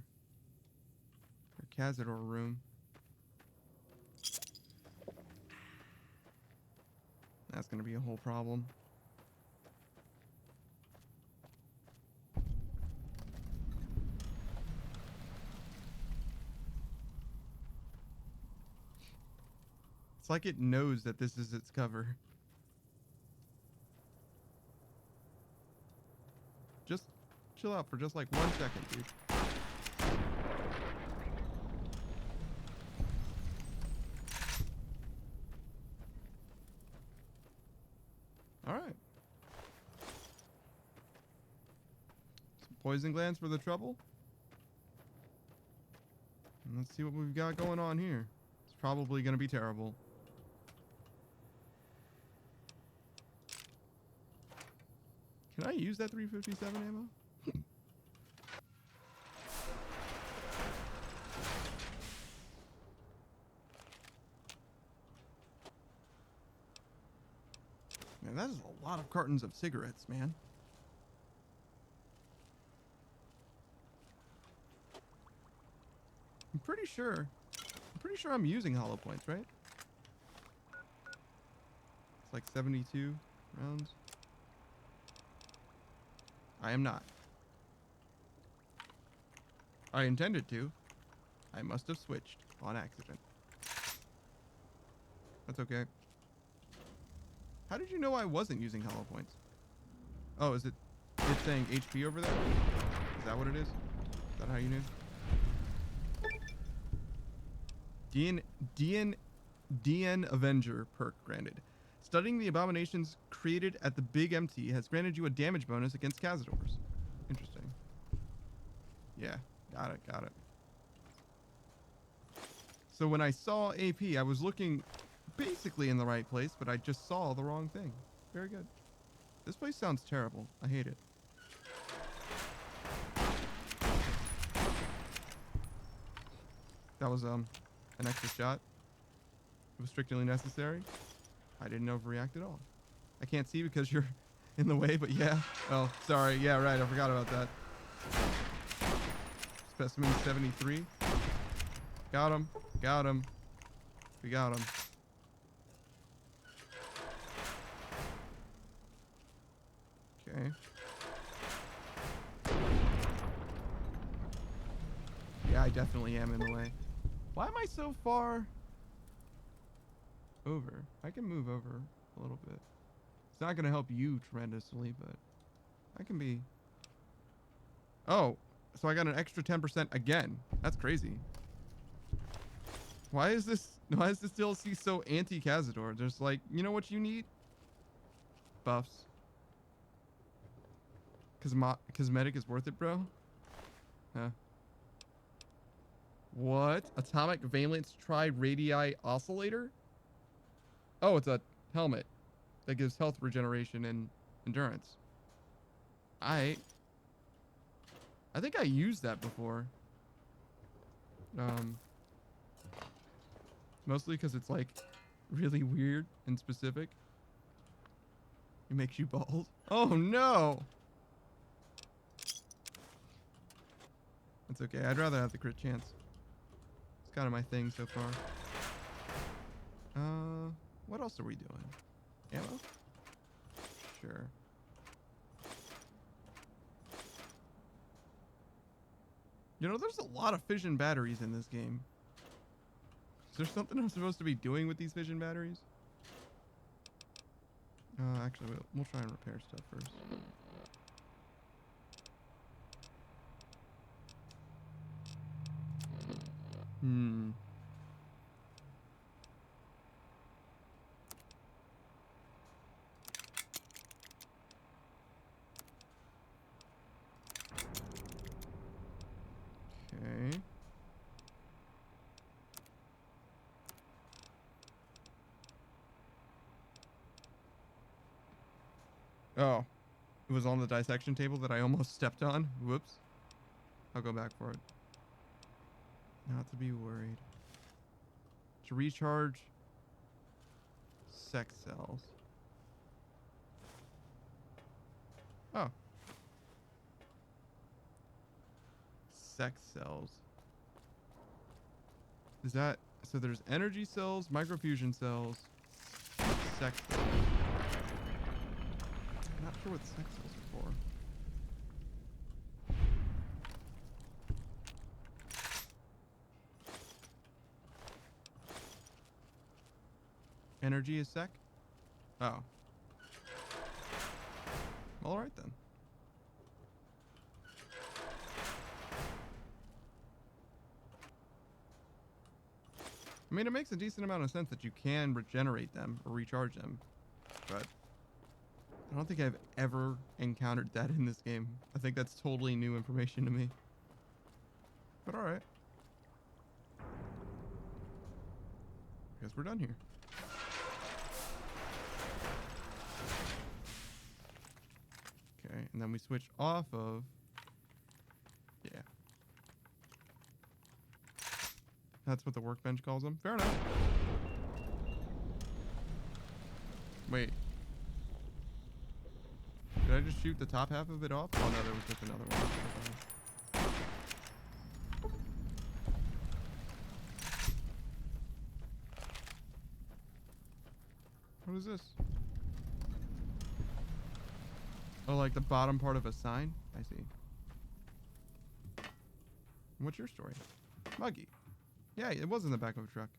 Your Cazador room. That's gonna be a whole problem. It's like it knows that this is its cover. Just chill out for just like 1 second, dude. Alright. Some poison glands for the trouble. And let's see what we've got going on here. It's probably going to be terrible. Can I use that 357 ammo? Man, that is a lot of cartons of cigarettes, man. I'm pretty sure I'm using hollow points, right? It's like 72 rounds. I am not. I intended to. I must have switched on accident. That's okay. How did you know I wasn't using hollow points? Oh, is it? It's saying HP over there? Is that what it is? Is that how you knew? DN Avenger perk granted. Studying the abominations created at the Big Empty has granted you a damage bonus against Cazadors. Yeah, got it, got it. So when I saw AP, I was looking basically in the right place, but I just saw the wrong thing. Very good. This place sounds terrible. I hate it. That was an extra shot. It was strictly necessary. I didn't overreact at all. I can't see because you're in the way, but yeah. Oh, sorry. Yeah, right. I forgot about that. Specimen 73. Got him. Got him. We got him. Okay. Yeah, I definitely am in the way. Why am I so far over? I can move over a little bit. It's not going to help you tremendously, but I can be... Oh, so I got an extra 10% again. That's crazy. Why is this DLC so anti-Cazador? There's like, you know what you need? Buffs. Cosmetic is worth it, bro? Huh. What? Atomic Valence Tri-Radii Oscillator? Oh, it's a helmet that gives health regeneration and endurance. I think I used that before. Mostly because it's like really weird and specific. It makes you bald. Oh no! That's okay. I'd rather have the crit chance. It's kind of my thing so far. What else are we doing? Ammo? Sure. You know, there's a lot of fission batteries in this game. Is there something I'm supposed to be doing with these fission batteries? Actually, we'll try and repair stuff first. Hmm. Okay. Oh, it was on the dissection table that I almost stepped on. Whoops. I'll go back for it. Not to be worried. To recharge sex cells. Oh. Sex cells. Is that... So there's energy cells, microfusion cells, sex cells. I'm not sure what sex cells are for. Energy is sec? Oh. Alright then. I mean, it makes a decent amount of sense that you can regenerate them or recharge them, but I don't think I've ever encountered that in this game. I think that's totally new information to me. But alright. Guess we're done here. Okay, and then we switch off of... Yeah. That's what the workbench calls them. Fair enough. Wait. Did I just shoot the top half of it off? Oh no, there was just another one. What is this? Oh, like the bottom part of a sign? I see. What's your story? Muggy. Yeah, it was in the back of a truck.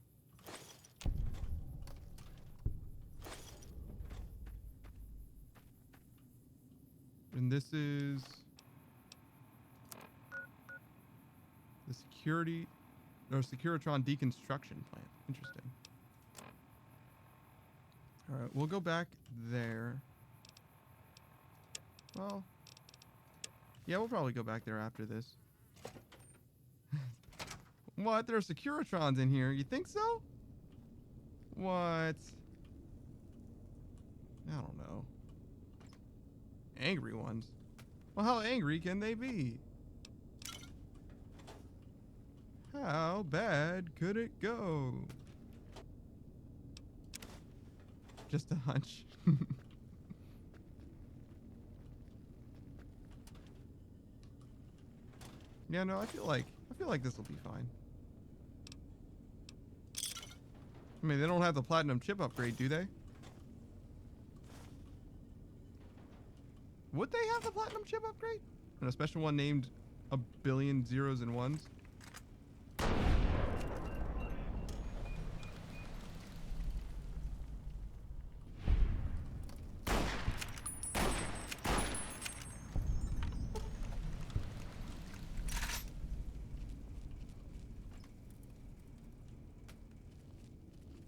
And this is the Securitron deconstruction plant. Interesting. All right, we'll go back there. Well, yeah, we'll probably go back there after this. What? There are Securitrons in here. You think so? What? I don't know. Angry ones? Well, how angry can they be? How bad could it go? Just a hunch. Yeah, no, I feel like this will be fine. I mean, they don't have the platinum chip upgrade, do they? Would they have the platinum chip upgrade? And a special one named a billion zeros and ones?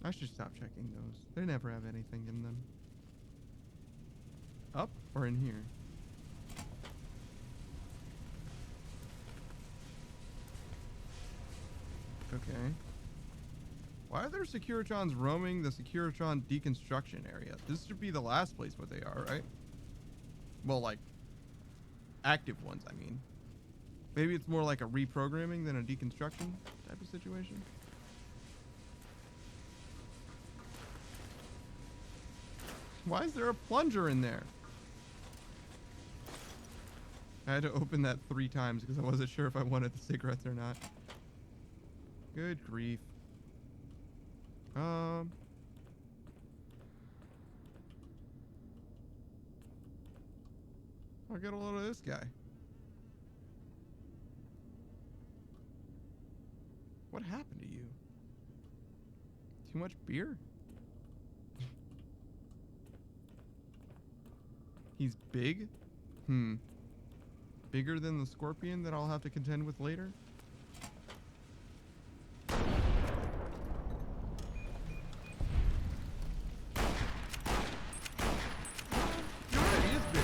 I should stop checking those. They never have anything in them. Up or in here? Okay. Why are there Securitrons roaming the Securitron deconstruction area? This should be the last place where they are, right? Well, like, active ones, I mean. Maybe it's more like a reprogramming than a deconstruction type of situation. Why is there a plunger in there? I had to open that 3 times because I wasn't sure if I wanted the cigarettes or not. Good grief. I'll get a load of this guy. What happened to you? Too much beer? He's big? Bigger than the scorpion that I'll have to contend with later? You're right, he is big.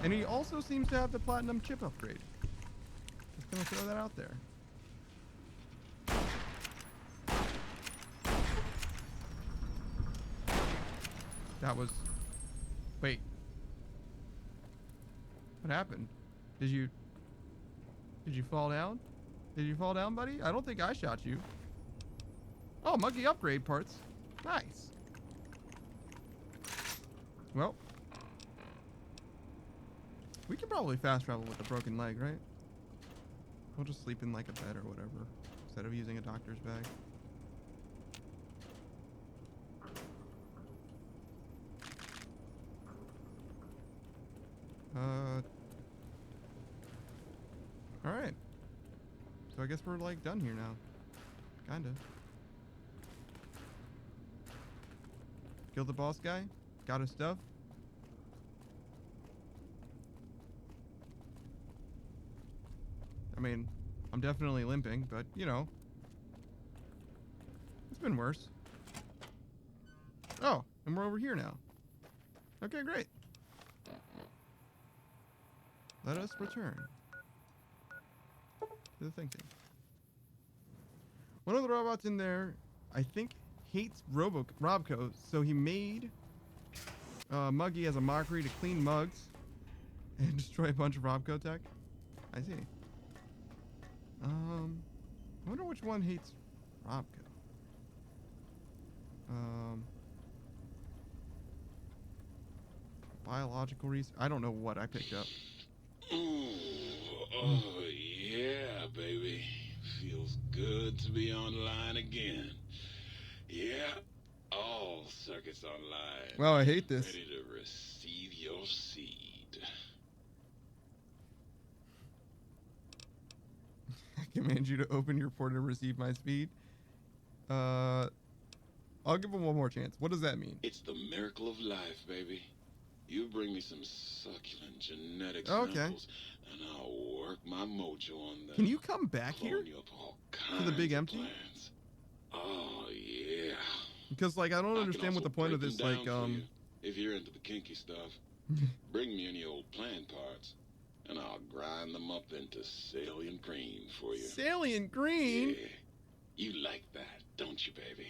And he also seems to have the platinum chip upgrade. Just gonna throw that out there. That was... Wait. What happened? Did you fall down? Did you fall down, buddy? I don't think I shot you. Oh, monkey upgrade parts. Nice. Well, we can probably fast travel with a broken leg, right? We'll just sleep in like a bed or whatever instead of using a doctor's bag. Alright. So I guess we're like done here now. Kinda. Killed the boss guy. Got his stuff. I mean, I'm definitely limping, but you know. It's been worse. Oh, and we're over here now. Okay, great. Let us return to the thinking. One of the robots in there, I think, hates Robco, so he made Muggy as a mockery to clean mugs and destroy a bunch of Robco tech. I see. I wonder which one hates Robco. Biological research. I don't know what I picked up. Ooh, oh yeah, baby. Feels good to be online again. Yeah, all circuits online. Wow, I hate this. Ready to receive your seed. I command you to open your port and receive my speed. I'll give him one more chance. What does that mean? It's the miracle of life, baby. You bring me some succulent genetic Okay. samples, and I'll work my mojo on them. Can you come back here Clone you up all to the big kinds of empty? plans. Oh yeah. Because like I don't I understand can what the also point of break this them like down for you, if you're into the kinky stuff. Bring me any old plant parts, and I'll grind them up into salient green for you. Salient green? Yeah. You like that, don't you, baby?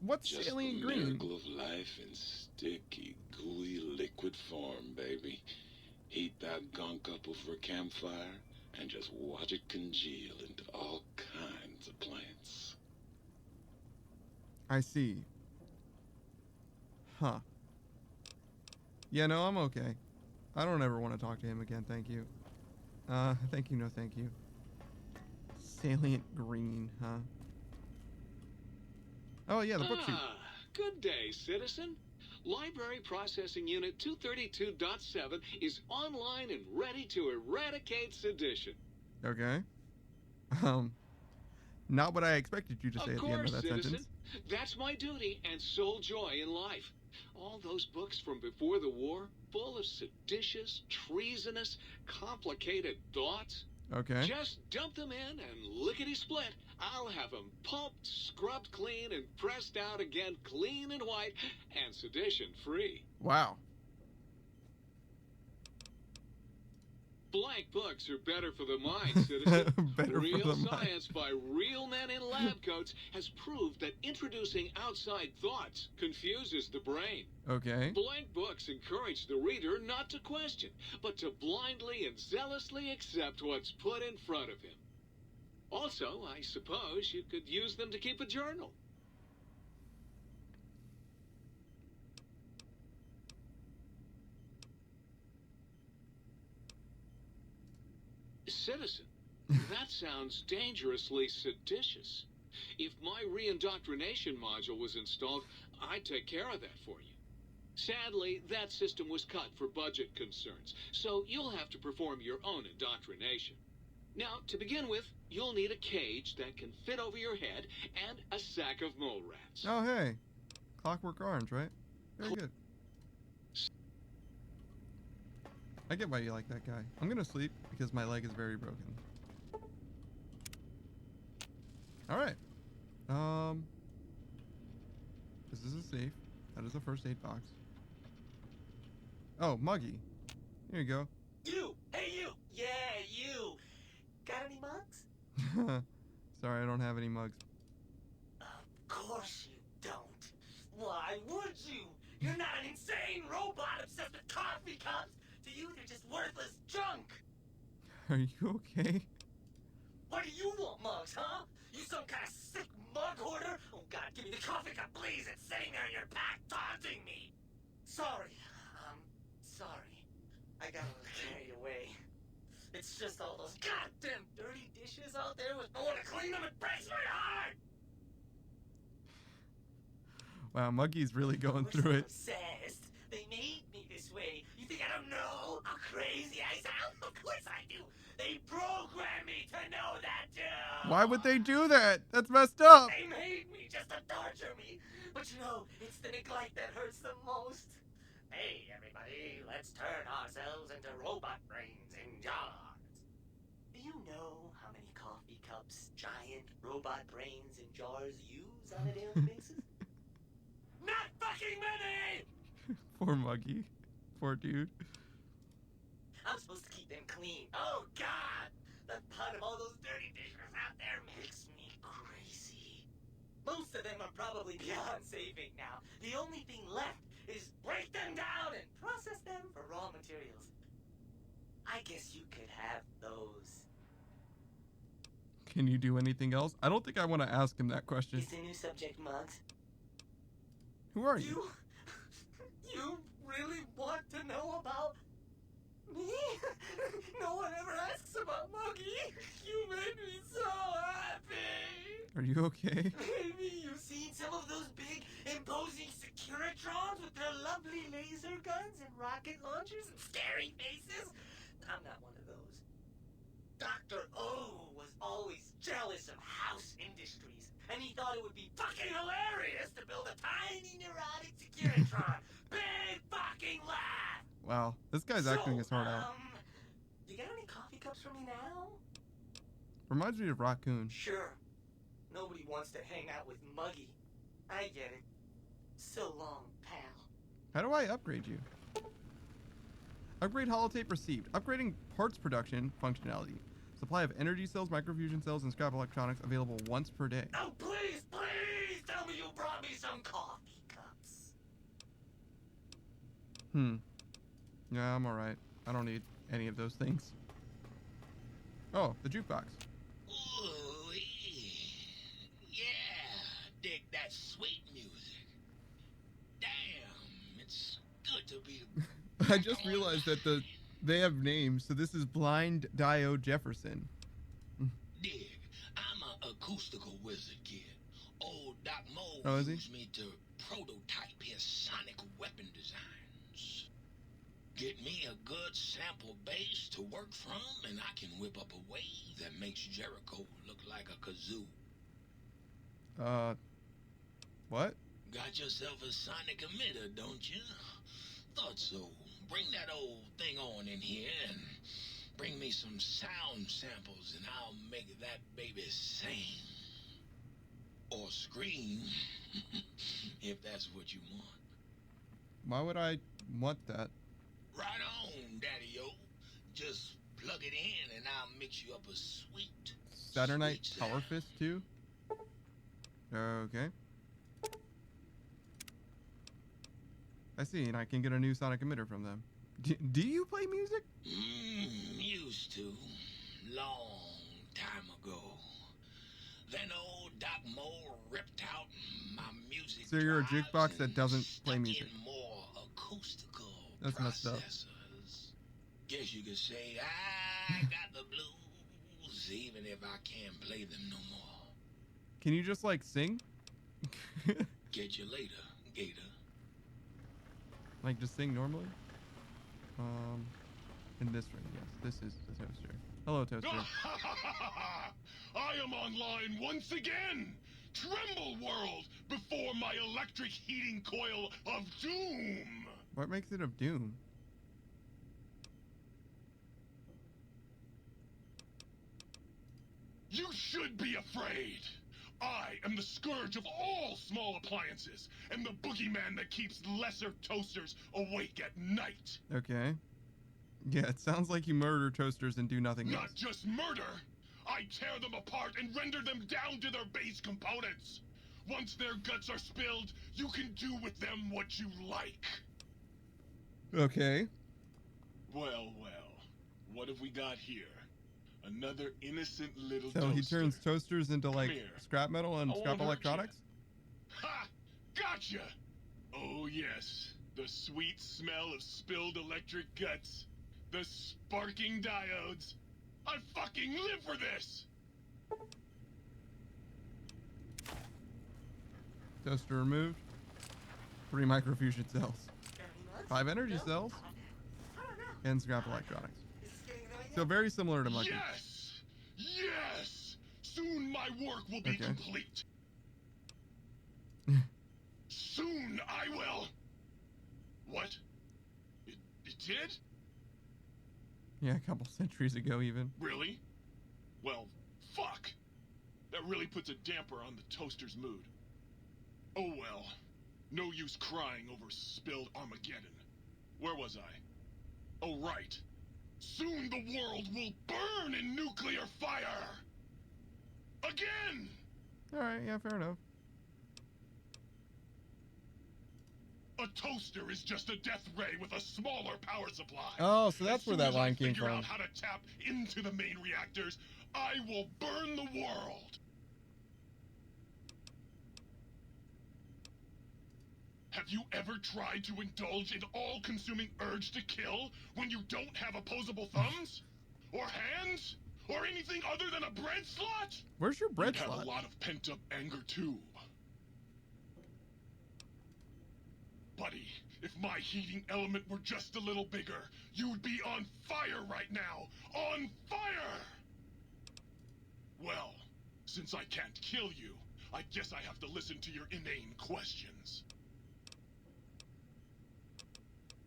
What's Just Salient the Green? miracle of life in sticky, gooey liquid form, baby. Heat that gunk up over a campfire and just watch it congeal into all kinds of plants. I see. Huh. Yeah, no, I'm okay. I don't ever want to talk to him again, thank you. Thank you, no thank you. Salient Green, huh? Oh, yeah, the book shoot. Good day, citizen. Library Processing Unit 232.7 is online and ready to eradicate sedition. Okay. Not what I expected you to say at the end of that citizen. sentence. That's my duty and sole joy in life. All those books from before the war, full of seditious, treasonous, complicated thoughts. Okay. Just dump them in and lickety-split. I'll have them pulped, scrubbed clean, and pressed out again clean and white and sedition-free. Wow. Blank books are better for the mind, citizen. Better real for the mind. science by real men in lab coats has proved that introducing outside thoughts confuses the brain. Okay. Blank books encourage the reader not to question, but to blindly and zealously accept what's put in front of him. Also, I suppose you could use them to keep a journal. Citizen, that sounds dangerously seditious. If my re-indoctrination module was installed, I'd take care of that for you. Sadly, that system was cut for budget concerns, so you'll have to perform your own indoctrination. Now, to begin with, you'll need a cage that can fit over your head and a sack of mole rats. Oh, hey. Clockwork Orange, right? Very good. I get why you like that guy. I'm gonna sleep because my leg is very broken. Alright. This is a safe. That is a first aid box. Oh, Muggy. Here you go. You! Hey, you! Yeah, you! Got any mugs? Sorry, I don't have any mugs. Of course you don't. Why would you? You're not an insane robot obsessed with coffee cups. To you, they're just worthless junk. Are you okay? What do you want, mugs, huh? You some kind of sick mug hoarder? Oh, God, give me the coffee cup, please. It's sitting there in your pack, taunting me. Sorry. Sorry. I got a little carried away. It's just all those goddamn dirty dishes out there with no one to clean them. It breaks my heart. Wow, Muggy's really going through it. Obsessed. They made me this way. You think I don't know how crazy I sound? Of course I do. They programmed me to know that too. Why would they do that? That's messed up. They made me just to torture me. But you know, it's the neglect that hurts the most. Hey, everybody, let's turn ourselves into robot brains in jars. Do you know how many coffee cups giant robot brains in jars use on a daily basis? Not fucking many! Poor Muggy. Poor dude. I'm supposed to keep them clean. Oh, God! The thought of all those dirty dishes out there makes me crazy. Most of them are probably beyond saving now. The only thing left is break them down and process them for raw materials. I guess you could have those. Can you do anything else? I don't think I want to ask him that question. Is the new subject mugs? Who are you? You really want to know about me? No one ever asks about Muggy. You made me so happy. Are you okay? Maybe you've seen some of those big, imposing Securitrons with their lovely laser guns and rocket launchers and scary faces. I'm not one of those. Dr. O was always jealous of House Industries, and he thought it would be fucking hilarious to build a tiny neurotic Securitron. Big fucking laugh! Wow, this guy's acting his heart out. You got any coffee cups for me now? Reminds me of Raccoon. Sure. Nobody wants to hang out with Muggy. I get it. So long, pal. How do I upgrade you? Upgrade holotape received. Upgrading parts production functionality. Supply of energy cells, microfusion cells, and scrap electronics available once per day. Oh, please, please tell me you brought me some coffee cups. Yeah, I'm alright. I don't need any of those things. Oh, the jukebox. Ooh, yeah, dig that sweet music. Damn, it's good to be. I just realized that they have names, so this is Blind Dio Jefferson. Dig, I'm an acoustical wizard, kid. Old Doc Moe Oh, is he? used me to prototype his sonic weapon designs. Get me a good sample base to work from, and I can whip up a wave that makes Jericho look like a kazoo. What? Got yourself a sonic emitter, don't you? Thought so. Bring that old thing on in here and bring me some sound samples and I'll make that baby sing. Or scream, if that's what you want. Why would I want that? Right on, Daddy-o. Just plug it in and I'll mix you up a sweet. Saturnite Power Fist 2? Okay. I see, and I can get a new sonic emitter from them. Do you play music? Used to. Long time ago. Then old Doc Moe ripped out my music. So you're a jukebox that doesn't play music. More acoustical That's messed up. Guess you could say I got the blues, even if I can't play them no more. Can you just like sing? Get you later, Gator. Like just sing normally? In this ring, yes. This is the toaster. Hello, toaster. I am online once again! Tremble, world, before my electric heating coil of doom! What makes it of doom? You should be afraid! I am the scourge of all small appliances, and the boogeyman that keeps lesser toasters awake at night! Okay. Yeah, it sounds like you murder toasters and do nothing else. Not just murder! I tear them apart and render them down to their base components! Once their guts are spilled, you can do with them what you like! Okay. Well, what have we got here? Another innocent little So toaster. he turns toasters into like here. scrap metal and I scrap won't hurt electronics? Ha! Gotcha! Oh yes, the sweet smell of spilled electric guts. The sparking diodes. I fucking live for this! Toaster removed. 3 microfusion cells. 5 energy cells. And scrap electronics. So very similar to Monkey. Yes! Yes! Soon my work will be complete. Soon I will... What? It did? Yeah, a couple centuries ago even. Really? Well, fuck. That really puts a damper on the toaster's mood. Oh well. No use crying over spilled Armageddon. Where was I? Oh right. Soon the world will burn in nuclear fire! Again! Alright, yeah, fair enough. A toaster is just a death ray with a smaller power supply. Oh, so that's As where soon that as I line came figure from. out how to tap into the main reactors, I will burn the world. Have you ever tried to indulge in all-consuming urge to kill when you don't have opposable thumbs? Or hands? Or anything other than a bread slot? Where's your bread You'd have slot? a lot of pent-up anger too. Buddy, if my heating element were just a little bigger, you'd be on fire right now! On fire! Well, since I can't kill you, I guess I have to listen to your inane questions.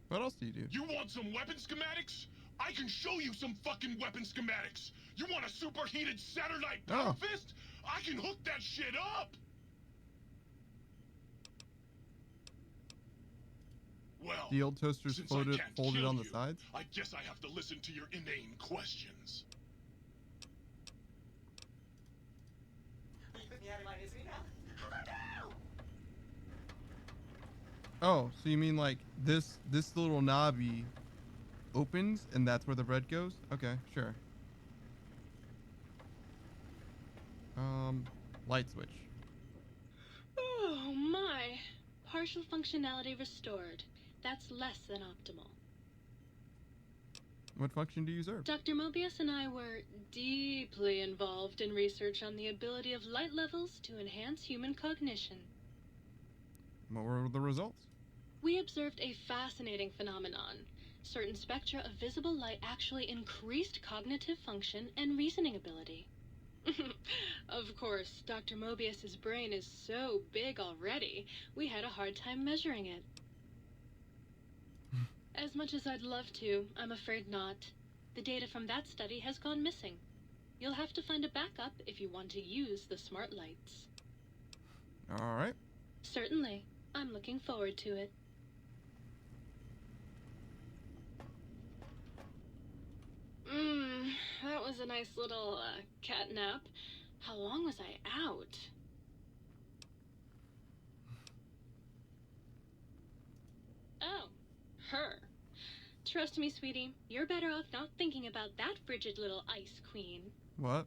What else do you do? You want some weapon schematics? I can show you some fucking weapon schematics! You want a superheated Saturnite Power Fist? I can hook that shit up! Well, The old toasters since I folded can't folded kill on the you, sides? I guess I have to listen to your inane questions. Oh, so you mean like this little knobby opens and that's where the bread goes? Okay, sure. Light switch. Oh my. Partial functionality restored. That's less than optimal. What function do you serve? Dr. Mobius and I were deeply involved in research on the ability of light levels to enhance human cognition. What were the results? We observed a fascinating phenomenon. Certain spectra of visible light actually increased cognitive function and reasoning ability. Of course, Dr. Mobius's brain is so big already, we had a hard time measuring it. As much as I'd love to, I'm afraid not. The data from that study has gone missing. You'll have to find a backup if you want to use the smart lights. All right. Certainly. I'm looking forward to it. That was a nice little cat nap. How long was I out? Oh, her. Trust me, sweetie, you're better off not thinking about that frigid little ice queen. What?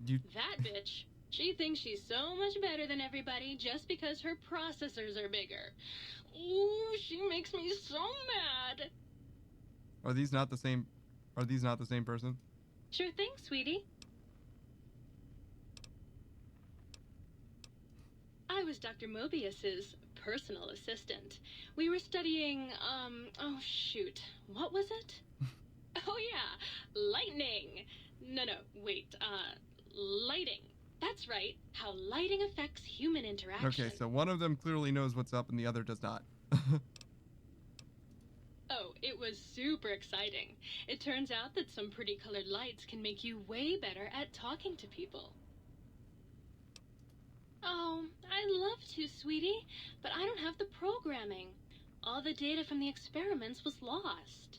You That bitch. She thinks she's so much better than everybody just because her processors are bigger. Ooh, she makes me so mad. Are these not the same person? Sure thing, sweetie. I was Dr. Mobius's personal assistant. We were studying, oh shoot, what was it? Oh yeah, lightning. No, wait, lighting. That's right, how lighting affects human interaction. Okay, so one of them clearly knows what's up and the other does not. Oh, it was super exciting. It turns out that some pretty colored lights can make you way better at talking to people. Oh, I'd love to, sweetie, but I don't have the programming. All the data from the experiments was lost.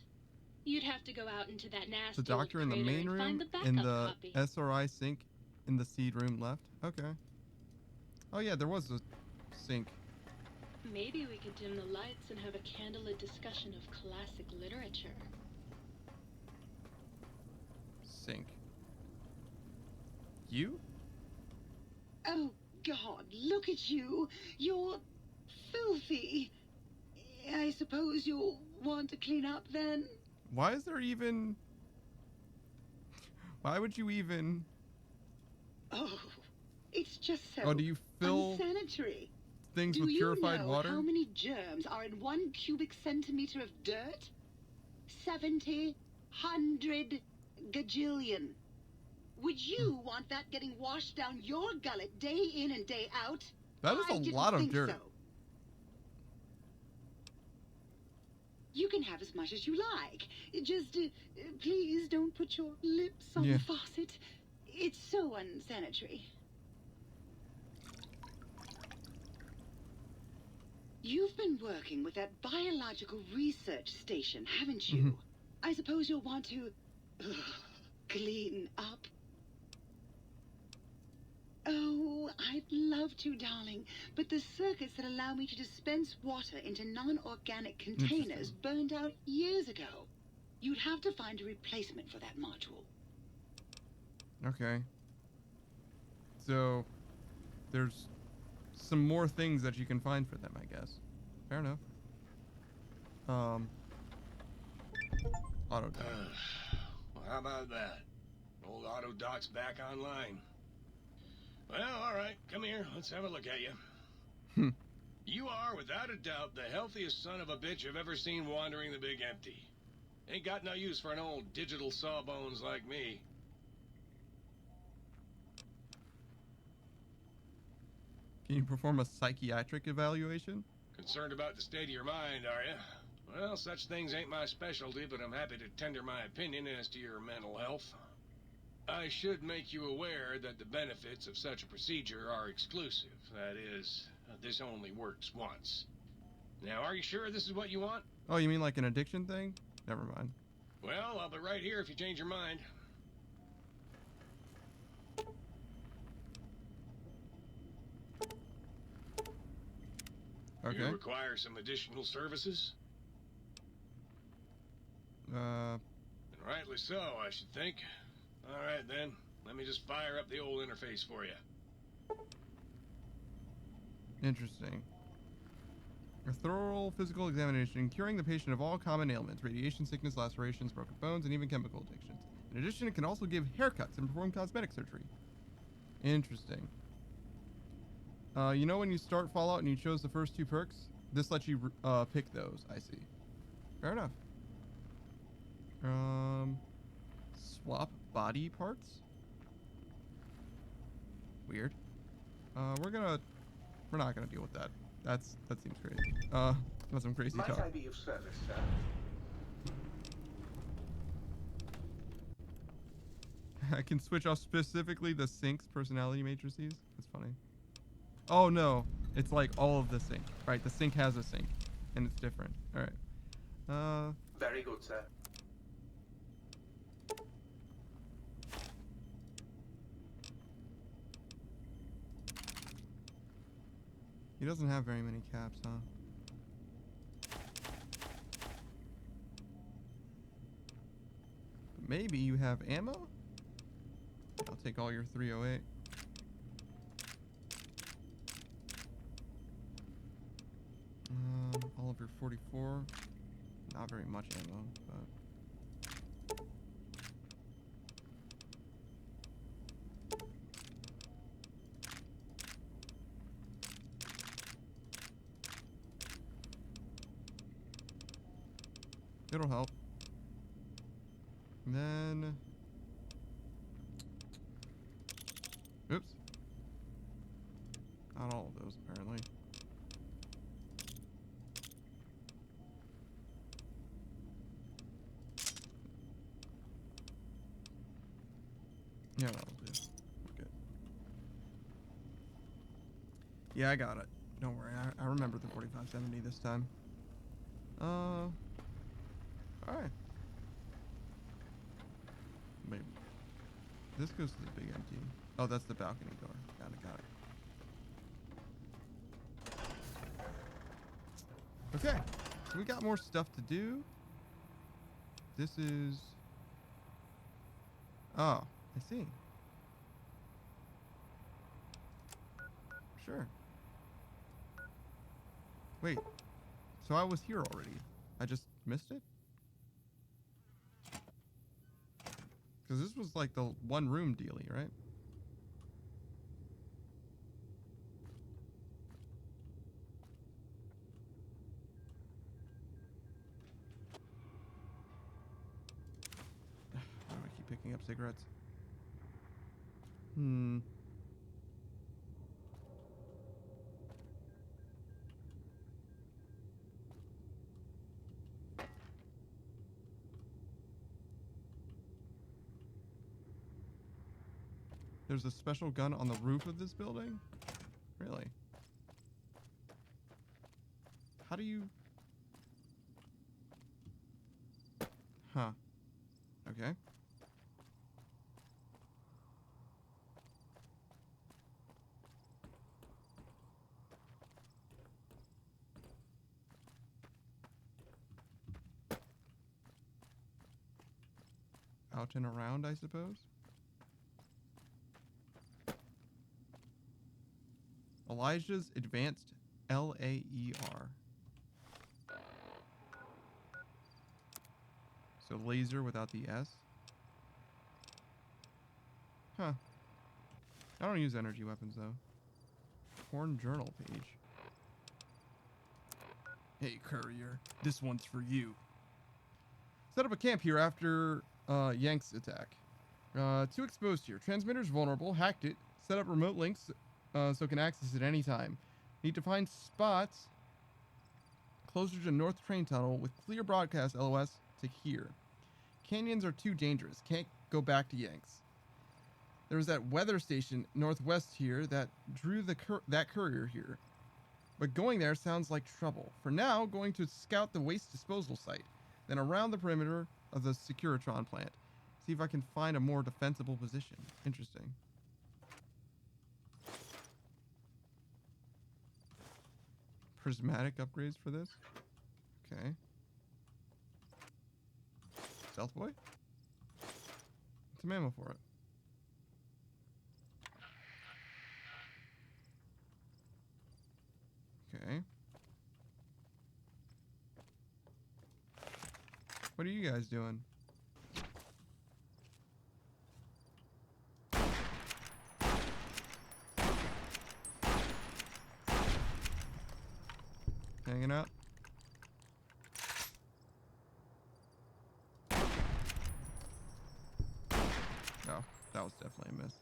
You'd have to go out into that nasty The doctor in the main and find room, the backup in the copy. SRI sink in the seed room left. Okay. Oh yeah, there was a sink. Maybe we could dim the lights and have a candlelit discussion of classic literature. Sink. You? Oh, God, look at you. You're filthy. I suppose you'll want to clean up then? Why is there even... Why would you even... Oh, it's just so Oh, do you fill unsanitary. things Do with you purified know water? how many germs are in 1 cubic centimeter of dirt? 70, 100 gajillion. Would you want that getting washed down your gullet day in and day out? That is I a didn't lot of think dirt. so. You can have as much as you like. Just, please don't put your lips on Yeah. the faucet. It's so unsanitary. You've been working with that biological research station, haven't you? I suppose you'll want to clean up. Oh, I'd love to, darling, but the circuits that allow me to dispense water into non-organic containers burned out years ago. You'd have to find a replacement for that module. Okay. So, there's some more things that you can find for them, I guess. Fair enough. Auto dock. Well, how about that? Old auto dock's back online. Well, all right, come here. Let's have a look at you. You are, without a doubt, the healthiest son of a bitch I've ever seen wandering the big empty. Ain't got no use for an old digital sawbones like me. Can you perform a psychiatric evaluation? Concerned about the state of your mind, are you? Well, such things ain't my specialty, but I'm happy to tender my opinion as to your mental health. I should make you aware that the benefits of such a procedure are exclusive. That is, This only works once. Now, are you sure this is what you want? Oh, you mean like an addiction thing? Never mind. Well, I'll be right here if you change your mind. Okay. You require some additional services? Uh. And rightly so, I should think. All right, then. Let me just fire up the old interface for you. Interesting. A thorough physical examination, curing the patient of all common ailments, radiation sickness, lacerations, broken bones, and even chemical addictions. In addition, it can also give haircuts and perform cosmetic surgery. Interesting. You know when you start Fallout and you chose the first 2 perks? This lets you pick those, I see. Fair enough. Swap body parts? Weird. We're not gonna deal with that. That seems crazy. That's some crazy Might talk. I be of service, sir? I can switch off specifically the sync's personality matrices. That's funny. Oh no, it's like all of the sync. Right, the sync has a sync, and it's different. All right. Very good, sir. He doesn't have very many caps, huh? But maybe you have ammo? I'll take all your 308. All of your 44. Not very much ammo, but... it'll help. And then... oops. Not all of those, apparently. Yeah, that'll do. Good. Yeah, I got it. Don't worry. I remember the 4570 this time. Alright. Maybe. This goes to the big empty. Oh, that's the balcony door. Got it. Okay. So we got more stuff to do. This is... oh, I see. Sure. Wait. So I was here already. I just missed it? Because this was like the one room dealie, right? Why do I keep picking up cigarettes? There's a special gun on the roof of this building? Really? How do you... huh. Okay. Out and around, I suppose? Elijah's Advanced LAER. So laser without the S. Huh. I don't use energy weapons though. Porn journal page. Hey courier, this one's for you. Set up a camp here after Yank's attack. 2 exposed here. Transmitter's vulnerable. Hacked it. Set up remote links so it can access it anytime. Need to find spots closer to North Train Tunnel with clear broadcast LOS to here. Canyons are too dangerous. Can't go back to Yanks. There was that weather station northwest here that drew that courier here. But going there sounds like trouble. For now, going to scout the waste disposal site, then around the perimeter of the Securitron plant. See if I can find a more defensible position. Interesting. Prismatic upgrades for this? Okay. Stealth boy? Some ammo for it. Okay. What are you guys doing? Hanging out? No, that was definitely a miss.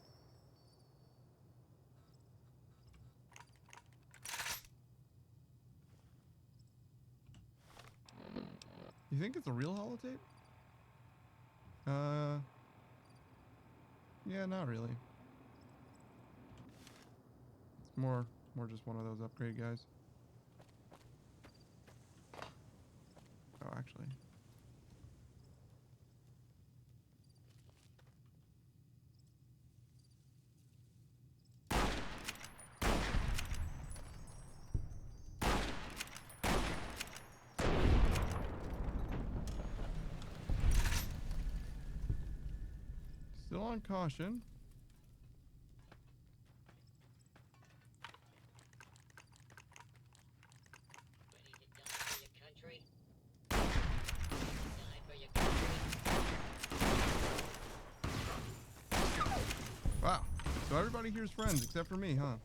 You think it's a real holotape? Yeah, not really. It's more just one of those upgrade guys. Oh, actually. Still on caution. Wow. So everybody here's friends except for me, huh?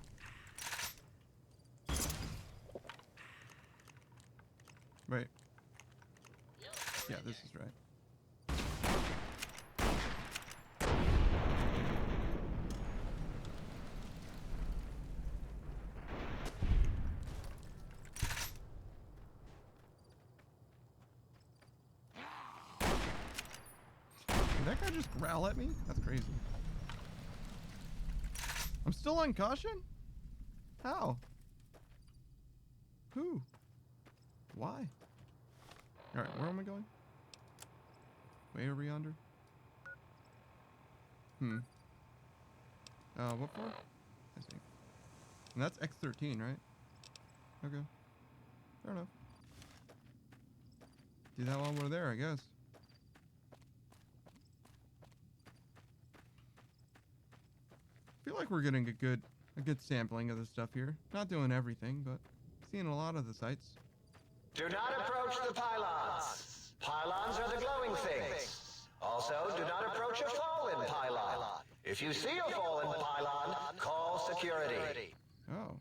Wait. Yeah, this is right. Did that guy just growl at me? That's crazy. I'm still on caution? How? Who? Why? Alright, where am I going? Way over yonder? What for? I see. And that's X13, right? Okay. Fair enough. Do that while we're there, I guess. I feel like we're getting a good sampling of the stuff here. Not doing everything, but seeing a lot of the sites. Do not approach the pylons. Pylons are the glowing things. Also, do not approach a fallen pylon. If you see a fallen pylon, call security. Oh.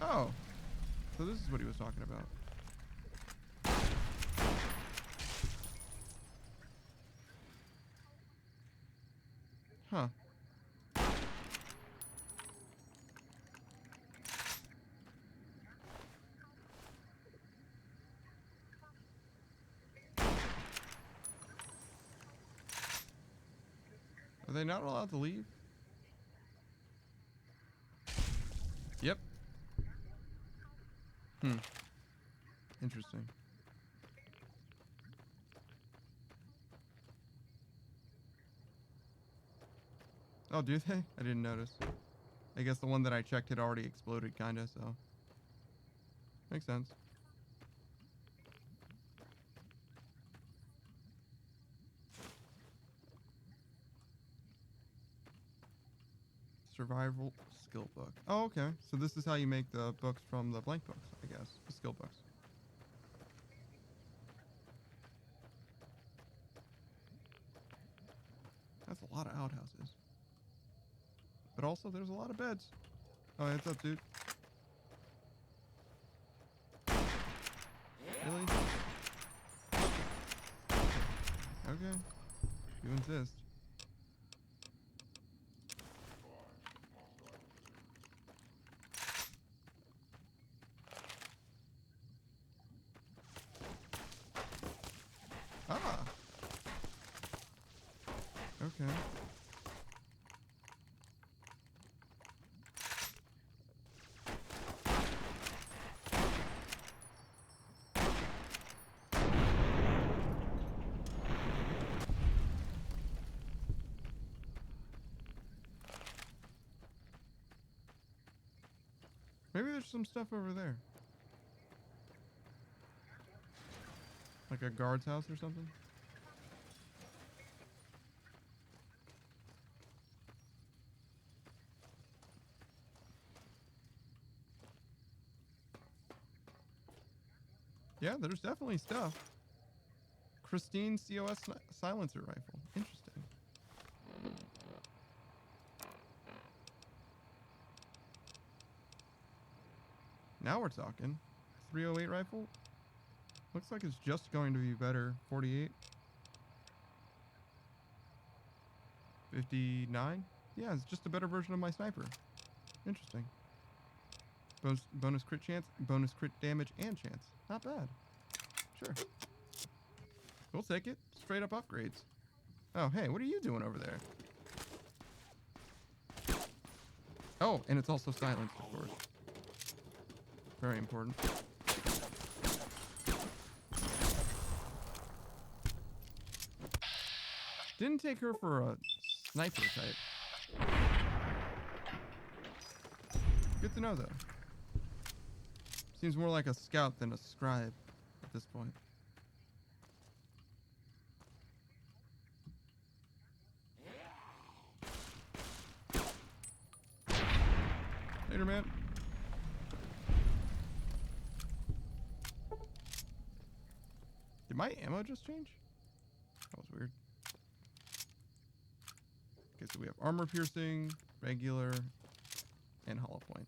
Oh. So this is what he was talking about. Huh. Are they not allowed to leave? Yep. Interesting. Oh, do they? I didn't notice. I guess the one that I checked had already exploded, kinda, so. Makes sense. Survival skill book. Oh, okay. So this is how you make the books from the blank books, I guess. The skill books. That's a lot of outhouses. But also, there's a lot of beds. Oh, what's up, dude? Really? Okay. You insist. Ah. Okay. Maybe there's some stuff over there. Like a guard's house or something? Yeah, there's definitely stuff. Christine COS silencer rifle. Interesting. Now we're talking. 308 rifle. Looks like it's just going to be better. 48. 59. Yeah, it's just a better version of my sniper. Interesting. Bonus crit chance, bonus crit damage, and chance. Not bad. Sure. We'll take it. Straight up upgrades. Oh, hey, what are you doing over there? Oh, and it's also silenced, of course. Very important. Didn't take her for a sniper type. Good to know, though. Seems more like a scout than a scribe at this point. Later, man. Did my ammo just change? That was weird. Okay, so we have armor piercing, regular, and hollow point.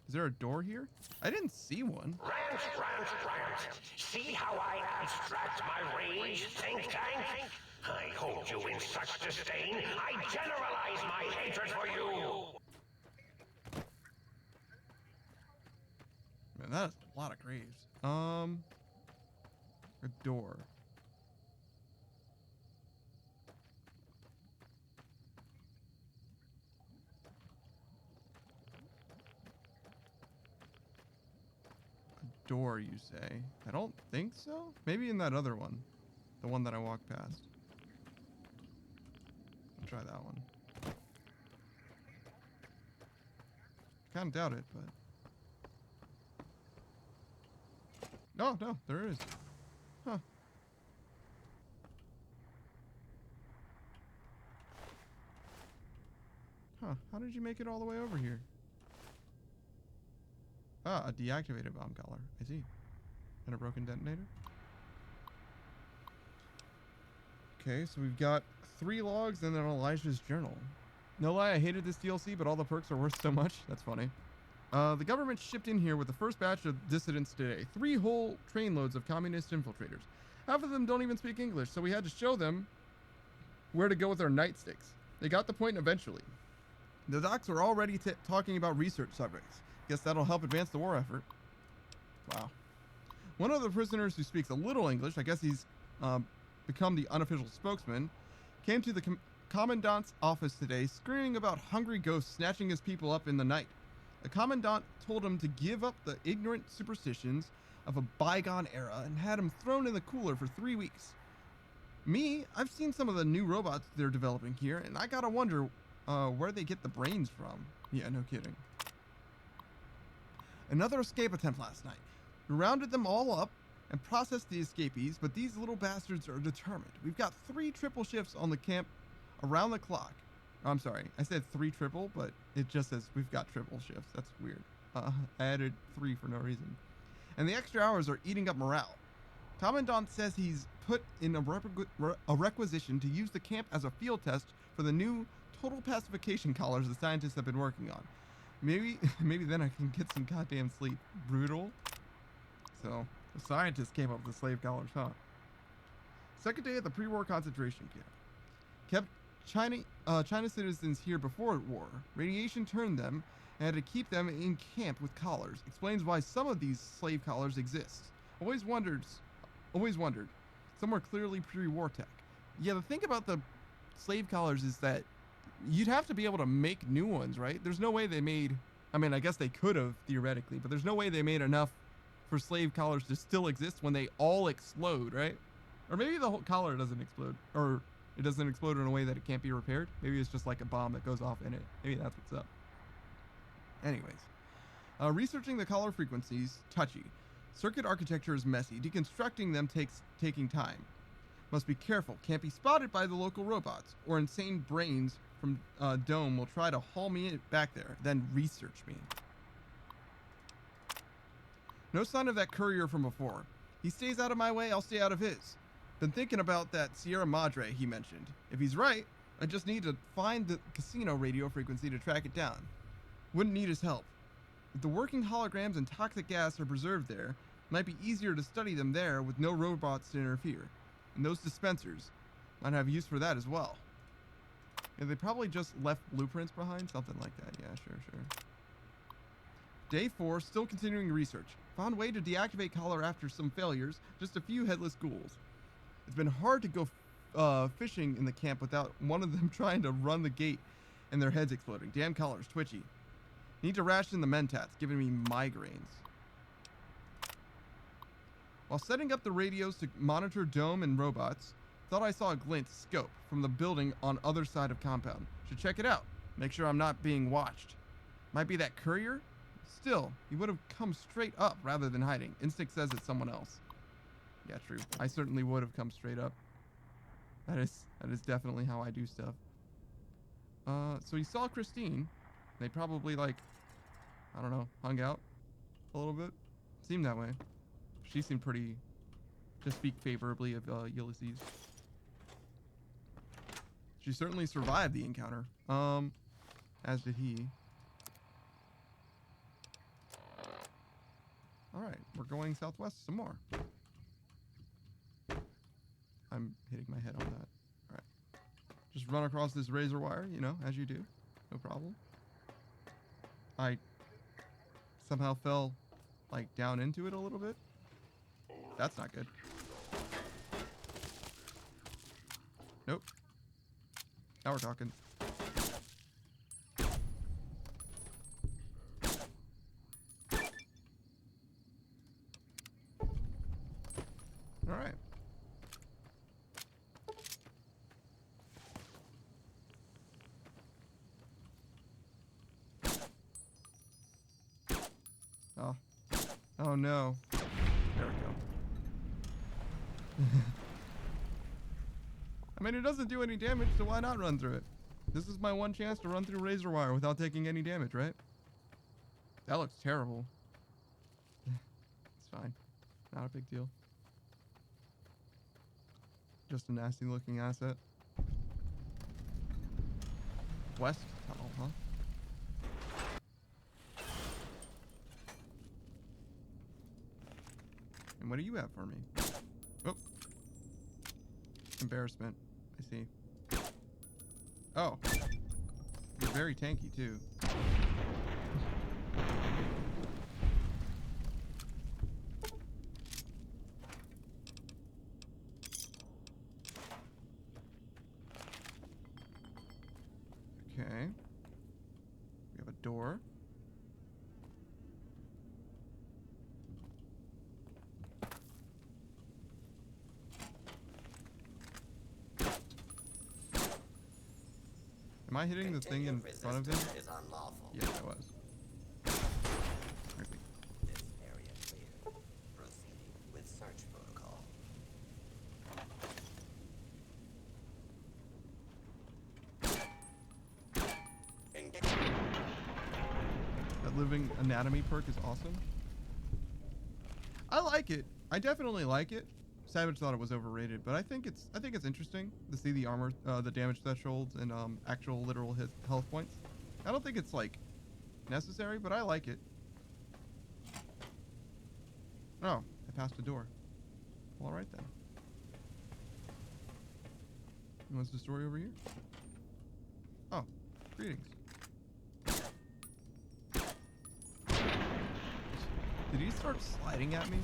Is there a door here? I didn't see one. Rant. See how I abstract my rage, think tank? I hold you in such disdain, I generalize my hatred for you! Man, that is a lot of graves. A door. Door, you say? I don't think so. Maybe in that other one. The one that I walked past. I'll try that one. Kind of doubt it, but... No, there is. Huh. Huh, how did you make it all the way over here? Ah, a deactivated bomb collar. I see. And a broken detonator. Okay, so we've got 3 logs and then Elijah's journal. No lie, I hated this DLC, but all the perks are worth so much. That's funny. The government shipped in here with the first batch of dissidents today. 3 whole trainloads of communist infiltrators. Half of them don't even speak English, so we had to show them where to go with our nightsticks. They got the point eventually. The docs are already talking about research subjects. Guess that'll help advance the war effort. Wow. One of the prisoners who speaks a little English, I guess he's become the unofficial spokesman, came to the commandant's office today screaming about hungry ghosts snatching his people up in the night. The commandant told him to give up the ignorant superstitions of a bygone era and had him thrown in the cooler for 3 weeks. Me, I've seen some of the new robots they're developing here, and I gotta wonder where they get the brains from. Yeah, no kidding. Another escape attempt last night. We rounded them all up and processed the escapees, but these little bastards are determined. We've got 3 triple shifts on the camp around the clock. I'm sorry, I said 3 triple, but it just says we've got triple shifts. That's weird. I added 3 for no reason. And the extra hours are eating up morale. Commandant says he's put in a requisition to use the camp as a field test for the new total pacification collars the scientists have been working on. Maybe then I can get some goddamn sleep. Brutal. So, the scientists came up with the slave collars, huh? Second day at the pre-war concentration camp. Kept China citizens here before war. Radiation turned them and had to keep them in camp with collars. Explains why some of these slave collars exist. Always wondered. Some were clearly pre-war tech. Yeah, the thing about the slave collars is that you'd have to be able to make new ones, right? There's no way they made... I mean, I guess they could have, theoretically, but there's no way they made enough for slave collars to still exist when they all explode, right? Or maybe the whole collar doesn't explode. Or it doesn't explode in a way that it can't be repaired. Maybe it's just like a bomb that goes off in it. Maybe that's what's up. Anyways. Researching the color frequencies, touchy. Circuit architecture is messy. Deconstructing them taking time. Must be careful. Can't be spotted by the local robots, or insane brains from Dome will try to haul me back there, then research me. No sign of that courier from before. He stays out of my way, I'll stay out of his. Been thinking about that Sierra Madre he mentioned. If he's right, I just need to find the casino radio frequency to track it down. Wouldn't need his help. If the working holograms and toxic gas are preserved there, it might be easier to study them there with no robots to interfere. And those dispensers might have use for that as well. Yeah, they probably just left blueprints behind, something like that. Yeah, sure. Day 4, still continuing research. Found a way to deactivate collar after some failures, just a few headless ghouls. It's been hard to go fishing in the camp without one of them trying to run the gate and their heads exploding. Damn collars, twitchy. Need to ration the Mentats, giving me migraines. While setting up the radios to monitor Dome and robots, thought I saw a glint scope from the building on other side of compound. Should check it out. Make sure I'm not being watched. Might be that courier? Still, he would have come straight up rather than hiding. Instinct says it's someone else. Yeah, true. I certainly would have come straight up. That is definitely how I do stuff. So he saw Christine. They probably, like, I don't know, hung out a little bit. Seemed that way. She seemed pretty, to speak favorably of Ulysses. She certainly survived the encounter. As did he. Alright, we're going southwest some more. I'm hitting my head on that. Alright. Just run across this razor wire, you know, as you do. No problem. I somehow fell, like, down into it a little bit. That's not good. Nope. Now we're talking. Alright. Oh. Oh no. There we go. I mean, it doesn't do any damage, so why not run through it? This is my one chance to run through razor wire without taking any damage, right? That looks terrible. It's fine. Not a big deal. Just a nasty looking asset. West tunnel, huh? And what do you have for me? Oh. Embarrassment. I see. Oh. You're very tanky, too. Okay. We have a door. Am I hitting the thing in front of him? Is unlawful. Yeah, I was. Perfect. This area clear. Proceeding with search protocol. That living anatomy perk is awesome. I like it. I definitely like it. Savage thought it was overrated, but I think it's interesting to see the armor, the damage thresholds, and actual literal health points. I don't think it's like necessary, but I like it. Oh, I passed a door. Well, all right then. And what's the story over here? Oh, greetings. Did he start sliding at me?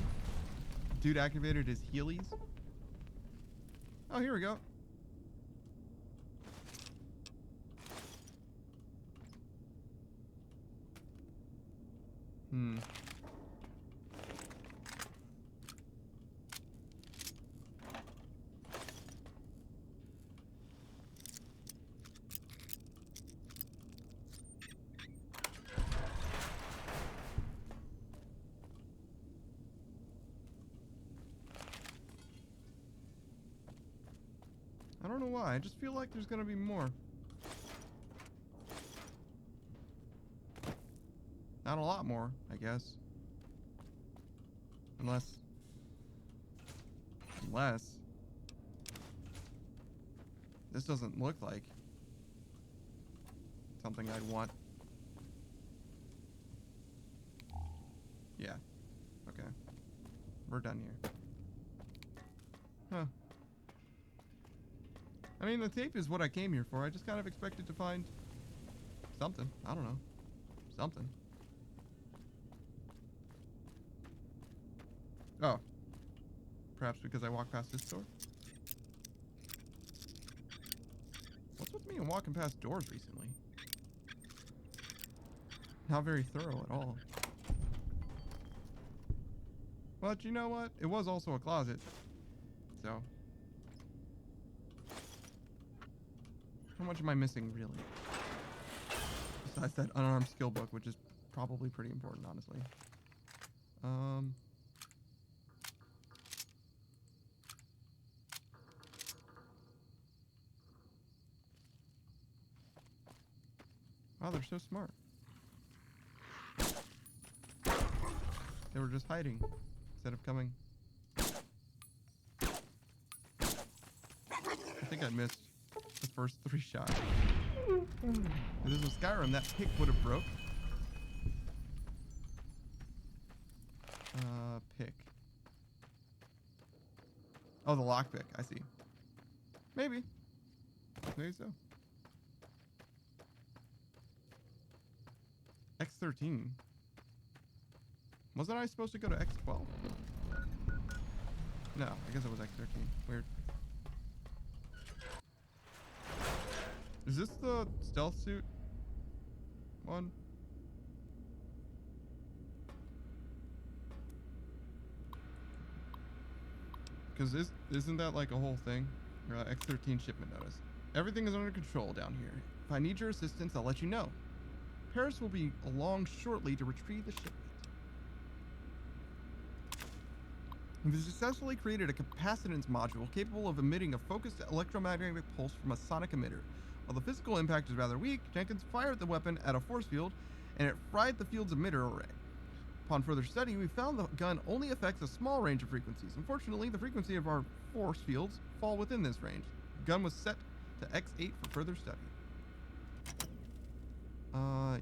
Dude activated his Heelys. Oh, here we go. know why. I just feel like there's gonna be more. Not a lot more, I guess. Unless this doesn't look like something I'd want. Yeah. Okay. We're done here. Huh. I mean, the tape is what I came here for. I just kind of expected to find something. I don't know. Something. Oh. Perhaps because I walked past this door? What's with me and walking past doors recently? Not very thorough at all. But you know what? It was also a closet. So. How much am I missing, really? Besides that unarmed skill book, which is probably pretty important, honestly. Wow, they're so smart. They were just hiding instead of coming. I think I missed the first 3 shots. If this was Skyrim, that pick would have broke. Pick. Oh, the lockpick. I see. Maybe. Maybe so. X13. Wasn't I supposed to go to X12? No, I guess it was X13. Weird. Is this the stealth suit one? Because isn't that like a whole thing? X13 shipment notice. Everything is under control down here. If I need your assistance, I'll let you know. Paris will be along shortly to retrieve the shipment. We've successfully created a capacitance module capable of emitting a focused electromagnetic pulse from a sonic emitter. While the physical impact is rather weak, Jenkins fired the weapon at a force field, and it fried the field's emitter array. Upon further study, we found the gun only affects a small range of frequencies. Unfortunately, the frequency of our force fields fall within this range. The gun was set to X8 for further study.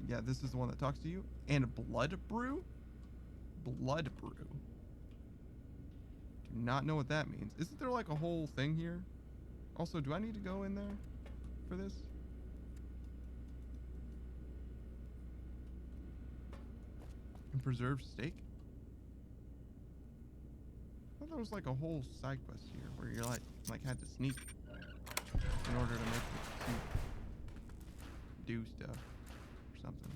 Yeah, this is the one that talks to you. And Blood Brew? Blood Brew. Do not know what that means. Isn't there like a whole thing here? Also, do I need to go in there for this? And preserved steak? I thought there was like a whole side quest here where you're like had to sneak in order to make the suit do stuff or something.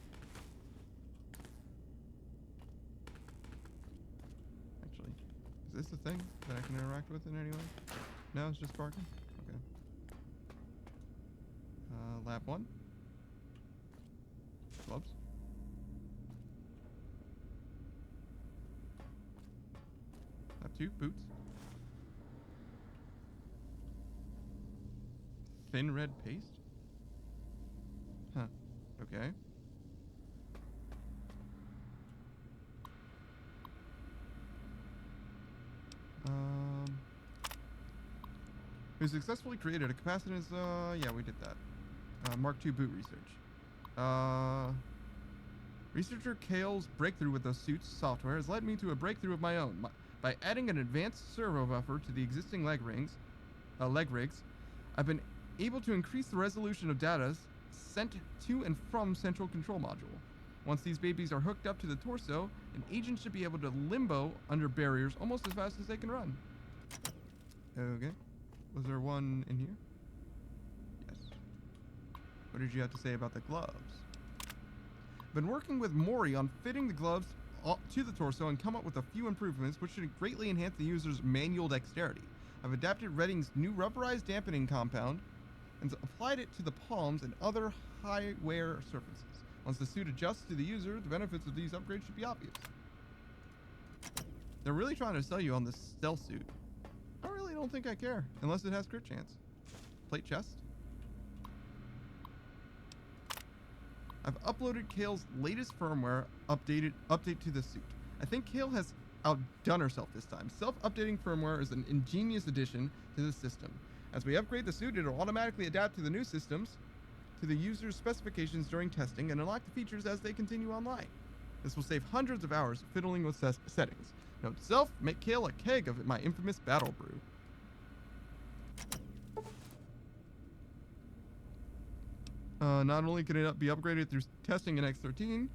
Actually, is this a thing that I can interact with in any way? No, it's just barking? Okay. Lab 1. Gloves. Lab 2, boots. Thin red paste? Huh. Okay. We successfully created a capacitance, yeah, we did that. Mark II boot research. Researcher Kale's breakthrough with the suit's software has led me to a breakthrough of my own. By adding an advanced servo buffer to the existing leg rigs, I've been able to increase the resolution of data sent to and from Central Control Module. Once these babies are hooked up to the torso, an agent should be able to limbo under barriers almost as fast as they can run. Okay. Was there one in here? Yes. What did you have to say about the gloves? I've been working with Mori on fitting the gloves to the torso and come up with a few improvements which should greatly enhance the user's manual dexterity. I've adapted Redding's new rubberized dampening compound and applied it to the palms and other high-wear surfaces. Once the suit adjusts to the user, the benefits of these upgrades should be obvious. They're really trying to sell you on this stealth suit. I really don't think I care, unless it has crit chance. plate chest. I've uploaded Kale's latest firmware update to the suit. I think Kale has outdone herself this time. Self-updating firmware is an ingenious addition to the system. As we upgrade the suit, it'll automatically adapt to the new systems, to the user's specifications during testing, and unlock the features as they continue online. This will save hundreds of hours fiddling with settings. Note to self, make Kale a keg of my infamous battle brew. Not only can it be upgraded through testing in X13,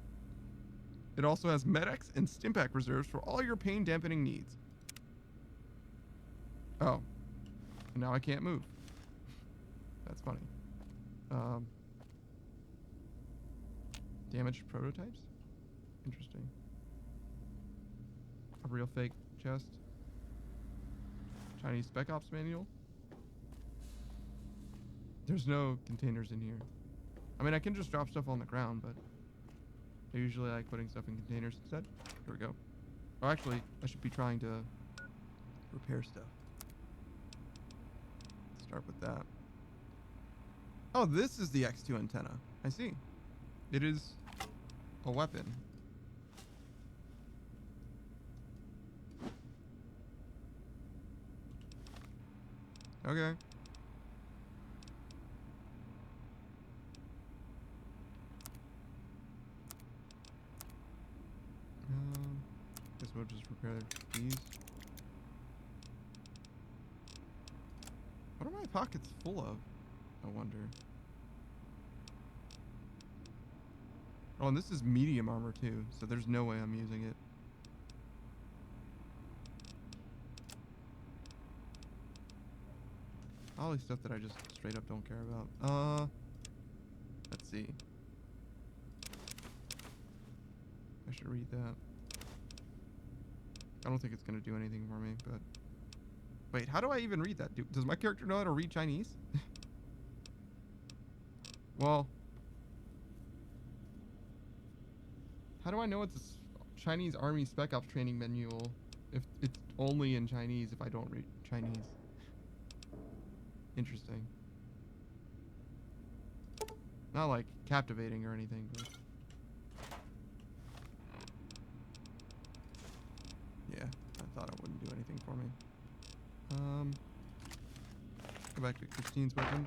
it also has Med-X and Stimpack reserves for all your pain dampening needs. Oh. And now I can't move. That's funny. Damaged prototypes? Interesting. A real fake chest. Chinese Spec Ops manual. There's no containers in here. I mean, I can just drop stuff on the ground, but I usually like putting stuff in containers instead. Here we go. Oh, actually, I should be trying to repair stuff. Start with that. Oh, this is the X2 antenna. I see. It is a weapon. Okay. Guess we'll just repair these. What are my pockets full of? I wonder. Oh, and this is medium armor too, so there's no way I'm using it. All these stuff that I just straight up don't care about. Let's see. I should read that. I don't think it's gonna do anything for me, but... Wait, how do I even read that? Does my character know how to read Chinese? Well... How do I know it's a Chinese Army Spec Ops training manual if it's only in Chinese if I don't read Chinese? Interesting. Not like captivating or anything, but... Yeah, I thought it wouldn't do anything for me. Go back to Christine's weapon.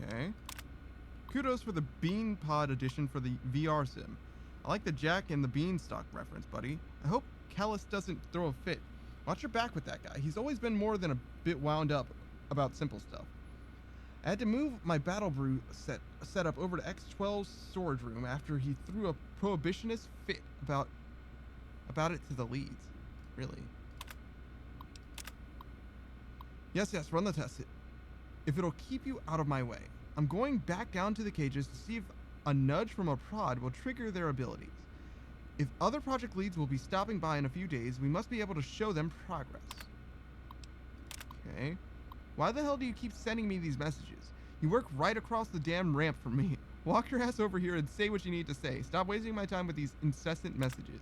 Okay. Kudos for the Bean Pod edition for the VR sim. I like the Jack and the Beanstalk reference, buddy. I hope Callus doesn't throw a fit. Watch your back with that guy. He's always been more than a bit wound up about simple stuff. I had to move my battle brew setup over to X12's storage room after he threw a prohibitionist fit about it to the leads. Really? Yes, run the test. If it'll keep you out of my way. I'm going back down to the cages to see if a nudge from a prod will trigger their abilities. If other project leads will be stopping by in a few days, we must be able to show them progress. Okay. Why the hell do you keep sending me these messages? You work right across the damn ramp from me. Walk your ass over here and say what you need to say. Stop wasting my time with these incessant messages.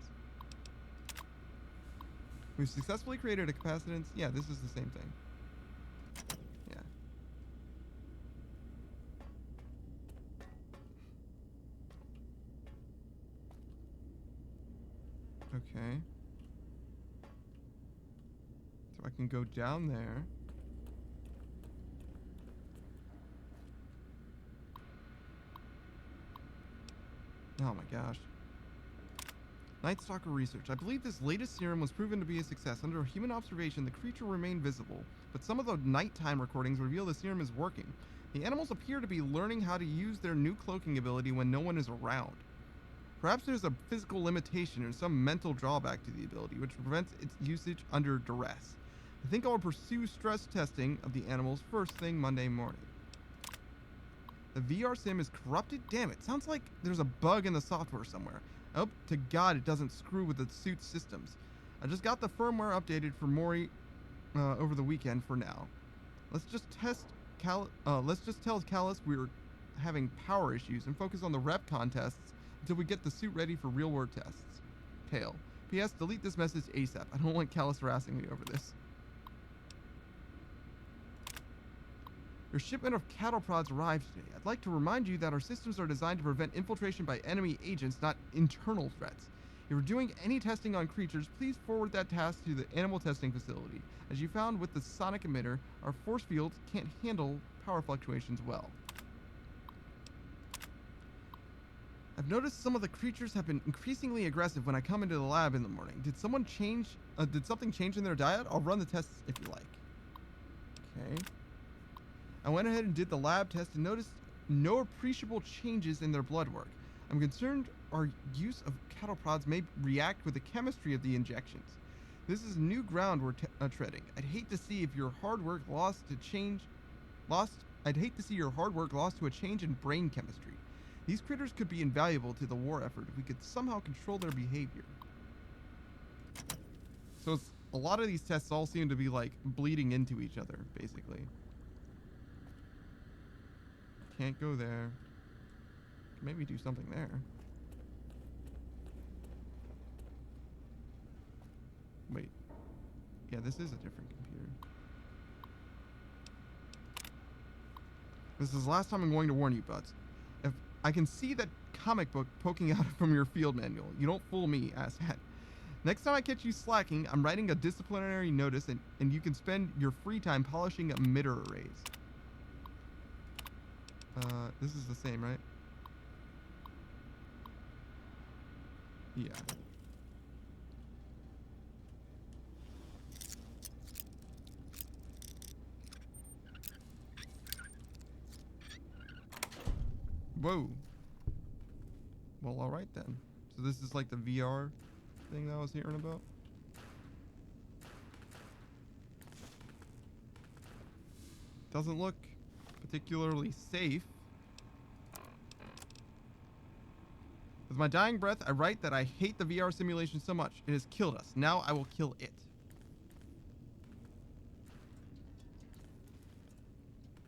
We've successfully created a capacitance. Yeah, this is the same thing. Yeah. Okay. So I can go down there. Oh my gosh. Night Stalker research. I believe this latest serum was proven to be a success. Under human observation, the creature remained visible, but some of the nighttime recordings reveal the serum is working. The animals appear to be learning how to use their new cloaking ability when no one is around. Perhaps there's a physical limitation or some mental drawback to the ability, which prevents its usage under duress. I think I'll pursue stress testing of the animals first thing Monday morning. The VR sim is corrupted? Damn it, sounds like there's a bug in the software somewhere. I hope to God it doesn't screw with the suit's systems. I just got the firmware updated for Mori over the weekend for now. Let's just tell Callus we're having power issues and focus on the rep contests until we get the suit ready for real-world tests. Tail. P.S. Delete this message ASAP. I don't want Callus harassing me over this. Your shipment of cattle prods arrived today. I'd like to remind you that our systems are designed to prevent infiltration by enemy agents, not internal threats. If you're doing any testing on creatures, please forward that task to the animal testing facility. As you found with the sonic emitter, our force fields can't handle power fluctuations well. I've noticed some of the creatures have been increasingly aggressive when I come into the lab in the morning. Did something change in their diet? I'll run the tests if you like. Okay. I went ahead and did the lab test and noticed no appreciable changes in their blood work. I'm concerned our use of cattle prods may react with the chemistry of the injections. This is new ground we're treading. I'd hate to see your hard work lost to a change in brain chemistry. These critters could be invaluable to the war effort if we could somehow control their behavior. So a lot of these tests all seem to be like bleeding into each other, basically. Can't go there. Maybe do something there. Wait. Yeah, this is a different computer. This is the last time I'm going to warn you, buds. If I can see that comic book poking out from your field manual, you don't fool me, asshat. Next time I catch you slacking, I'm writing a disciplinary notice and you can spend your free time polishing emitter arrays. This is the same, right? Yeah. Whoa. Well, alright then. So this is like the VR thing that I was hearing about? Doesn't look particularly safe. With my dying breath, I write that I hate the VR simulation so much. It has killed us. Now I will kill it.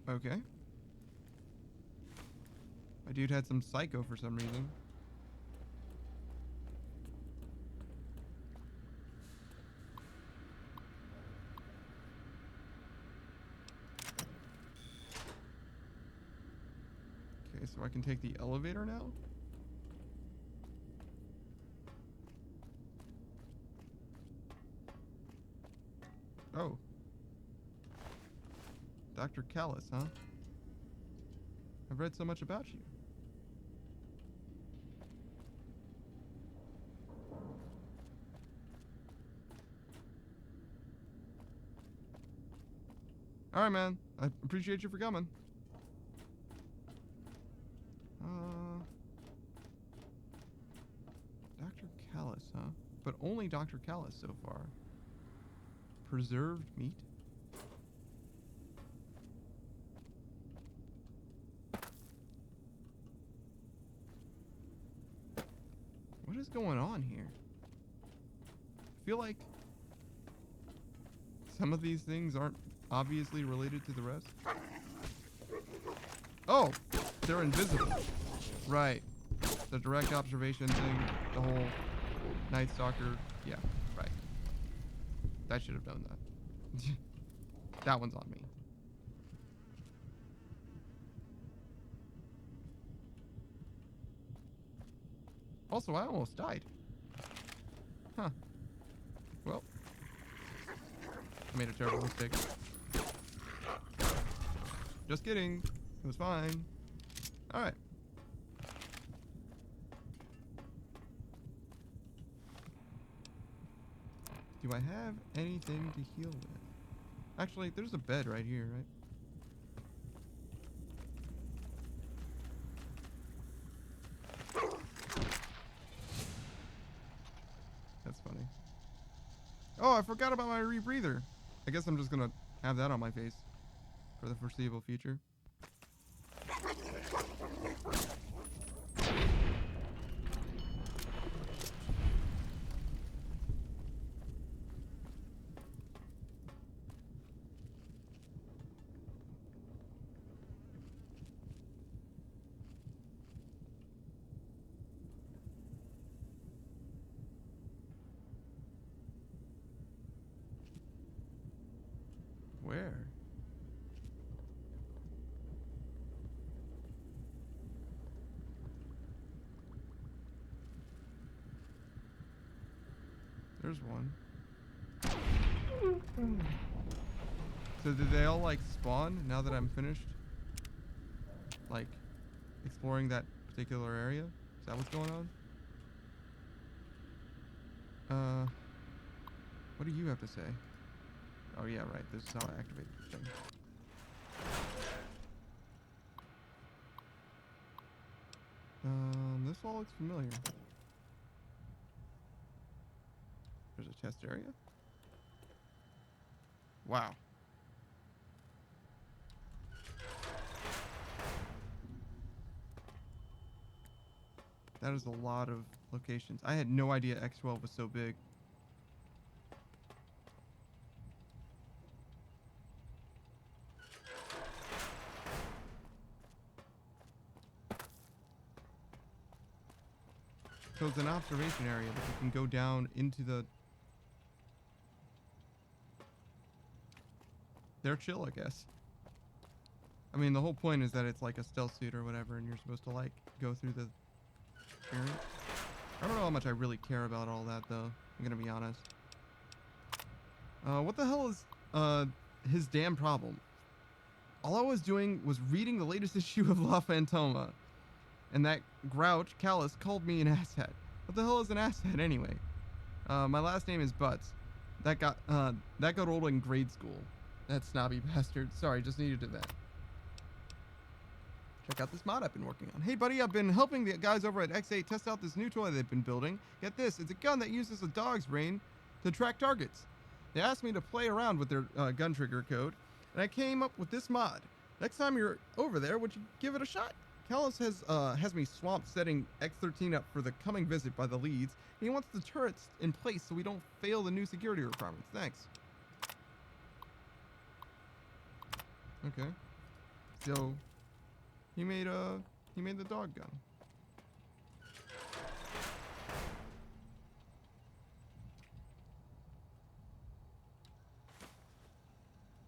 Okay. My dude had some psycho for some reason. Okay, so I can take the elevator now? Oh. Dr. Callus, huh? I've read so much about you. Alright, man. I appreciate you for coming. Dr. Callus, huh? But only Dr. Callus so far. Preserved meat? What is going on here? I feel like some of these things aren't obviously related to the rest. Oh! They're invisible. Right. The direct observation thing, the whole Night Stalker. Yeah, right. I should have known that. That one's on me. Also, I almost died. Huh. Well. I made a terrible mistake. Just kidding. It was fine. Alright. Do I have anything to heal with? Actually, there's a bed right here, right? That's funny. Oh, I forgot about my rebreather. I guess I'm just gonna have that on my face for the foreseeable future. there's one. So did they all like spawn now that I'm finished? Like exploring that particular area? Is that what's going on? What do you have to say? Oh yeah, right. This is how I activate the thing. This all looks familiar. There's a test area? Wow. That is a lot of locations. I had no idea X12 was so big. So it's an observation area, but you can go down into the... They're chill, I guess. I mean, the whole point is that it's like a stealth suit or whatever, and you're supposed to, like, go through the experience. I don't know how much I really care about all that, though. I'm gonna be honest. What the hell is, his damn problem? All I was doing was reading the latest issue of La Fantoma. And that grouch, Callus, called me an asshat. What the hell is an asshat anyway? My last name is Butts. That got old in grade school. That snobby bastard. Sorry, just needed to that. Check out this mod I've been working on. Hey buddy, I've been helping the guys over at X8 test out this new toy they've been building. Get this, it's a gun that uses a dog's brain to track targets. They asked me to play around with their gun trigger code, and I came up with this mod. Next time you're over there, would you give it a shot? Callus has me swamped setting X13 up for the coming visit by the leads. And he wants the turrets in place so we don't fail the new security requirements. Thanks. Okay. So he made the dog gun.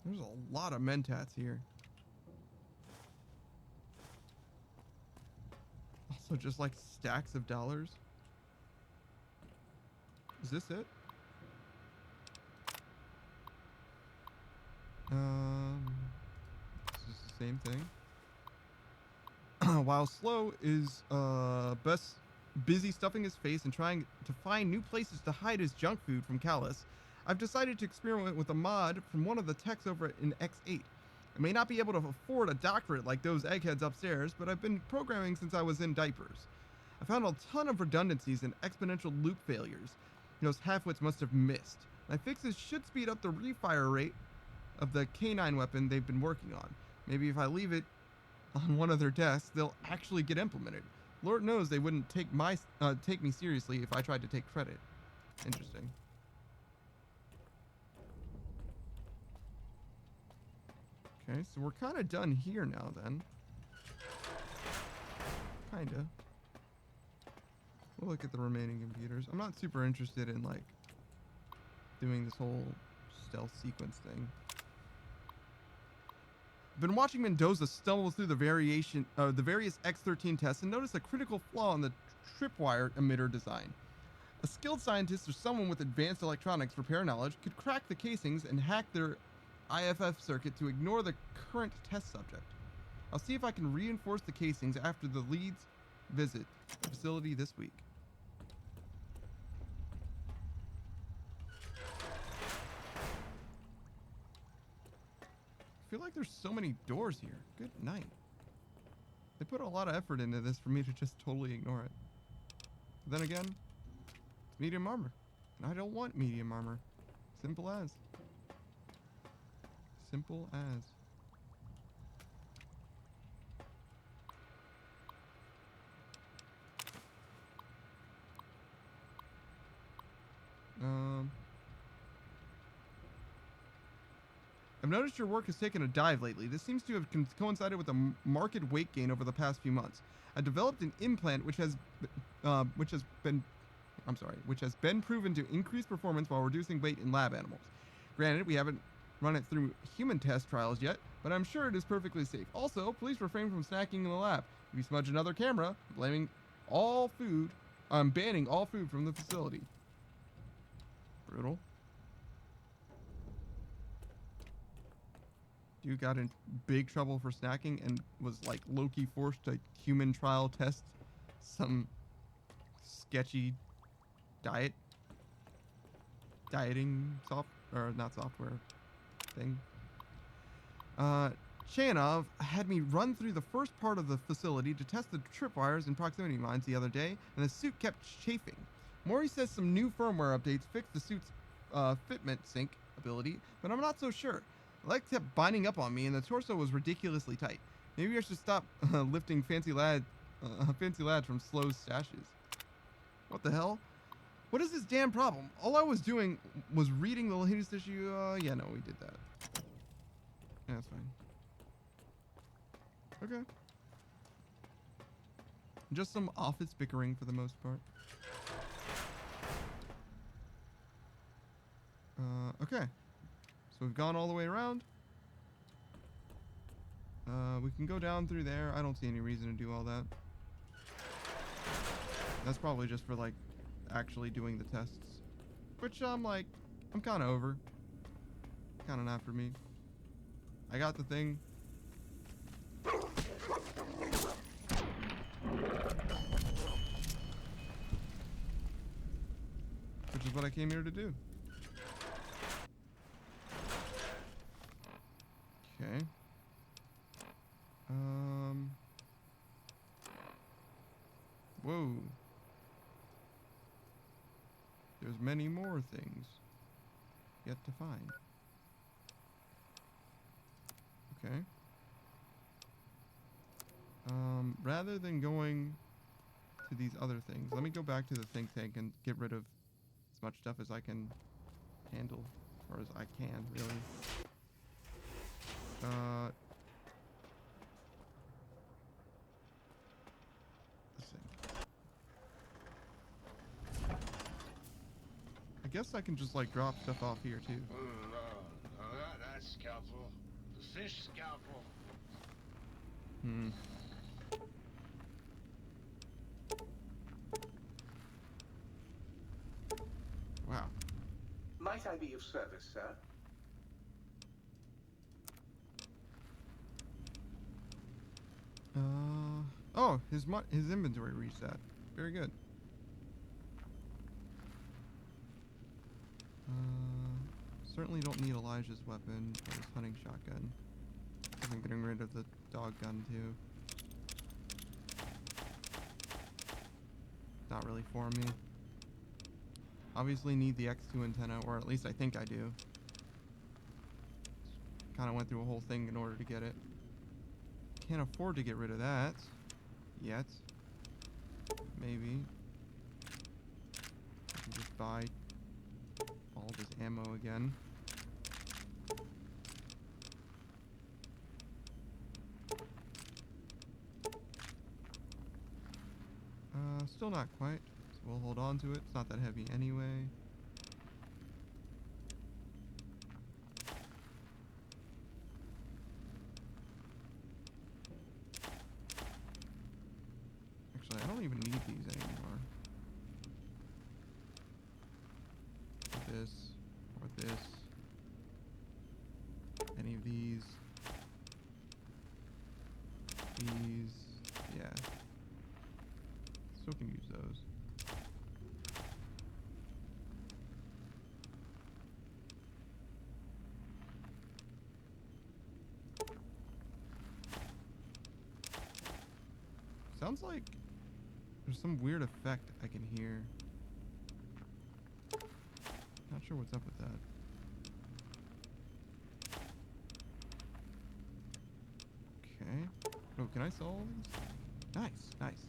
There's a lot of mentats here. Also just like stacks of dollars. Is this it? This is the same thing. While Slow is busy stuffing his face and trying to find new places to hide his junk food from Callus, I've decided to experiment with a mod from one of the techs over in X8. I may not be able to afford a doctorate like those eggheads upstairs, but I've been programming since I was in diapers. I found a ton of redundancies and exponential loop failures those halfwits must have missed. My fixes should speed up the refire rate of the K9 weapon they've been working on. Maybe if I leave it on one of their desks, they'll actually get implemented. Lord knows they wouldn't take me seriously if I tried to take credit. Interesting. Okay, so we're kind of done here now then. Kinda. We'll look at the remaining computers. I'm not super interested in like doing this whole stealth sequence thing. I've been watching Mendoza stumble through the various X13 tests and notice a critical flaw in the tripwire emitter design. A skilled scientist or someone with advanced electronics repair knowledge could crack the casings and hack their IFF circuit to ignore the current test subject. I'll see if I can reinforce the casings after the leads visit the facility this week. I feel like there's so many doors here. Good night. They put a lot of effort into this for me to just totally ignore it. But then again, it's medium armor. And I don't want medium armor. Simple as. Simple as. I've noticed your work has taken a dive lately. This seems to have coincided with a marked weight gain over the past few months. I developed an implant which has been proven to increase performance while reducing weight in lab animals. Granted, we haven't run it through human test trials yet, but I'm sure it is perfectly safe. Also, please refrain from snacking in the lab. If you smudge another camera, banning all food from the facility. Brutal. Dude got in big trouble for snacking and was like low-key forced to human trial test some sketchy dieting software thing. Chanov had me run through the first part of the facility to test the tripwires and proximity mines the other day, and the suit kept chafing. Mori says some new firmware updates fixed the suit's fitment sync ability, but I'm not so sure. The leg kept binding up on me, and the torso was ridiculously tight. Maybe I should stop lifting fancy lads from Slow's stashes. What the hell? What is this damn problem? All I was doing was reading the latest issue. Yeah, no, we did that. Yeah, that's fine. Okay. Just some office bickering for the most part. Okay. So we've gone all the way around. We can go down through there. I don't see any reason to do all that. That's probably just for, like, actually doing the tests. Which I'm kind of over. Kind of not for me. I got the thing. Which is what I came here to do. Okay. Whoa. There's many more things yet to find. Okay. Rather than going to these other things, let me go back to the think tank and get rid of as much stuff as I can handle, or as I can, really. Let's see. I guess I can just like drop stuff off here too. That scalpel. The fish scalpel. Wow. Might I be of service, sir? Oh, his inventory reset. Very good. Certainly don't need Elijah's weapon or his hunting shotgun. I'm getting rid of the dog gun too. Not really for me. Obviously need the X2 antenna, or at least I think I do. Kind of went through a whole thing in order to get it. Can't afford to get rid of that yet. Maybe I can just buy all this ammo again. Still not quite, so we'll hold on to it. It's not that heavy anyway. Actually, I don't even need these anymore. Or this, or this. Any of these. These, yeah. Still can use those. Sounds like there's some weird effect I can hear. Not sure what's up with that. Okay. Oh, can I sell all these? Nice, nice.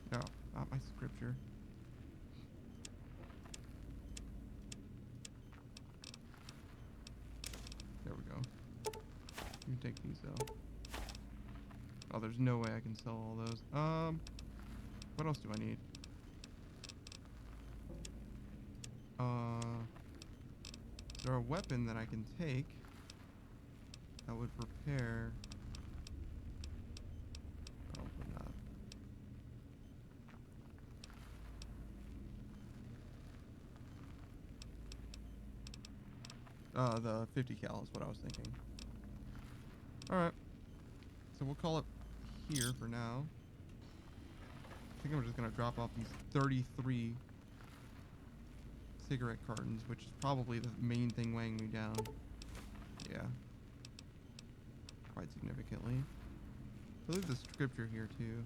No, not my scripture. There we go. You can take these though. Oh, there's no way I can sell all those. What else do I need? Is there a weapon that I can take that would repair The 50 cal is what I was thinking. Alright. So we'll call it here for now. I think I'm just going to drop off these 33 cigarette cartons, which is probably the main thing weighing me down. Yeah. Quite significantly. I believe the scripture here too.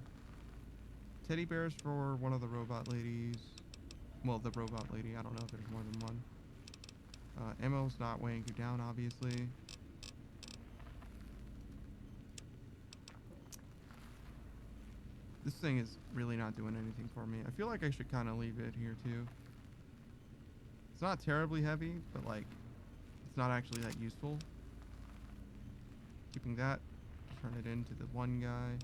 Teddy bears for one of the robot ladies. Well, the robot lady. I don't know if there's more than one. Ammo's not weighing you down, obviously. This thing is really not doing anything for me. I feel like I should kind of leave it here too. It's not terribly heavy, but like, it's not actually that useful. Keeping that, turn it into the one guy.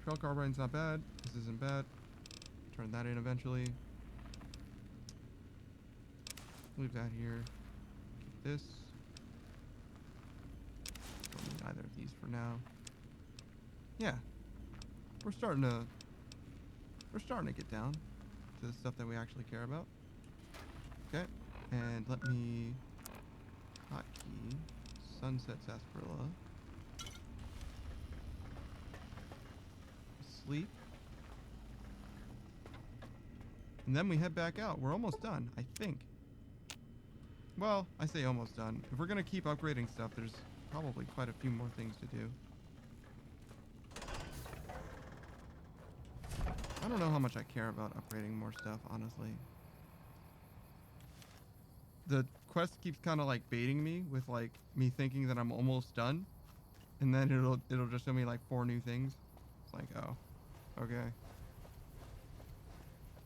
Trail carbine's not bad. This isn't bad. Turn that in eventually. Leave that here. Keep this. Don't need either of these for now. Yeah, we're starting to get down to the stuff that we actually care about. Okay, and let me hotkey Sunset Sarsaparilla. Sleep. And then we head back out. We're almost done, I think. Well, I say almost done. If we're gonna keep upgrading stuff, there's probably quite a few more things to do. I don't know how much I care about upgrading more stuff, honestly. The quest keeps kind of like baiting me with like me thinking that I'm almost done, and then it'll just show me like 4 new things. It's like, oh, okay.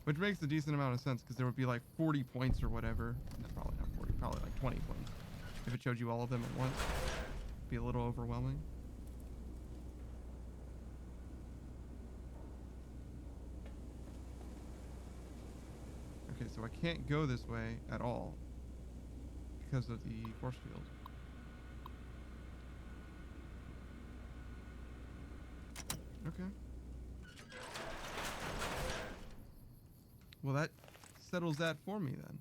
Which makes a decent amount of sense because there would be like 40 points or whatever. No, probably not 40, probably like 20 points. If it showed you all of them at once, it'd be a little overwhelming. Okay, so I can't go this way at all because of the force field. Okay. Well, that settles that for me then.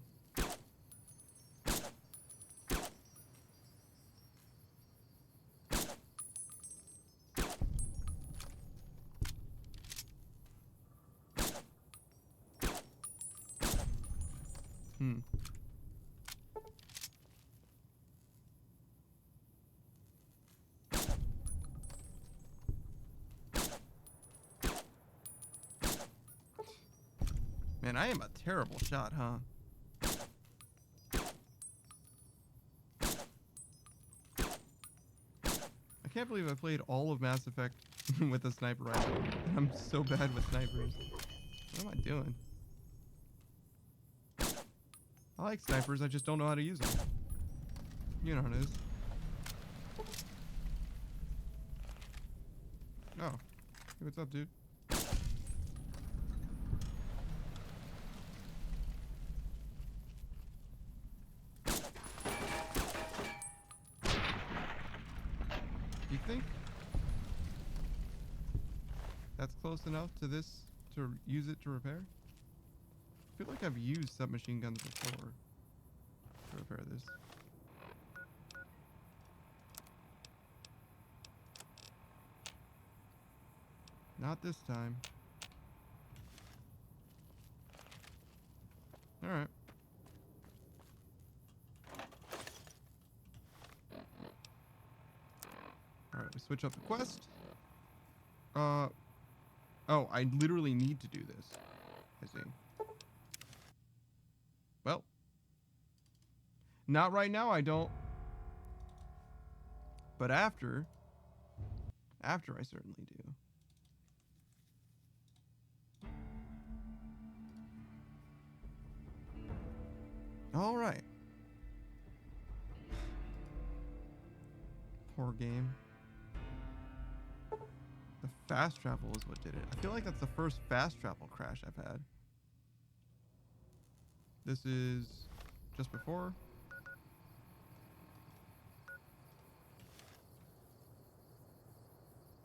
Man, I am a terrible shot, huh? I can't believe I played all of Mass Effect with a sniper rifle. I'm so bad with snipers. What am I doing? I like snipers, I just don't know how to use them. You know how it is. Oh. Hey, what's up, dude? You think that's close enough to this to use it to repair? I feel like I've used submachine guns before to repair this. Not this time. Alright. Alright, we switch up the quest. Oh, I literally need to do this. I see. Well. Not right now, I don't. But after I certainly do. Alright. Poor game. The fast travel is what did it. I feel like that's the first fast travel crash I've had. This is just before.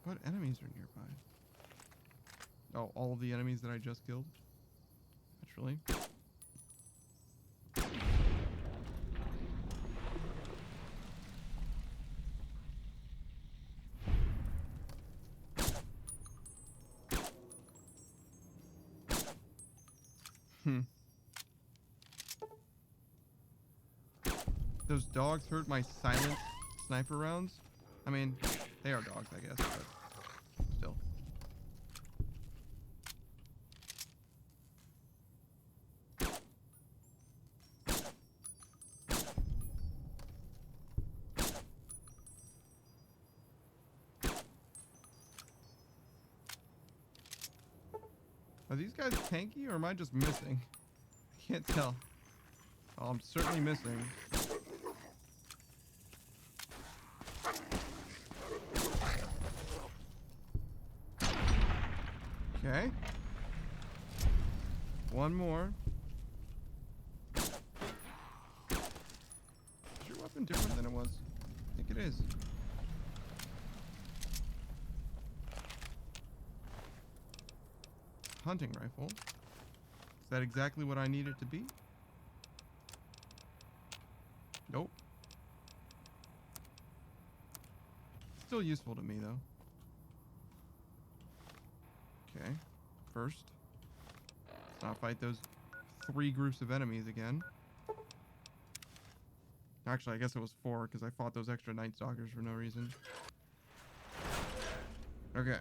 What enemies are nearby? Oh, all of the enemies that I just killed? Naturally. Hmm. Those dogs hurt my silent sniper rounds. I mean, they are dogs, I guess, but still. Are these guys tanky or am I just missing? I can't tell. Oh, I'm certainly missing. Okay. One more. Is your weapon different than it was? I think it is. Hunting rifle. Is that exactly what I need it to be? Nope. Still useful to me though. Okay. First, let's not fight those 3 groups of enemies again. Actually, I guess it was 4 because I fought those extra Night Stalkers for no reason. Okay.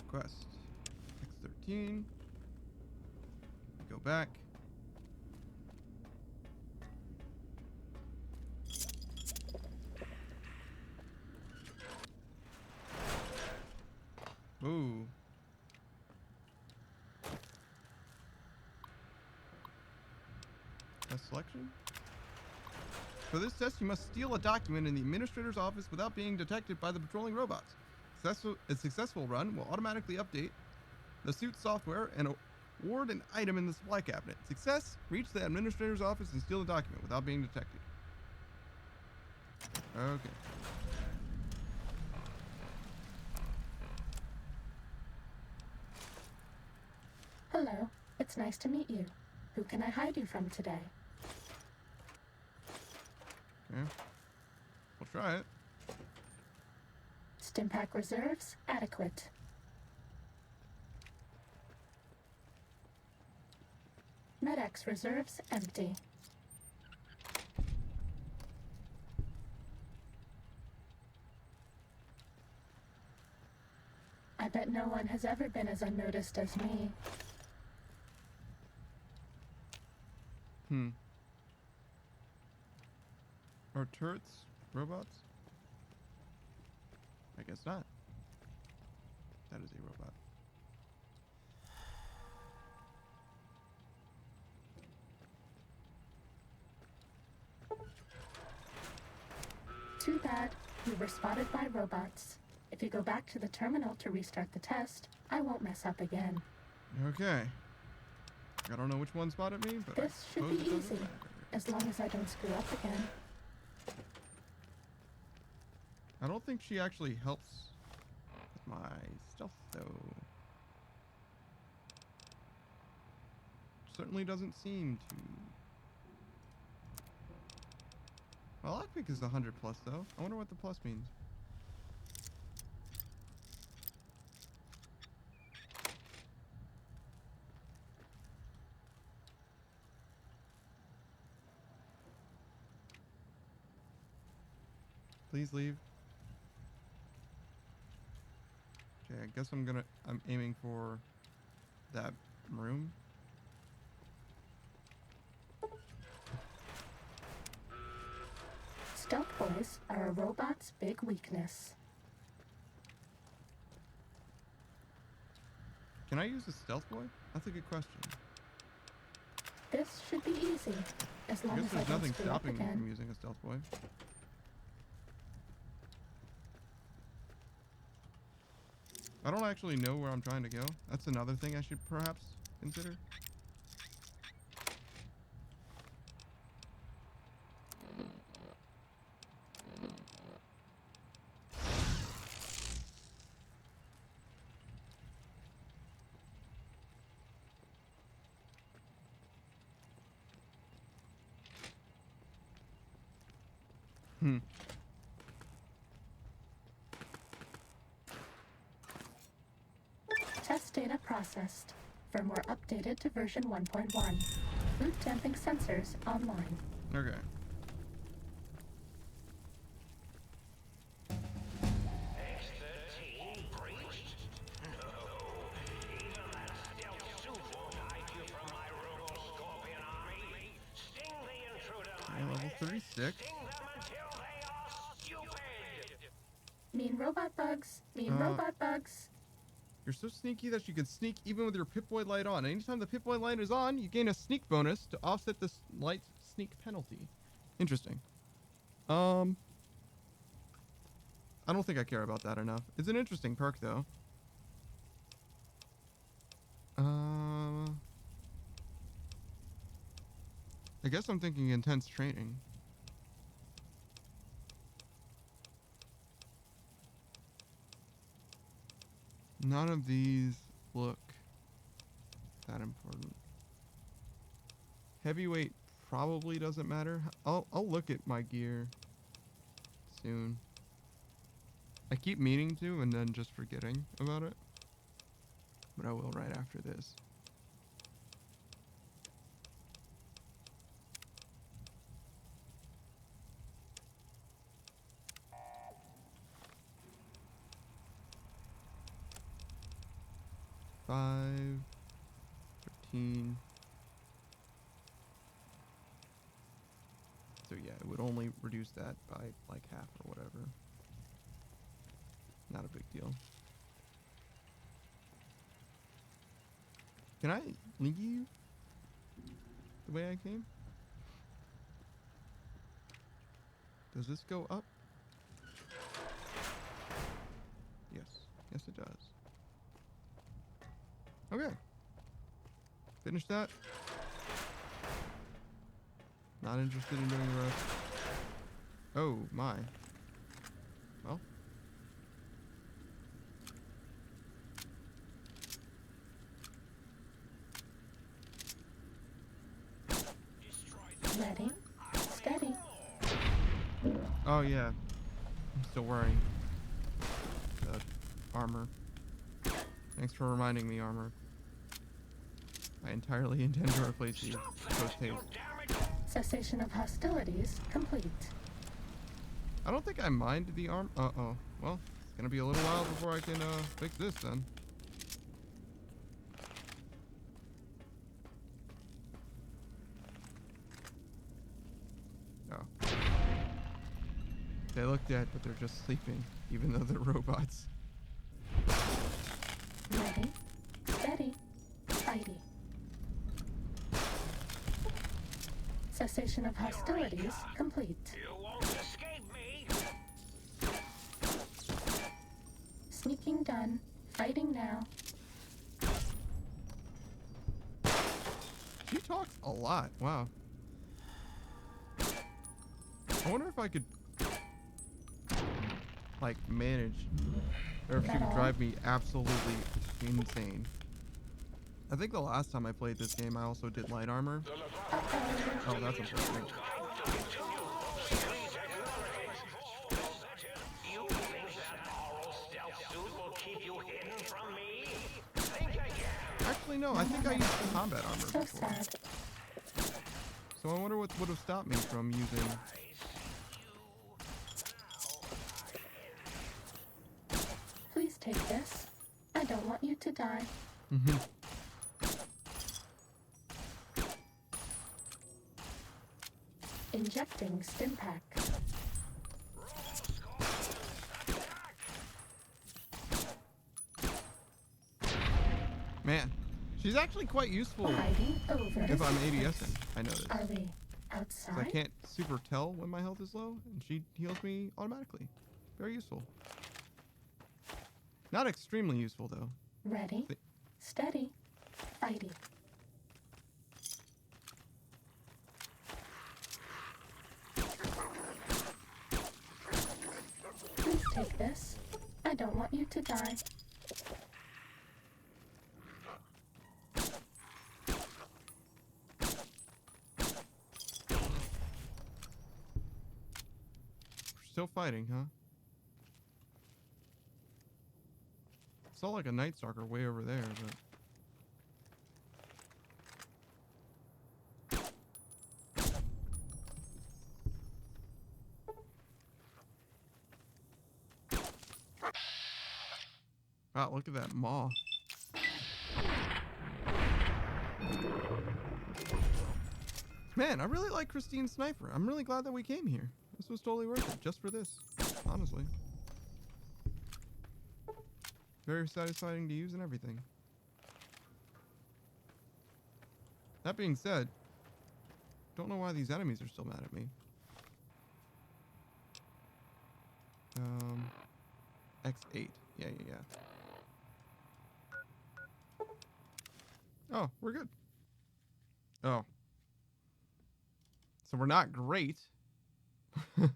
Quest X13. Go back. Ooh. Test selection? For this test, you must steal a document in the administrator's office without being detected by the patrolling robots. A successful run will automatically update the suit software and award an item in the supply cabinet. Success, reach the administrator's office and steal the document without being detected. Okay. Hello, it's nice to meet you. Who can I hide you from today? Okay. We'll try it. Stimpack reserves adequate. Med-X reserves empty. I bet no one has ever been as unnoticed as me. Are turrets robots? I guess not. That is a robot. Too bad. You were spotted by robots. If you go back to the terminal to restart the test, I won't mess up again. Okay. I don't know which one spotted me, but this should be easy, as long as I don't screw up again. I don't think she actually helps with my stuff, though. Certainly doesn't seem to. Well, lockpick is 100 plus, though. I wonder what the plus means. Please leave. Okay, I guess I'm aiming for that room. Stealth boys are a robot's big weakness. Can I use a stealth boy? That's a good question. This should be easy, as long as I there's don't nothing screw up stopping me again. from using a stealth boy. I don't actually know where I'm trying to go. That's another thing I should perhaps consider. Test data processed. Firmware updated to version 1.1. Boot damping sensors online. Okay. Level 36. Mean robot bugs. Mean robot bugs. You're so sneaky that you can sneak even with your Pip-Boy light on. Anytime the Pip-Boy light is on, you gain a sneak bonus to offset this light sneak penalty. Interesting. I don't think I care about that enough. It's an interesting perk, though. I guess I'm thinking intense training. None of these look that important. Heavyweight probably doesn't matter. I'll look at my gear soon. I keep meaning to and then just forgetting about it. But I will right after this. Five, 13. So yeah, it would only reduce that by like half or whatever. Not a big deal. Can I leave the way I came? Does this go up? Yes. Yes, it does. Okay. Finish that. Not interested in doing the rest. Oh, my. Well. Ready, steady. Oh, yeah. I'm still wearing the armor. Thanks for reminding me, armor. I entirely intend to replace these post-haste. Cessation of hostilities complete. I don't think I mind the arm. Uh-oh. Well, it's gonna be a little while before I can fix this then. Oh. They look dead, but they're just sleeping, even though they're robots. Ready, steady, fighty. Cessation of hostilities complete. You won't escape me. Sneaking done. Fighting now. She talks a lot. Wow. I wonder if I could, like, manage, or if she would drive me absolutely insane. I think the last time I played this game, I also did light armor. Oh, that's interesting. Actually, no. I think I used combat armor before. So I wonder what would have stopped me from using. Please take this. I don't want you to die. Injecting Stimpack. Man, she's actually quite useful if I'm ADSing. I know this. Are we 'Cause outside? I can't super tell when my health is low, and she heals me automatically. Very useful. Not extremely useful, though. Ready, steady, fighty. Please take this. I don't want you to die. We're still fighting, huh? Saw like a Night Stalker way over there, but Wow, look at that maw. Man, I really like Christine Sniper. I'm really glad that we came here. This was totally worth it, just for this, honestly. Very satisfying to use and everything. That being said, don't know why these enemies are still mad at me. X8. Yeah. Oh, we're good. Oh. So we're not great. Wow.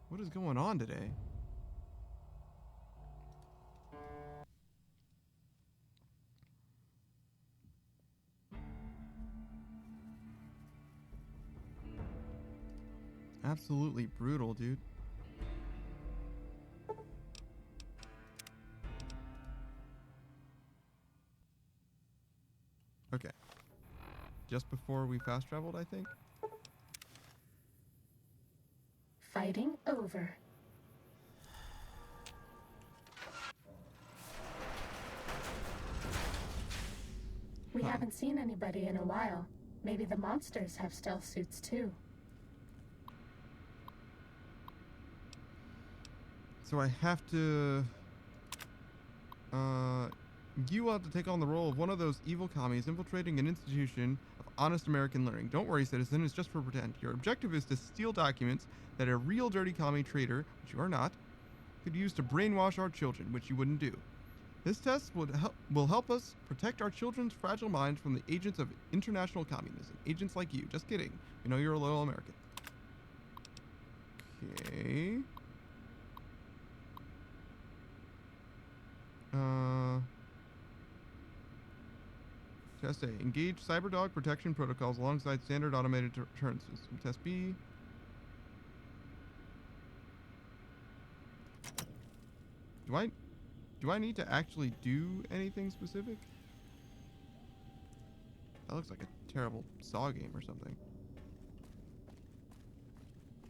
What is going on today? Absolutely brutal, dude. Okay. Just before we fast traveled, I think. Fighting over. We haven't seen anybody in a while. Maybe the monsters have stealth suits too. So I have to... you ought to take on the role of one of those evil commies infiltrating an institution of honest American learning. Don't worry, citizen, it's just for pretend. Your objective is to steal documents that a real dirty commie traitor, which you are not, could use to brainwash our children, which you wouldn't do. This test will help us protect our children's fragile minds from the agents of international communism. Agents like you. Just kidding. We know you're a loyal American. Okay. Test A. Engage CyberDog protection protocols alongside standard automated turn system. Test B. Do I need to actually do anything specific? That looks like a terrible Saw game or something.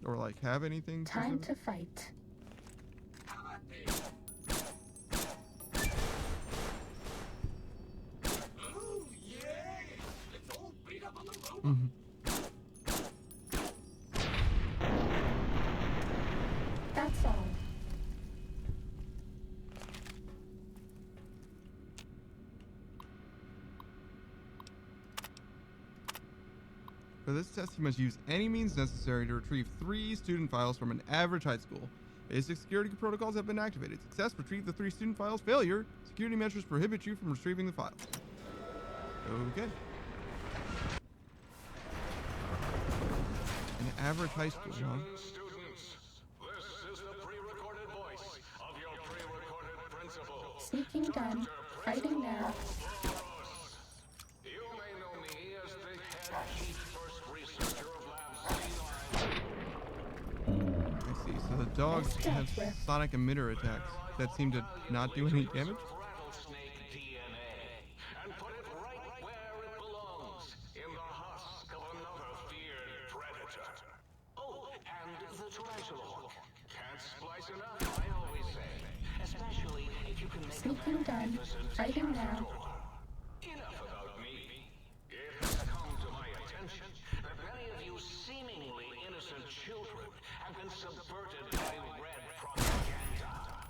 Or like have anything Time specific? to fight. Mm-hmm. That's all. For this test, you must use any means necessary to retrieve 3 student files from an average high school. Basic security protocols have been activated. Success, retrieve the 3 student files. Failure, security measures prohibit you from retrieving the files. Okay. An average high school, huh? Sneaking done. Fighting now. I see. So the dogs have sonic emitter attacks that seem to not do any damage? Sneaking done. Fighting now. Enough about me. It has come to my attention that many of you seemingly innocent children have been subverted by red propaganda.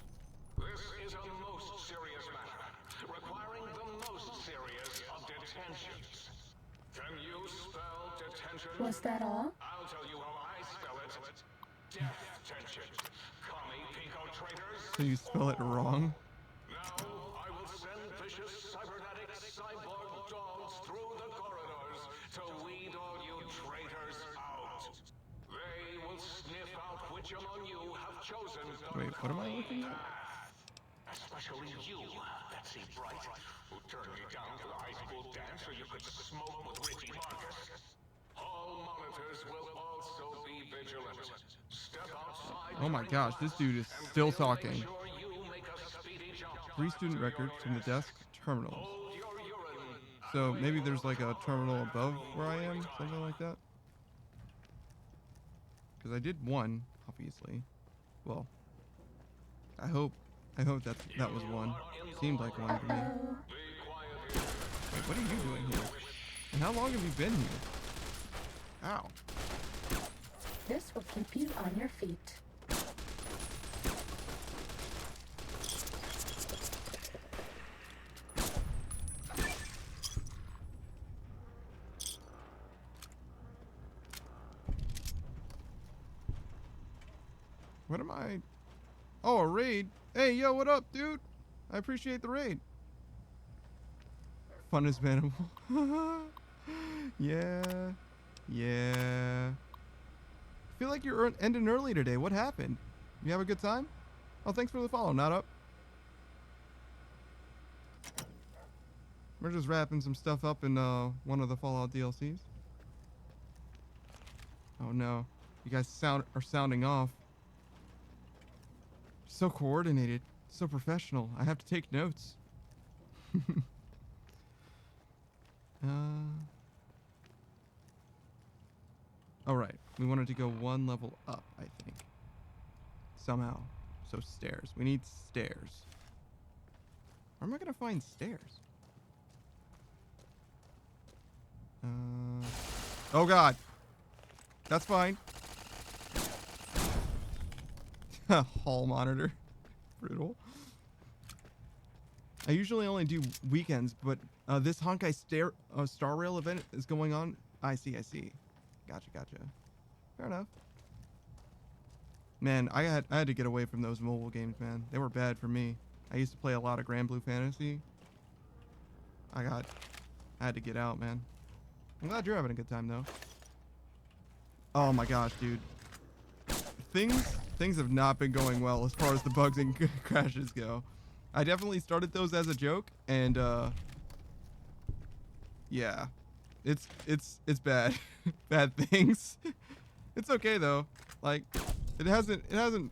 This is a most serious matter, requiring the most serious of detentions. Can you spell detention? Was that all? I'll tell you how I spell it. Death tension. Commie Pico traitors. So you spell it wrong? I will send vicious cybernetic cyborg dogs through the corridors to weed all you traitors out. They will sniff out which among you have chosen the Wait, what am I looking at? path. Especially you, Betsy Bright, who turned me down to the high school dance so you could smoke with Richie Marcus. All monitors will also be vigilant. Step outside. Oh my gosh, this dude is still talking. 3 student records from the desk terminals. So maybe there's like a terminal above where I am, something like that. Because I did 1, obviously. Well, I hope that was one. Seemed like one to me. Wait, what are you doing here? And how long have you been here? Ow. This will keep you on your feet. What am I? Oh, a raid. Hey, yo, what up, dude? I appreciate the raid. Fun as manimal. Yeah. Yeah. I feel like you're ending early today. What happened? You have a good time? Oh, thanks for the follow, Not Up. We're just wrapping some stuff up in one of the Fallout DLCs. Oh no. You guys are sounding off. So coordinated, so professional. I have to take notes. All right, we wanted to go one level up, I think. Somehow. So stairs. We need stairs. Where am I gonna find stairs? Oh God. That's fine. Hall monitor. Brutal. I usually only do weekends, but this Honkai Star Rail event is going on. I see. Gotcha. Fair enough. Man, I had to get away from those mobile games, man. They were bad for me. I used to play a lot of Grand Blue Fantasy. I had to get out, man. I'm glad you're having a good time, though. Oh my gosh, dude. Things have not been going well as far as the bugs and crashes go. I definitely started those as a joke, and yeah, it's bad. Bad things. It's okay though. Like, it hasn't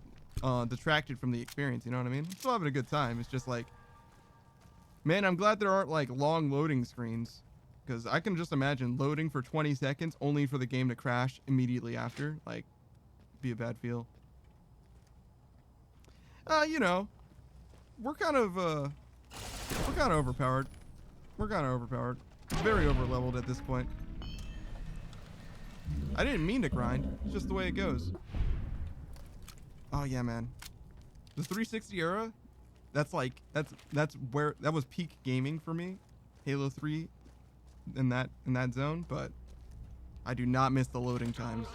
detracted from the experience. You know what I mean? I'm still having a good time. It's just like, man, I'm glad there aren't like long loading screens, because I can just imagine loading for 20 seconds only for the game to crash immediately after. Like, be a bad feel. You know, we're kind of overpowered. Very overleveled at this point. I didn't mean to grind. It's just the way it goes. Oh yeah, man. The 360 era, that's where that was peak gaming for me. Halo 3 in that zone, but I do not miss the loading times.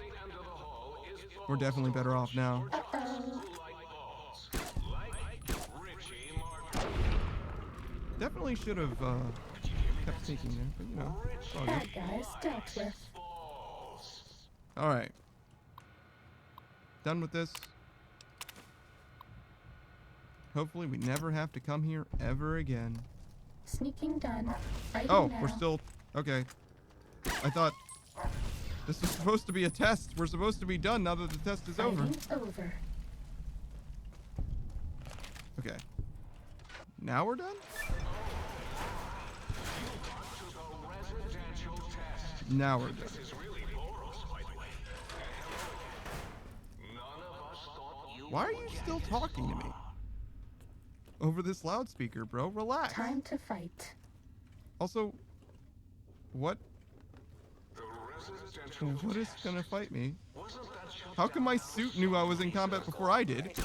We're definitely better off now. Definitely should have kept thinking there, but you know, it's all good. Bad guys dealt with. All right, done with this. Hopefully, we never have to come here ever again. Sneaking done. Fighting Oh, now. we're still okay. I thought this was supposed to be a test. We're supposed to be done now that the test is over. Over. Okay. Now we're done? Now we're done. Why are you still talking to me? Over this loudspeaker, bro. Relax. Time to fight. Also, what is gonna fight me? How come my suit knew I was in combat before I did?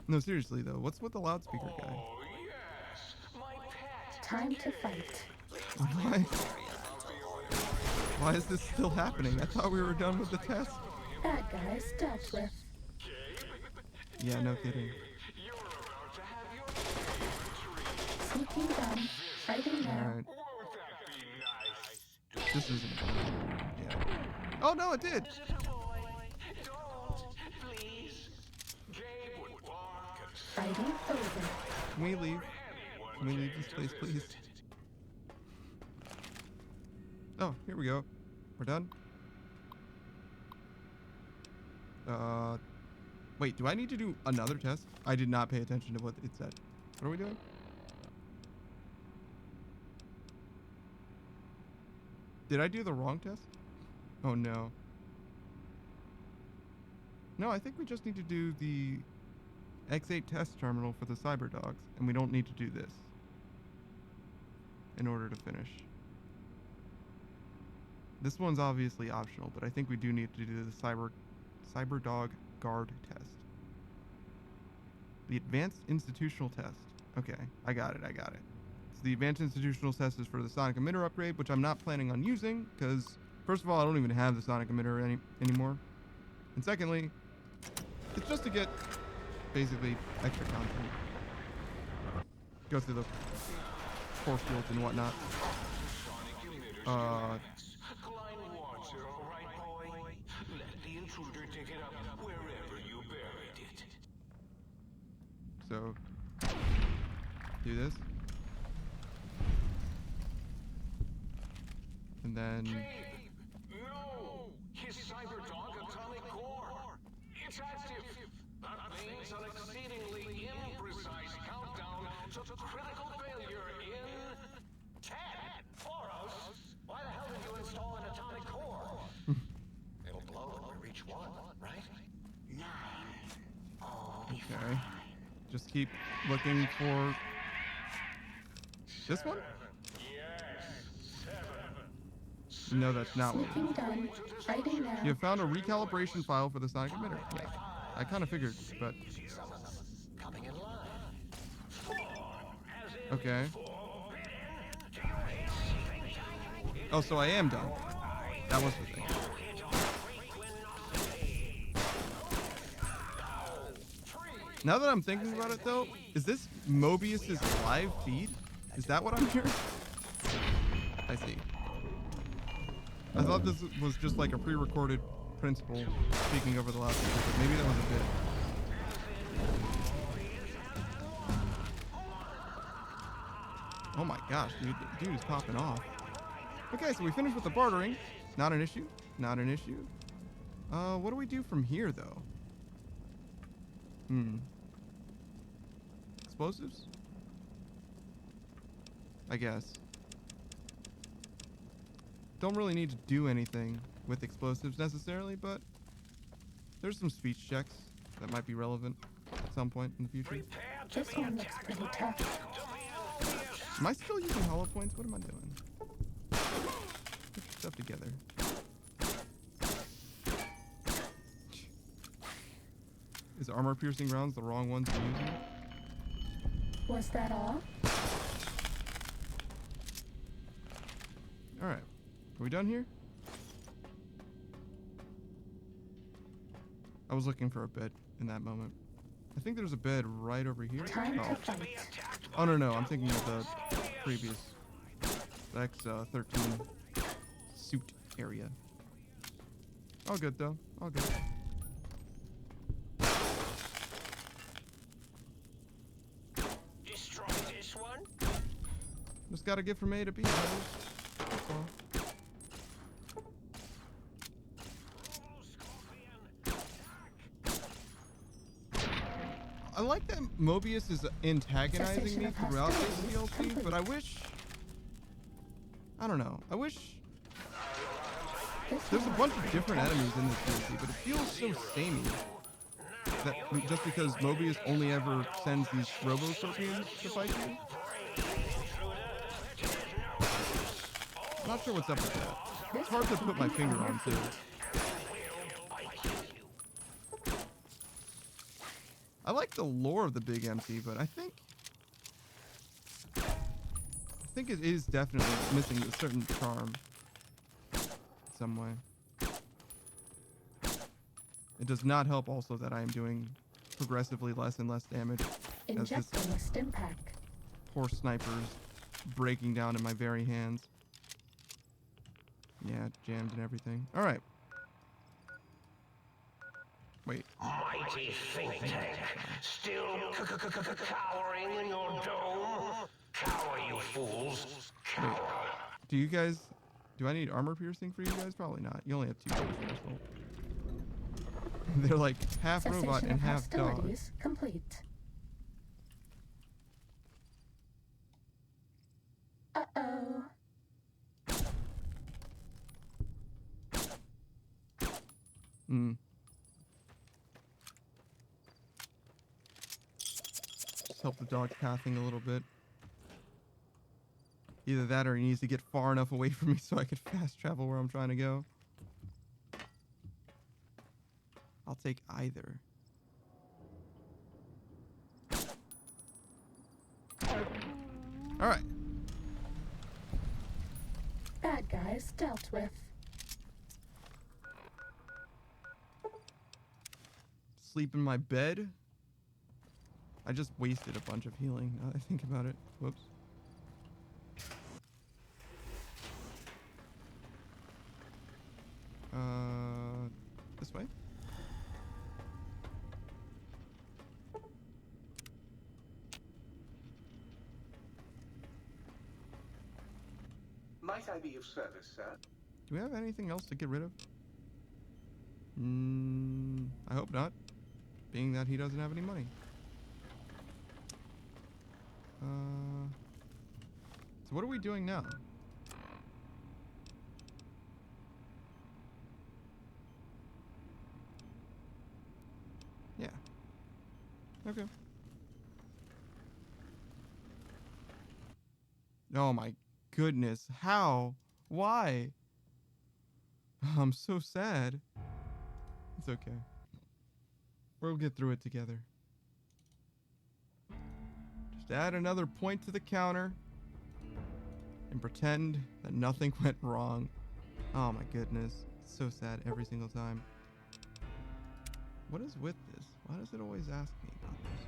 No, seriously though, what's with the loudspeaker guy? Time to fight. Why is this still happening? I thought we were done with the test. Bad guys dealt with. Yeah, no kidding. Sneaking done. Fighting now. Alright. This isn't. Yeah. Oh no, it did! Fighting over. Can we leave? Can we leave this place, please? Oh, here we go. We're done. Wait, do I need to do another test? I did not pay attention to what it said. What are we doing? Did I do the wrong test? Oh no. No, I think we just need to do the X8 test terminal for the cyber dogs, and we don't need to do this in order to finish. This one's obviously optional, but I think we do need to do the cyber dog guard test. The advanced institutional test. Okay, I got it. So the advanced institutional test is for the sonic emitter upgrade, which I'm not planning on using, because first of all, I don't even have the sonic emitter anymore. And secondly, it's just to get basically extra content. Go through the force fields and whatnot. Klein wants it, all right, boy? Let the intruder dig it up wherever you buried it. So, do this. And then... No! His cyber dog atomic core! It's active! That thing's an exceedingly imprecise countdown to critical failure in... 10! Boros! Why the hell did you install an atomic core? It'll blow when we reach 1, right? 9. Okay. Just keep looking for... this one? No, that's not what Sneaking done. Writing now. you have found a recalibration file for the sonic emitter. Yeah, I kind of figured, but... Okay. Oh, so I am done. That was the thing. Now that I'm thinking about it, though, is this Mobius's live feed? Is that what I'm hearing? I see. I thought this was just like a pre-recorded principal speaking over the last episode, but maybe that was a bit. Oh my gosh, dude is popping off. Okay, so we finished with the bartering. Not an issue. Not an issue. What do we do from here, though? Explosives? I guess. Don't really need to do anything with explosives necessarily, but there's some speech checks that might be relevant at some point in the future. This one looks pretty tough. Am I still using hollow points? What am I doing? Put your stuff together. Is armor piercing rounds the wrong ones to use? Was that all? Alright. Are we done here? I was looking for a bed in that moment. I think there's a bed right over here. Oh no, I'm thinking of the previous X13 suit area. All good though. All good. Destroy this one? Just gotta get from A to B. That's all. I like that Mobius is antagonizing me throughout this DLC, but I wish... I don't know. I wish... There's a bunch of different enemies in this DLC, but it feels so samey. That just because Mobius only ever sends these Robo-Scorpions to fight you? I'm not sure what's up with that. It's hard to put my finger on, too. I like the lore of the Big MC, but I think it is definitely missing a certain charm in some way. It does not help also that I am doing progressively less and less damage as this Injecting a stim pack. poor sniper's breaking down in my very hands. Yeah, jammed and everything. All right. Wait. Mighty think tank, still cowering in your dome? Cower, you fools! Cower! Wait. Do I need armor piercing for you guys? Probably not. You only have 2 piercing. They're like half robot Cessation and of half dog. hostilities complete. Uh-oh. Hmm. Just help the dog pathing a little bit. Either that or he needs to get far enough away from me so I can fast travel where I'm trying to go. I'll take either. Alright. Bad guys dealt with. Sleep in my bed? I just wasted a bunch of healing now that I think about it. Whoops. This way? Might I be of service, sir? Do we have anything else to get rid of? I hope not. Being that he doesn't have any money. So what are we doing now? Yeah. Okay. Oh my goodness. How? Why? I'm so sad. It's okay. We'll get through it together. Just add another point to the counter and pretend that nothing went wrong. Oh my goodness. It's so sad every single time. What is with this? Why does it always ask me about this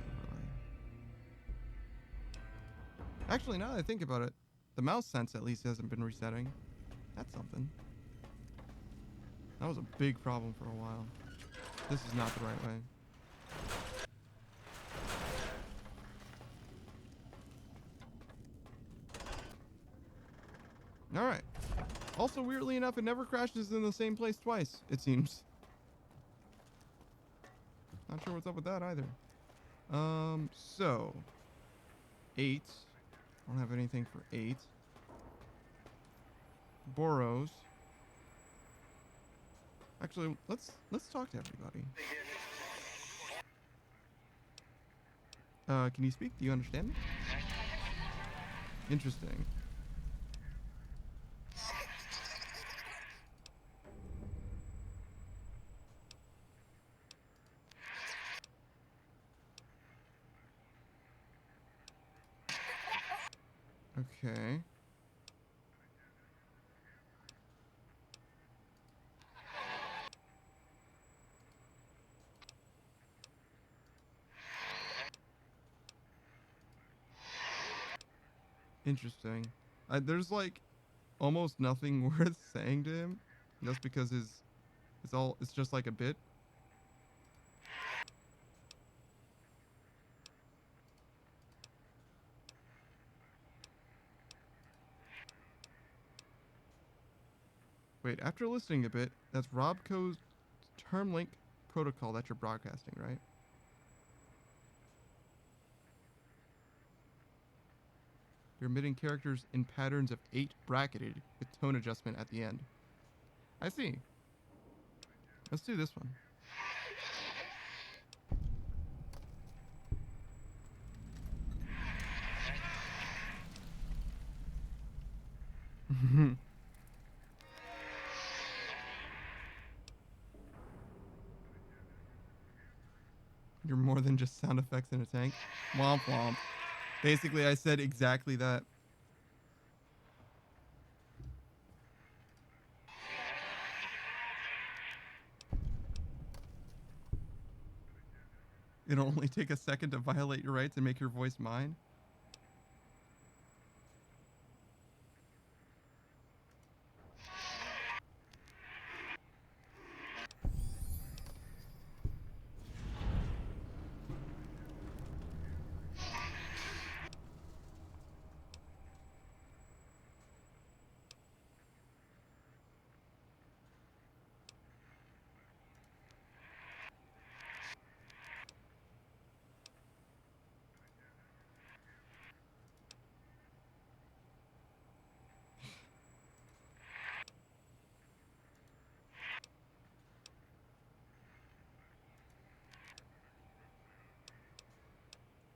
overlay? Actually, now that I think about it, the mouse sense at least hasn't been resetting. That's something. That was a big problem for a while. This is not the right way. Alright. Also, weirdly enough, it never crashes in the same place twice, it seems. Not sure what's up with that either. So 8. I don't have anything for 8. Boros. Actually, let's talk to everybody. Can you speak? Do you understand me? Interesting. Okay. Interesting. There's like almost nothing worth saying to him, just because it's just like a bit. Wait, after listening a bit, that's Robco's term link protocol that you're broadcasting, right? You're emitting characters in patterns of 8 bracketed with tone adjustment at the end. I see. Let's do this one. You're more than just sound effects in a tank. Womp womp. Basically, I said exactly that. It'll only take a second to violate your rights and make your voice mine.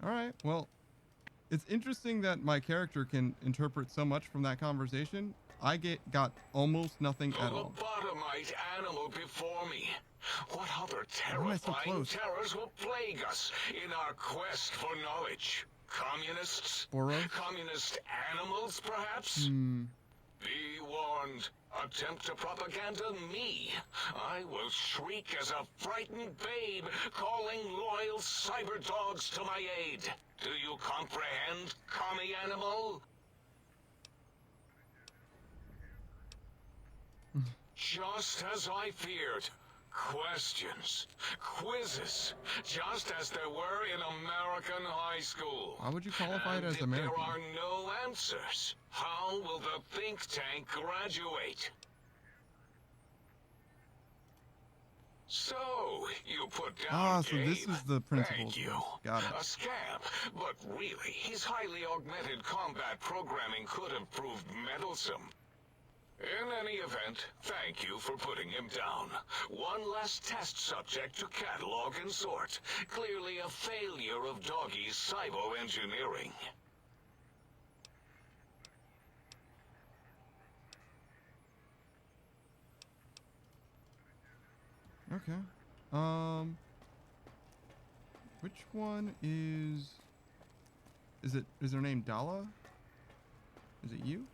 All right. Well, it's interesting that my character can interpret so much from that conversation. I got almost nothing at all. The lobotomite animal before me. What other Why am I so terrifying close? terrors will plague us in our quest for knowledge? Communists? Boros? Communist animals, perhaps? Be warned. Attempt to propaganda me. I will shriek as a frightened babe, calling loyal cyber dogs to my aid. Do you comprehend, commie animal? Just as I feared. Questions, quizzes, just as there were in American high school. Why would you qualify it And as if American? there are no answers, how will the think tank graduate? So, you put down So this Gabe. is the principal. Thank you. Got it. A scamp, but really, his highly augmented combat programming could have proved meddlesome. In any event, thank you for putting him down. One less test subject to catalog and sort. Clearly a failure of Doggy's cybo-engineering. Okay. Which one is her name Dala? Is it you?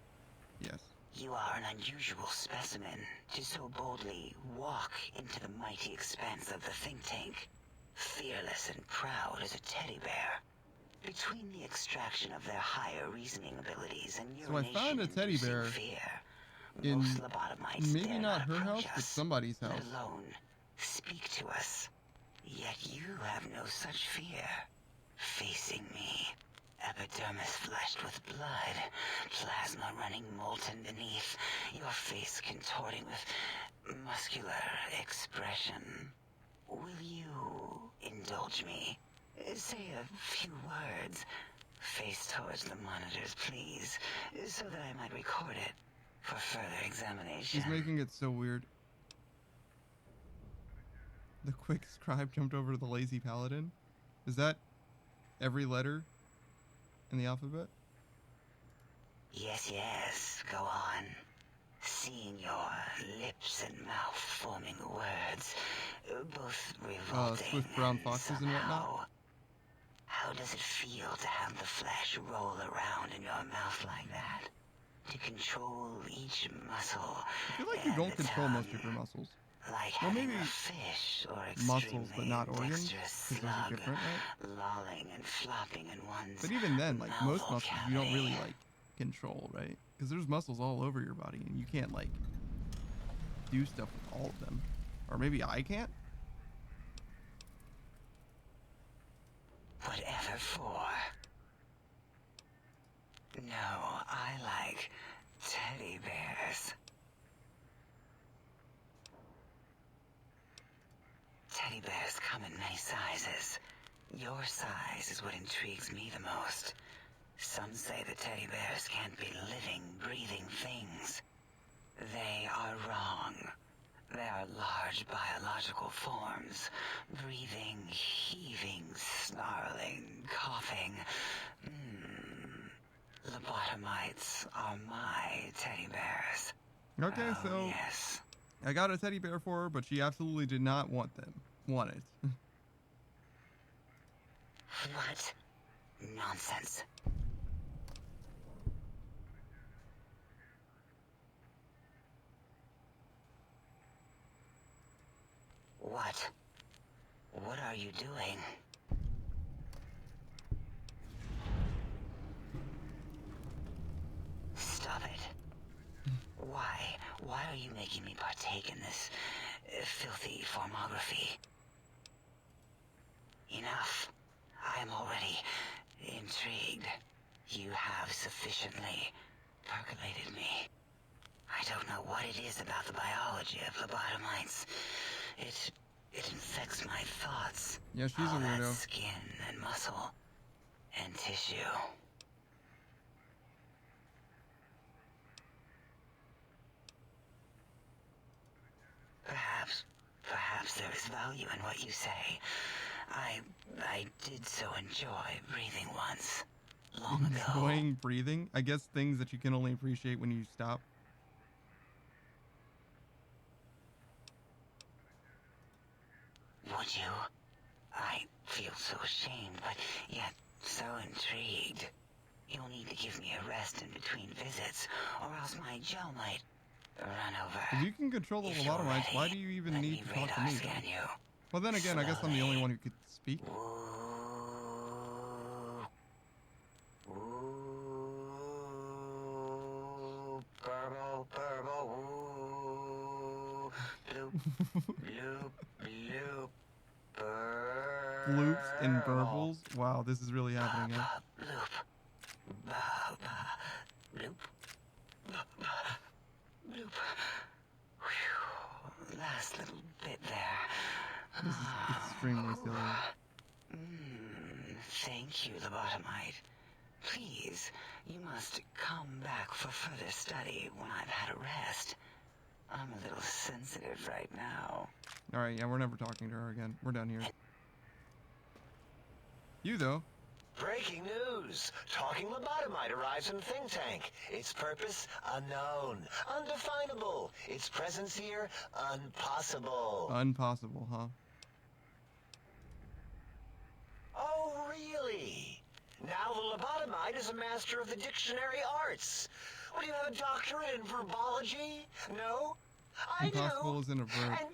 Yes. You are an unusual specimen to so boldly walk into the mighty expanse of the think tank, fearless and proud as a teddy bear. Between the extraction of their higher reasoning abilities and So I found a teddy bear fear, in most lobotomites maybe dare not her approach house, but us, somebody's let house. alone speak to us. Yet you have no such fear. Facing me, epidermis flushed with blood, plasma running molten beneath, your face contorting with muscular expression. Will you indulge me? Say a few words. Face towards the monitors, please, so that I might record it for further examination. She's making it so weird. The quick scribe jumped over to the lazy paladin. Is that every letter in the alphabet? Yes, yes, go on. Seeing your lips and mouth forming words, both revolting Swift brown foxes and whatnot? somehow. How does it feel to have the flesh roll around in your mouth like that? To control each muscle. I feel like you don't control most of your muscles. Like Well, having maybe a fish or muscles, but not extremely organs, dexterous because those are slug, different, right? lolling and flopping in one's But even then, like most malleable muscles, you don't cavity. really like control, right? Because there's muscles all over your body, and you can't like do stuff with all of them. Or maybe I can't. Whatever for. No, I like teddy bears. Teddy bears come in many sizes. Your size is what intrigues me the most. Some say that teddy bears can't be living, breathing things. They are wrong. They are large biological forms, breathing, heaving, snarling, coughing. Lobotomites are my teddy bears. Okay, Oh, so yes. I got a teddy bear for her, but she absolutely did not want it. What? Nonsense. What? What are you doing? Stop it. Why? Why are you making me partake in this filthy formography? Enough. I am already intrigued. You have sufficiently percolated me. I don't know what it is about the biology of lobotomites. It infects my thoughts. Yeah, she's All a that weirdo. skin and muscle and tissue. Perhaps there is value in what you say. I did so enjoy breathing once. Long ago. Enjoying breathing? I guess things that you can only appreciate when you stop. Would you? I feel so ashamed, but yet so intrigued. You'll need to give me a rest in between visits, or else my gel might run over. If you can control the lobotomites, why do you even need to talk to me? Scan you. Well, then again, I guess I'm the only one who could speak. Burble, burble, woo. Bloop, bloop, bloop, burble. Bloops and burbles? Wow, this is really happening, eh? Bloop, bloop, bloop. Whew. Last little bit there. This is extremely silly. Thank you, lobotomite. Please, you must come back for further study when I've had a rest. I'm a little sensitive right now. Alright, yeah, we're never talking to her again. We're done here. You, though. Breaking news! Talking lobotomite arrives in Think Tank. Its purpose, unknown. Undefinable. Its presence here, impossible. Impossible, huh? Oh, really? Now the lobotomite is a master of the dictionary arts. What, do you have a doctorate in verbology? No? I Impossible do. isn't a verb. And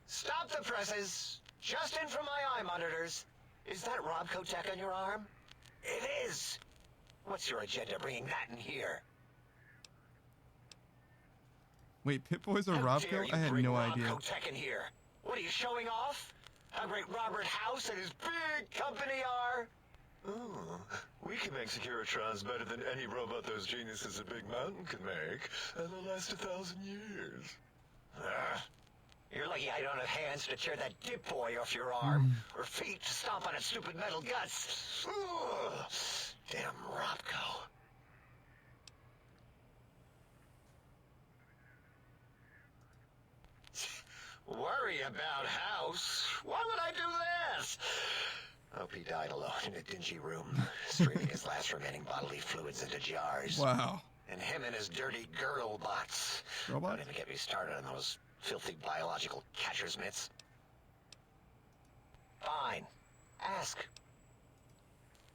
stop the presses. Just in from my eye monitors. Is that Robco tech on your arm? It is. What's your agenda bringing that in here? Wait, Pip-Boy's a How dare Robco? you I had bring no Robco idea. tech in here? What are you showing off? How great Robert House and his big company are? Ooh, we can make Securitrons better than any robot those geniuses at Big Mountain can make, and they'll last 1,000 years. You're lucky I don't have hands to tear that dip boy off your arm, or feet to stomp on its stupid metal guts. Ugh, damn Robco. Worry about House? Why would I do this? Hope he died alone in a dingy room, streaming his last remaining bodily fluids into jars. Wow. And him and his dirty girl bots. Robots? Don't even get me started on those filthy biological catcher's mitts. Fine. Ask.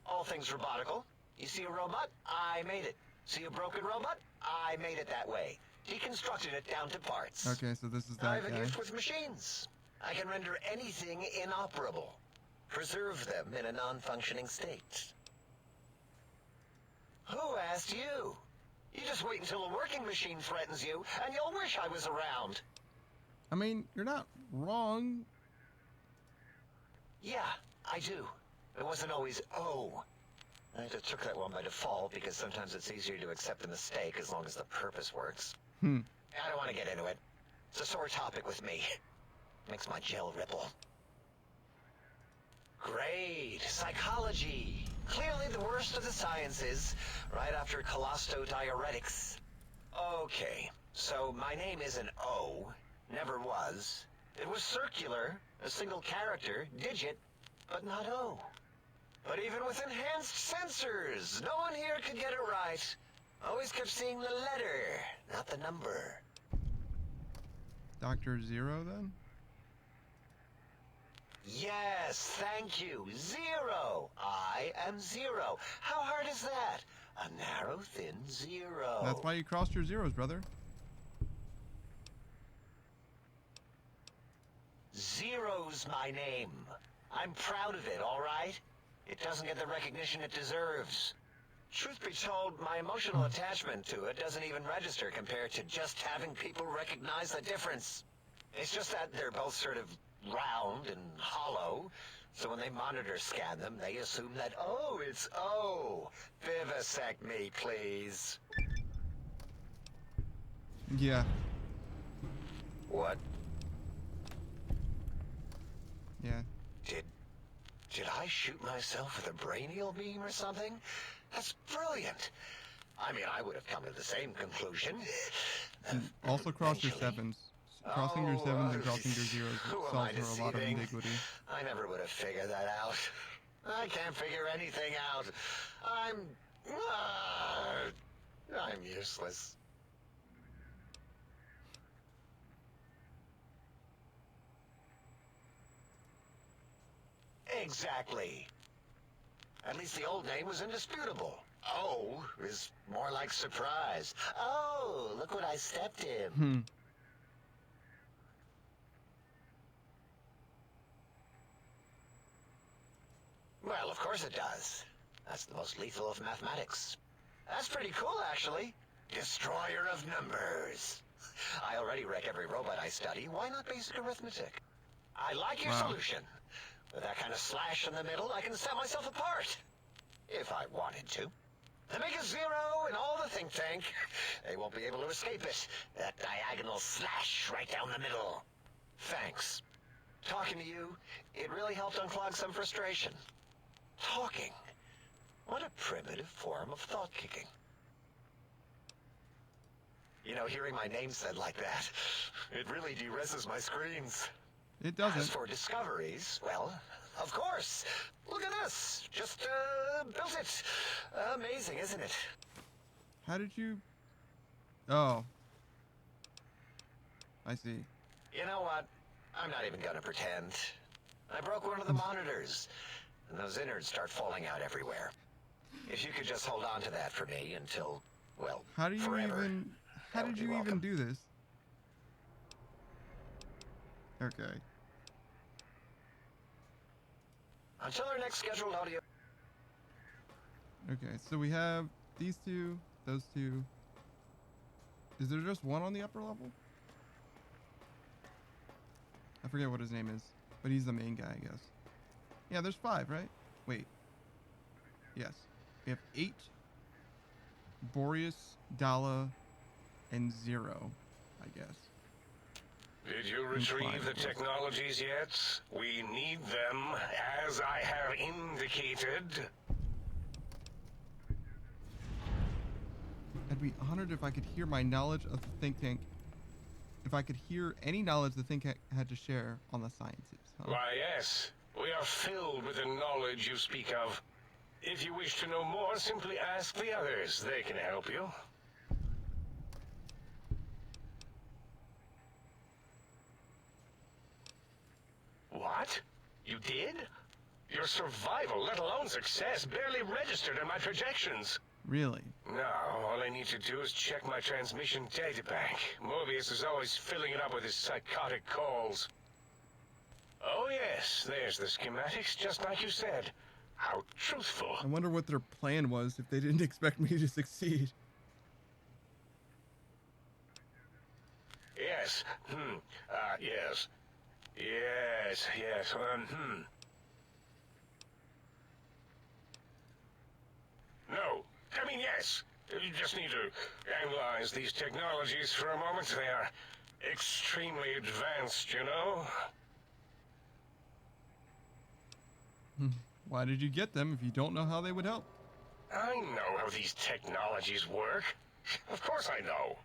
All things robotical. You see a robot? I made it. See a broken robot? I made it that way. Deconstructed it down to parts. Okay, so this is I that have a guy. gift with machines. I can render anything inoperable. Preserve them in a non-functioning state. Who asked you? You just wait until a working machine threatens you, and you'll wish I was around. I mean, you're not wrong. Yeah, I do. It wasn't always oh. I just took that one by default because sometimes it's easier to accept the mistake as long as the purpose works. I don't want to get into it. It's a sore topic with me. Makes my gel ripple. Great. Psychology. Clearly the worst of the sciences, right after colostodiuretics. Okay, so my name isn't O. Never was. It was circular, a single character, digit, but not O. But even with enhanced sensors, no one here could get it right. Always kept seeing the letter, not the number. Dr. Zero, then? Yes, thank you. Zero. I am zero. How hard is that? A narrow, thin zero. That's why you crossed your zeros, brother. Zero's my name. I'm proud of it, all right? It doesn't get the recognition it deserves. Truth be told, my emotional attachment to it doesn't even register compared to just having people recognize the difference. It's just that they're both sort of round and hollow, so when they monitor scan them, they assume that, oh, it's O. Vivisect me, please. Yeah. What? Yeah. Did I shoot myself with a brainial beam or something? That's brilliant. I mean, I would have come to the same conclusion. Also cross your sevens. Crossinger 7s and Crossinger 0s Who am solves I for a lot of deceiving? ambiguity. I never would have figured that out. I can't figure anything out. I'm useless. Exactly. At least the old name was indisputable. Oh is more like surprise. Oh, look what I stepped in. Well, of course it does. That's the most lethal of mathematics. That's pretty cool, actually. Destroyer of numbers. I already wreck every robot I study. Why not basic arithmetic? I like your solution. With that kind of slash in the middle, I can set myself apart. If I wanted to. The biggest zero in all the think tank. They won't be able to escape it. That diagonal slash right down the middle. Thanks. Talking to you, it really helped unclog some frustration. Talking. What a primitive form of thought kicking. You know, hearing my name said like that, it really de-reses my screens. It doesn't. As for discoveries, well, of course. Look at this. Just, built it. Amazing, isn't it? How did you... Oh. I see. You know what? I'm not even gonna pretend. I broke one of the monitors, and those innards start falling out everywhere. If you could just hold on to that for me until, well, How do you forever. even... How did you even do this? Okay. Until our next scheduled audio. Okay, so we have these two, those two. Is there just one on the upper level? I forget what his name is, but he's the main guy, I guess. Yeah, there's 5, right? Wait. Yes. We have 8. Boreas, Dala, and 0, I guess. Did you retrieve the technologies yet? We need them, as I have indicated. I'd be honored if I could hear my knowledge of the think tank. If I could hear any knowledge the think tank had to share on the sciences. Huh? Why, yes. We are filled with the knowledge you speak of. If you wish to know more, simply ask the others. They can help you. What? You did? Your survival, let alone success, barely registered in my projections. Really? Now, all I need to do is check my transmission databank. Mobius is always filling it up with his psychotic calls. Oh yes, there's the schematics, just like you said. How truthful. I wonder what their plan was if they didn't expect me to succeed. Yes. Yes. Yes. No. I mean, yes. You just need to analyze these technologies for a moment. They are extremely advanced, you know? Why did you get them if you don't know how they would help? I know how these technologies work. Of course I know.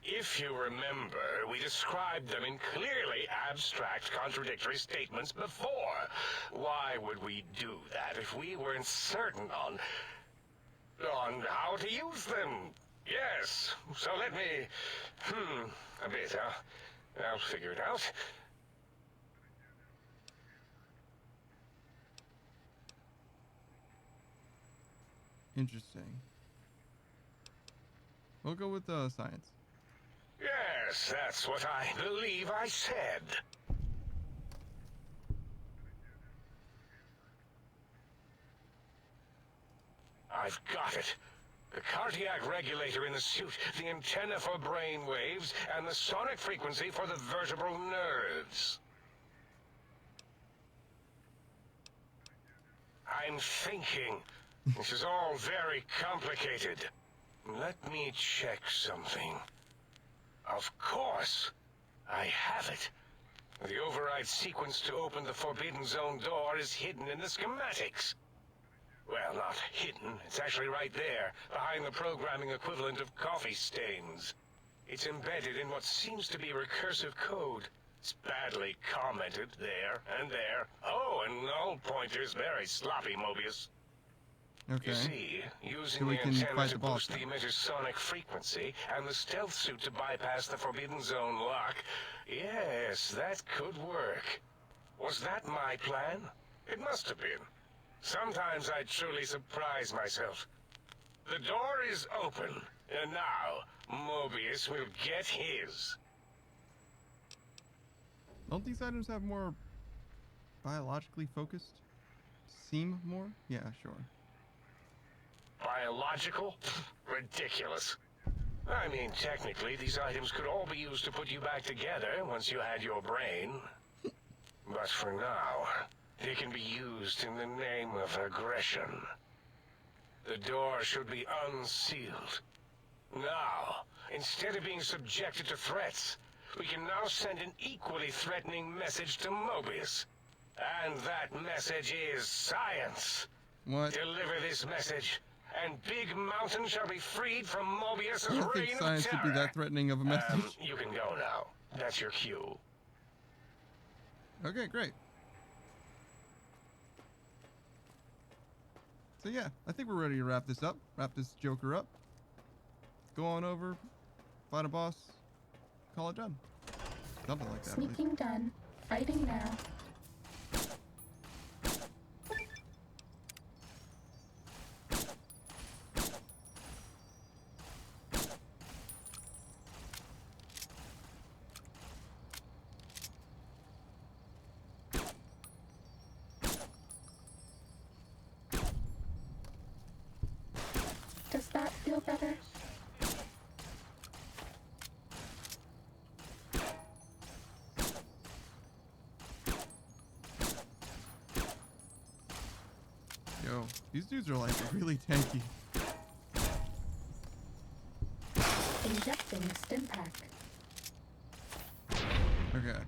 If you remember, we described them in clearly abstract, contradictory statements before. Why would we do that if we weren't certain on how to use them? Yes. So let me, a bit. I'll figure it out. Interesting. We'll go with science. Yes, that's what I believe I said. I've got it. The cardiac regulator in the suit, the antenna for brain waves, and the sonic frequency for the vertebral nerves. I'm thinking. This is all very complicated. Let me check something. Of course. I have it. The override sequence to open the Forbidden Zone door is hidden in the schematics. Well, not hidden. It's actually right there, behind the programming equivalent of coffee stains. It's embedded in what seems to be recursive code. It's badly commented there and there. Oh, and null pointers very sloppy, Mobius. Okay. You see, using So we the can antenna fight to the boss boost the emitter's sonic frequency and the stealth suit to bypass the Forbidden Zone lock. Yes, that could work. Was that my plan? It must have been. Sometimes I truly surprise myself. The door is open, and now Mobius will get his. Don't these items have more biologically focused? Seem more? Yeah, sure. Biological? Ridiculous. I mean, technically, these items could all be used to put you back together once you had your brain. But for now, they can be used in the name of aggression. The door should be unsealed. Now, instead of being subjected to threats, we can now send an equally threatening message to Mobius. And that message is science. What? Deliver this message, and Big Mountain shall be freed from Mobius's I don't think reign science of should terror. be that threatening of a message. You can go now. That's your cue. Okay, great. So yeah, I think we're ready to wrap this up. Wrap this Joker up. Go on over, find a boss, call it done. Something like that. at least. Sneaking done. Fighting now. Does that feel better? Yo, these dudes are like really tanky. Injecting a stim pack. Okay.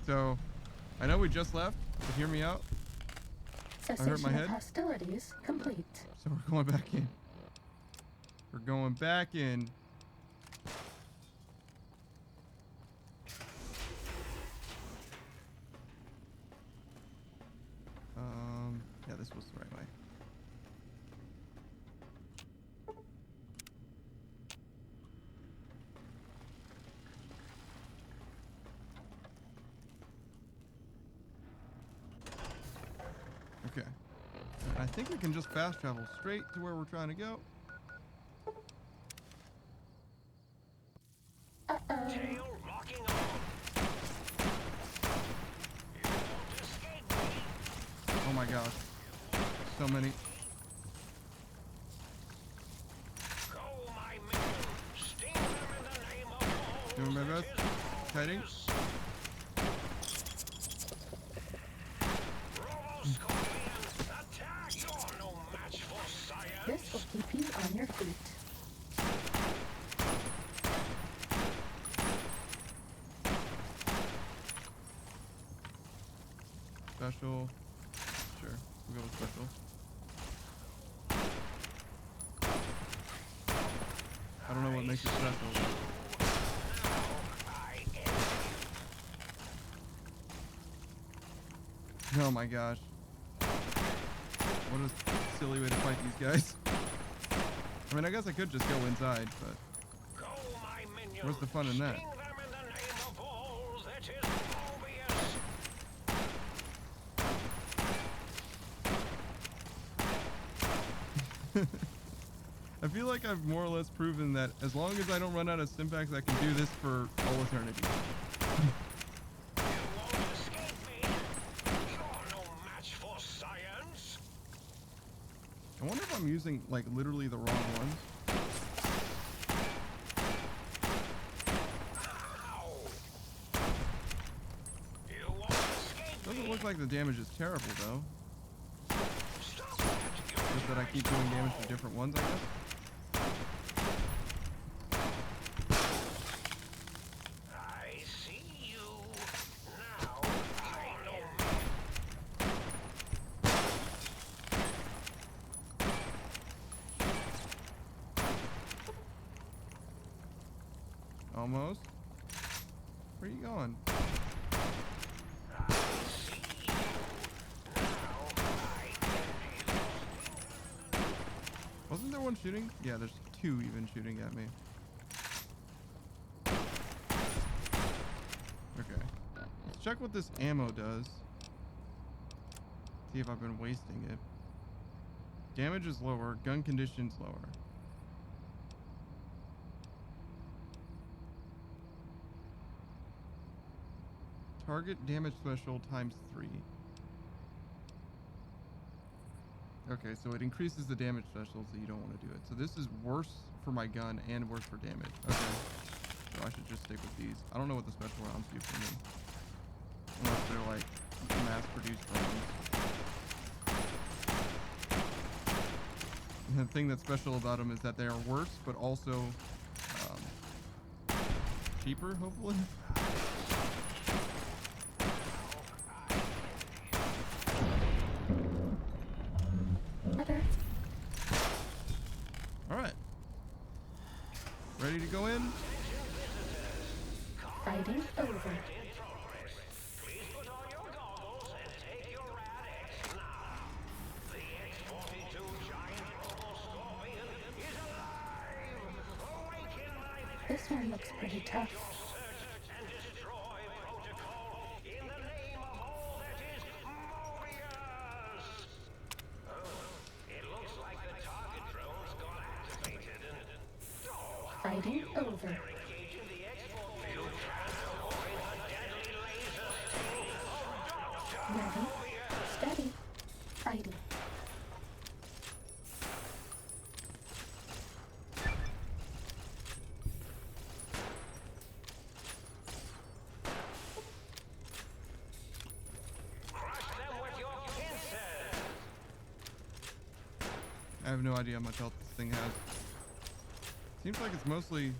So, I know we just left, but hear me out. I hurt Cessation my of head. hostilities complete. So we're going back in. We're going back in. Yeah, this was the right way. Okay. I think we can just fast travel straight to where we're trying to go. Oh my gosh. So many. Doing my best. Kiting. This will keep you on your feet. Special. Sure. We'll go with special. I don't know what makes it special. Oh my gosh. What a silly way to fight these guys. I mean, I guess I could just go inside, but where's the fun in that? I feel like I've more or less proven that as long as I don't run out of Stimpaks, I can do this for all eternity. I wonder if I'm using, like, literally the wrong ones. Doesn't look like the damage is terrible, though. Just that I keep doing damage to different ones, I guess. Almost. Where are you going? Wasn't there one shooting? Yeah, there's two even shooting at me. Okay. Let's check what this ammo does. See if I've been wasting it. Damage is lower. Gun condition's lower. Target damage threshold times 3. Okay, so it increases the damage threshold, so you don't want to do it. So this is worse for my gun and worse for damage. Okay. So I should just stick with these. I don't know what the special rounds do for me. Unless they're like mass-produced rounds. And the thing that's special about them is that they are worse, but also cheaper, hopefully. Alright. Ready to go in? Fighting over. This one looks pretty tough. Fighting over. Ready, steady, fighting. I have no idea how much health this thing has. Seems like it's mostly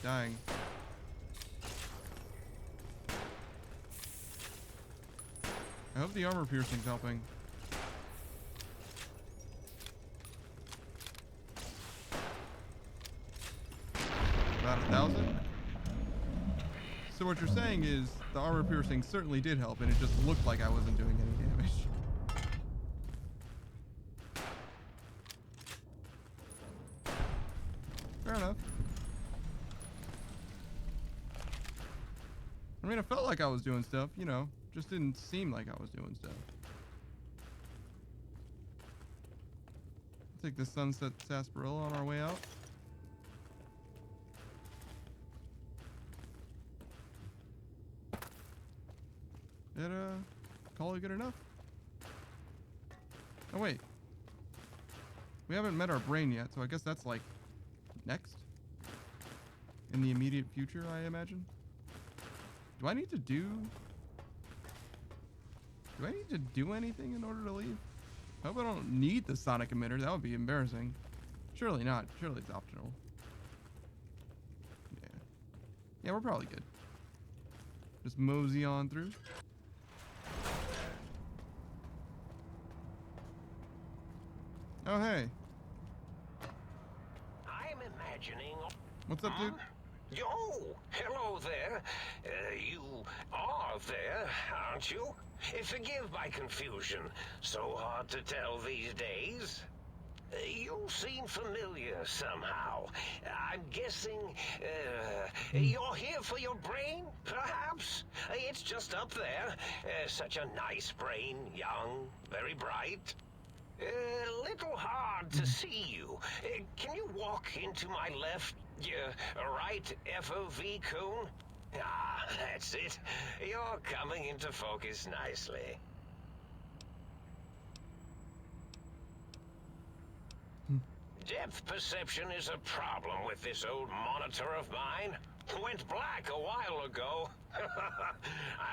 dying. I hope the armor piercing's helping. About 1,000? So what you're saying is the armor piercing certainly did help, and it just looked like I wasn't doing any damage. Fair enough. I mean, I felt like I was doing stuff, you know, just didn't seem like I was doing stuff. Take the Sunset Sarsaparilla on our way out. Did call it good enough? Oh wait. We haven't met our brain yet, so I guess that's like next? In the immediate future, I imagine? Do I need to do anything in order to leave? I hope I don't need the sonic emitter. That would be embarrassing. Surely not. Surely it's optional. Yeah. Yeah, we're probably good. Just mosey on through. Oh, hey. I'm imagining... What's up, dude? Yo, hello there. You are there, aren't you? Forgive my confusion. So hard to tell these days. You seem familiar somehow. I'm guessing, you're here for your brain, perhaps? It's just up there. Such a nice brain, young, very bright. Little hard to see you. Can you walk into my left, right FOV cone? Ah, that's it. You're coming into focus nicely. Depth perception is a problem with this old monitor of mine. Went black a while ago.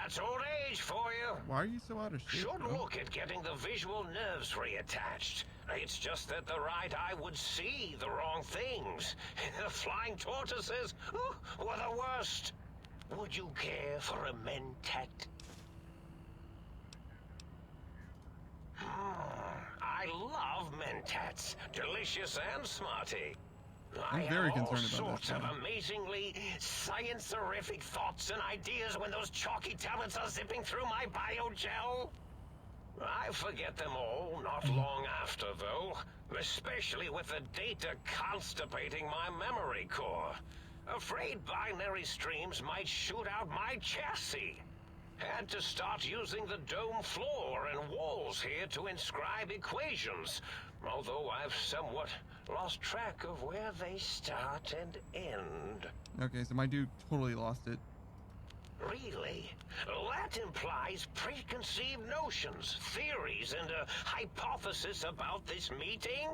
That's old age for you. Why are you so out of shape, Should bro? look at getting the visual nerves reattached. It's just that the right eye would see the wrong things. The flying tortoises were the worst. Would you care for a mentat? I love mentats. Delicious and smarty. I'm I very have all concerned about sorts this of guy. amazingly science-erific thoughts and ideas when those chalky talents are zipping through my biogel. I forget them all not long after, though, especially with the data constipating my memory core. Afraid binary streams might shoot out my chassis. Had to start using the dome floor and walls here to inscribe equations, although I've somewhat lost track of where they start and end. Okay, so my dude totally lost it. Really? That implies preconceived notions, theories, and a hypothesis about this meeting?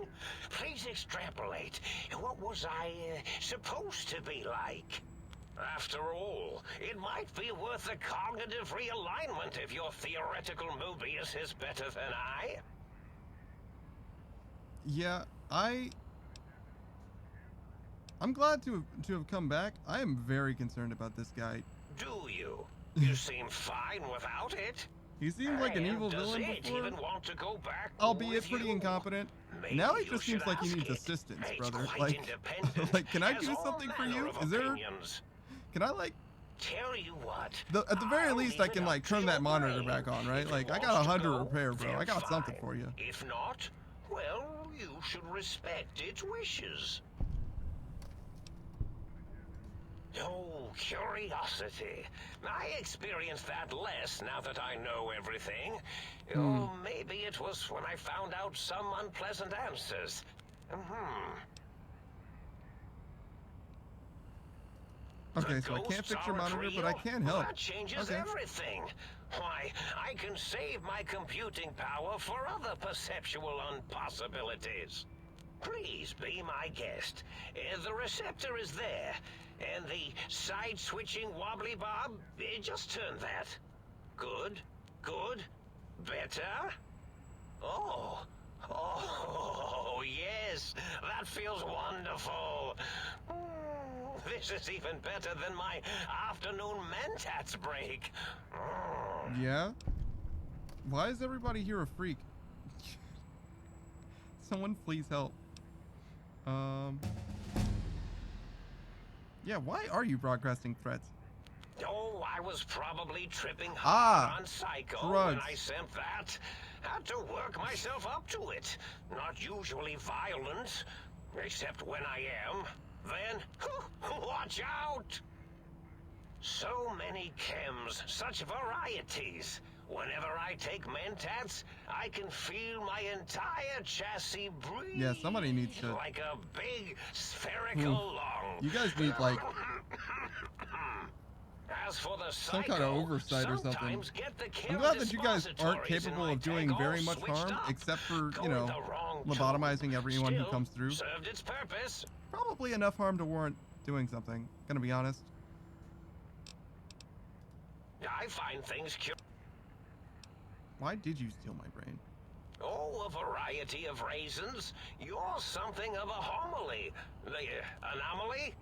Please extrapolate. What was I supposed to be like? After all, it might be worth a cognitive realignment if your theoretical Mobius is better than I. Yeah, I'm glad to have come back. I am very concerned about this guy. Do you? You seem fine without it. He seemed like an And evil does villain it before, even want to go back albeit with pretty you? incompetent. Maybe Now he you just seems should like he ask needs it. assistance, It's brother. quite Like, independent, like, can I has do all something for manner you? of Is there? opinions. Can I like? Tell you what. At the very least, I can like turn that monitor back on, right? Like, I got 100 repair, bro. then I got something fine. for you. If not, well, you should respect its wishes. Oh, curiosity. I experience that less now that I know everything. Oh, maybe it was when I found out some unpleasant answers. Okay, The so I can't ghosts fix your are a monitor, but I trio? can help. That changes Okay. everything. Why, I can save my computing power for other perceptual impossibilities. Please be my guest. The receptor is there, and the side-switching wobbly bob, just turn that. Good, good, better. Oh, yes, that feels wonderful. This is even better than my afternoon Mentats break. Yeah? Why is everybody here a freak? Someone please help. Yeah, why are you broadcasting threats? Oh, I was probably tripping hard on Psycho when drugs. I sent that. Had to work myself up to it. Not usually violent, except when I am. Then, watch out! So many chems, such varieties. Whenever I take Mentats, I can feel my entire chassis breathe. Yeah, somebody needs to. Like a big spherical lung. You guys need like As for the some Psycho, kind of oversight or something. sometimes get the I'm chem glad that you guys aren't depositories in capable my of doing tank all very much switched harm, up. except for, Go you know, in the wrong lobotomizing everyone who Still, comes through. Served its purpose. Probably enough harm to warrant doing something. Gonna be honest. I find things Why did you steal my brain? Oh, a variety of raisins. You're something of a homily. The anomaly?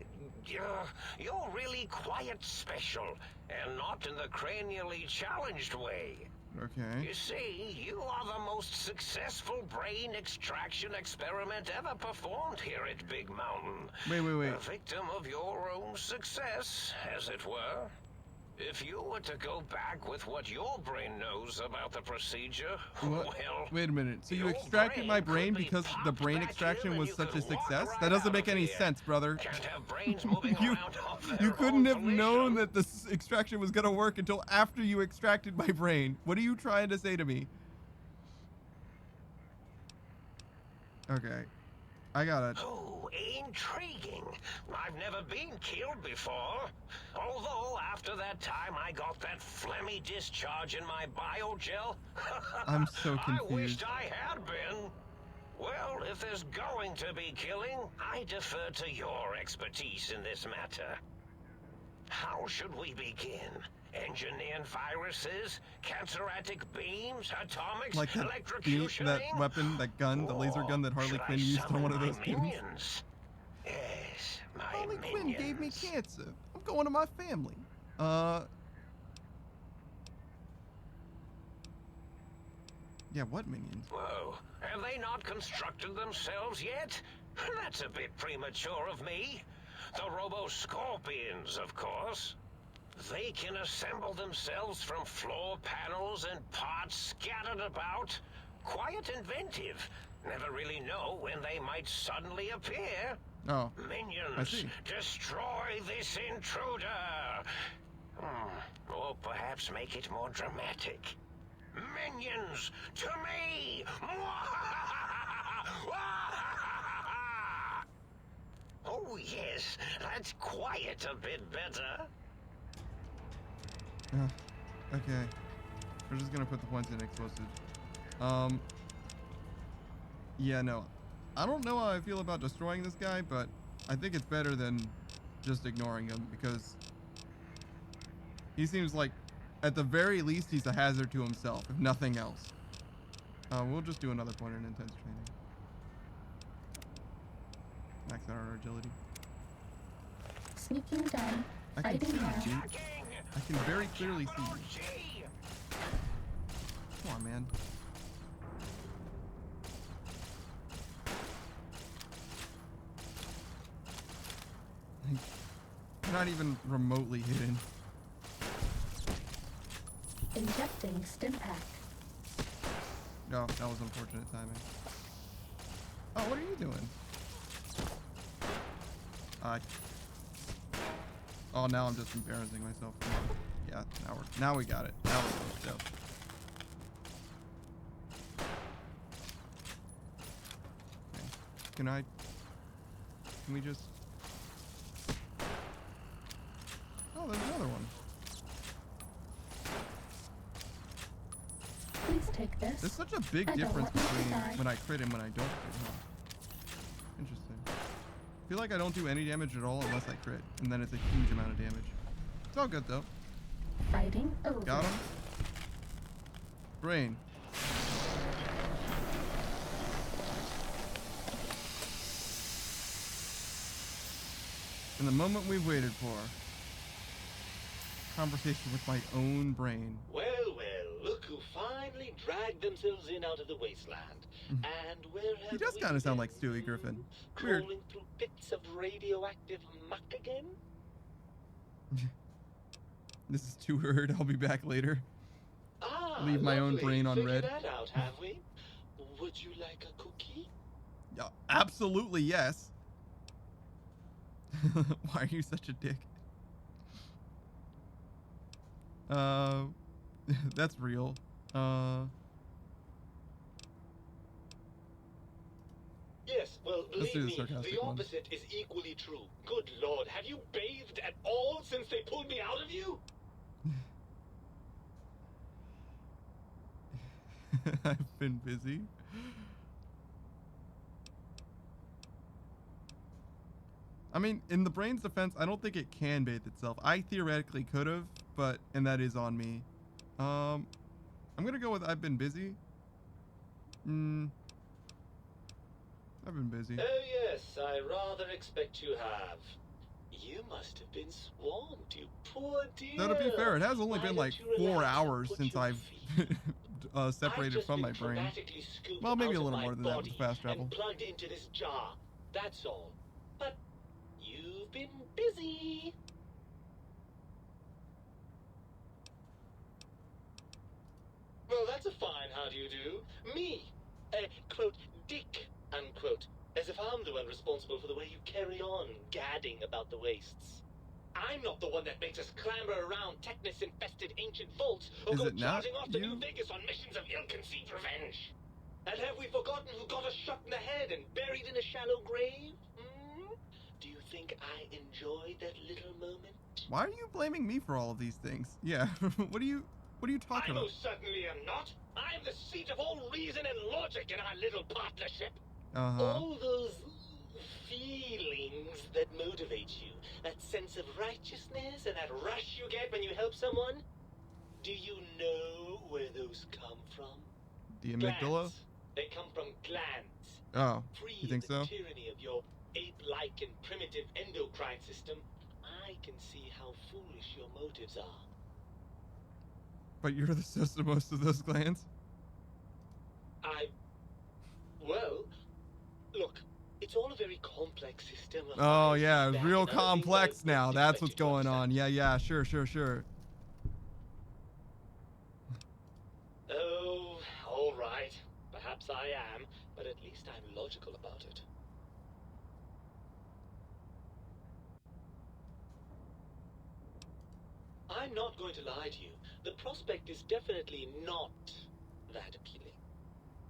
You're really quite special, and not in the cranially challenged way. Okay. You see, you are the most successful brain extraction experiment ever performed here at Big Mountain. Wait. A victim of your own success, as it were. If you were to go back with what your brain knows about the procedure, What? well... Wait a minute. So you your extracted my brain could be because the popped brain back extraction in was and such you a could walk success? right That doesn't out make of any here. sense, brother. Can't have brains moving You, around of their you couldn't own have volition. known that this extraction was gonna work until after you extracted my brain. What are you trying to say to me? Okay. I gotta... Oh, intriguing. I've never been killed before. Although, after that time I got that phlegmy discharge in my biogel, I'm so I confused. wished I had been. Well, if there's going to be killing, I defer to your expertise in this matter. How should we begin? Engineering viruses, cancerotic beams, atomics, Like that, electrocutioning? that weapon, that gun, the laser gun that Harley Should I Quinn used on one of summon those my games. minions? Yes, my Harley Quinn minions. gave me cancer. I'm going to my family. Yeah, what minions? Whoa, have they not constructed themselves yet? That's a bit premature of me. The Robo-Scorpions, of course. They can assemble themselves from floor panels and parts scattered about. Quite inventive. Never really know when they might suddenly appear. Oh, I Minions, see. destroy this intruder! Or perhaps make it more dramatic. Minions, to me! Oh yes, that's quite a bit better. Okay. We're just gonna put the points in explosive. Yeah, no. I don't know how I feel about destroying this guy, but I think it's better than just ignoring him, because he seems like, at the very least, he's a hazard to himself, if nothing else. We'll just do another point in intense training. Max out our agility. Sneaking down. I can Fighting see hard. you, dude. I can very clearly see you. Come on, man. Not even remotely hidden. Injecting stim pack. No, that was unfortunate timing. Oh, what are you doing? Oh, now I'm just embarrassing myself. Come on. Yeah, now we got it. Now we're good. Okay. Can we just... Oh, there's another one. Please take this. There's such a big I don't difference want you to between die. when I crit and when I don't crit, huh? Interesting. I feel like I don't do any damage at all unless I crit, and then it's a huge amount of damage. It's all good, though. Fighting over. Got him. Brain. In the moment we've waited for. Conversation with my own brain. Well, look who finally dragged themselves in out of the wasteland. And where have He does we kind of sound been? like Stewie Griffin. Weird. Crawling through bits of radioactive muck again? This is too weird. I'll be back later. Ah, Leave my own lovely. brain on Figured red. that out, have we? Would you like a cookie? Yeah, absolutely yes. Why are you such a dick? That's real. Yes, well, Let's do believe the me, sarcastic the one. opposite is equally true. Good lord, have you bathed at all since they pulled me out of you? I've been busy. I mean, in the brain's defense, I don't think it can bathe itself. I theoretically could have, and that is on me. I'm gonna go with I've been busy. I've been busy. Oh yes, I rather expect you have. You must have been swarmed, you poor dear. Now, to be fair, it has only Why been don't like you 4 relax and hours put since your I've separated just from been my brain. traumatically scooped Well, maybe out a of little my more than that with body the fast travel. and plugged into this jar. That's all. But you've been busy. Well, that's a fine how do you do. Me, quote, dick, unquote. As if I'm the one responsible for the way you carry on gadding about the wastes. I'm not the one that makes us clamber around Technus-infested ancient vaults or Is go it not charging off to you? New Vegas on missions of ill-conceived revenge. And have we forgotten who got us shot in the head and buried in a shallow grave? Hmm? Do you think I enjoyed that little moment? Why are you blaming me for all of these things? Yeah, what are you talking I about? most certainly am not. I am the seat of all reason and logic in our little partnership. All those feelings that motivate you, that sense of righteousness and that rush you get when you help someone, do you know where those come from? The amygdala? Glands. They come from glands. Oh, Free you think of the so? tyranny of your ape-like and primitive endocrine system, I can see how foolish your motives are. But you're the source of most of those glands? Well, look, it's all a very complex system of Oh yeah, feedback real and other things I complex now. wouldn't That's expect what's you to going understand. on. Yeah, sure. Oh, all right. Perhaps I am, but at least I'm logical about it. I'm not going to lie to you. The prospect is definitely not that appealing.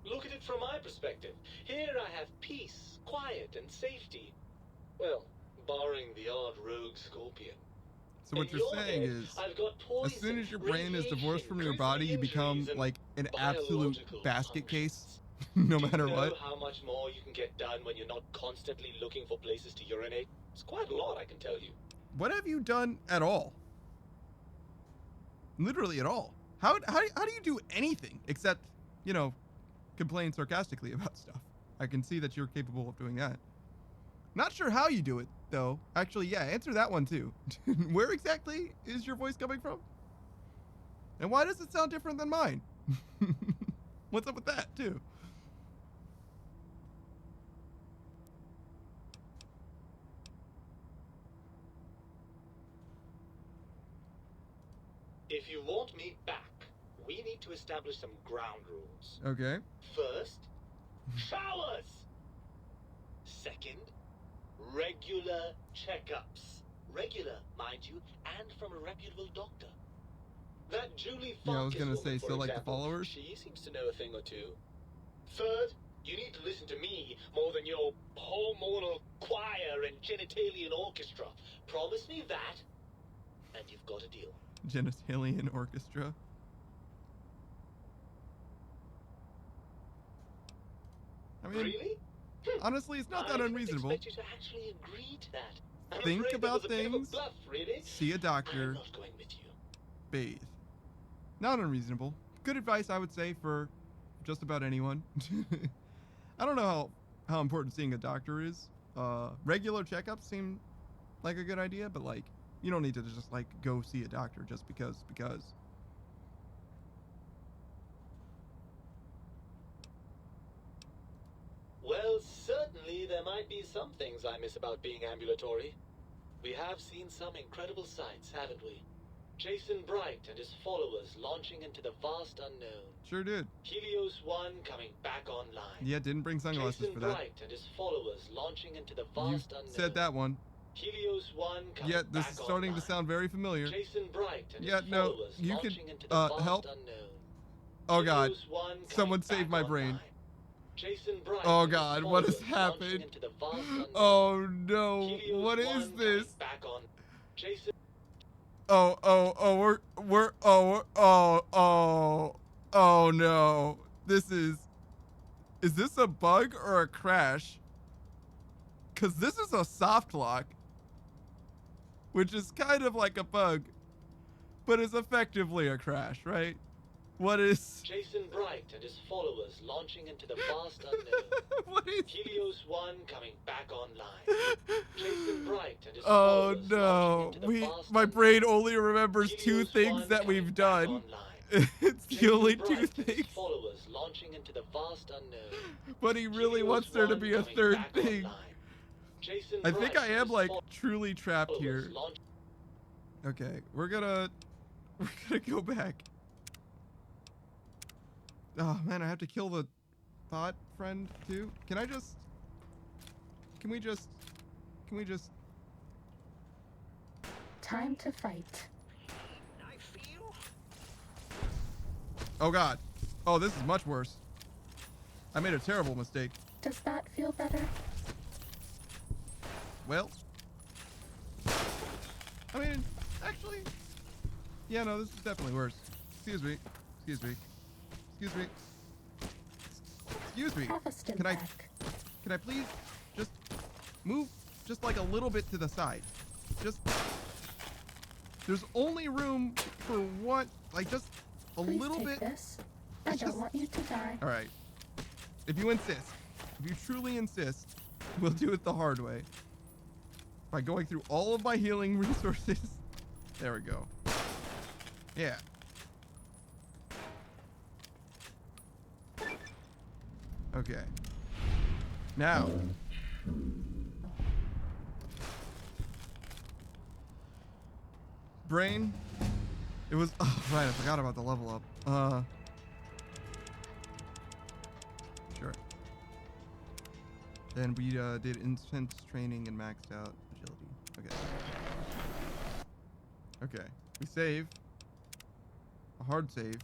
Look at it from my perspective. Here I have peace, quiet, and safety. Well, barring the odd rogue scorpion. So what In you're your saying head, is, I've got as poison, soon as your brain is divorced radiation, from your grisly body, you become injuries, and like an absolute biological basket case, functions. no Do matter you know what. how much more you can get done when you're not constantly looking for places to urinate? It's quite a lot, I can tell you. What have you done at all? Literally at all. How do you do anything except, you know, complain sarcastically about stuff? I can see that you're capable of doing that. Not sure how you do it, though. Actually, yeah, answer that one too. Where exactly is your voice coming from? And why does it sound different than mine? What's up with that, too? If you want me back, we need to establish some ground rules. Okay. First, showers. Second, regular checkups. Regular, mind you, and from a reputable doctor. That Julie Yeah, I was Farkas gonna woman, say, for still like the example, followers? She seems to know a thing or two. Third, you need to listen to me more than your hormonal choir and genitalian orchestra. Promise me that, and you've got a deal. Genitalian orchestra. I mean, Really? honestly, it's not I that didn't unreasonable. expect you to actually agree to that. I'm Think afraid that about was a bit of a things, bluff, really. see a doctor, I'm not going with you. bathe. Not unreasonable. Good advice, I would say, for just about anyone. I don't know how important seeing a doctor is. Regular checkups seem like a good idea, but like, you don't need to just like go see a doctor just because. Well, certainly there might be some things I miss about being ambulatory. We have seen some incredible sights, haven't we? Jason Bright and his followers launching into the vast unknown. Sure did. Helios 1 coming back online. Yeah, didn't bring sunglasses Jason for that. Bright and his followers launching into the You vast unknown. said that one. Helios 1 coming Yeah, this back is starting online. to sound very familiar. Jason Bright and Yeah, his no, followers you could launching into the vast help. unknown. Oh god, Helios 1 coming someone saved my back brain. online. Jason Bright Oh and his god, what has followers launching happened? into the vast unknown. Oh no, Helios what 1 is coming this? back on. Jason Oh no. Is this a bug or a crash? Cause this is a soft lock, which is kind of like a bug, but is effectively a crash, right? What is? Jason Bright and his followers launching into the vast unknown. What is? Helios 1 coming back online. Jason Bright and his Oh followers no, launching into the vast my unknown. brain only remembers two Helios things 1 that we've coming back done. online. It's the Jason only Bright two and his things. followers launching into the vast unknown. But he really Helios wants there to 1 be a coming third back thing. online. Jason I think Bright I and am his like truly trapped here. followers launch- Okay, we're gonna go back. Oh man, I have to kill the thought friend too. Can we just Time to fight. Oh god. Oh, this is much worse. I made a terrible mistake. Does that feel better? Well, I mean, actually, yeah, no, this is definitely worse. Excuse me. Excuse me. Excuse me. Excuse me. Have a stim Can pack. I please just move just like a little bit to the side? Just, there's only room for one, like just a Please little take bit. this. I don't want you to die. All right. If you insist, if you truly insist, we'll do it the hard way. By going through all of my healing resources. There we go. Yeah. Okay. Now, brain. It was, oh, right, I forgot about the level up. Sure. Then we did intense training and maxed out agility. Okay. Okay. We save. A hard save.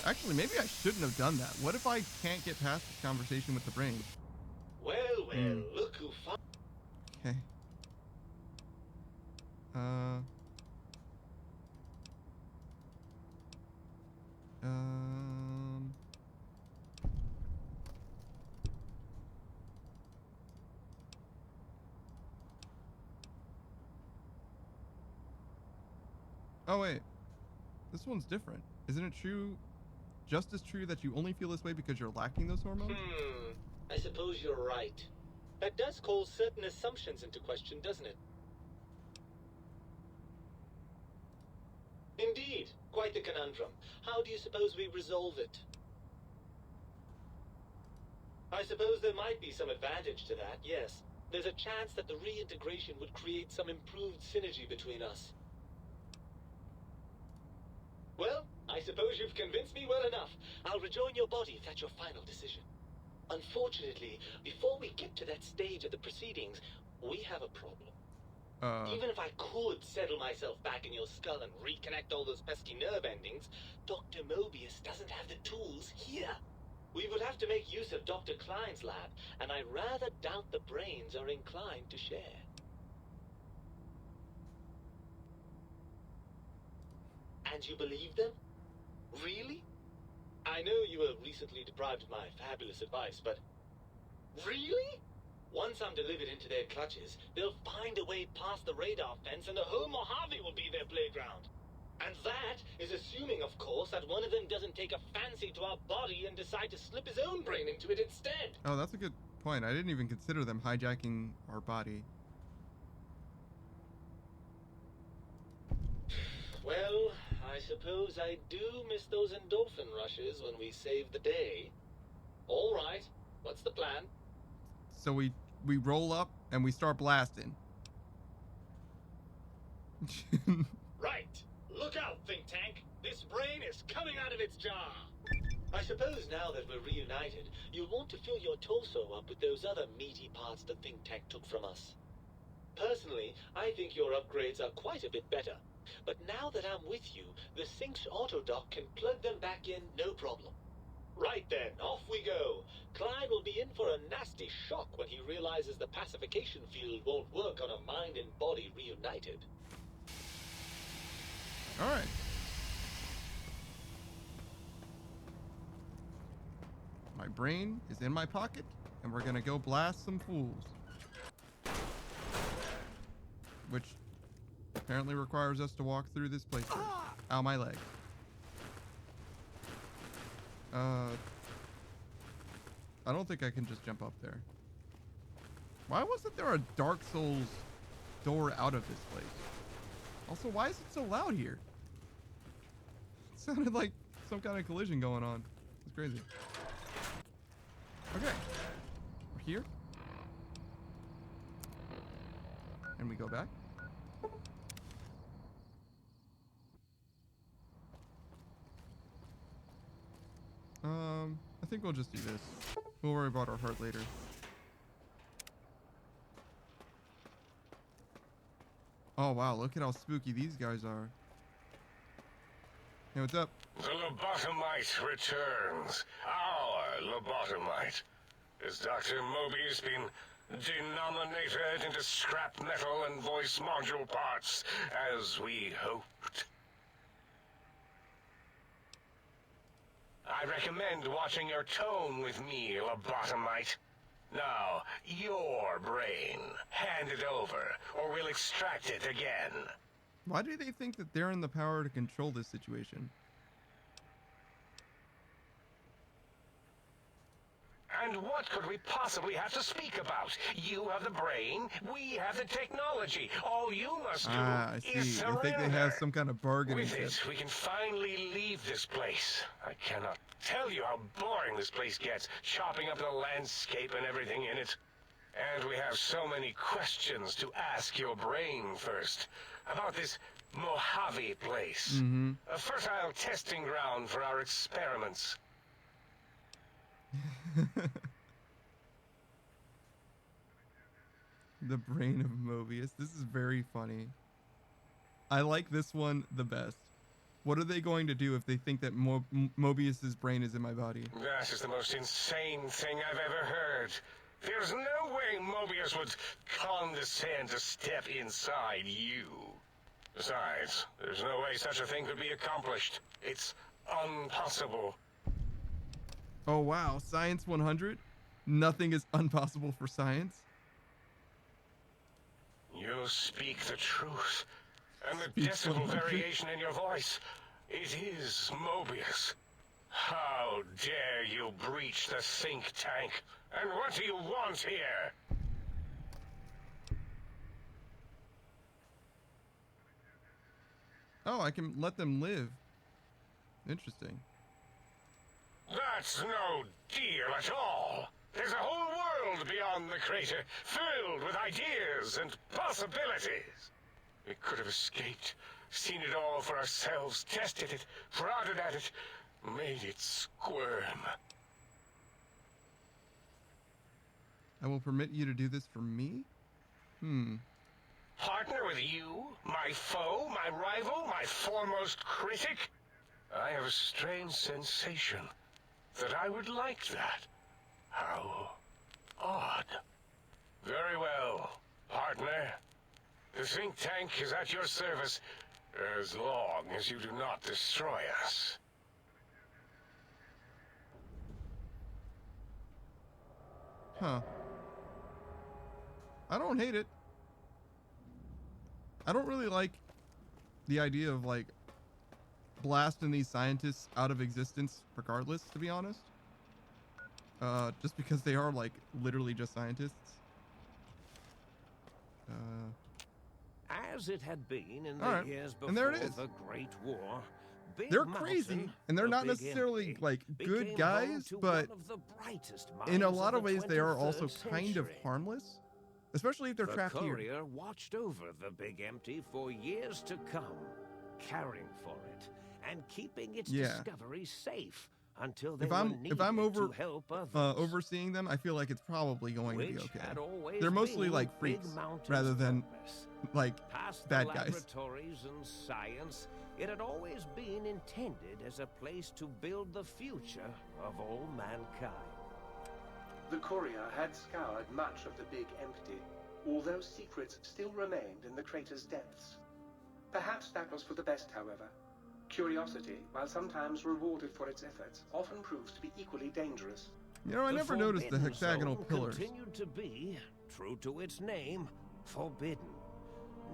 Actually, maybe I shouldn't have done that. What if I can't get past this conversation with the brain? Well, look who found. Okay. Oh wait, this one's different. Isn't it true, just as true that you only feel this way because you're lacking those hormones? I suppose you're right. That does call certain assumptions into question, doesn't it? Indeed, quite the conundrum. How do you suppose we resolve it? I suppose there might be some advantage to that, yes. There's a chance that the reintegration would create some improved synergy between us. Well, I suppose you've convinced me well enough. I'll rejoin your body if that's your final decision. Unfortunately, before we get to that stage of the proceedings, we have a problem. Even if I could settle myself back in your skull and reconnect all those pesky nerve endings, Dr. Mobius doesn't have the tools here. We would have to make use of Dr. Klein's lab, and I rather doubt the brains are inclined to share. And you believe them? Really? I know you were recently deprived of my fabulous advice, but... Really? Once I'm delivered into their clutches, they'll find a way past the radar fence and the whole Mojave will be their playground. And that is assuming, of course, that one of them doesn't take a fancy to our body and decide to slip his own brain into it instead. Oh, that's a good point. I didn't even consider them hijacking our body. Well, I suppose I do miss those endorphin rushes when we save the day. All right, what's the plan? So we roll up and we start blasting. Right. Look out, think tank. This brain is coming out of its jar. I suppose now that we're reunited, you'll want to fill your torso up with those other meaty parts the think tank took from us. Personally, I think your upgrades are quite a bit better. But now that I'm with you, the Sync's autodock can plug them back in no problem. Right then, off we go. Clyde will be in for a nasty shock when he realizes the pacification field won't work on a mind and body reunited. All right. My brain is in my pocket, and we're gonna go blast some fools. Which apparently requires us to walk through this place. Ow, my leg. I don't think I can just jump up there. Why wasn't there a Dark Souls door out of this place? Also, why is it so loud here? It sounded like some kind of collision going on. It's crazy. Okay. We're here. And we go back. I think we'll just do this. We'll worry about our heart later. Oh wow, look at how spooky these guys are. Hey, what's up? The lobotomite returns. Our lobotomite. Has Dr. Mobius been denominated into scrap metal and voice module parts, as we hoped? I recommend watching your tone with me, lobotomite. Now, your brain. Hand it over, or we'll extract it again. Why do they think that they're in the power to control this situation? And what could we possibly have to speak about? You have the brain, we have the technology. All you must do I is see. surrender. I think they have some kind of bargaining With chip. it, we can finally leave this place. I cannot tell you how boring this place gets, chopping up the landscape and everything in it. And we have so many questions to ask your brain first. About this Mojave place. A fertile testing ground for our experiments. The brain of Mobius. This is very funny. I like this one the best. What are they going to do if they think that Mobius's brain is in my body? That is the most insane thing I've ever heard. There's no way Mobius would condescend to step inside you. Besides, there's no way such a thing could be accomplished. It's impossible. Oh wow, Science 100? Nothing is impossible for science? You speak the truth. And the Speak decibel 100. variation in your voice. It is Mobius. How dare you breach the think tank? And what do you want here? Oh, I can let them live. Interesting. That's no deal at all. There's a whole world beyond the crater, filled with ideas and possibilities. We could have escaped, seen it all for ourselves, tested it, prodded at it, made it squirm. I will permit you to do this for me? Partner with you, my foe, my rival, my foremost critic? I have a strange sensation that I would like that. How odd. Very well, partner. The think tank is at your service as long as you do not destroy us. Huh. I don't hate it. I don't really like the idea of, like, blasting these scientists out of existence regardless, to be honest. Just because they are, like, literally just scientists. As it had been in All the right. years before And there it is. the Great War, Big They're Mountain, crazy, and they're the not Big necessarily, Empty, like, good became guys, home to but one of the brightest in a minds lot of the ways they are 23rd also kind of century. harmless. Especially if they're The trapped here. Courier watched over the Big Empty for years to come, caring for it and keeping its Yeah. discovery safe until they If were I'm needed over to help others. overseeing them, I feel like it's probably going to be Which okay. had always They're mostly been like Big freaks Mountain's rather than purpose. like Past bad the guys. laboratories and science, it had always been intended as a place to build the future of all mankind. The Courier had scoured much of the Big Empty, although secrets still remained in the crater's depths. Perhaps that was for the best, however. Curiosity, while sometimes rewarded for its efforts, often proves to be equally dangerous. You know, I The never noticed the Forbidden hexagonal Zone pillars. continued to be, true to its name, forbidden.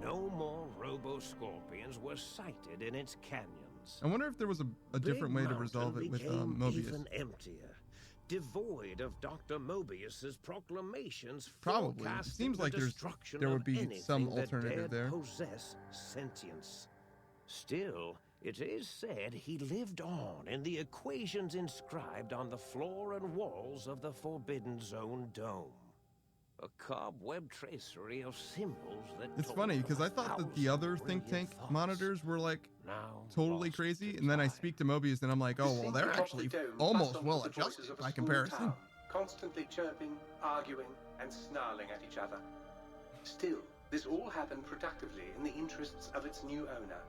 No more robo-scorpions were sighted in its canyons. I wonder if there was a different way Big to resolve Mountain it with became Mobius. even emptier, devoid of Dr. Mobius's proclamations. Probably. It forecasting seems the like destruction there would of be some anything that alternative dared there. Possess sentience. Still, it is said he lived on in the equations inscribed on the floor and walls of the Forbidden Zone dome. A cobweb tracery of symbols that It's told funny of because I thought that the other think brilliant tank thoughts. monitors were like Now totally crazy, and then I speak to Mobius and I'm like, oh well, they're actually almost well adjusted by comparison. Constantly chirping, arguing, and snarling at each other. Still, this all happened productively in the interests of its new owner.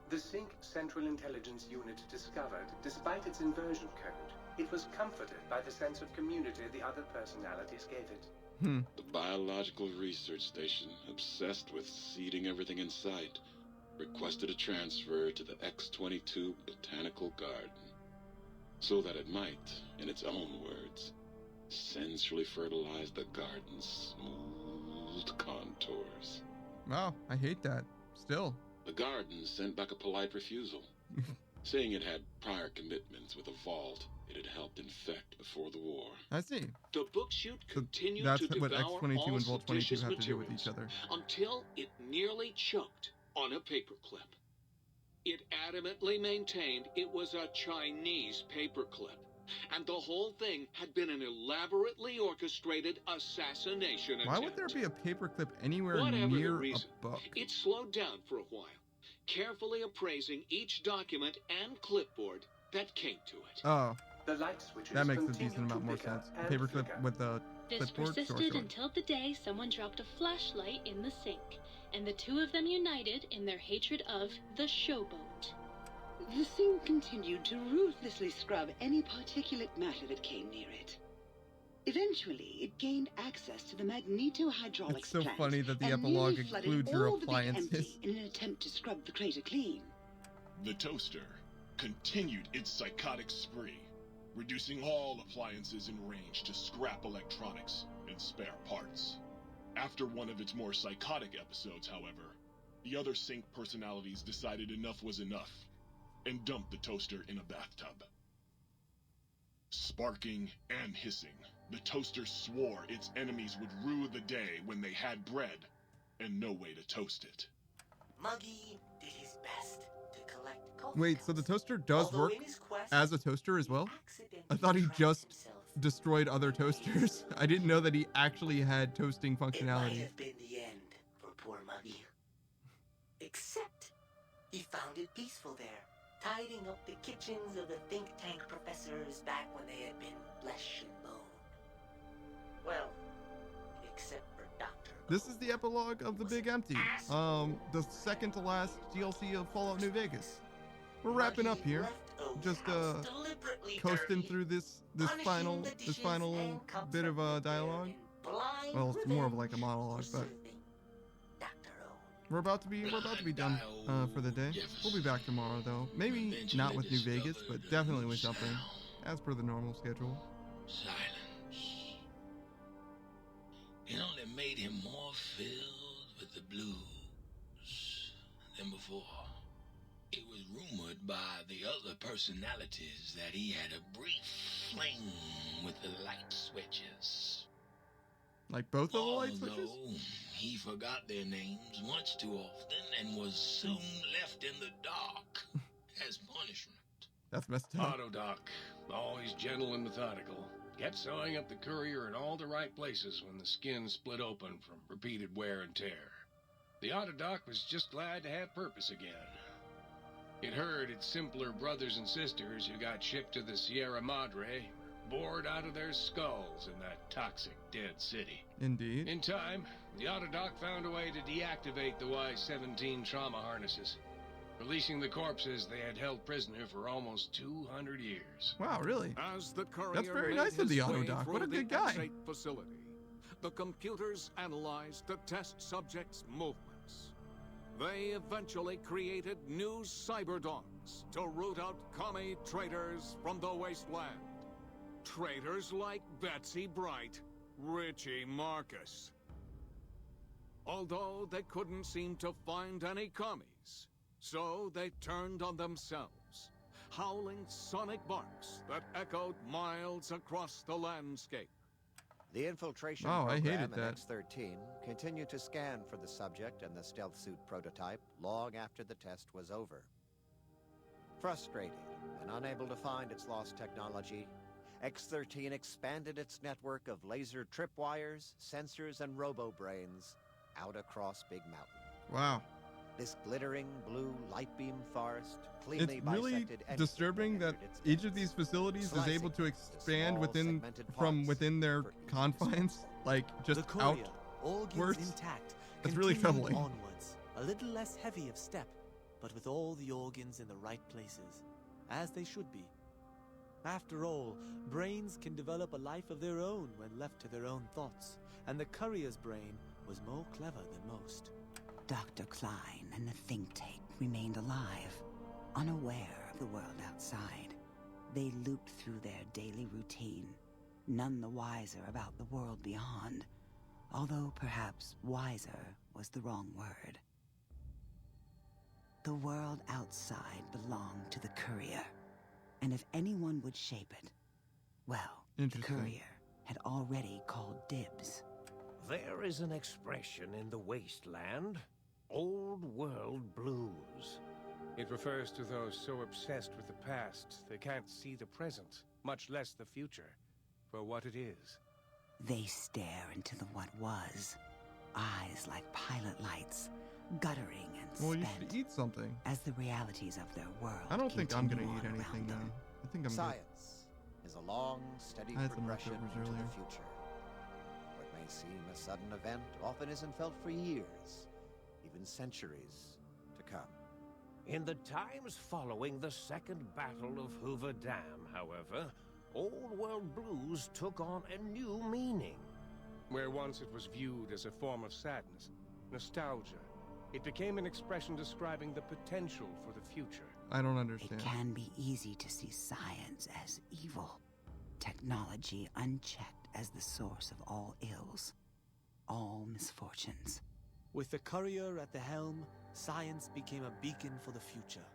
The Sync Central Intelligence Unit discovered, despite its inversion code, it was comforted by the sense of community the other personalities gave it. The biological research station, obsessed with seeding everything in sight, requested a transfer to the X-22 Botanical Garden, so that it might, in its own words, sensually fertilize the garden's smooth contours. Wow, I hate that. Still. The garden sent back a polite refusal, saying it had prior commitments with a vault it had helped infect before the war. I see. The book chute So continued that's to what devour X-22 all and Vault 22 seditious have to do with materials each other. until it nearly choked on a paperclip. It adamantly maintained it was a Chinese paperclip, And the whole thing had been an elaborately orchestrated assassination attempt. Why would there be a paperclip anywhere Whatever near the reason, a book? it slowed down for a while, carefully appraising each document and clipboard that came to it. Oh, The light switches that makes a continue decent to amount more flicker sense. and Paperclip flicker. with the This clipboard? persisted Sure. until the day someone dropped a flashlight in the sink, and the two of them united in their hatred of the showboat. The sink continued to ruthlessly scrub any particulate matter that came near it. Eventually, it gained access to the magneto-hydraulics It's so plant funny that the and epilogue nearly flooded includes your all the big empty appliances. in an attempt to scrub the crater clean. The toaster continued its psychotic spree, reducing all appliances in range to scrap electronics and spare parts. After one of its more psychotic episodes, however, the other Sync personalities decided enough was enough and dumped the toaster in a bathtub. Sparking and hissing, the toaster swore its enemies would rue the day when they had bread and no way to toast it. Muggy did his best to collect coffee Wait, so the toaster does Although work in his quest, as a toaster as well? accidentally I thought he trapped just himself. destroyed other toasters. I didn't know that he actually had toasting It might functionality. have been the end for poor Muggy. Except he found it peaceful there, tidying up the kitchens of the think tank professors back when they had been flesh and bone. Well, except for Dr. This is the epilogue of The Big Empty. The second to last DLC of Fallout New Vegas. We're wrapping up here. Just coasting through this final bit of dialogue. Well, it's more of like a monologue, but we're about to be done for the day. We'll be back tomorrow though. Maybe not with New Vegas, but definitely with something as per the normal schedule. Silence. It only made him more filled with the blues than before. It was rumored by the other personalities that he had a brief fling with the light switches. Like both of the light switches? Although he forgot their names much too often and was soon left in the dark as punishment. That's messed up. Autodoc, always gentle and methodical, kept sewing up the courier in all the right places when the skin split open from repeated wear and tear. The Autodoc was just glad to have purpose again. It heard its simpler brothers and sisters who got shipped to the Sierra Madre bored out of their skulls in that toxic dead city. Indeed. In time, the Autodoc found a way to deactivate the Y-17 trauma harnesses, releasing the corpses they had held prisoner for almost 200 years. Wow, really? As the courier That's very made nice of the his way Autodoc. What a through good the guy. X8 facility, the computers analyzed the test subject's movements. They eventually created new cyberdogs to root out commie traitors from the wasteland. Traitors like Betsy Bright, Richie Marcus. Although they couldn't seem to find any commies, so they turned on themselves, howling sonic barks that echoed miles across the landscape. The infiltration Oh, I program hated in that. X-13 continued to scan for the subject and the stealth suit prototype long after the test was over. Frustrated and unable to find its lost technology, X-13 expanded its network of laser tripwires, sensors, and robo-brains out across Big Mountain. Wow. This glittering blue light beam forest, It's cleanly really bisected disturbing that each of these facilities is able to expand within their confines, like just the courier, outwards. organs intact, That's really continuing troubling. onwards, a little less heavy of step, but with all the organs in the right places, as they should be. After all, brains can develop a life of their own when left to their own thoughts, and the courier's brain was more clever than most. Dr. Klein and the think tank remained alive, unaware of the world outside. They looped through their daily routine, none the wiser about the world beyond, although perhaps wiser was the wrong word. The world outside belonged to the courier, and if anyone would shape it, well, the Interesting. courier had already called dibs. There is an expression in the wasteland, old world blues. It refers to those so obsessed with the past they can't see the present. much less the future, for what it is. They stare into the what was, eyes like pilot lights, guttering and Well, you spent should eat something. as the realities of their world I don't think I'm gonna continue eat on anything around now. them. I think I'm good. Science is a long, steady I had some progression leftovers into earlier. the future. What may seem a sudden event often isn't felt for years, even centuries to come. In the times following the Second Battle of Hoover Dam, however, Old World blues took on a new meaning. Where once it was viewed as a form of sadness, nostalgia, it became an expression describing the potential for the future. I don't understand. It can be easy to see science as evil, technology unchecked as the source of all ills, all misfortunes. With the courier at the helm, science became a beacon for the future.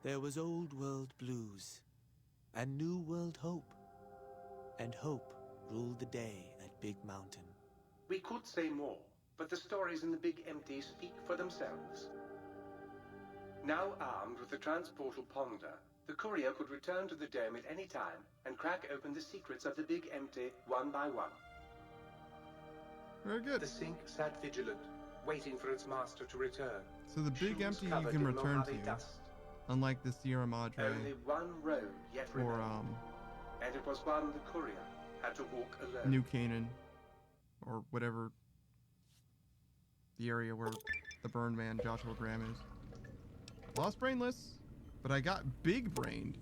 There was old world blues and new world hope. And hope ruled the day at Big Mountain. We could say more, but the stories in the Big Empty speak for themselves. Now armed with the transportal Ponder, the courier could return to the dome at any time and crack open the secrets of the Big Empty one by one. Very good. The sink sat vigilant, waiting for its master to return. So the Big Shoes Empty you covered can in return Mojave to, dust. unlike the Sierra Madre Only one road yet or remained, and it was one the courier had to walk alone. New Canaan, or whatever the area where the Burn Man Joshua Graham is. Lost brainless, but I got big brained.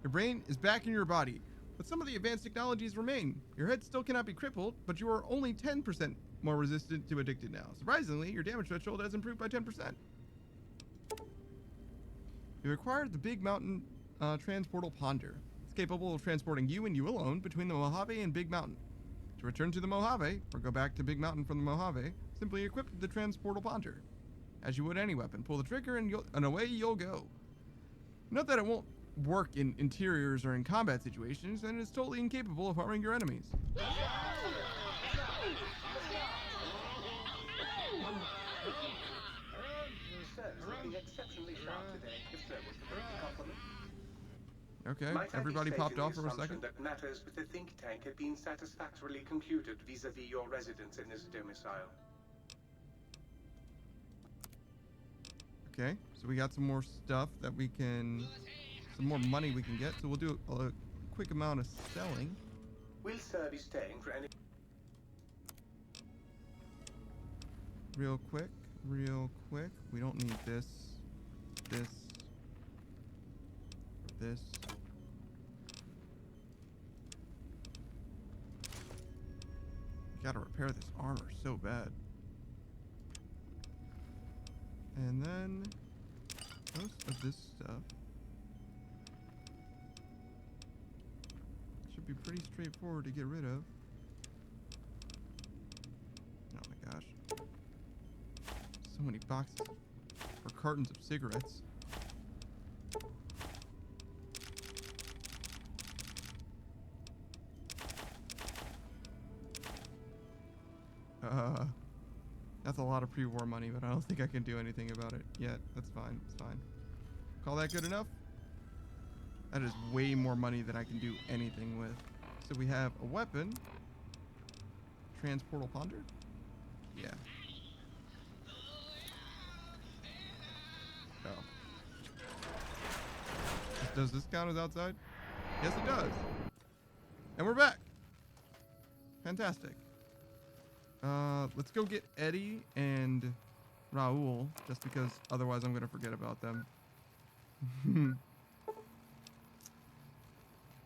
Your brain is back in your body, but some of the advanced technologies remain. Your head still cannot be crippled, but you are only 10% more resistant to addicted now. Surprisingly, your damage threshold has improved by 10%. You acquired the Big Mountain Transportal Ponder. It's capable of transporting you and you alone between the Mojave and Big Mountain. To return to the Mojave, or go back to Big Mountain from the Mojave, simply equip the Transportal Ponder. As you would any weapon, pull the trigger and away you'll go. Note that it won't work in interiors or in combat situations, and it's totally incapable of harming your enemies. Sir, looking exceptionally sharp today, if so was the first compliment. Okay, Might I be everybody stating popped the off for a assumption second. that matters with the think tank have been satisfactorily concluded vis-a-vis your residence in this domicile. Okay, so we got some more stuff that we can, some more money we can get. So we'll do a quick amount of selling. Will Sir be staying for any... Real quick. We don't need this, this, this. Gotta repair this armor so bad. And then most of this stuff should be pretty straightforward to get rid of. Oh my gosh. So many boxes or cartons of cigarettes. That's a lot of pre-war money, but I don't think I can do anything about it yet. That's fine. It's fine. Call that good enough? That is way more money than I can do anything with. So we have a weapon. Transportal Ponder? Yeah. No. Does this count as outside? Yes, it does. And we're back. Fantastic. Let's go get Eddie and Raul, just because otherwise I'm going to forget about them.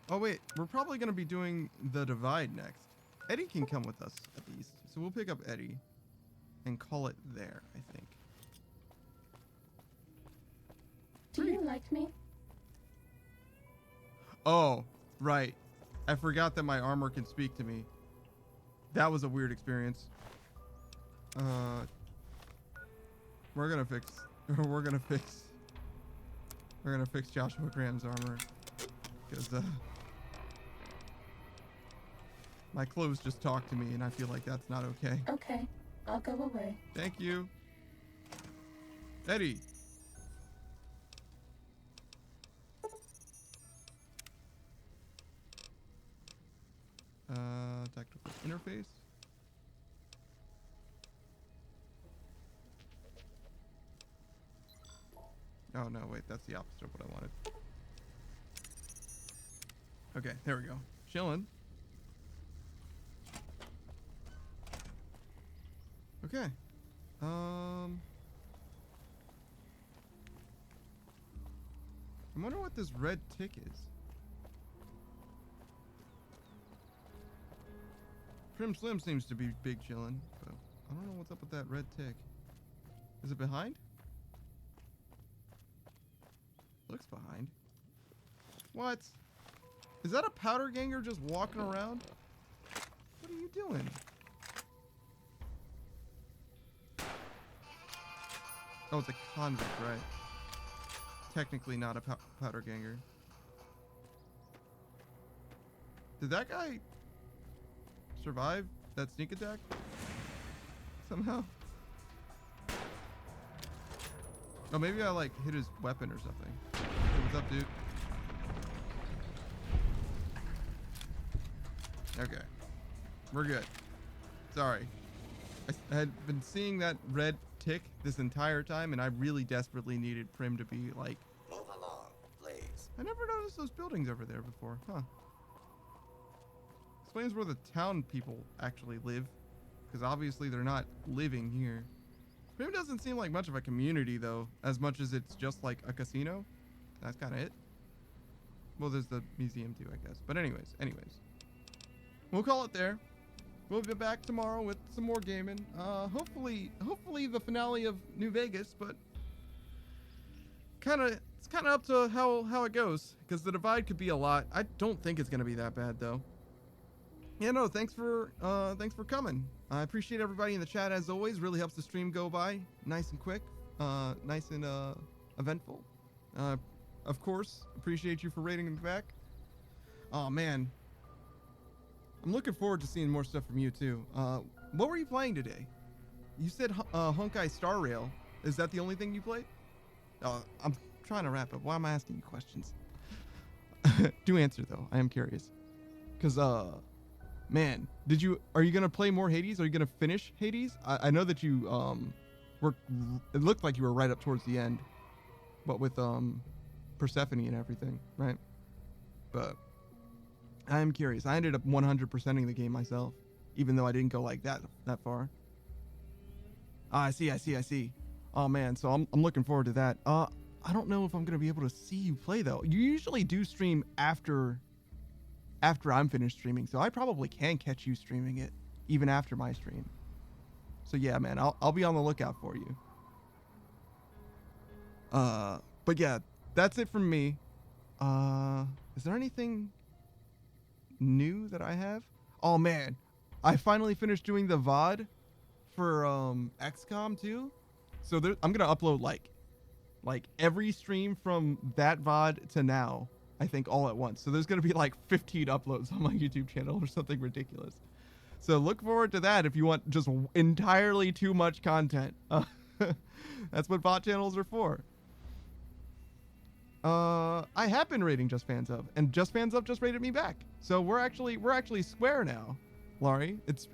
Oh, wait. We're probably going to be doing the Divide next. Eddie can come with us, at least. So we'll pick up Eddie and call it there, I think. Do you like me? Oh, right. I forgot that my armor can speak to me. That was a weird experience. We're gonna fix Joshua Graham's armor. Because, my clothes just talk to me and I feel like that's not okay. Okay, I'll go away. Thank you. Eddie. interface. Oh no, wait, that's the opposite of what I wanted. Okay, there we go. Chilling. Okay. I wonder what this red tick is. Prim Slim seems to be big chillin', but I don't know what's up with that red tick. Is it behind? Looks behind. What? Is that a powder ganger just walking around? What are you doing? Oh, it's a convict, right? Technically not a powder ganger. Did that guy survive that sneak attack? Somehow? Oh, maybe I like hit his weapon or something. Hey, what's up, dude? Okay. We're good. Sorry. I had been seeing that red tick this entire time, and I really desperately needed Prim to be like... Move along, please. I never noticed those buildings over there before, huh? Explains where the town people actually live, because obviously they're not living here. Prim doesn't seem like much of a community, though, as much as it's just like a casino. That's kind of it. Well, there's the museum, too, I guess. But anyways. We'll call it there. We'll be back tomorrow with some more gaming. Hopefully the finale of New Vegas, but it's kind of up to how it goes, because the divide could be a lot. I don't think it's gonna be that bad, though. Yeah, no, thanks for coming. I appreciate everybody in the chat as always. Really helps the stream go by nice and quick, nice and eventful. Of course, appreciate you for rating me back. Oh man, I'm looking forward to seeing more stuff from you too. What were you playing today? You said Honkai Star Rail. Is that the only thing you played? I'm trying to wrap up. Why am I asking you questions? Do answer though. I am curious. Cause man, are you gonna play more Hades? Are you gonna finish Hades? I know that you it looked like you were right up towards the end, but with Persephone and everything, right? But I am curious. I ended up 100%ing the game myself, even though I didn't go like that far. I see. Oh man, so I'm looking forward to that. I don't know if I'm gonna be able to see you play though. You usually do stream after I'm finished streaming, so I probably can catch you streaming it even after my stream. So yeah, man, I'll be on the lookout for you. But yeah, that's it from me. Is there anything new that I have? Oh man, I finally finished doing the VOD for XCOM 2. So I'm gonna upload like every stream from that VOD to now, I think, all at once. So there's gonna be like 15 uploads on my YouTube channel or something ridiculous. So look forward to that if you want just entirely too much content. That's what bot channels are for. I have been rating Just Fans Of, and Just Fans Of just rated me back. So we're actually square now, Laurie. It's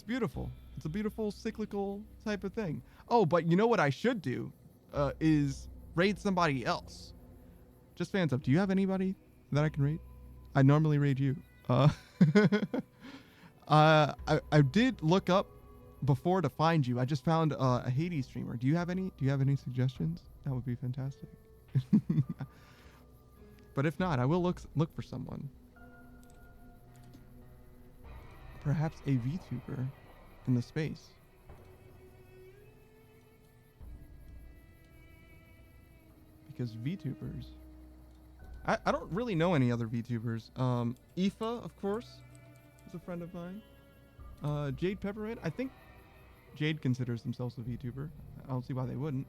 beautiful. It's a beautiful cyclical type of thing. Oh, but you know what I should do is raid somebody else. Just Fans Of, do you have anybody that I can raid? I normally raid you. I did look up before to find you. I just found a Hades streamer. Do you have any suggestions? That would be fantastic. But if not, I will look for someone. Perhaps a VTuber in the space. Because VTubers... I don't really know any other VTubers. Aoife, of course, is a friend of mine. Jade Peppermint. I think Jade considers themselves a VTuber. I don't see why they wouldn't.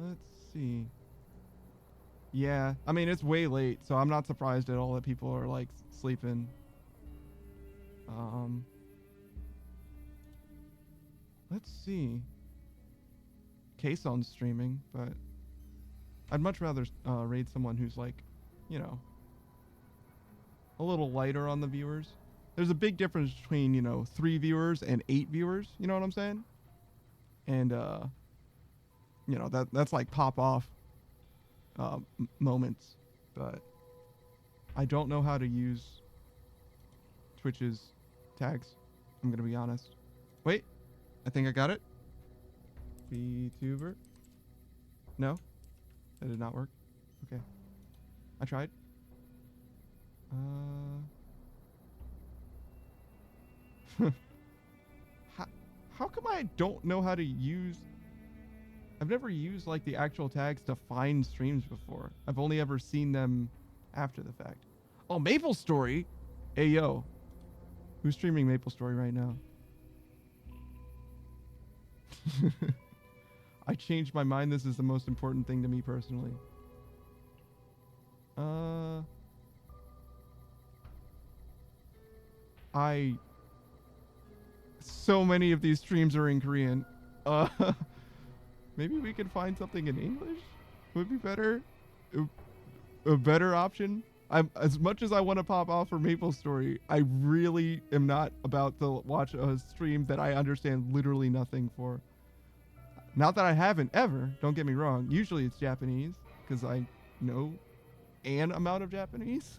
Let's see. Yeah, I mean, it's way late, so I'm not surprised at all that people are, like, sleeping. Let's see. Kayson's streaming, but I'd much rather raid someone who's, like, you know, a little lighter on the viewers. There's a big difference between, you know, 3 viewers and 8 viewers. You know what I'm saying? And, you know, that's like pop off moments. But I don't know how to use Twitch's tags. I'm going to be honest. Wait, I think I got it. VTuber. No, that did not work. Okay. I tried. How come I don't know how to use... I've never used like the actual tags to find streams before. I've only ever seen them after the fact. Oh, Maple Story? Hey, yo. Who's streaming Maple Story right now? I changed my mind. This is the most important thing to me personally. So many of these streams are in Korean. Maybe we could find something in English? Would be better. A better option. As much as I want to pop off for Maple Story, I really am not about to watch a stream that I understand literally nothing for. Not that I haven't ever, don't get me wrong. Usually it's Japanese, because I know an amount of Japanese.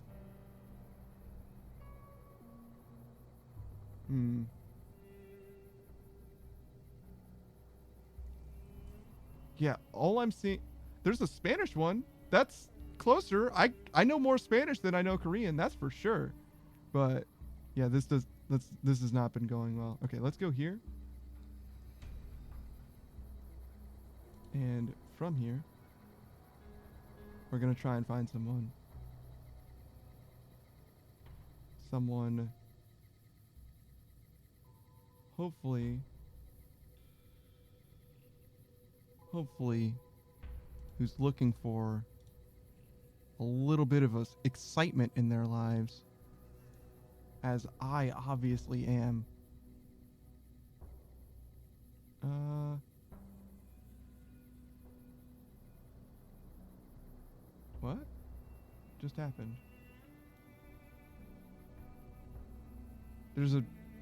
Yeah, all I'm seeing... There's a Spanish one. That's closer. I know more Spanish than I know Korean, that's for sure. But yeah, this has not been going well. Okay, let's go here. And from here, we're gonna try and find someone. Hopefully, who's looking for a little bit of excitement in their lives, as I obviously am. What just happened? There's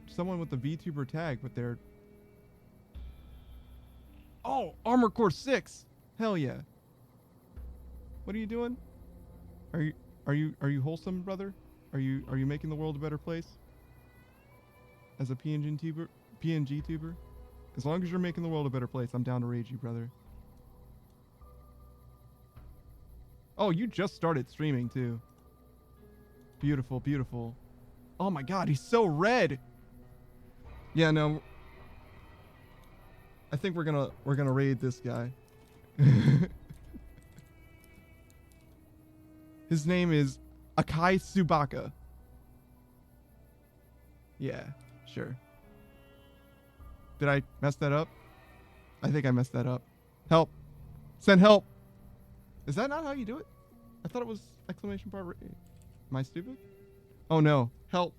someone with the VTuber tag, but they're... Oh, Armor Core 6. Hell yeah. What are you doing? Are you wholesome, brother? Are you making the world a better place? As a PNG tuber? As long as you're making the world a better place, I'm down to raid you, brother. Oh, you just started streaming too. Beautiful, beautiful. Oh my god, he's so red. Yeah, no. I think we're gonna raid this guy. His name is Akai Tsubaka. Yeah, sure. Did I mess that up? I think I messed that up. Help. Send help. Is that not how you do it? I thought it was exclamation part. Am I stupid? Oh no. Help.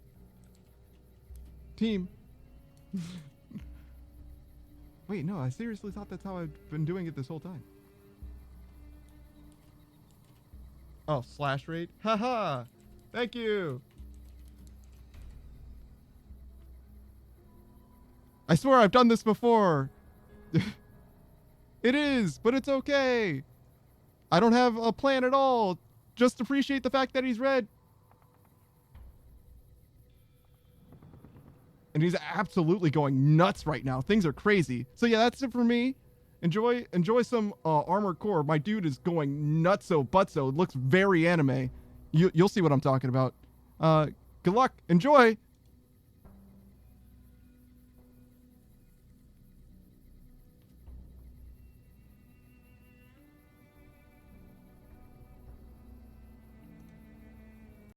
Team. Wait, no, I seriously thought that's how I've been doing it this whole time. Oh, slash raid? Haha! Thank you! I swear I've done this before! It is, but it's okay! I don't have a plan at all! Just appreciate the fact that he's red! And he's absolutely going nuts right now. Things are crazy. So yeah, that's it for me. Enjoy some Armored Core. My dude is going nutso butso. It looks very anime. You'll see what I'm talking about. Good luck. Enjoy.